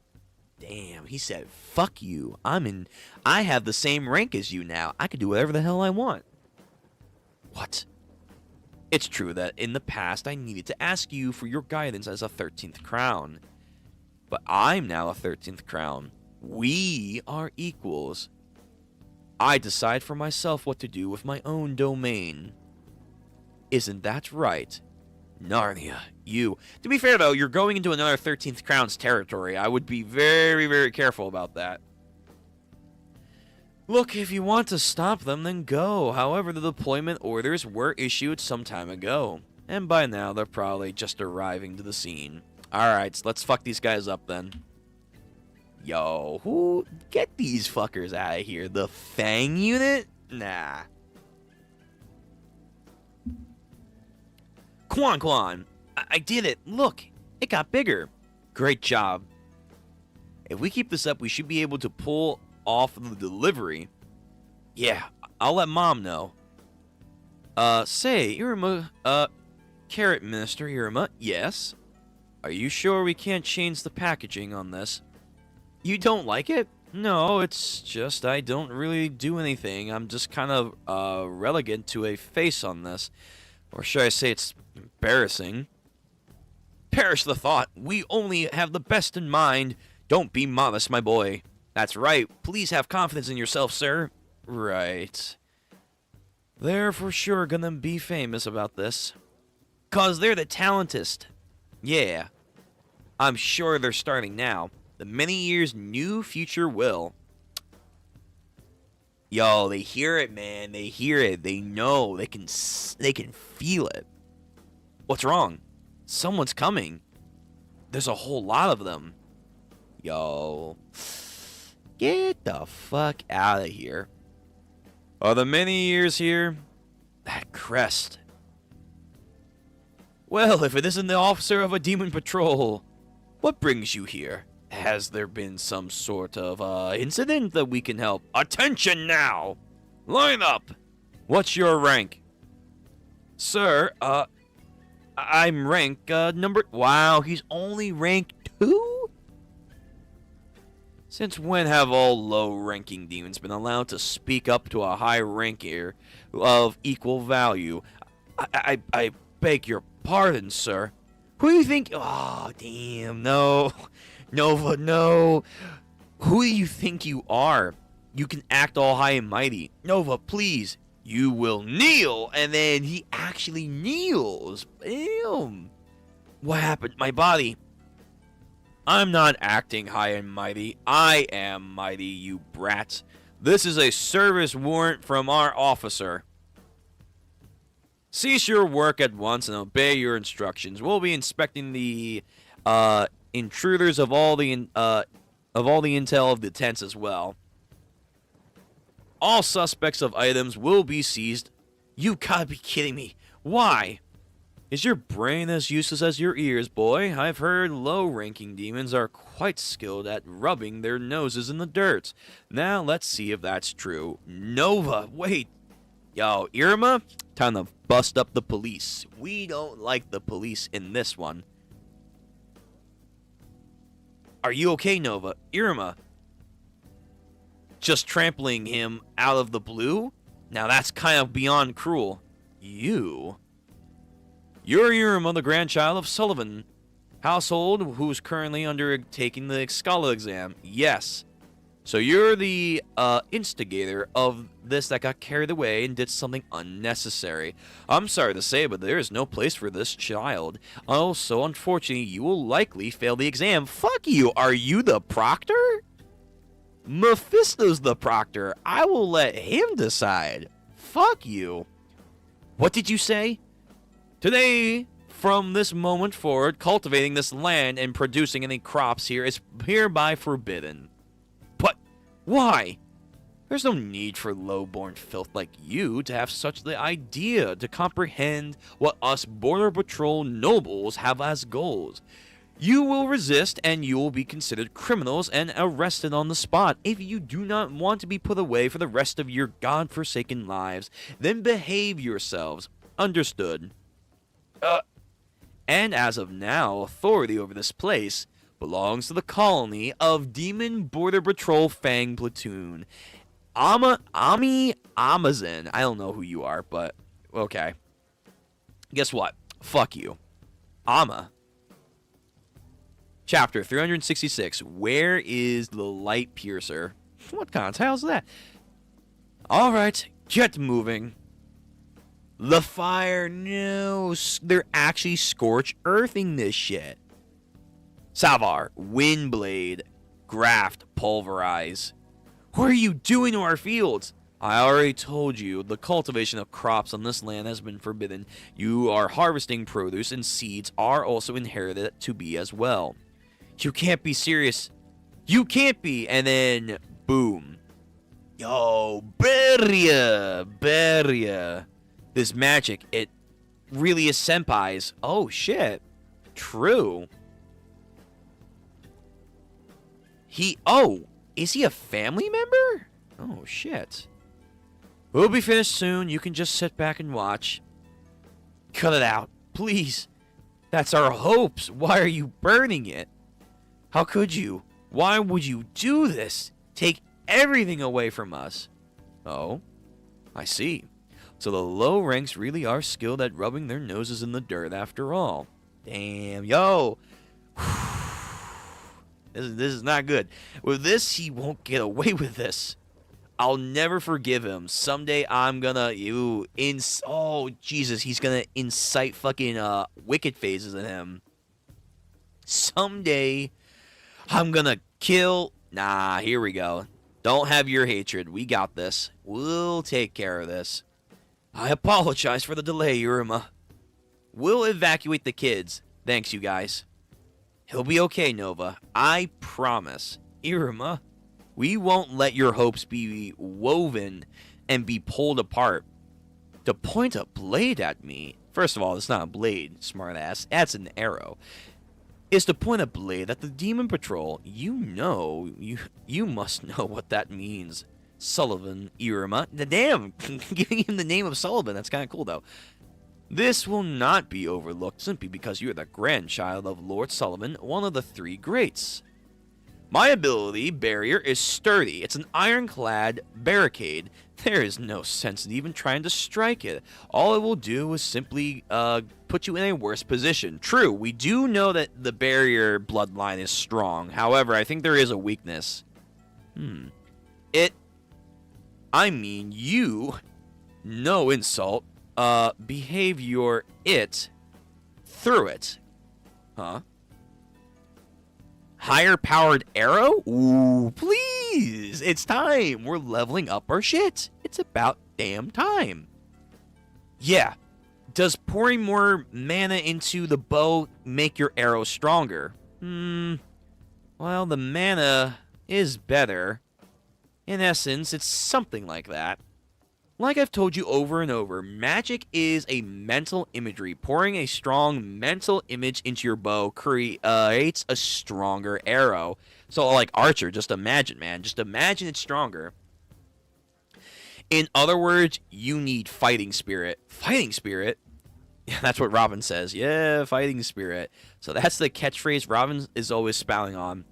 Damn, he said, fuck you. I have the same rank as you now. I can do whatever the hell I want. What? It's true that in the past I needed to ask you for your guidance as a 13th Crown. But I'm now a 13th Crown. We are equals. I decide for myself what to do with my own domain. Isn't that right? Narnia, you... To be fair, though, you're going into another 13th Crown's territory. I would be very, very careful about that. Look, if you want to stop them, then go. However, the deployment orders were issued some time ago. And by now, they're probably just arriving to the scene. Alright, so let's fuck these guys up, then. Yo, get these fuckers out of here. The Fang unit? Nah. Quan, I did it. Look, it got bigger. Great job. If we keep this up, we should be able to pull off the delivery. Yeah, I'll let Mom know. Say, Iruma, Carrot Minister Iruma, yes? Are you sure we can't change the packaging on this? You don't like it? No, it's just I don't really do anything. I'm just kind of, relegant to a face on this. Or should I say it's embarrassing? Perish the thought. We only have the best in mind. Don't be modest, my boy. That's right. Please have confidence in yourself, sir. Right. They're for sure gonna be famous about this. 'Cause they're the talentest. Yeah. I'm sure they're starting now. The many years new future will. Yo, they hear it, man. They hear it. They know. They can feel it. What's wrong? Someone's coming. There's a whole lot of them. Yo. Get the fuck out of here. Are the many years here? That crest. Well, if it isn't the officer of a demon patrol, what brings you here? Has there been some sort of, incident that we can help? Attention now! Line up! What's your rank? Sir, I'm rank, number... Wow, he's only rank 2? Since when have all low-ranking demons been allowed to speak up to a high ranker of equal value? I beg your pardon, sir. Who do you think... Oh, damn, no... Nova, no. Who do you think you are? You can act all high and mighty. Nova, please. You will kneel. And then he actually kneels. Damn. What happened? My body. I'm not acting high and mighty. I am mighty, you brats. This is a service warrant from our officer. Cease your work at once and obey your instructions. We'll be inspecting the, intruders of all the intel of the tents as well. All suspects of items will be seized. You gotta be kidding me. Why? Is your brain as useless as your ears, boy? I've heard low-ranking demons are quite skilled at rubbing their noses in the dirt. Now, let's see if that's true. Nova, wait. Yo, Iruma, time to bust up the police. We don't like the police in this one. Are you okay, Nova? Iruma. Just trampling him out of the blue? Now that's kind of beyond cruel. You're Iruma, the grandchild of Sullivan household, who's currently undertaking the Scala exam. Yes. So you're the instigator of this that got carried away and did something unnecessary. I'm sorry to say, but there is no place for this child. Also, unfortunately, you will likely fail the exam. Fuck you! Are you the proctor? Mephisto's the proctor. I will let him decide. Fuck you. What did you say? Today, from this moment forward, cultivating this land and producing any crops here is hereby forbidden. But why? There's no need for low-born filth like you to have such the idea to comprehend what us Border Patrol nobles have as goals. You will resist and you will be considered criminals and arrested on the spot. If you do not want to be put away for the rest of your godforsaken lives, then behave yourselves. Understood. And as of now, authority over this place belongs to the colony of Demon Border Patrol Fang Platoon. Amazon. I don't know who you are, but okay. Guess what? Fuck you. Chapter 366. Where is the light piercer? What kind of title is that? Alright, get moving. The fire, no. They're actually scorch earthing this shit. Salvar, Windblade, Graft, Pulverize. What are you doing to our fields? I already told you, the cultivation of crops on this land has been forbidden. You are harvesting produce and seeds are also inherited to be as well. You can't be serious. You can't be. And then, boom. Yo, Beria. This magic, it really is senpai's. Oh, shit. True. Is he a family member? Oh, shit. We'll be finished soon. You can just sit back and watch. Cut it out, please. That's our hopes. Why are you burning it? How could you? Why would you do this? Take everything away from us. Oh, I see. So the low ranks really are skilled at rubbing their noses in the dirt after all. Damn, yo. This is not good. With this, he won't get away with this. I'll never forgive him. Someday I'm gonna oh Jesus, he's gonna incite fucking wicked phases in him. Someday I'm gonna kill. Nah, here we go. Don't have your hatred. We got this. We'll take care of this. I apologize for the delay, Iruma. We'll evacuate the kids. Thanks, you guys. He'll be okay, Nova. I promise. Iruma, we won't let your hopes be woven and be pulled apart. To point a blade at me, first of all, it's not a blade, smartass. That's an arrow. Is to point a blade at the Demon Patrol. You must know what that means. Sullivan, Iruma. Damn, giving him the name of Sullivan. That's kind of cool, though. This will not be overlooked simply because you are the grandchild of Lord Sullivan, one of the three greats. My ability barrier is sturdy. It's an ironclad barricade. There is no sense in even trying to strike it. All it will do is simply put you in a worse position. True, we do know that the barrier bloodline is strong. However, I think there is a weakness. You, no insult, behave your it through it. Huh? Higher powered arrow? Ooh, please. It's time. We're leveling up our shit. It's about damn time. Yeah. Does pouring more mana into the bow make your arrow stronger? Well, the mana is better. In essence, it's something like that. Like I've told you over and over, magic is a mental imagery. Pouring a strong mental image into your bow creates a stronger arrow. So, like Archer, just imagine, man. Just imagine it's stronger. In other words, you need fighting spirit. Fighting spirit? Yeah, that's what Robin says. Yeah, fighting spirit. So that's the catchphrase Robin is always spouting on.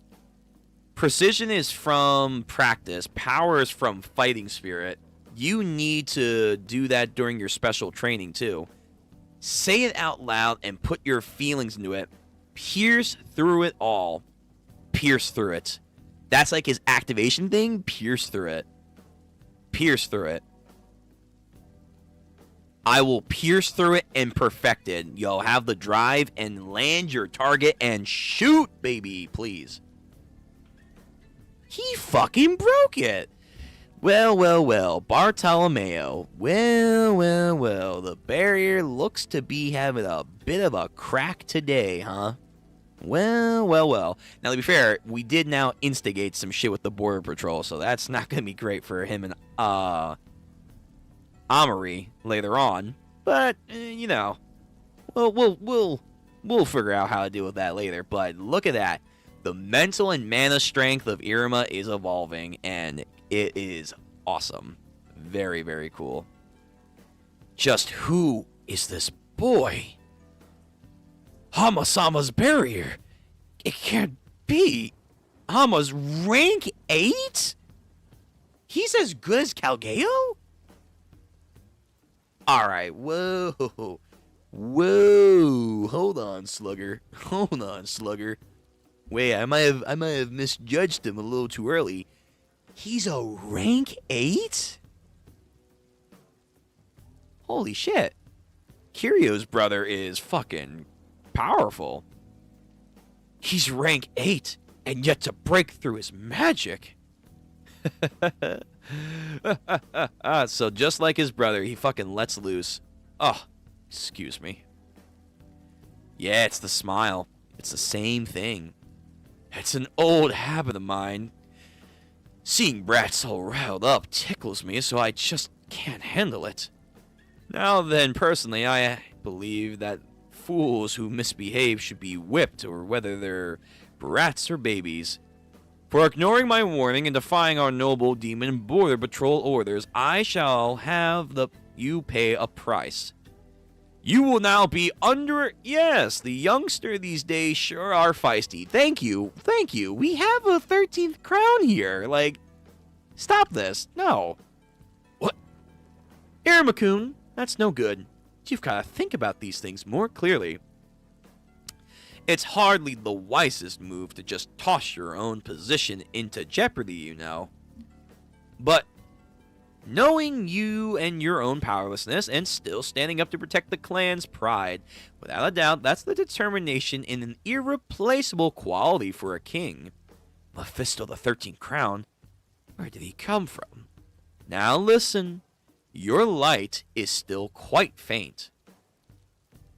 Precision is from practice. Power is from fighting spirit. You need to do that during your special training, too. Say it out loud and put your feelings into it. Pierce through it all. Pierce through it. That's like his activation thing. Pierce through it. Pierce through it. I will pierce through it and perfect it. Yo, have the drive and land your target and shoot, baby, please. He fucking broke it. Well, well, well, Bartolomeo. Well, well, well, the barrier looks to be having a bit of a crack today, huh? Well, well, well. Now, to be fair, we did now instigate some shit with the Border Patrol, so that's not going to be great for him and, Amory later on. But, you know, we'll figure out how to deal with that later. But look at that. The mental and mana strength of Iruma is evolving, and it is awesome. Very, very cool. Just who is this boy? Hama-sama's barrier. It can't be. Hama's rank 8? He's as good as Calgeo? Alright, whoa. Whoa. Hold on, Slugger. Hold on, Slugger. Wait, I might have misjudged him a little too early. He's a rank 8? Holy shit. Kiryo's brother is fucking powerful. He's rank 8, and yet to break through his magic. So just like his brother, he fucking lets loose. Oh, excuse me. Yeah, it's the smile. It's the same thing. It's an old habit of mine. Seeing brats all riled up tickles me, so I just can't handle it. Now then, personally, I believe that fools who misbehave should be whipped, or whether they're brats or babies. For ignoring my warning and defying our noble demon border patrol orders, I shall have you pay a price. You will now be under... Yes, the youngster these days sure are feisty. Thank you. Thank you. We have a 13th crown here. Like, stop this. No. What? Iruma-kun, that's no good. You've got to think about these things more clearly. It's hardly the wisest move to just toss your own position into jeopardy, you know. But knowing you and your own powerlessness and still standing up to protect the clan's pride, without a doubt, that's the determination and an irreplaceable quality for a king. Mephisto the 13th Crown? Where did he come from? Now listen, your light is still quite faint.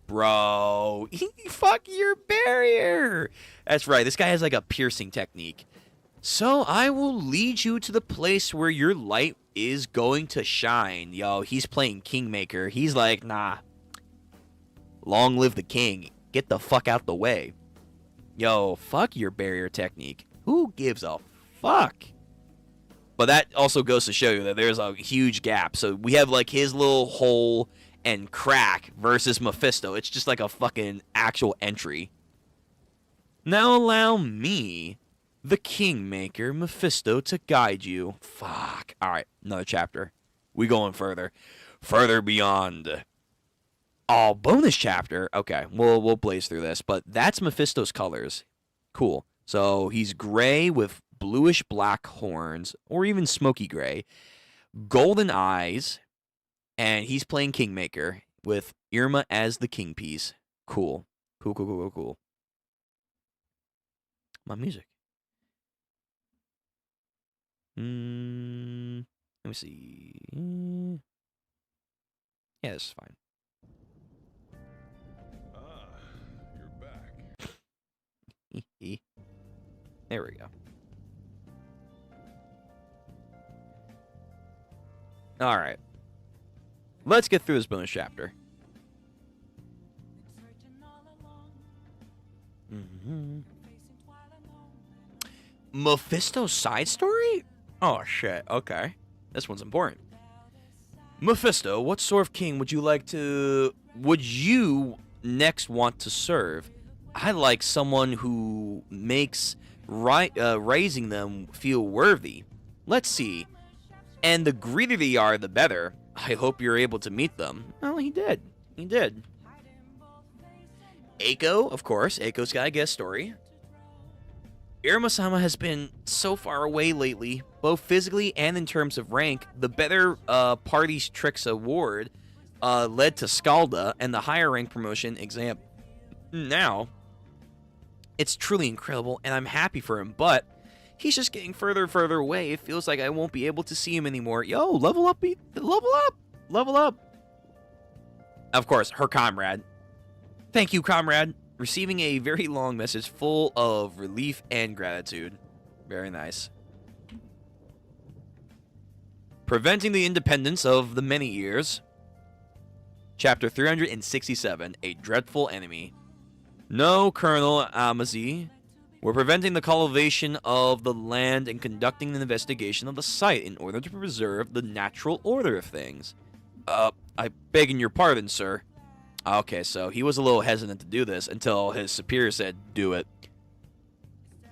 Bro, fuck your barrier. That's right, this guy has like a piercing technique. So I will lead you to the place where your light is going to shine. Yo, he's playing Kingmaker. He's like, nah. Long live the king. Get the fuck out the way. Yo, fuck your barrier technique. Who gives a fuck? But that also goes to show you that there's a huge gap. So we have like his little hole and crack versus Mephisto. It's just like a fucking actual entry. Now allow me, the Kingmaker, Mephisto, to guide you. Fuck. Alright, another chapter. We going further. Further beyond. Oh, bonus chapter. Okay, we'll blaze through this. But that's Mephisto's colors. Cool. So he's gray with bluish black horns, or even smoky gray. Golden eyes. And he's playing Kingmaker with Iruma as the king piece. Cool. Cool. My music. Let me see. Yeah, this is fine. You're back. There we go. All right. let's get through this bonus chapter. Mephisto's side story? Oh shit, okay. This one's important. Mephisto, what sort of king would you next want to serve? I like someone who makes raising them feel worthy. Let's see. And the greedier they are, the better. I hope you're able to meet them. Well, he did. He did. Eiko, of course. Eiko's got a guest story. Iruma-sama has been so far away lately, both physically and in terms of rank. The better party's tricks award led to Scalda and the higher rank promotion exam. Now, it's truly incredible, and I'm happy for him, but he's just getting further and further away. It feels like I won't be able to see him anymore. Yo, level up, level up, level up. Of course, her comrade. Thank you, comrade. Receiving a very long message full of relief and gratitude. Very nice. Preventing the independence of the many years. Chapter 367, A Dreadful Enemy. No, Colonel Amazi. We're preventing the cultivation of the land and conducting an investigation of the site in order to preserve the natural order of things. I beg your pardon, sir. Okay, so he was a little hesitant to do this until his superior said, do it.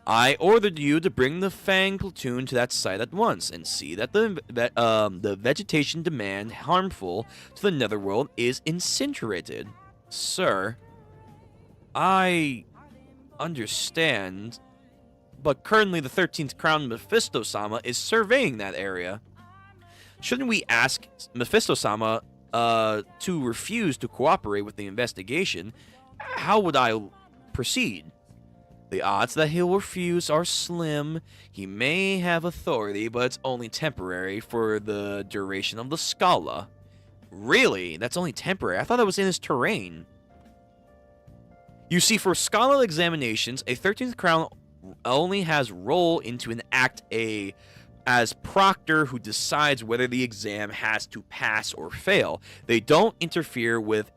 I ordered you to bring the Fang platoon to that site at once and see that the vegetation demand harmful to the netherworld is incinerated. Sir, I understand, but currently the 13th Crown Mephisto-sama is surveying that area. Shouldn't we ask Mephisto-sama to refuse to cooperate with the investigation? How would I proceed? The odds that he'll refuse are slim. He may have authority, but it's only temporary for the duration of the Scala. Really? That's only temporary? I thought that was in his terrain. You see, for Scala examinations, a 13th Crown only has role into an act as proctor who decides whether the exam has to pass or fail. They don't interfere with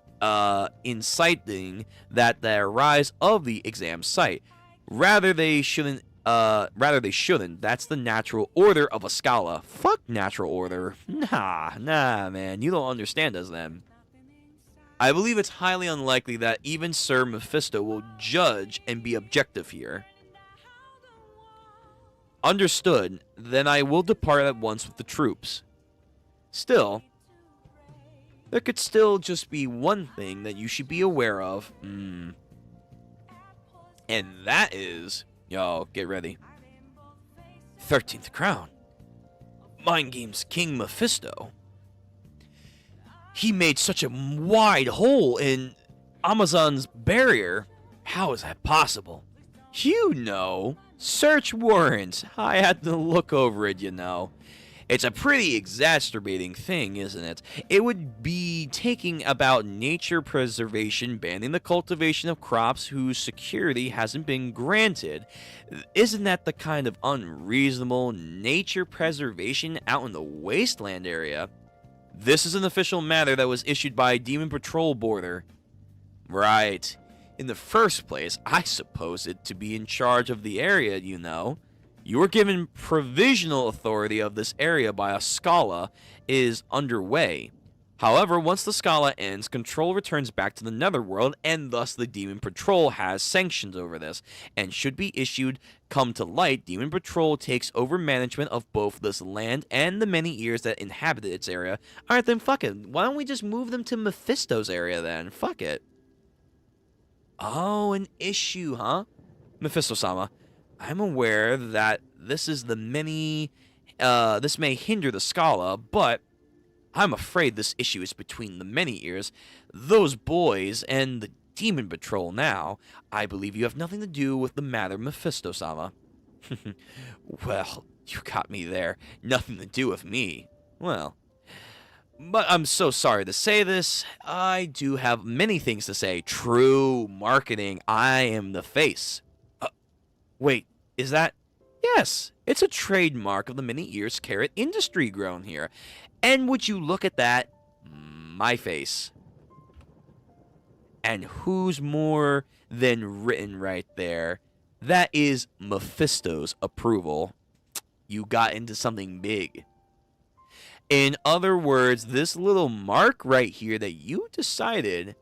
inciting that the rise of the exam site. Rather they shouldn't. That's the natural order of a Scala. Fuck natural order. Nah, man. You don't understand us then. I believe it's highly unlikely that even Sir Mephisto will judge and be objective here. Understood. Then I will depart at once with the troops. Still, there could still just be one thing that you should be aware of. And that is... Yo, get ready. 13th Crown. Mind Games King Mephisto. He made such a wide hole in Amazon's barrier. How is that possible? You know. Search warrants. I had to look over it, you know. It's a pretty exacerbating thing, isn't it? It would be taking about nature preservation, banning the cultivation of crops whose security hasn't been granted. Isn't that the kind of unreasonable nature preservation out in the wasteland area? This is an official matter that was issued by Demon Patrol Border. Right. In the first place, I suppose it to be in charge of the area, you know. You were given provisional authority of this area by a Scala is underway. However, once the Scala ends, control returns back to the Netherworld, and thus the Demon Patrol has sanctions over this, and should be issued come to light, Demon Patrol takes over management of both this land and the many ears that inhabited its area. Alright then, fuck it. Why don't we just move them to Mephisto's area then? Fuck it. Oh, an issue, huh? Mephisto-sama, I'm aware that this is the many, this may hinder the Scala, but I'm afraid this issue is between the many ears, those boys, and the Demon Patrol now. I believe you have nothing to do with the matter, Mephisto-sama. Well, you got me there. Nothing to do with me. Well, but I'm so sorry to say this. I do have many things to say. True marketing. I am the face. Wait, is that... Yes, it's a trademark of the many ears carrot industry grown here. And would you look at that? my face. And who's more than written right there? That is Mephisto's approval. You got into something big. In other words, this little mark right here that you decided,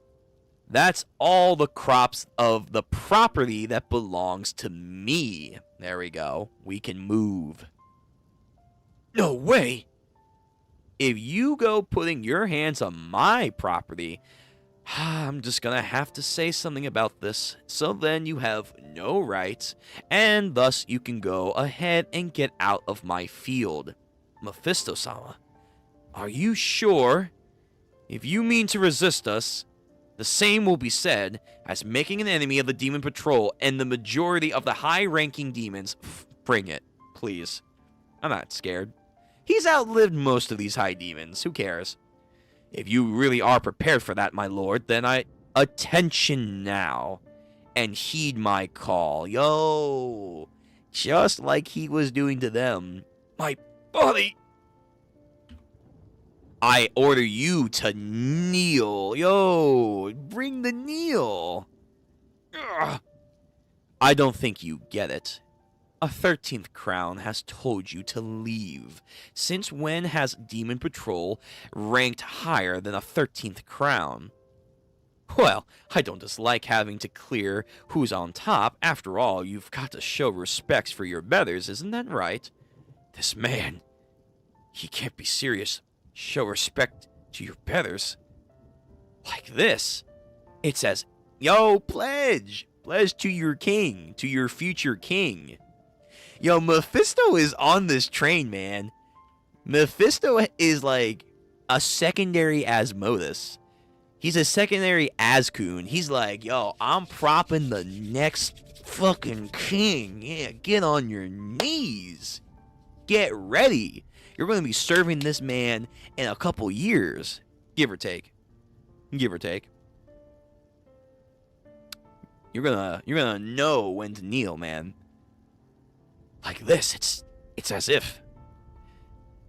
that's all the crops of the property that belongs to me. There we go. We can move. No way! If you go putting your hands on my property, I'm just gonna have to say something about this. So then you have no rights, and thus you can go ahead and get out of my field. Mephisto-sama, are you sure? If you mean to resist us, the same will be said as making an enemy of the Demon Patrol and the majority of the high-ranking demons. Bring it, please. I'm not scared. He's outlived most of these high demons. Who cares? If you really are prepared for that, my lord, then attention now, and heed my call. Yo, just like he was doing to them. My body. I order you to kneel. Yo, bring the kneel. Ugh. I don't think you get it. A 13th crown has told you to leave. Since when has Demon Patrol ranked higher than a 13th crown? Well, I don't dislike having to clear who's on top. After all, you've got to show respects for your betters, isn't that right? This man, he can't be serious. Show respect to your betters? Like this? It says, yo, pledge! Pledge to your king, to your future king. Yo, Mephisto is on this train, man. Mephisto is like a secondary Asmodeus. He's a secondary Azkun. He's like, yo, I'm propping the next fucking king. Yeah, get on your knees. Get ready. You're going to be serving this man in a couple years. Give or take. Give or take. You're gonna know when to kneel, man. Like this, it's as if.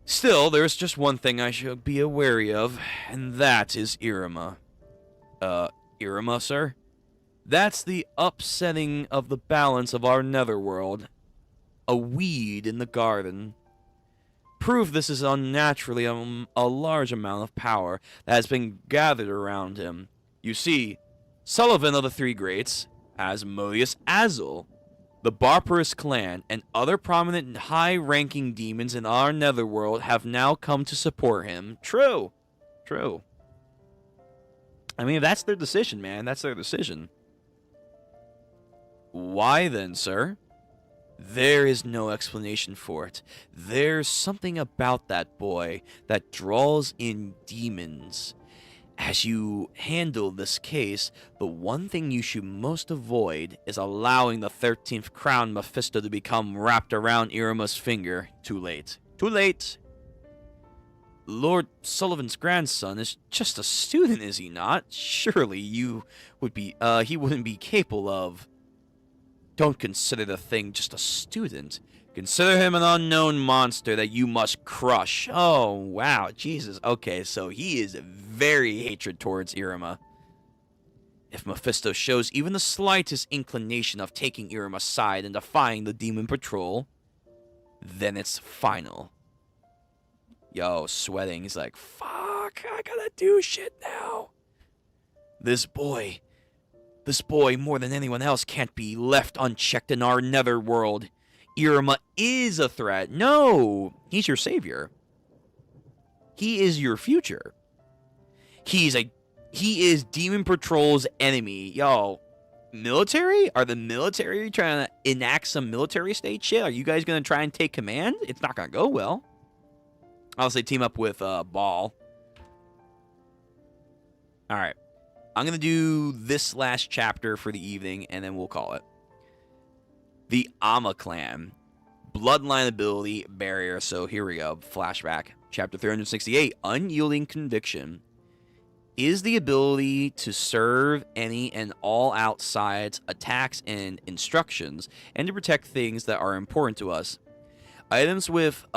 Still, there's just one thing I should be wary of, and that is Iruma. Iruma, sir? That's the upsetting of the balance of our netherworld. A weed in the garden. Proof this is unnaturally a large amount of power that has been gathered around him. You see, Sullivan of the Three Greats, Asmodeus Azul, the Barbarous clan, and other prominent and high-ranking demons in our netherworld have now come to support him. True. True. I mean, that's their decision, man. That's their decision. Why then, sir? There is no explanation for it. There's something about that boy that draws in demons. As you handle this case, the one thing you should most avoid is allowing the 13th crown Mephisto to become wrapped around Iruma's finger. Too late. Too late. Lord Sullivan's grandson is just a student, is he not? Surely he wouldn't be capable of. Don't consider the thing just a student. Consider him an unknown monster that you must crush. Oh, wow. Jesus. Okay, so he is very hatred towards Iruma. If Mephisto shows even the slightest inclination of taking Iruma's side and defying the Demon Patrol, then it's final. Yo, sweating. He's like, fuck, I gotta do shit now. This boy, more than anyone else, can't be left unchecked in our netherworld. Iruma is a threat. No, he's your savior. He is your future. He is Demon Patrol's enemy. Yo, military? Are the military trying to enact some military state shit? Are you guys going to try and take command? It's not going to go well. I'll say team up with Ball. Alright. I'm going to do this last chapter for the evening, and then we'll call it. The Ama Clan. Bloodline ability barrier. So here we go. Flashback. Chapter 368. Unyielding Conviction. Is the ability to serve any and all outsides, attacks, and instructions, and to protect things that are important to us. Items with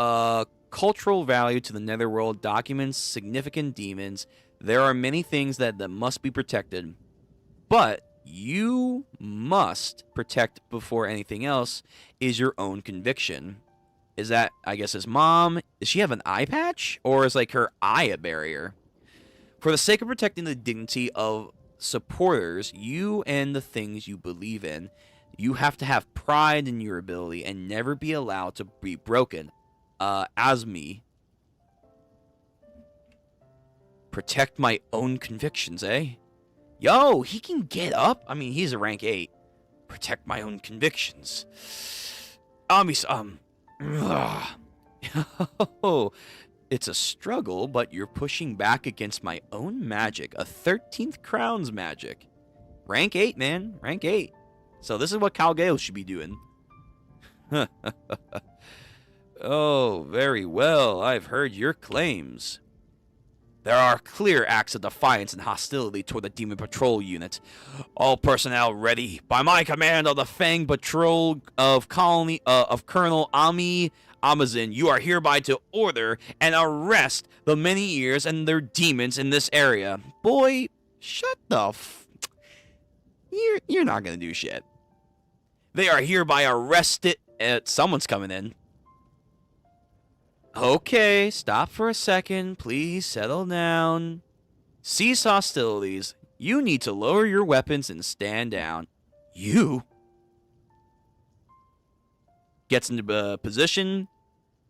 cultural value to the netherworld, documents, significant demons, There are many things that must be protected, but you must protect before anything else is your own conviction. Is that, I guess, his mom? Does she have an eye patch? Or is, like, her eye a barrier? For the sake of protecting the dignity of supporters, you and the things you believe in, you have to have pride in your ability and never be allowed to be broken. Asmi. Protect my own convictions, eh? Yo, he can get up? I mean, he's a rank 8. Protect my own convictions. Oh, it's a struggle, but you're pushing back against my own magic. A 13th Crown's magic. Rank 8, man. Rank 8. So this is what Calgale should be doing. Oh, very well. I've heard your claims. There are clear acts of defiance and hostility toward the Demon Patrol unit. All personnel ready. By my command of the Fang Patrol of Colonel Ami Amazon, you are hereby to order and arrest the many ears and their demons in this area. Boy, shut the You're not gonna do shit. They are hereby arrested. Someone's coming in. Okay, stop for a second. Please settle down. Cease hostilities. You need to lower your weapons and stand down. You? Gets into position.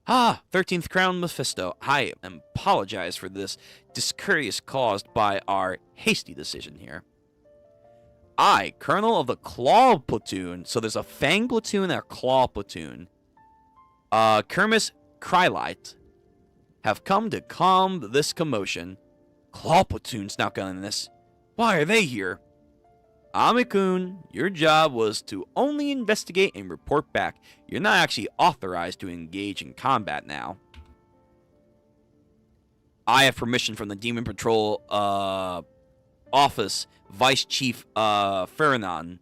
13th Crown Mephisto. I apologize for this discourteous caused by our hasty decision here. I, Colonel of the Claw Platoon. So there's a Fang Platoon and a Claw Platoon. Kermis Krylite have come to calm this commotion. Claw Platoon's not gunning this. Why are they here? Amikun, your job was to only investigate and report back. You're not actually authorized to engage in combat now. I have permission from the Demon Patrol office, Vice Chief Fernan.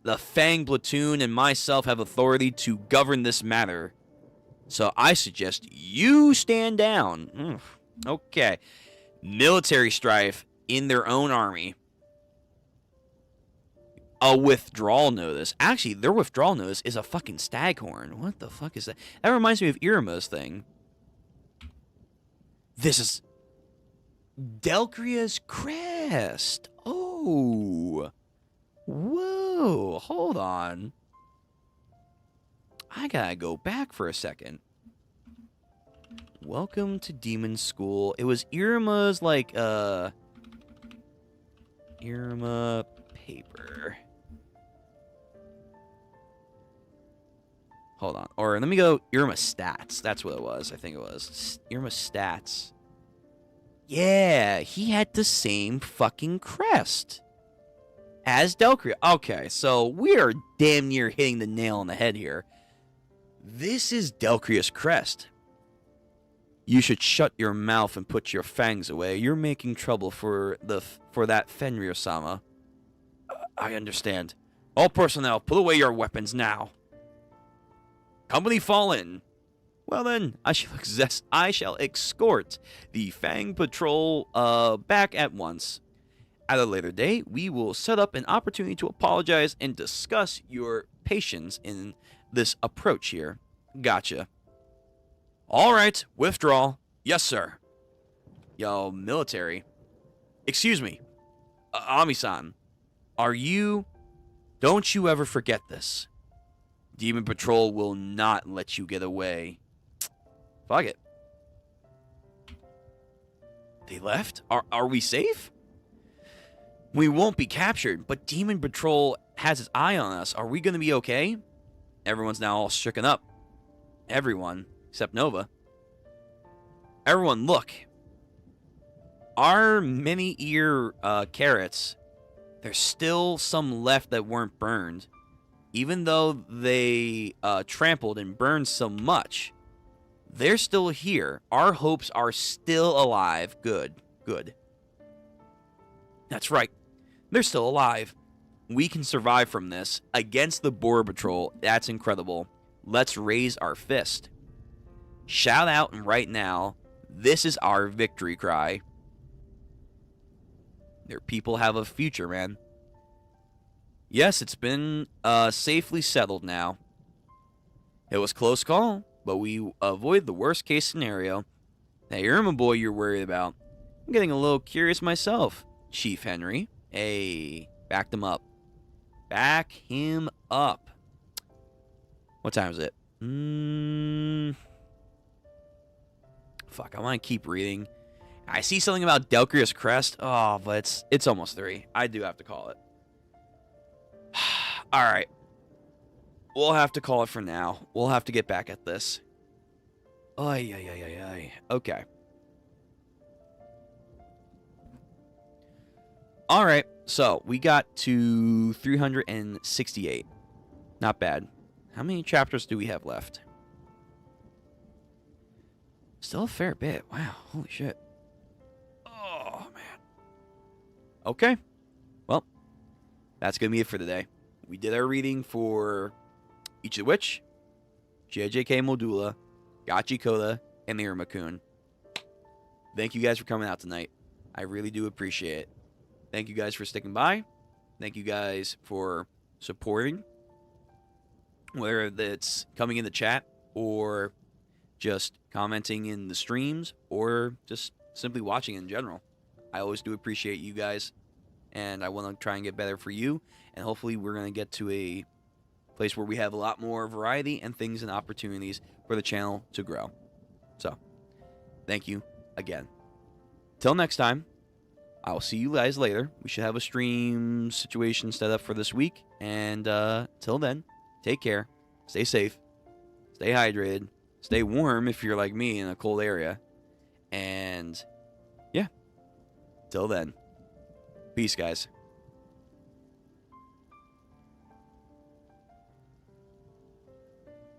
The Fang Platoon and myself have authority to govern this matter. So I suggest you stand down. Okay. Military strife in their own army. A withdrawal notice. Actually, their withdrawal notice is a fucking staghorn. What the fuck is that? That reminds me of Iruma's thing. This is Delcria's crest. Oh. Whoa. Hold on. I gotta go back for a second. Welcome to Demon School. It was Iruma's, like, Iruma paper. Hold on. Or let me go Iruma stats. That's what it was. I think it was. Iruma stats. Yeah, he had the same fucking crest as Delcria. Okay, so we are damn near hitting the nail on the head here. This is Delcria's crest. You should shut your mouth and put your fangs away. You're making trouble for that Fenrir-sama. I understand. All personnel, put away your weapons now. Company fall in. Well then, I shall escort the Fang Patrol back at once. At a later date, we will set up an opportunity to apologize and discuss your patience in this approach here. Gotcha. All right, withdrawal. Yes, sir. Yo, military. Excuse me. Ami-san, are you... Don't you ever forget this. Demon Patrol will not let you get away. Fuck it. They left? Are we safe? We won't be captured, but Demon Patrol has its eye on us. Are we going to be okay? Everyone's now all stricken up. Everyone, except Nova. Everyone, look. Our many-ear carrots, there's still some left that weren't burned. Even though they trampled and burned so much, they're still here. Our hopes are still alive. Good, good. That's right. They're still alive. We can survive from this. Against the Border Patrol, that's incredible. Let's raise our fist. Shout out right now. This is our victory cry. Their people have a future, man. Yes, it's been safely settled now. It was close call, but we avoided the worst case scenario. That Iruma boy you're worried about. I'm getting a little curious myself, Chief Henry. Hey, backed him up. Back him up. What time is it? Fuck, I want to keep reading. I see something about Delcrius Crest. Oh, but it's almost 3. I do have to call it. Alright. We'll have to call it for now. We'll have to get back at this. Ay, ay, ay, ay, ay. Okay. Alright, so we got to 368. Not bad. How many chapters do we have left? Still a fair bit. Wow, holy shit. Oh, man. Okay. Well, that's going to be it for today. We did our reading for Ichi the Witch, JJK Modulo, Gachiakuta, and the Iruma-kun. Thank you guys for coming out tonight. I really do appreciate it. Thank you guys for sticking by. Thank you guys for supporting. Whether it's coming in the chat or just commenting in the streams or just simply watching in general. I always do appreciate you guys, and I want to try and get better for you, and hopefully we're going to get to a place where we have a lot more variety and things and opportunities for the channel to grow. So, thank you again. Till next time, I'll see you guys later. We should have a stream situation set up for this week, and till then, take care, stay safe, stay hydrated, stay warm if you're like me in a cold area. And yeah, till then, peace, guys.